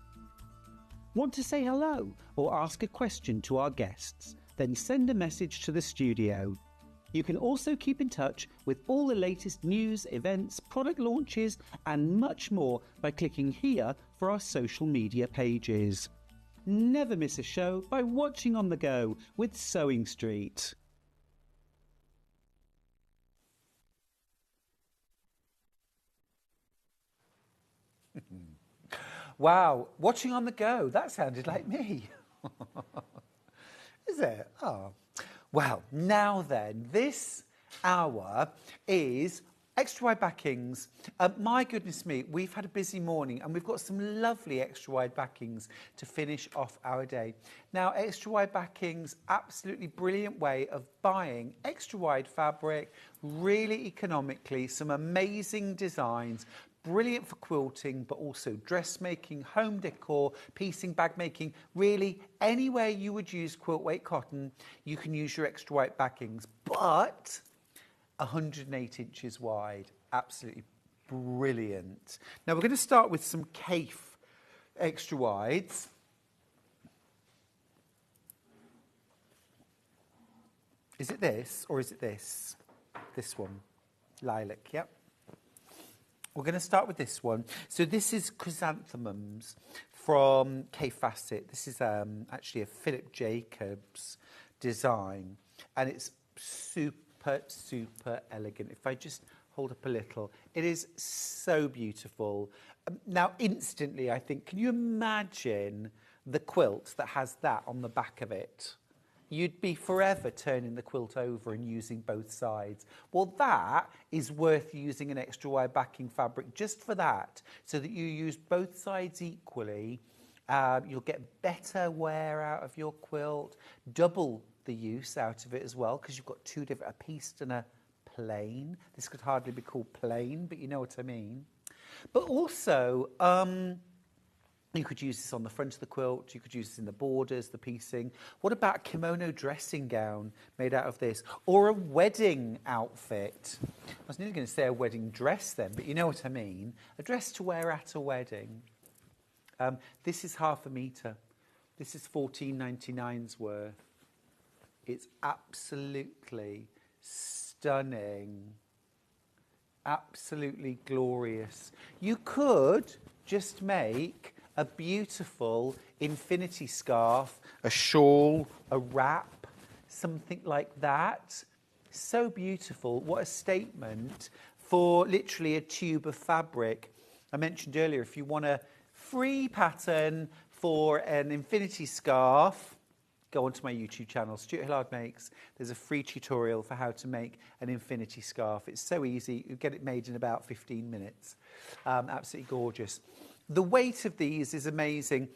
Want to say hello or ask a question to our guests? Then send a message to the studio. You can also keep in touch with all the latest news, events, product launches and much more by clicking here for our social media pages. Never miss a show by watching on the go with Sewing Street. Wow, watching on the go, that sounded like me. Is it? Oh. Well, now then, this hour is Extra wide backings. My goodness me, we've had a busy morning and we've got some lovely extra wide backings to finish off our day. Now, extra wide backings, absolutely brilliant way of buying extra wide fabric, really economically, some amazing designs, brilliant for quilting, but also dressmaking, home decor, piecing, bag making. Really, anywhere you would use quilt weight cotton, you can use your extra wide backings. But 108 inches wide, absolutely brilliant. Now we're going to start with some Kaffe extra wides. Is it this or is it this? This one, lilac, yep. We're going to start with this one. So this is Chrysanthemums from Kaffe Fassett. This is actually a Philip Jacobs design, and it's super elegant. If I just hold up a little, it is so beautiful. Now, instantly, I think, can you imagine the quilt that has that on the back of it? You'd be forever turning the quilt over and using both sides. Well, that is worth using an extra wide backing fabric just for that, so that you use both sides equally. You'll get better wear out of your quilt, double the use out of it as well, because you've got two different, a pieced and a plain. This could hardly be called plain, but you know what I mean. But also, you could use this on the front of the quilt, you could use this in the borders, the piecing. What about a kimono dressing gown made out of this? Or a wedding outfit? I was nearly going to say a wedding dress then, but you know what I mean. A dress to wear at a wedding. This is ½ metre. This is $14.99's worth. It's absolutely stunning, absolutely glorious. You could just make a beautiful infinity scarf, a shawl, a wrap, something like that. So beautiful. What a statement for literally a tube of fabric. I mentioned earlier, if you want a free pattern for an infinity scarf, go onto my YouTube channel, Stuart Hillard Makes. There's a free tutorial for how to make an infinity scarf. It's so easy. You get it made in about 15 minutes. Absolutely gorgeous. The weight of these is amazing.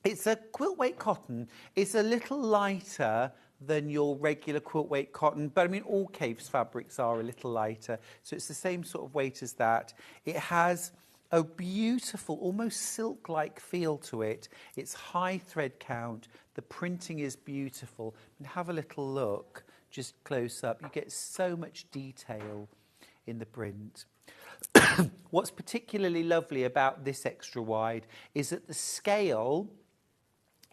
It's a quilt weight cotton. It's a little lighter than your regular quilt weight cotton, but I mean, all Kaffe's fabrics are a little lighter. So it's the same sort of weight as that. It has a beautiful, almost silk-like feel to it. It's high thread count. The printing is beautiful. And have a little look, just close up. You get so much detail in the print. What's particularly lovely about this extra wide is that the scale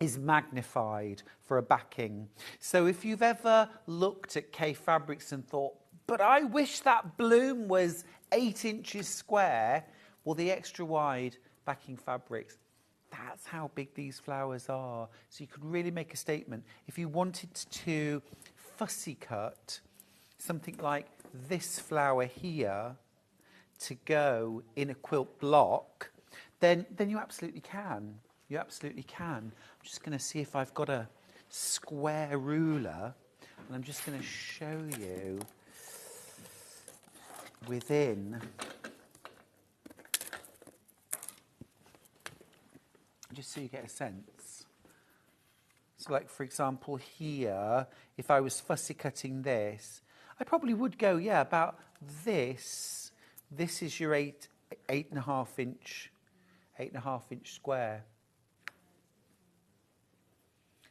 is magnified for a backing. So if you've ever looked at Kaffe fabrics and thought, but I wish that bloom was 8 inches square, well, the extra wide backing fabrics, that's how big these flowers are. So you could really make a statement. If you wanted to fussy cut something like this flower here to go in a quilt block, then you absolutely can. You absolutely can. I'm just going to see if I've got a square ruler, and I'm just going to show you within. Just so you get a sense. So like, for example, here, if I was fussy cutting this, I probably would go, yeah, about this. This is your 8.5 inch square.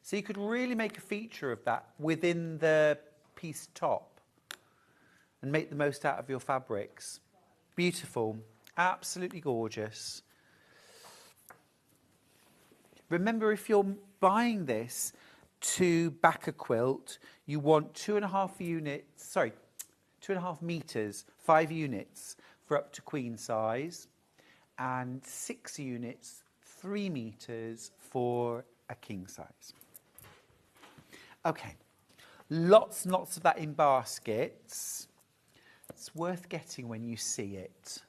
So you could really make a feature of that within the piece top and make the most out of your fabrics. Beautiful, absolutely gorgeous. Remember, if you're buying this to back a quilt, you want 2.5 meters, 5 units for up to queen size, and 6 units, 3 meters for a king size. Okay, lots and lots of that in baskets. It's worth getting when you see it.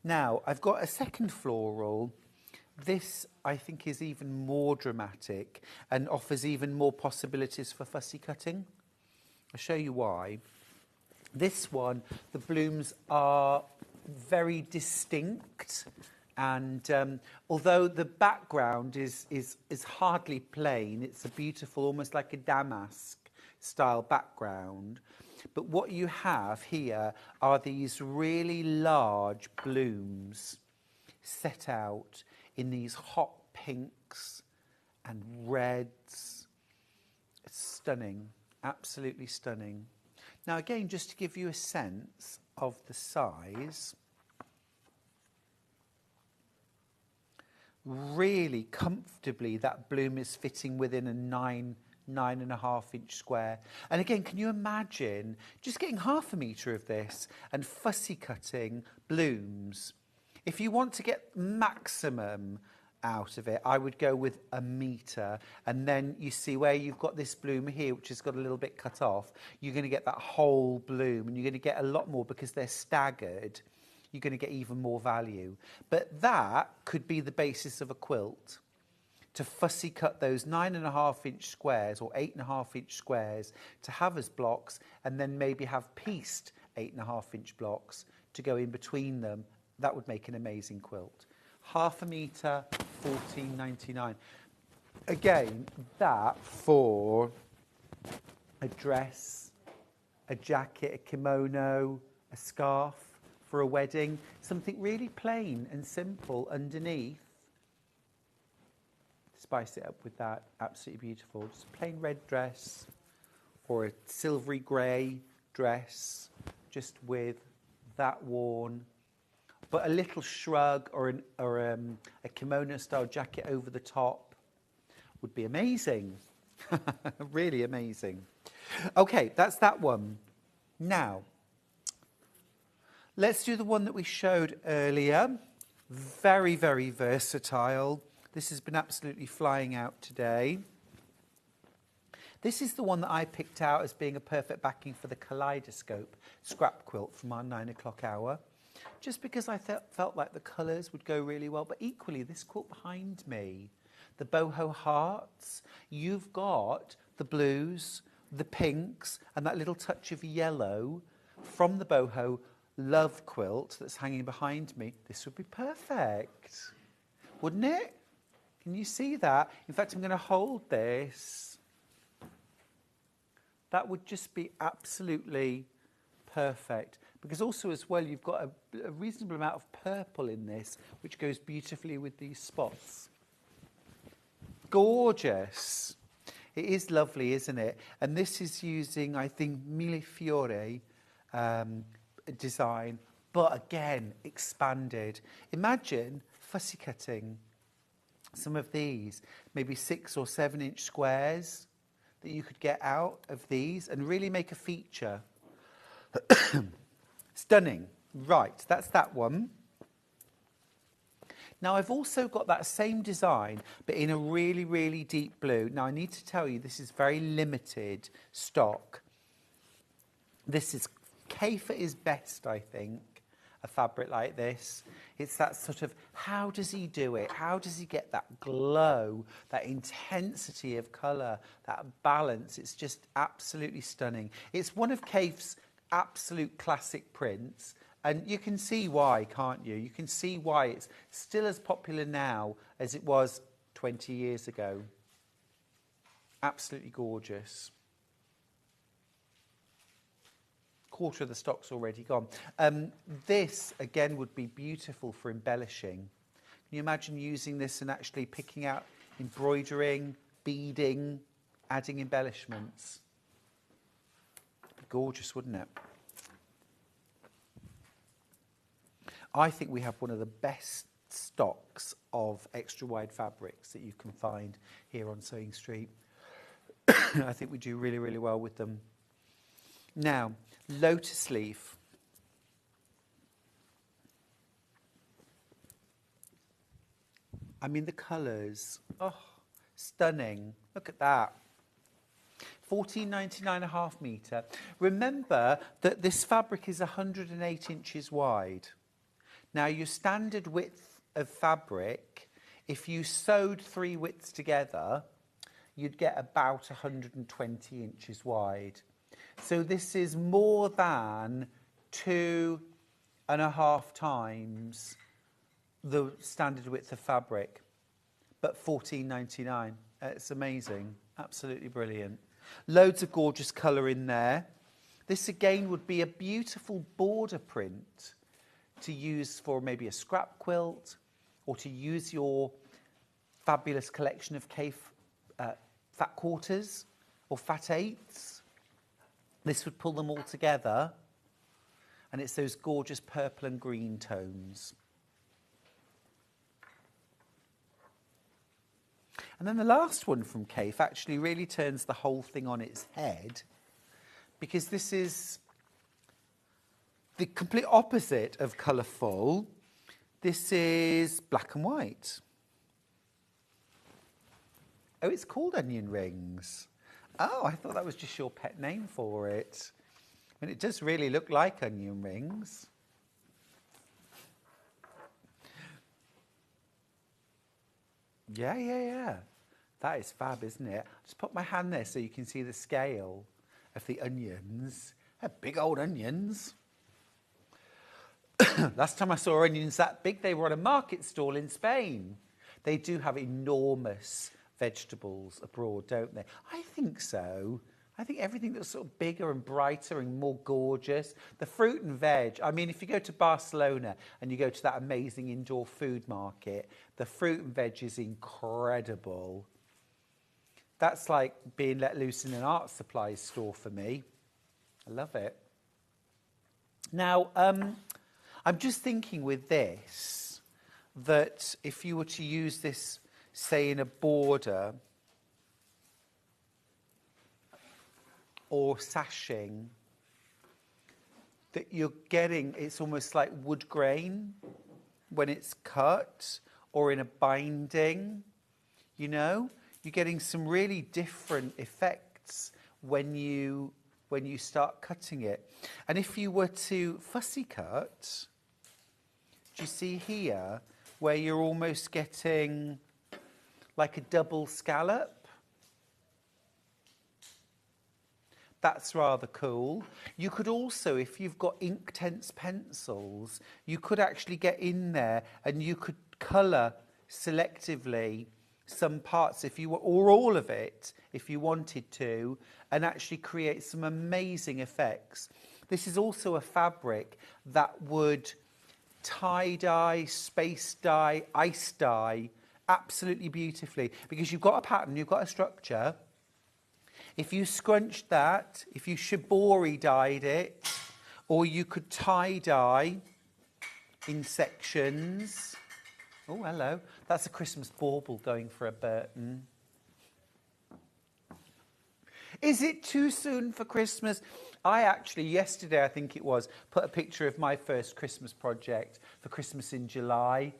Now, I've got a second floral. This, I think, is even more dramatic and offers even more possibilities for fussy cutting. I'll show you why. This one, the blooms are very distinct, and although the background is hardly plain, it's a beautiful, almost like a damask style background. But what you have here are these really large blooms set out in these hot pinks and reds. It's stunning, absolutely stunning. Now again, just to give you a sense of the size, really comfortably that bloom is fitting within a 9.5 inch square. And again, can you imagine just getting 1/2 metre of this and fussy cutting blooms? If you want to get maximum out of it, I would go with 1 metre, and then you see where you've got this bloom here, which has got a little bit cut off, you're going to get that whole bloom, and you're going to get a lot more because they're staggered. You're going to get even more value. But that could be the basis of a quilt, to fussy cut those 9.5 inch squares or 8.5 inch squares to have as blocks, and then maybe have pieced 8.5 inch blocks to go in between them. That would make an amazing quilt. 1/2 metre, $14.99. Again, that for a dress, a jacket, a kimono, a scarf for a wedding, something really plain and simple underneath. Spice it up with that, absolutely beautiful. Just a plain red dress or a silvery grey dress, just with that worn. But a little shrug or a kimono-style jacket over the top would be amazing. Really amazing. Okay, that's that one. Now, let's do the one that we showed earlier. Very, very versatile. This has been absolutely flying out today. This is the one that I picked out as being a perfect backing for the Kaleidoscope scrap quilt from our 9 o'clock hour. Just because I felt like the colours would go really well, but equally this quilt behind me, the boho hearts, you've got the blues, the pinks, and that little touch of yellow from the Boho Love quilt that's hanging behind me. This would be perfect, wouldn't it? Can you see that? In fact, I'm going to hold this. That would just be absolutely perfect. Because also as well, you've got a reasonable amount of purple in this, which goes beautifully with these spots. Gorgeous. It is lovely, isn't it? And this is using, I think, Mille Fiori design, but again, expanded. Imagine fussy cutting some of these, maybe 6 or 7 inch squares that you could get out of these and really make a feature. Stunning. Right, that's that one. Now, I've also got that same design, but in a really, really deep blue. Now, I need to tell you, this is very limited stock. This is Kaffe is best, I think, a fabric like this. It's that sort of, how does he do it? How does he get that glow, that intensity of colour, that balance? It's just absolutely stunning. It's one of Kaffe's absolute classic prints, and you can see why, can't you? You can see why it's still as popular now as it was 20 years ago. Absolutely gorgeous. Quarter of the stock's already gone. This, again, would be beautiful for embellishing. Can you imagine using this and actually picking out embroidering, beading, adding embellishments? It'd be gorgeous, wouldn't it? I think we have one of the best stocks of extra wide fabrics that you can find here on Sewing Street. I think we do really, really well with them. Now, lotus leaf. I mean, the colours, oh, stunning. Look at that. $14.99.5 metre. Remember that this fabric is 108 inches wide. Now, your standard width of fabric, if you sewed 3 widths together, you'd get about 120 inches wide. So this is more than 2.5 times the standard width of fabric, but $14.99. It's amazing, absolutely brilliant. Loads of gorgeous colour in there. This again would be a beautiful border print to use for maybe a scrap quilt, or to use your fabulous collection of fat quarters or fat eighths. This would pull them all together, and it's those gorgeous purple and green tones. And then the last one from Kaffe actually really turns the whole thing on its head, because this is the complete opposite of colourful. This is black and white. Oh, it's called onion rings. Oh, I thought that was just your pet name for it. And it does really look like onion rings. Yeah. That is fab, isn't it? Just put my hand there so you can see the scale of the onions. They're big old onions. Last time I saw onions that big, they were on a market stall in Spain. They do have enormous vegetables abroad, don't they? I think so. I think everything that's sort of bigger and brighter and more gorgeous. The fruit and veg, I mean, if you go to Barcelona and you go to that amazing indoor food market, the fruit and veg is incredible. That's like being let loose in an art supplies store for me. I love it. Now, I'm just thinking with this, that if you were to use this, say, in a border or sashing, that you're getting, it's almost like wood grain when it's cut, or in a binding, you know? You're getting some really different effects when you start cutting it. And if you were to fussy cut, do you see here where you're almost getting like a double scallop? That's rather cool. You could also, if you've got Inktense pencils, you could actually get in there and you could colour selectively some parts, if you were, or all of it, if you wanted to, and actually create some amazing effects. This is also a fabric that would tie-dye, space dye, ice dye absolutely beautifully, because you've got a pattern, you've got a structure. If you scrunched that, if you shibori dyed it, or you could tie-dye in sections. Oh, hello. That's a Christmas bauble going for a Burton. Is it too soon for Christmas? I actually, yesterday I think it was, put a picture of my first Christmas project for Christmas in July.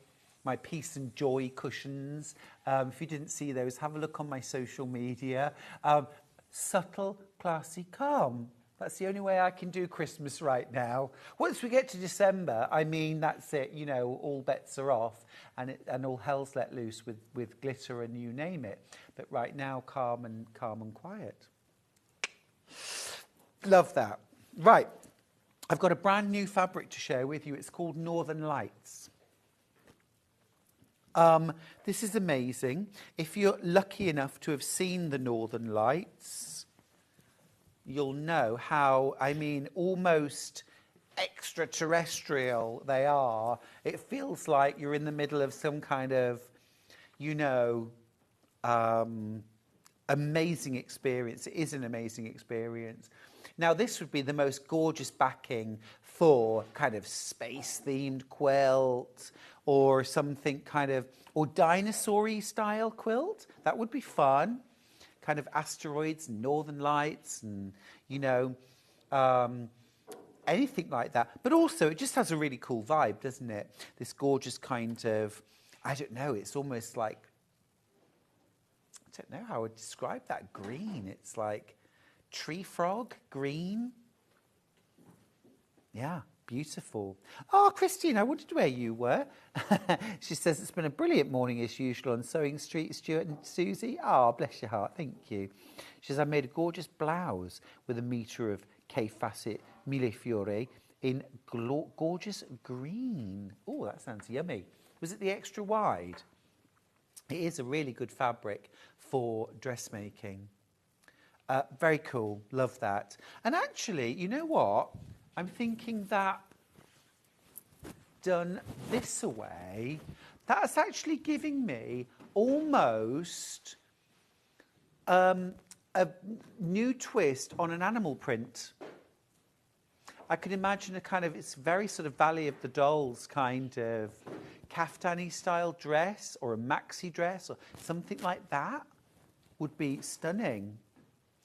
My Peace and Joy cushions. If you didn't see those, have a look on my social media. Subtle, classy, calm. That's the only way I can do Christmas right now. Once we get to December, I mean, that's it. You know, all bets are off, and all hell's let loose with glitter and you name it. But right now, calm and quiet. Love that. Right, I've got a brand new fabric to share with you. It's called Northern Lights. This is amazing. If you're lucky enough to have seen the Northern Lights, you'll know how, I mean, almost extraterrestrial they are. It feels like you're in the middle of some kind of, you know, amazing experience. It is an amazing experience. Now, this would be the most gorgeous backing for kind of space-themed quilt, or something kind of, or dinosaur-y style quilt. That would be fun. Kind of asteroids and northern lights and, you know, anything like that. But also, it just has a really cool vibe, doesn't it? This gorgeous kind of, I don't know, it's almost like, I don't know how I would describe that green. It's like tree frog green. Yeah, Beautiful. Oh, Christine, I wondered where you were. She says it's been a brilliant morning as usual on Sewing Street, Stuart and Susie. Oh, bless your heart. Thank you. She says, I made a gorgeous blouse with a metre of Kaffe Fassett Mille Fiori in gorgeous green. Oh, that sounds yummy. Was it the extra wide? It is a really good fabric for dressmaking. Very cool. Love that. And actually, you know what? I'm thinking that done this way, that's actually giving me almost a new twist on an animal print. I can imagine a kind of, it's very sort of Valley of the Dolls kind of kaftani style dress or a maxi dress or something like that would be stunning.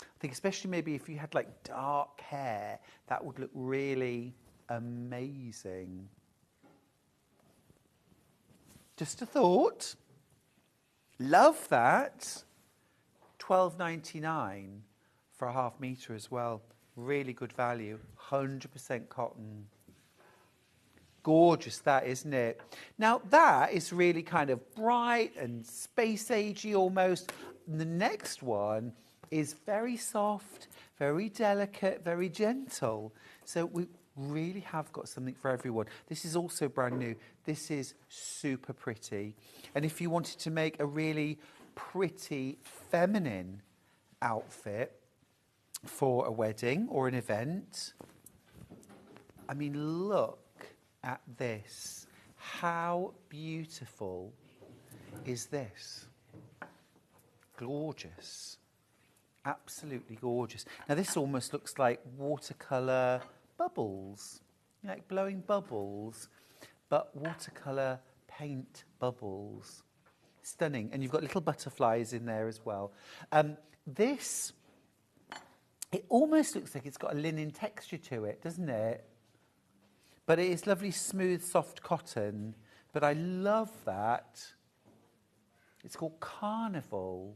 I think especially maybe if you had like dark hair, that would look really amazing. Just a thought. Love that. $12.99 for a half metre as well. Really good value. 100% cotton. Gorgeous that, isn't it? Now that is really kind of bright and space agey almost. And the next one is very soft, very delicate, very gentle. So we really have got something for everyone. This is also brand new. This is super pretty. And if you wanted to make a really pretty feminine outfit for a wedding or an event, I mean, look at this. How beautiful is this? Gorgeous. Absolutely gorgeous. Now this almost looks like watercolour bubbles, like blowing bubbles, but watercolour paint bubbles. Stunning. And you've got little butterflies in there as well. This, it almost looks like it's got a linen texture to it, doesn't it? But it is lovely, smooth, soft cotton. But I love that. It's called Carnival.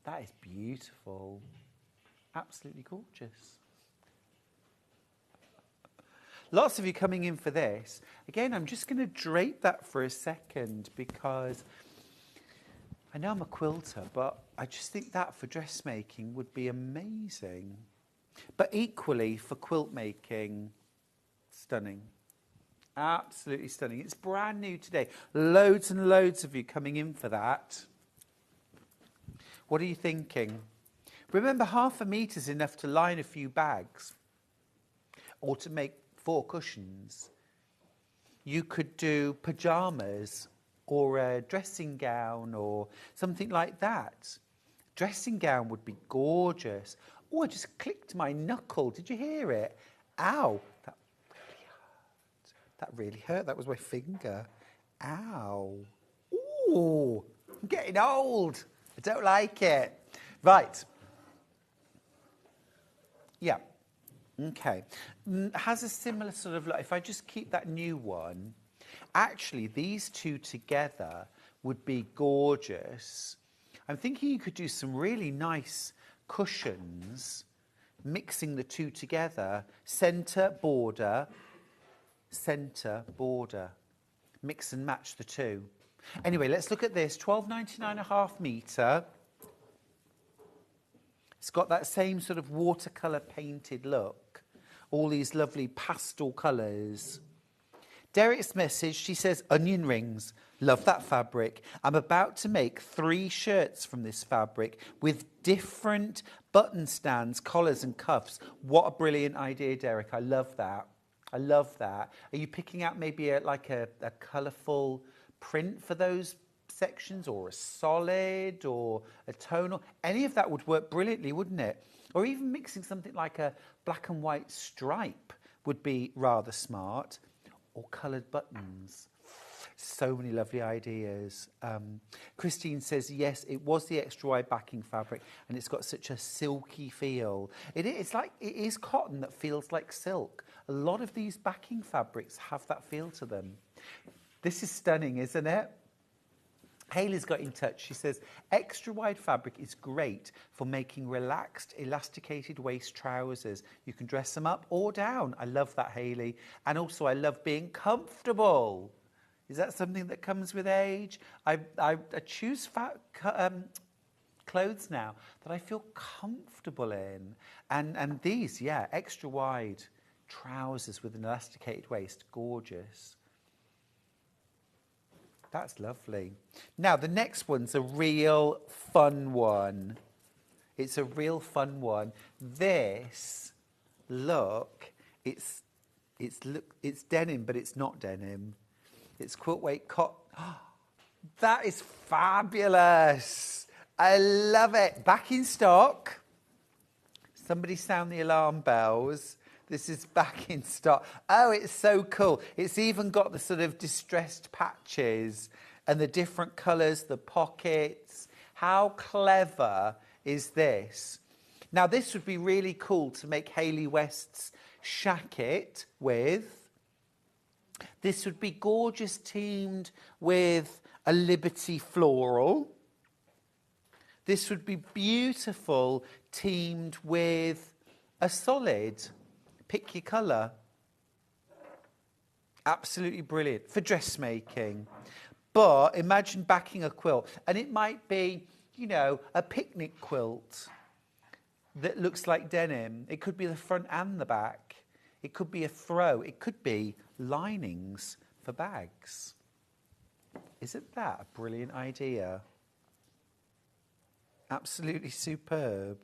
That is beautiful. Absolutely gorgeous. Lots of you coming in for this. Again, I'm just going to drape that for a second because I know I'm a quilter, but I just think that for dressmaking would be amazing. But equally for quilt making, stunning. Absolutely stunning. It's brand new today. Loads and loads of you coming in for that. What are you thinking? Remember, half a metre is enough to line a few bags or to make 4 cushions. You could do pyjamas or a dressing gown or something like that. Dressing gown would be gorgeous. Oh, I just clicked my knuckle. Did you hear it? Ow. That really hurt. That really hurt. That was my finger. Ow. Ooh, I'm getting old. I don't like it. Right. Yeah. Okay. Has a similar sort of, if I just keep that new one, actually these two together would be gorgeous. I'm thinking you could do some really nice cushions, mixing the two together, centre, border, mix and match the two. Anyway, let's look at this. $12.99 a half metre. It's got that same sort of watercolour painted look. All these lovely pastel colours. Derek's message, she says, onion rings. Love that fabric. I'm about to make 3 shirts from this fabric with different button stands, collars and cuffs. What a brilliant idea, Derek. I love that. I love that. Are you picking out maybe a colourful print for those sections, or a solid or a tonal? Any of that would work brilliantly, wouldn't it? Or even mixing something like a black and white stripe would be rather smart, or coloured buttons. So many lovely ideas. Christine says, yes, it was the extra wide backing fabric and it's got such a silky feel. It is cotton that feels like silk. A lot of these backing fabrics have that feel to them. This is stunning, isn't it? Hayley's got in touch. She says, extra wide fabric is great for making relaxed, elasticated waist trousers. You can dress them up or down. I love that, Hayley. And also, I love being comfortable. Is that something that comes with age? I choose clothes now that I feel comfortable in. And these, yeah, extra wide trousers with an elasticated waist, gorgeous. That's lovely. Now, the next one's a real fun one. It's a real fun one. This, look, it's denim, but it's not denim. It's quilt weight cotton. Oh, that is fabulous. I love it. Back in stock. Somebody sound the alarm bells. This is back in stock. Oh, it's so cool. It's even got the sort of distressed patches and the different colours, the pockets. How clever is this? Now, this would be really cool to make Hayley West's shacket with. This would be gorgeous teamed with a Liberty floral. This would be beautiful teamed with a solid. Pick your colour. Absolutely brilliant for dressmaking. But imagine backing a quilt, and it might be, you know, a picnic quilt that looks like denim. It could be the front and the back. It could be a throw. It could be linings for bags. Isn't that a brilliant idea? Absolutely superb.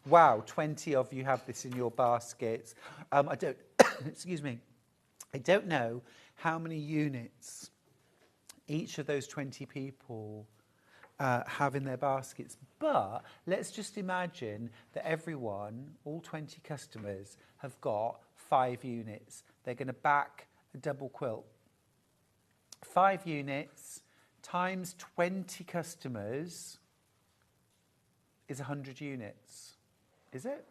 Wow, 20 of you have this in your baskets. I don't, excuse me, I don't know how many units each of those 20 people have in their baskets, but let's just imagine that everyone, all 20 customers, have got 5 units. They're going to back a double quilt. 5 units times 20 customers is 100 units. Is it?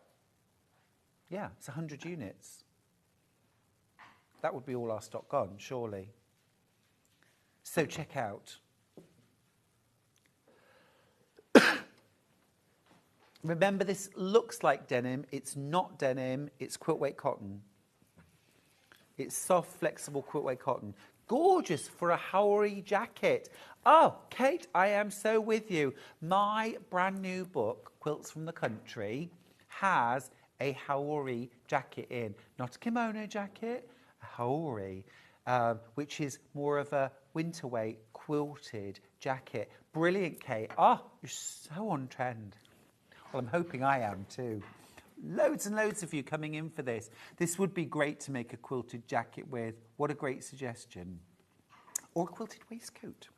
Yeah, it's 100 units. That would be all our stock gone, surely. So check out. Remember, this looks like denim. It's not denim. It's quilt weight cotton. It's soft, flexible quilt weight cotton. Gorgeous for a Haori jacket. Oh, Kate, I am so with you. My brand new book, Quilts from the Country, has a Haori jacket in. Not a kimono jacket, a Haori, which is more of a winter weight quilted jacket. Brilliant, Kate. Oh, you're so on trend. Well, I'm hoping I am too. Loads and loads of you coming in for this. This would be great to make a quilted jacket with. What a great suggestion. Or a quilted waistcoat.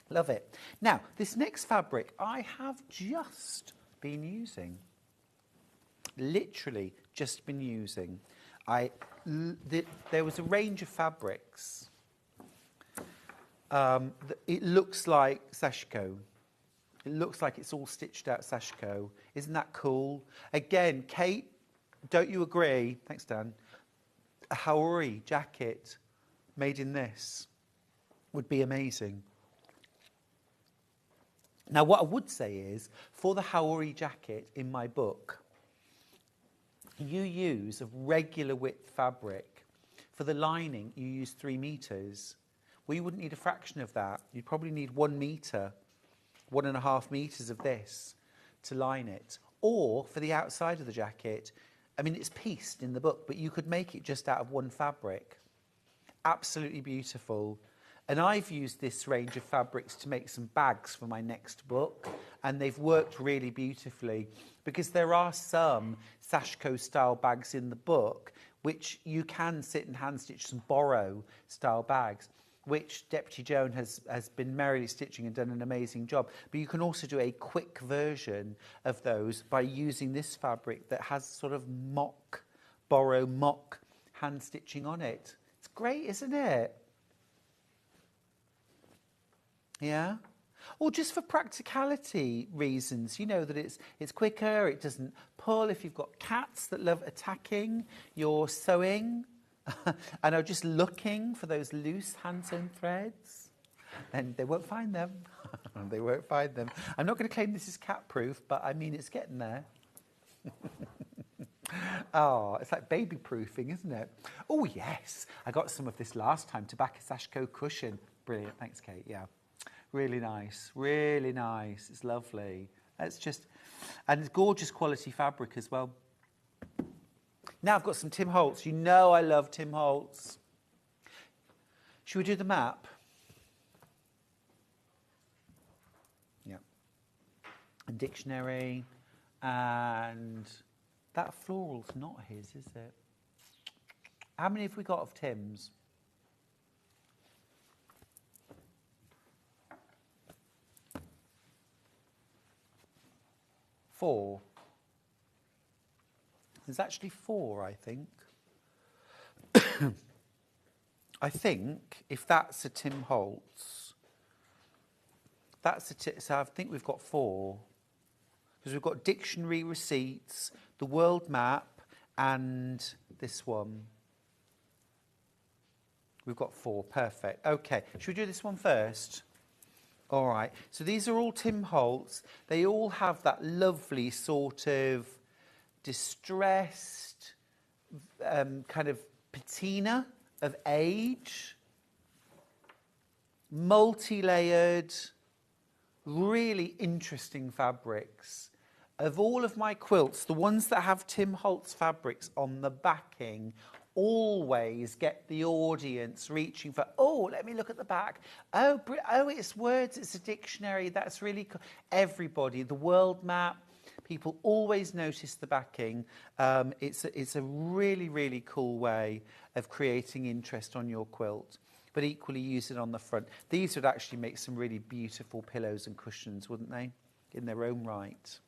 Love it. Now, this next fabric I have just been using. Literally just been using. There was a range of fabrics. It looks like Sashiko. It looks like it's all stitched out Sashiko. Isn't that cool? Again, Kate, don't you agree? Thanks, Dan. A Haori jacket made in this would be amazing. Now, what I would say is, for the Haori jacket in my book, you use a regular width fabric. For the lining, you use 3 meters. Well, you wouldn't need a fraction of that. You'd probably need 1 meter, 1.5 meters of this to line it. Or for the outside of the jacket, I mean, it's pieced in the book, but you could make it just out of 1 fabric. Absolutely beautiful. And I've used this range of fabrics to make some bags for my next book, and they've worked really beautifully because there are some Sashiko style bags in the book which you can sit and hand stitch some borrow style bags, which Deputy Joan has been merrily stitching and done an amazing job. But you can also do a quick version of those by using this fabric that has sort of mock hand stitching on it. It's great, isn't it? Yeah? Or just for practicality reasons, you know, that it's quicker, it doesn't pull. If you've got cats that love attacking your sewing, and are just looking for those loose hand-sewn threads, then they won't find them. They won't find them. I'm not going to claim this is cat-proof, but I mean, it's getting there. Oh, it's like baby-proofing, isn't it? Oh, yes. I got some of this last time, tobacco Sashiko cushion. Brilliant. Thanks, Kate. Yeah. Really nice. Really nice. It's lovely. It's just... And it's gorgeous quality fabric as well. Now I've got some Tim Holtz. You know I love Tim Holtz. Should we do the map? Yeah. And dictionary. And that floral's not his, is it? How many have we got of Tim's? Four. There's actually four, I think. I think if that's a Tim Holtz, so I think we've got four. Because we've got dictionary receipts, the world map, and this one. We've got four. Perfect. Okay. Should we do this one first? All right. So these are all Tim Holtz. They all have that lovely sort of distressed kind of patina of age, multi-layered, really interesting fabrics. Of all of my quilts, the ones that have Tim Holtz fabrics on the backing always get the audience reaching for, oh, let me look at the back. Oh, it's words, it's a dictionary. That's really cool. Everybody, the world map, people always notice the backing. It's a really, really cool way of creating interest on your quilt, but equally use it on the front. These would actually make some really beautiful pillows and cushions, wouldn't they, in their own right?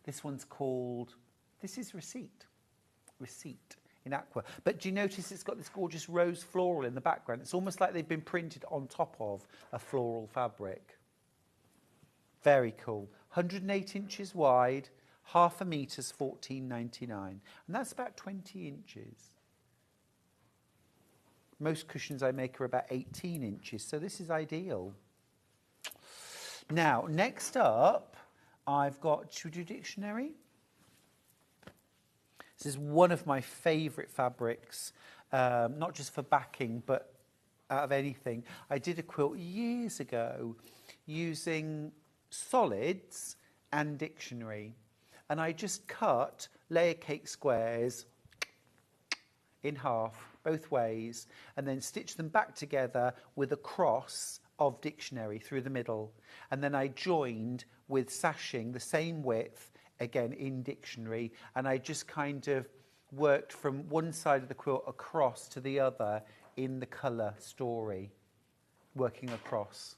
This one's called, this is Receipt in aqua. But do you notice it's got this gorgeous rose floral in the background? It's almost like they've been printed on top of a floral fabric. Very cool. 108 inches wide, half a metre's $14.99. And that's about 20 inches. Most cushions I make are about 18 inches, so this is ideal. Now, next up, I've got, should we do dictionary? This is one of my favourite fabrics, not just for backing, but out of anything. I did a quilt years ago using solids and dictionary. And I just cut layer cake squares in half, both ways, and then stitched them back together with a cross of dictionary through the middle. And then I joined with sashing the same width, again in dictionary, and I just kind of worked from one side of the quilt across to the other in the colour story, working across.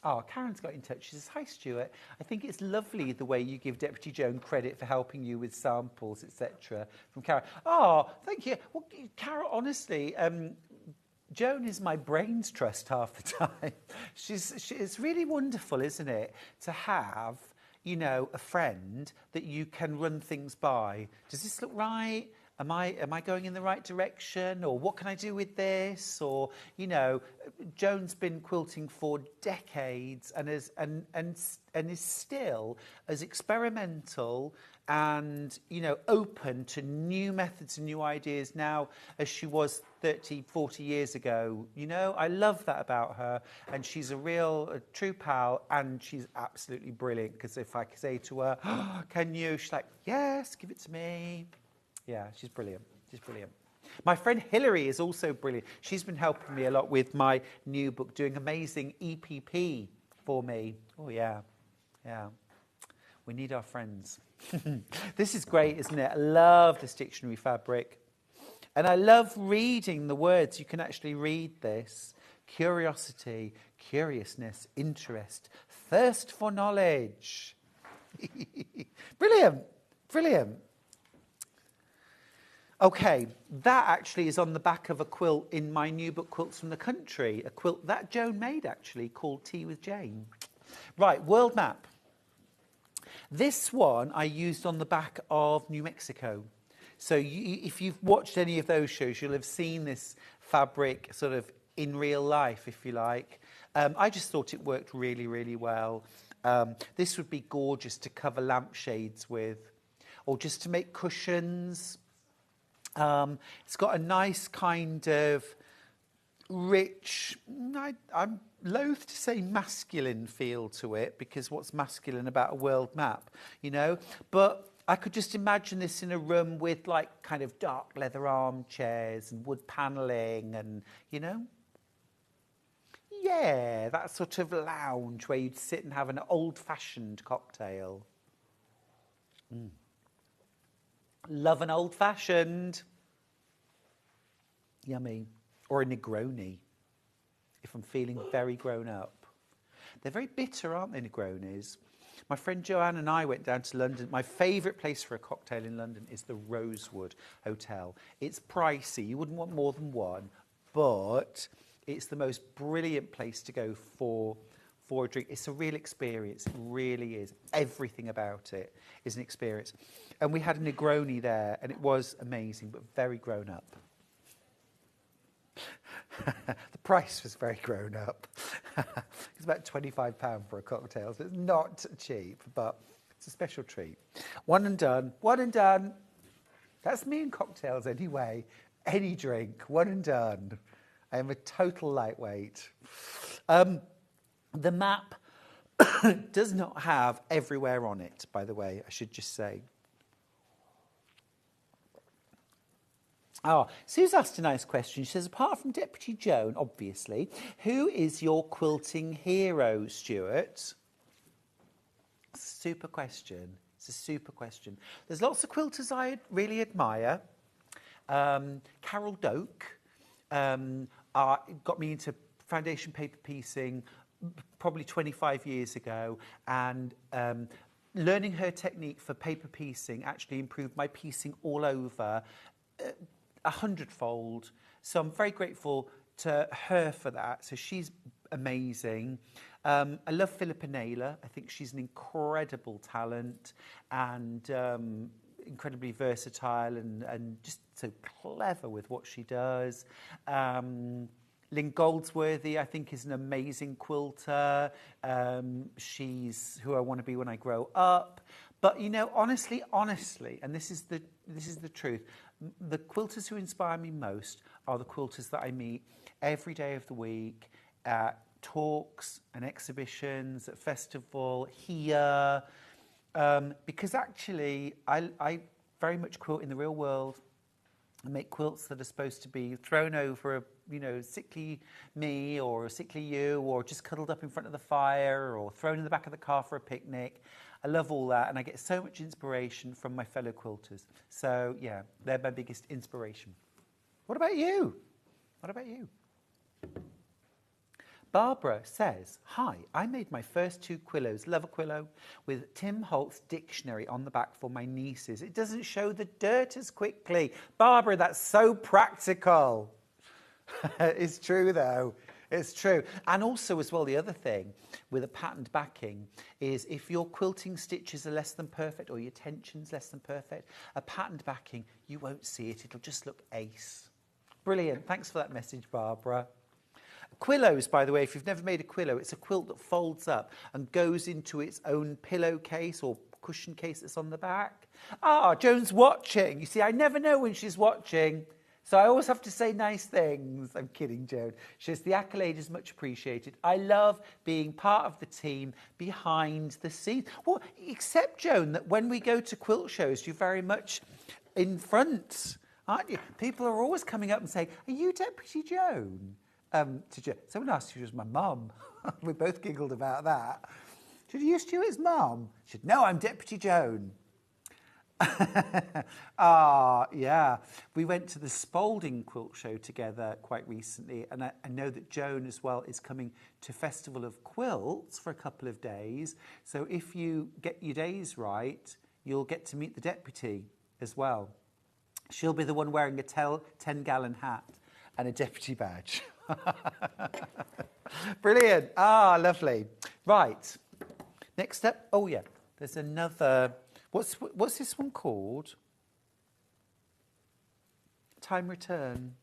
Oh, Karen's got in touch. She says, hi, Stuart. I think it's lovely the way you give Deputy Joan credit for helping you with samples, etc. From Karen. Oh, thank you. Well, Karen, honestly, Joan is my brains trust half the time. It's really wonderful, isn't it, to have, you know, a friend that you can run things by. Does this look right? Am I going in the right direction? Or what can I do with this? Or, you know, Joan's been quilting for decades and is still as experimental and, you know, open to new methods and new ideas now as she was 30, 40 years ago. You know, I love that about her. And she's a true pal, and she's absolutely brilliant. Because if I could say to her, oh, can you? She's like, yes, give it to me. Yeah, she's brilliant. She's brilliant. My friend Hilary is also brilliant. She's been helping me a lot with my new book, doing amazing EPP for me. Oh, yeah. Yeah. We need our friends. This is great, isn't it? I love this dictionary fabric. And I love reading the words. You can actually read this. Curiosity, curiousness, interest, thirst for knowledge. Brilliant. Brilliant. Okay, that actually is on the back of a quilt in my new book, Quilts from the Country, a quilt that Joan made, actually, called Tea with Jane. Right, world map. This one I used on the back of New Mexico. So if you've watched any of those shows, you'll have seen this fabric sort of in real life, if you like. I just thought it worked really, really well. This would be gorgeous to cover lampshades with, or just to make cushions. It's got a nice kind of rich, I'm loath to say masculine feel to it, because what's masculine about a world map, you know? But I could just imagine this in a room with like kind of dark leather armchairs and wood panelling and, you know? Yeah, that sort of lounge where you'd sit and have an old-fashioned cocktail. Love an old-fashioned. Yummy. Or a Negroni, if I'm feeling very grown up. They're very bitter, aren't they, Negronis? My friend Joanne and I went down to London. My favourite place for a cocktail in London is the Rosewood Hotel. It's pricey. You wouldn't want more than one, but it's the most brilliant place to go for a drink. It's a real experience. It really is. Everything about it is an experience. And we had a Negroni there, and it was amazing, but very grown up. The price was very grown up. It's about £25 for a cocktail, so it's not cheap, but it's a special treat. One and done. One and done. That's me in cocktails anyway. Any drink, one and done. I am a total lightweight. The map does not have everywhere on it, by the way, I should just say. Sue's asked a nice question. She says, apart from Deputy Joan, obviously, who is your quilting hero, Stuart? Super question. It's a super question. There's lots of quilters I really admire. Carol Doak got me into foundation paper piecing probably 25 years ago, and learning her technique for paper piecing actually improved my piecing all over 100-fold. So I'm very grateful to her for that. So she's amazing. I love Philippa Naylor. I think she's an incredible talent and incredibly versatile and just so clever with what she does. Lynn Goldsworthy, I think, is an amazing quilter. She's who I want to be when I grow up. But, you know, honestly, and this is the truth, the quilters who inspire me most are the quilters that I meet every day of the week at talks and exhibitions, at festival, here, because actually I very much quilt in the real world. I make quilts that are supposed to be thrown over a, you know, sickly me or a sickly you, or just cuddled up in front of the fire or thrown in the back of the car for a picnic. I love all that, and I get so much inspiration from my fellow quilters. So, yeah, they're my biggest inspiration. What about you? What about you? Barbara says, hi, I made my first 2 Quillows, love a Quillow, with Tim Holtz dictionary on the back for my nieces. It doesn't show the dirt as quickly. Barbara, that's so practical. It's true, though. It's true. And also, as well, the other thing with a patterned backing is if your quilting stitches are less than perfect or your tension's less than perfect, a patterned backing, you won't see it. It'll just look ace. Brilliant. Thanks for that message, Barbara. Quillows, by the way, if you've never made a Quillow, it's a quilt that folds up and goes into its own pillowcase or cushion case that's on the back. Joan's watching. You see, I never know when she's watching, so I always have to say nice things. I'm kidding, Joan. She says, the accolade is much appreciated. I love being part of the team behind the scenes. Well, except, Joan, that when we go to quilt shows, you're very much in front, aren't you? People are always coming up and saying, are you Deputy Joan? Someone asked if she was my mum. We both giggled about that. Did you Stuart's mum? She said, no, I'm Deputy Joan. Yeah. We went to the Spalding Quilt Show together quite recently, and I know that Joan as well is coming to Festival of Quilts for a couple of days. So if you get your days right, you'll get to meet the deputy as well. She'll be the one wearing a 10-gallon hat and a deputy badge. Brilliant. Lovely. Right. Next up. Oh, yeah. There's another, what's this one called? Time Return.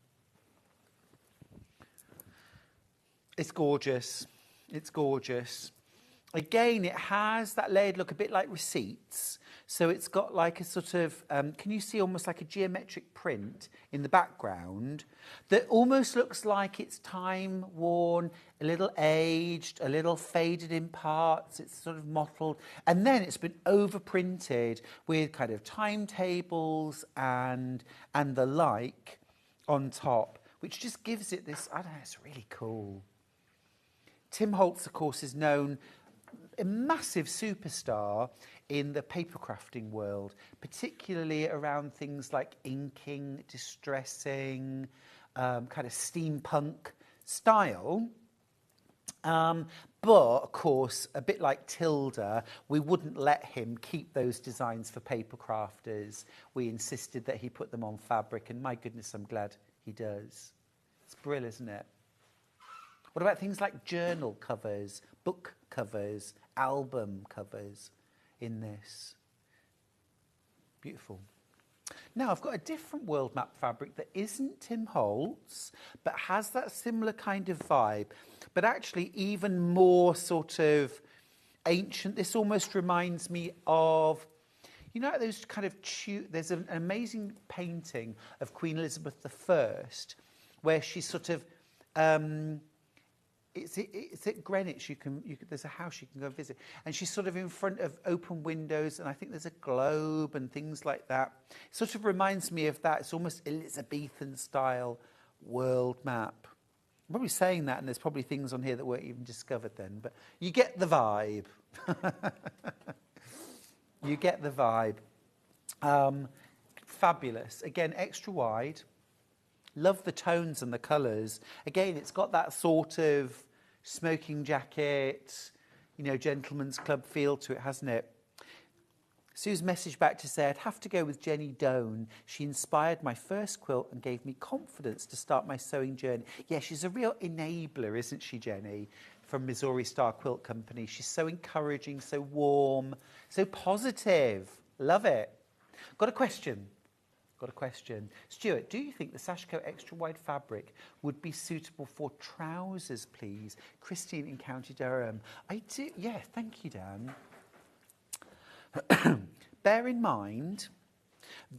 It's gorgeous. It's gorgeous. Again, it has that layered look, a bit like Receipts. So it's got like a sort of, can you see almost like a geometric print in the background that almost looks like it's time worn, a little aged, a little faded in parts. It's sort of mottled. And then it's been overprinted with kind of timetables and the like on top, which just gives it this, I don't know, it's really cool. Tim Holtz, of course, is known, a massive superstar in the paper crafting world, particularly around things like inking, distressing, kind of steampunk style. But, of course, a bit like Tilda, we wouldn't let him keep those designs for paper crafters. We insisted that he put them on fabric, and my goodness, I'm glad he does. It's brilliant, isn't it? What about things like journal covers, book covers, album covers in this? Beautiful. Now, I've got a different world map fabric that isn't Tim Holtz, but has that similar kind of vibe, but actually even more sort of ancient. This almost reminds me of, you know, those kind of, there's an amazing painting of Queen Elizabeth I, where she's sort of, it's at Greenwich. There's a house you can go visit, and she's sort of in front of open windows, and I think there's a globe and things like that. It sort of reminds me of that. It's almost Elizabethan style world map. I'm probably saying that, and there's probably things on here that weren't even discovered then, but you get the vibe. You get the vibe. Fabulous. Again, extra wide. Love the tones and the colours. Again, it's got that sort of smoking jacket, you know, gentleman's club feel to it, hasn't it? Sue's message back to say, I'd have to go with Jenny Doan. She inspired my first quilt and gave me confidence to start my sewing journey. Yeah, she's a real enabler, isn't she, Jenny, from Missouri Star Quilt Company. She's so encouraging, so warm, so positive. Love it. Got a question. Stuart, do you think the Sashiko extra wide fabric would be suitable for trousers, please? Christine in County Durham. I do. Yeah, thank you, Dan. Bear in mind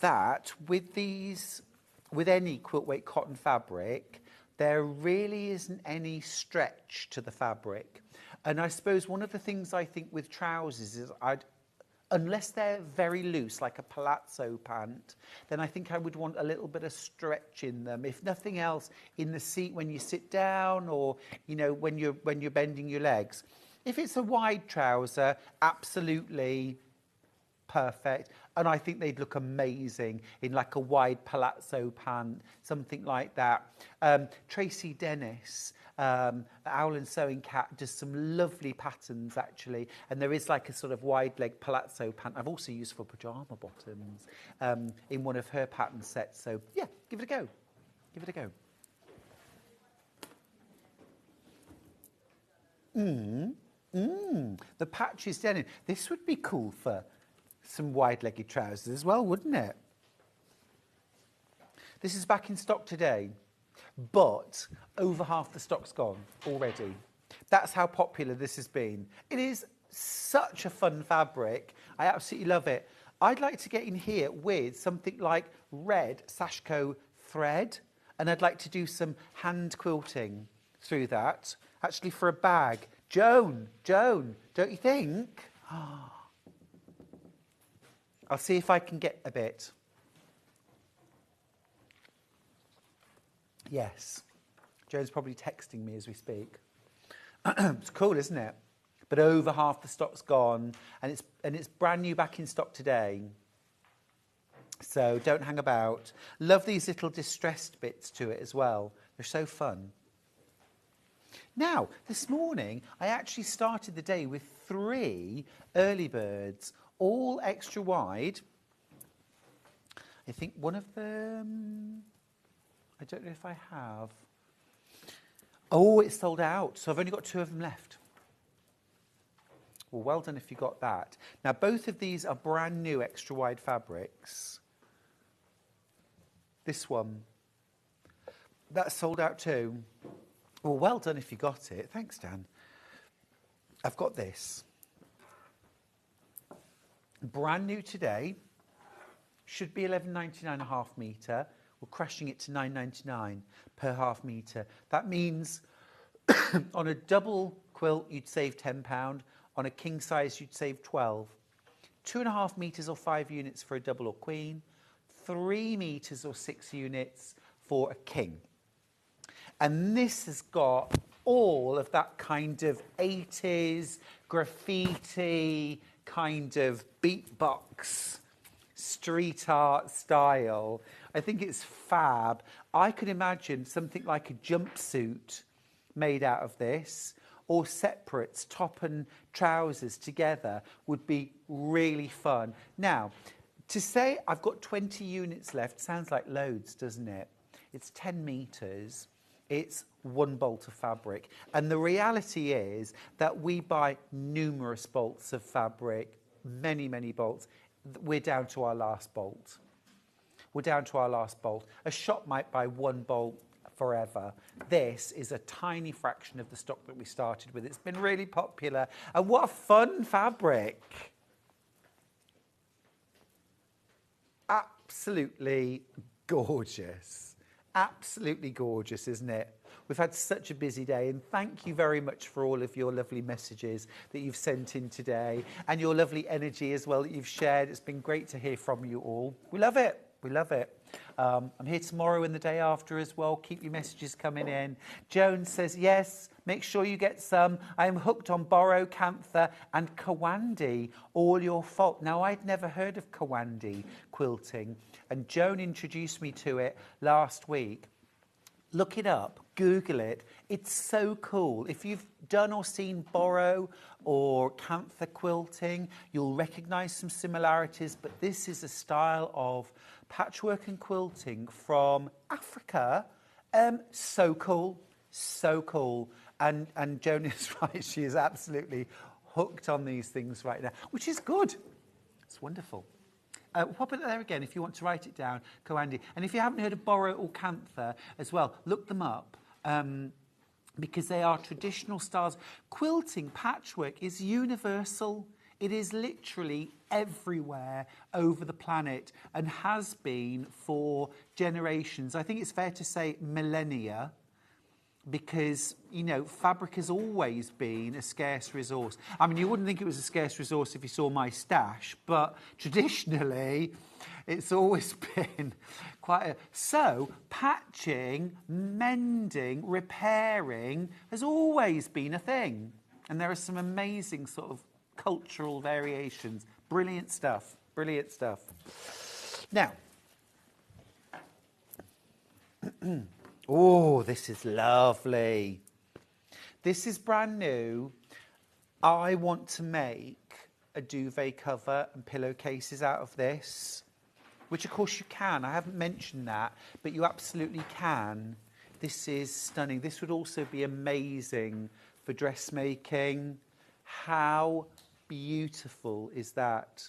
that with any quilt weight cotton fabric, there really isn't any stretch to the fabric. And I suppose one of the things I think with trousers is unless they're very loose, like a palazzo pant, then I think I would want a little bit of stretch in them. If nothing else, in the seat when you sit down, or you know when you're bending your legs. If it's a wide trouser, absolutely perfect. And I think they'd look amazing in like a wide palazzo pant, something like that. Tracy Dennis, Owl and Sewing Cat, does some lovely patterns actually. And there is like a sort of wide leg palazzo pant I've also used for pyjama bottoms in one of her pattern sets. So yeah, give it a go. Give it a go. The patches denim. This would be cool for some wide-legged trousers as well, wouldn't it? This is back in stock today, but over half the stock's gone already. That's how popular this has been. It is such a fun fabric. I absolutely love it. I'd like to get in here with something like red Sashiko thread, and I'd like to do some hand quilting through that, actually for a bag. Joan, don't you think? I'll see if I can get a bit. Yes. Joan's probably texting me as we speak. It's cool, isn't it? But over half the stock's gone, and it's brand new back in stock today. So don't hang about. Love these little distressed bits to it as well. They're so fun. Now, this morning, I actually started the day with 3 early birds, all extra wide. I think one of them, I don't know if I have. Oh, it's sold out, so I've only got 2 of them left. Well, well done if you got that. Now, both of these are brand new extra wide fabrics. This one, that's sold out too. Well, well done if you got it. Thanks, Dan. I've got this. Brand new today. Should be $11.99 a half metre. We're crashing it to $9.99 per half metre. That means on a double quilt, you'd save £10. On a king size, you'd save 12. 2.5 metres or 5 units for a double or queen. 3 metres or 6 units for a king. And this has got all of that kind of 80s graffiti, kind of beatbox, street art style. I think it's fab. I could imagine something like a jumpsuit made out of this, or separates, top and trousers together, would be really fun. Now, to say I've got 20 units left sounds like loads, doesn't it? It's 10 metres. It's 1 bolt of fabric. And the reality is that we buy numerous bolts of fabric, many, many bolts. We're down to our last bolt. We're down to our last bolt. A shop might buy 1 bolt forever. This is a tiny fraction of the stock that we started with. It's been really popular. And what a fun fabric. Absolutely gorgeous. Absolutely gorgeous, isn't it? We've had such a busy day, and thank you very much for all of your lovely messages that you've sent in today, and your lovely energy as well that you've shared. It's been great to hear from you all. We love it. We love it. I'm here tomorrow and the day after as well. Keep your messages coming in. Joan says, yes, make sure you get some. I am hooked on Boho, Cantha and Kawandi. All your fault. Now, I'd never heard of Kawandi quilting, and Joan introduced me to it last week. Look it up, Google it. It's so cool. If you've done or seen Boho or Cantha quilting, you'll recognise some similarities, but this is a style of patchwork and quilting from Africa. So cool, so cool. And Joan is right, she is absolutely hooked on these things right now, which is good. It's wonderful. Pop it there again if you want to write it down, Kawandi. And if you haven't heard of Boho or Cantha as well, look them up because they are traditional styles. Quilting, patchwork is universal. It is literally everywhere over the planet and has been for generations. I think it's fair to say millennia, because, you know, fabric has always been a scarce resource. I mean, you wouldn't think it was a scarce resource if you saw my stash, but traditionally, it's always been quite a... So, patching, mending, repairing has always been a thing. And there are some amazing sort of cultural variations. Brilliant stuff. Brilliant stuff. Now... Oh, this is lovely. This is brand new. I want to make a duvet cover and pillowcases out of this, which of course you can. I haven't mentioned that, but you absolutely can. This is stunning. This would also be amazing for dressmaking. How beautiful is that?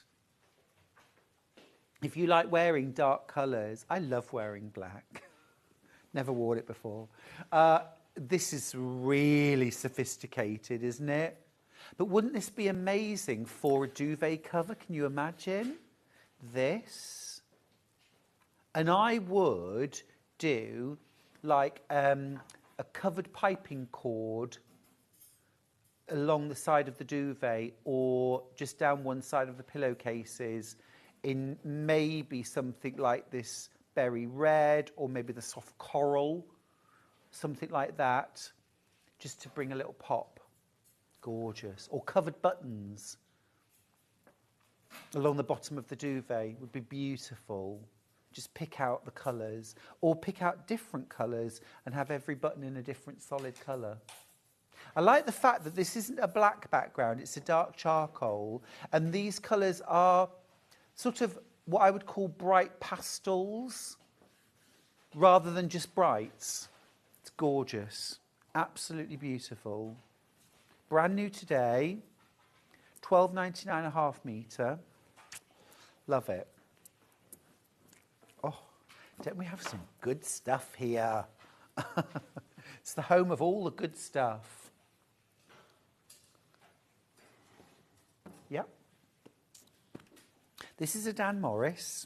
If you like wearing dark colours, I love wearing black. Never worn it before. This is really sophisticated, isn't it? But wouldn't this be amazing for a duvet cover? Can you imagine this? And I would do like a covered piping cord along the side of the duvet or just down one side of the pillowcases in maybe something like this berry red or maybe the soft coral, something like that, just to bring a little pop. Gorgeous. Or covered buttons along the bottom of the duvet would be beautiful. Just pick out the colours or pick out different colours and have every button in a different solid colour. I like the fact that this isn't a black background, it's a dark charcoal, and these colours are sort of what I would call bright pastels rather than just brights. It's gorgeous, absolutely beautiful. Brand new today. £12.99 a half metre. Love it. Oh, don't we have some good stuff here? It's the home of all the good stuff. Yep. This is a Dan Morris.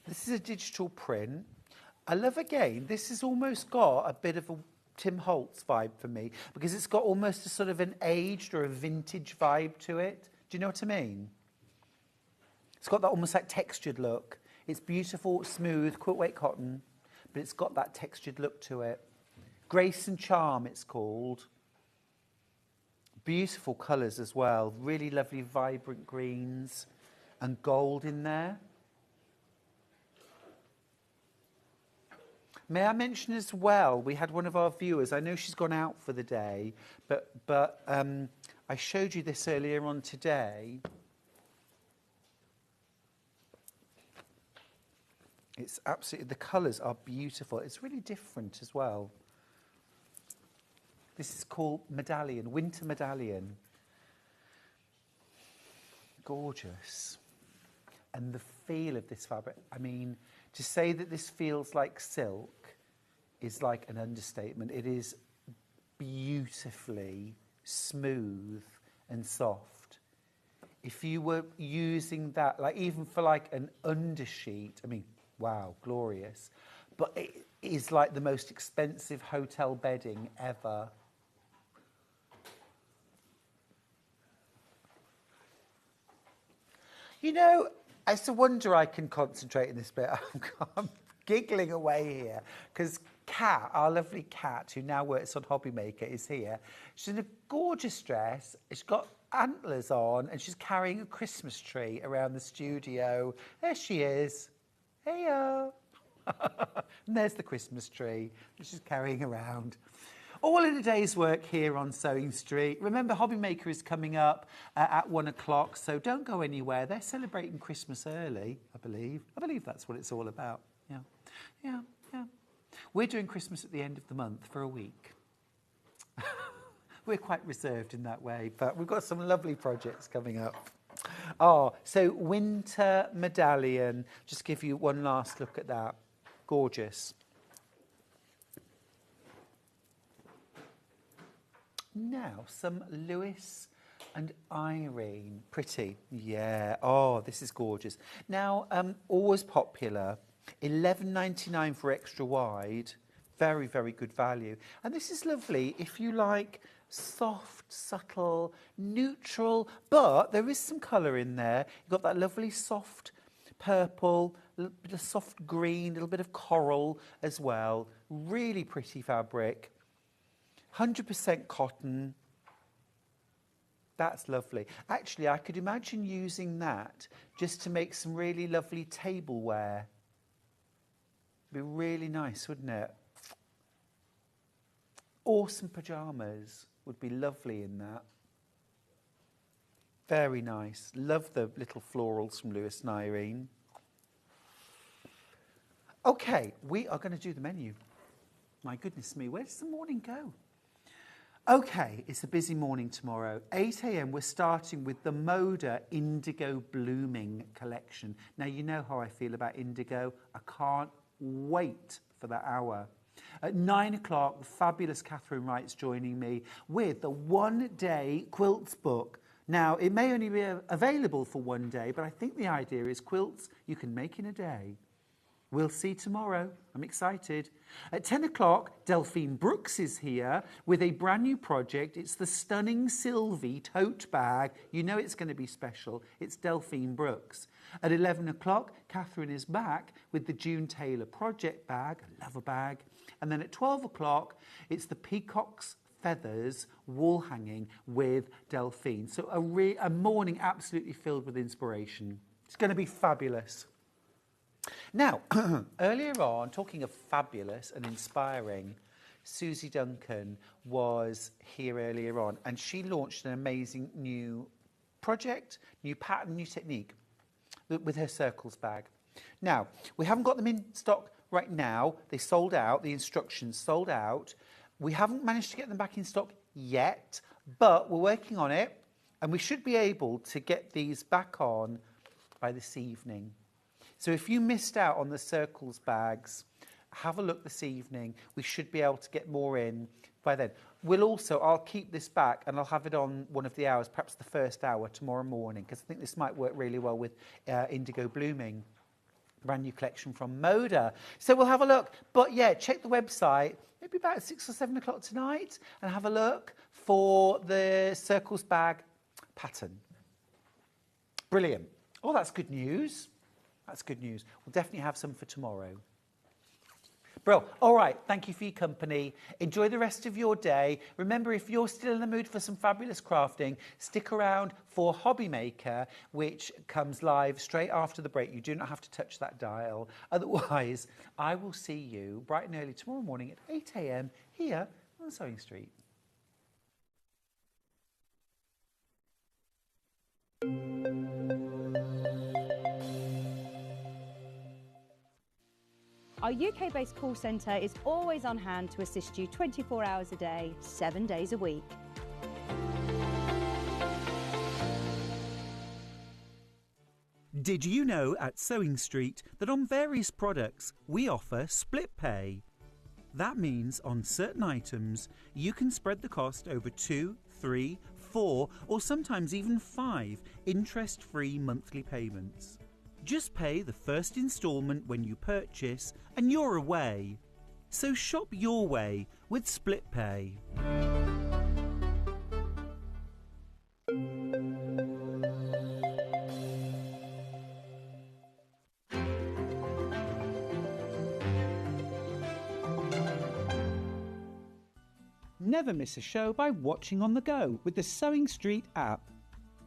This is a digital print. I love, again, this has almost got a bit of a Tim Holtz vibe for me, because it's got almost a sort of an aged or a vintage vibe to it. Do you know what I mean? It's got that almost like textured look. It's beautiful, smooth, quilt weight cotton, but it's got that textured look to it. Grace and Charm, it's called. Beautiful colours as well. Really lovely, vibrant greens and gold in there. May I mention as well, we had one of our viewers, I know she's gone out for the day, but I showed you this earlier on today. It's absolutely, the colours are beautiful. It's really different as well. This is called Medallion, Winter Medallion. Gorgeous. And the feel of this fabric, I mean, to say that this feels like silk is like an understatement. It is beautifully smooth and soft. If you were using that, like even for like an undersheet, I mean, wow, glorious. But it is like the most expensive hotel bedding ever. You know, it's a wonder I can concentrate in this bit. I'm giggling away here because Kat, our lovely Kat, who now works on Hobby Maker, is here. She's in a gorgeous dress. She's got antlers on and she's carrying a Christmas tree around the studio. There she is. Hey-o. And there's the Christmas tree that she's carrying around. All in a day's work here on Sewing Street. Remember, Hobby Maker is coming up at 1 o'clock, so don't go anywhere. They're celebrating Christmas early, I believe. I believe that's what it's all about. Yeah, yeah, yeah. We're doing Christmas at the end of the month for a week. We're quite reserved in that way, but we've got some lovely projects coming up. Oh, so Winter Medallion. Just give you one last look at that. Gorgeous. Now, some Lewis and Irene. Pretty, yeah. Oh, this is gorgeous. Now, always popular. $11.99 for extra wide. Very, very good value. And this is lovely if you like soft, subtle, neutral, but there is some colour in there. You've got that lovely soft purple, a little bit of soft green, a little bit of coral as well. Really pretty fabric. 100% cotton. That's lovely. Actually, I could imagine using that just to make some really lovely tableware. Be really nice, wouldn't it? Awesome pyjamas would be lovely in that. Very nice. Love the little florals from Lewis and Irene. Okay, we are going to do the menu. My goodness me, where does the morning go? Okay, it's a busy morning tomorrow. 8 a.m. we're starting with the Moda Indigo Blooming collection. Now, you know how I feel about indigo. I can't wait for that hour. At 9 o'clock, the fabulous Catherine Wright's joining me with the one-day quilts book. Now, it may only be available for one day, but I think the idea is quilts you can make in a day. We'll see tomorrow. I'm excited. At 10 o'clock, Delphine Brooks is here with a brand new project. It's the stunning Sylvie tote bag. You know it's going to be special. It's Delphine Brooks. At 11 o'clock, Catherine is back with the June Taylor project bag. I love a bag. And then at 12 o'clock, it's the Peacock's Feathers wall hanging with Delphine. So a morning absolutely filled with inspiration. It's going to be fabulous. Now, earlier on, talking of fabulous and inspiring, Susie Duncan was here earlier on, and she launched an amazing new project, new pattern, new technique with her circles bag. Now, we haven't got them in stock right now. They sold out. The instructions sold out. We haven't managed to get them back in stock yet, But we're working on it, and we should be able to get these back on by this evening. So if you missed out on the circles bags, have a look this evening. We should be able to get more in by then. I'll keep this back and I'll have it on one of the hours, perhaps the first hour tomorrow morning, because I think this might work really well with Indigo Blooming. Brand new collection from Moda. So we'll have a look. But yeah, check the website, maybe about 6 or 7 o'clock tonight, and have a look for the circles bag pattern. Brilliant. Oh, that's good news. That's good news. We'll definitely have some for tomorrow. Bro, all right, thank you for your company. Enjoy the rest of your day. Remember, if you're still in the mood for some fabulous crafting, stick around for Hobby Maker, which comes live straight after the break. You do not have to touch that dial. Otherwise, I will see you bright and early tomorrow morning at 8 a.m. here on Sewing Street. Our UK-based call centre is always on hand to assist you 24 hours a day, 7 days a week. Did you know at Sewing Street that on various products we offer split pay? That means on certain items you can spread the cost over 2, 3, 4 or sometimes even 5 interest-free monthly payments. Just pay the first instalment when you purchase and you're away. So shop your way with split pay. Never miss a show by watching on the go with the Sewing Street app.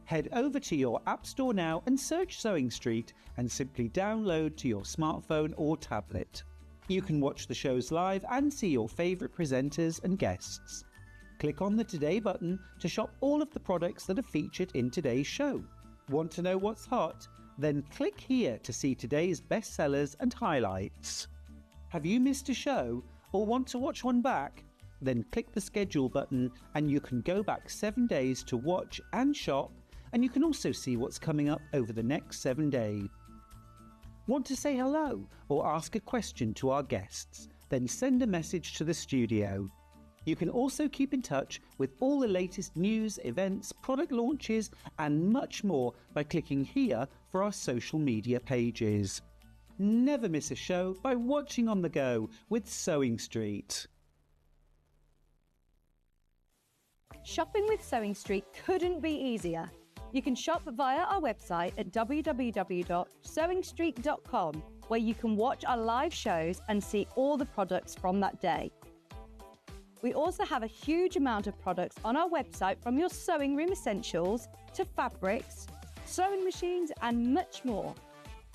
Head over to your App Store now and search Sewing Street and simply download to your smartphone or tablet. You can watch the shows live and see your favourite presenters and guests. Click on the Today button to shop all of the products that are featured in today's show. Want to know what's hot? Then click here to see today's bestsellers and highlights. Have you missed a show or want to watch one back? Then click the schedule button and you can go back 7 days to watch and shop, and you can also see what's coming up over the next 7 days. Want to say hello or ask a question to our guests? Then send a message to the studio. You can also keep in touch with all the latest news, events, product launches and much more by clicking here for our social media pages. Never miss a show by watching on the go with Sewing Street. Shopping with Sewing Street couldn't be easier. You can shop via our website at www.sewingstreet.com, where you can watch our live shows and see all the products from that day. We also have a huge amount of products on our website, from your sewing room essentials to fabrics, sewing machines and much more.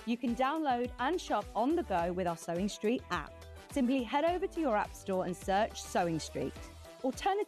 You can download and shop on the go with our Sewing Street app. Simply head over to your app store and search Sewing Street. Alternatively,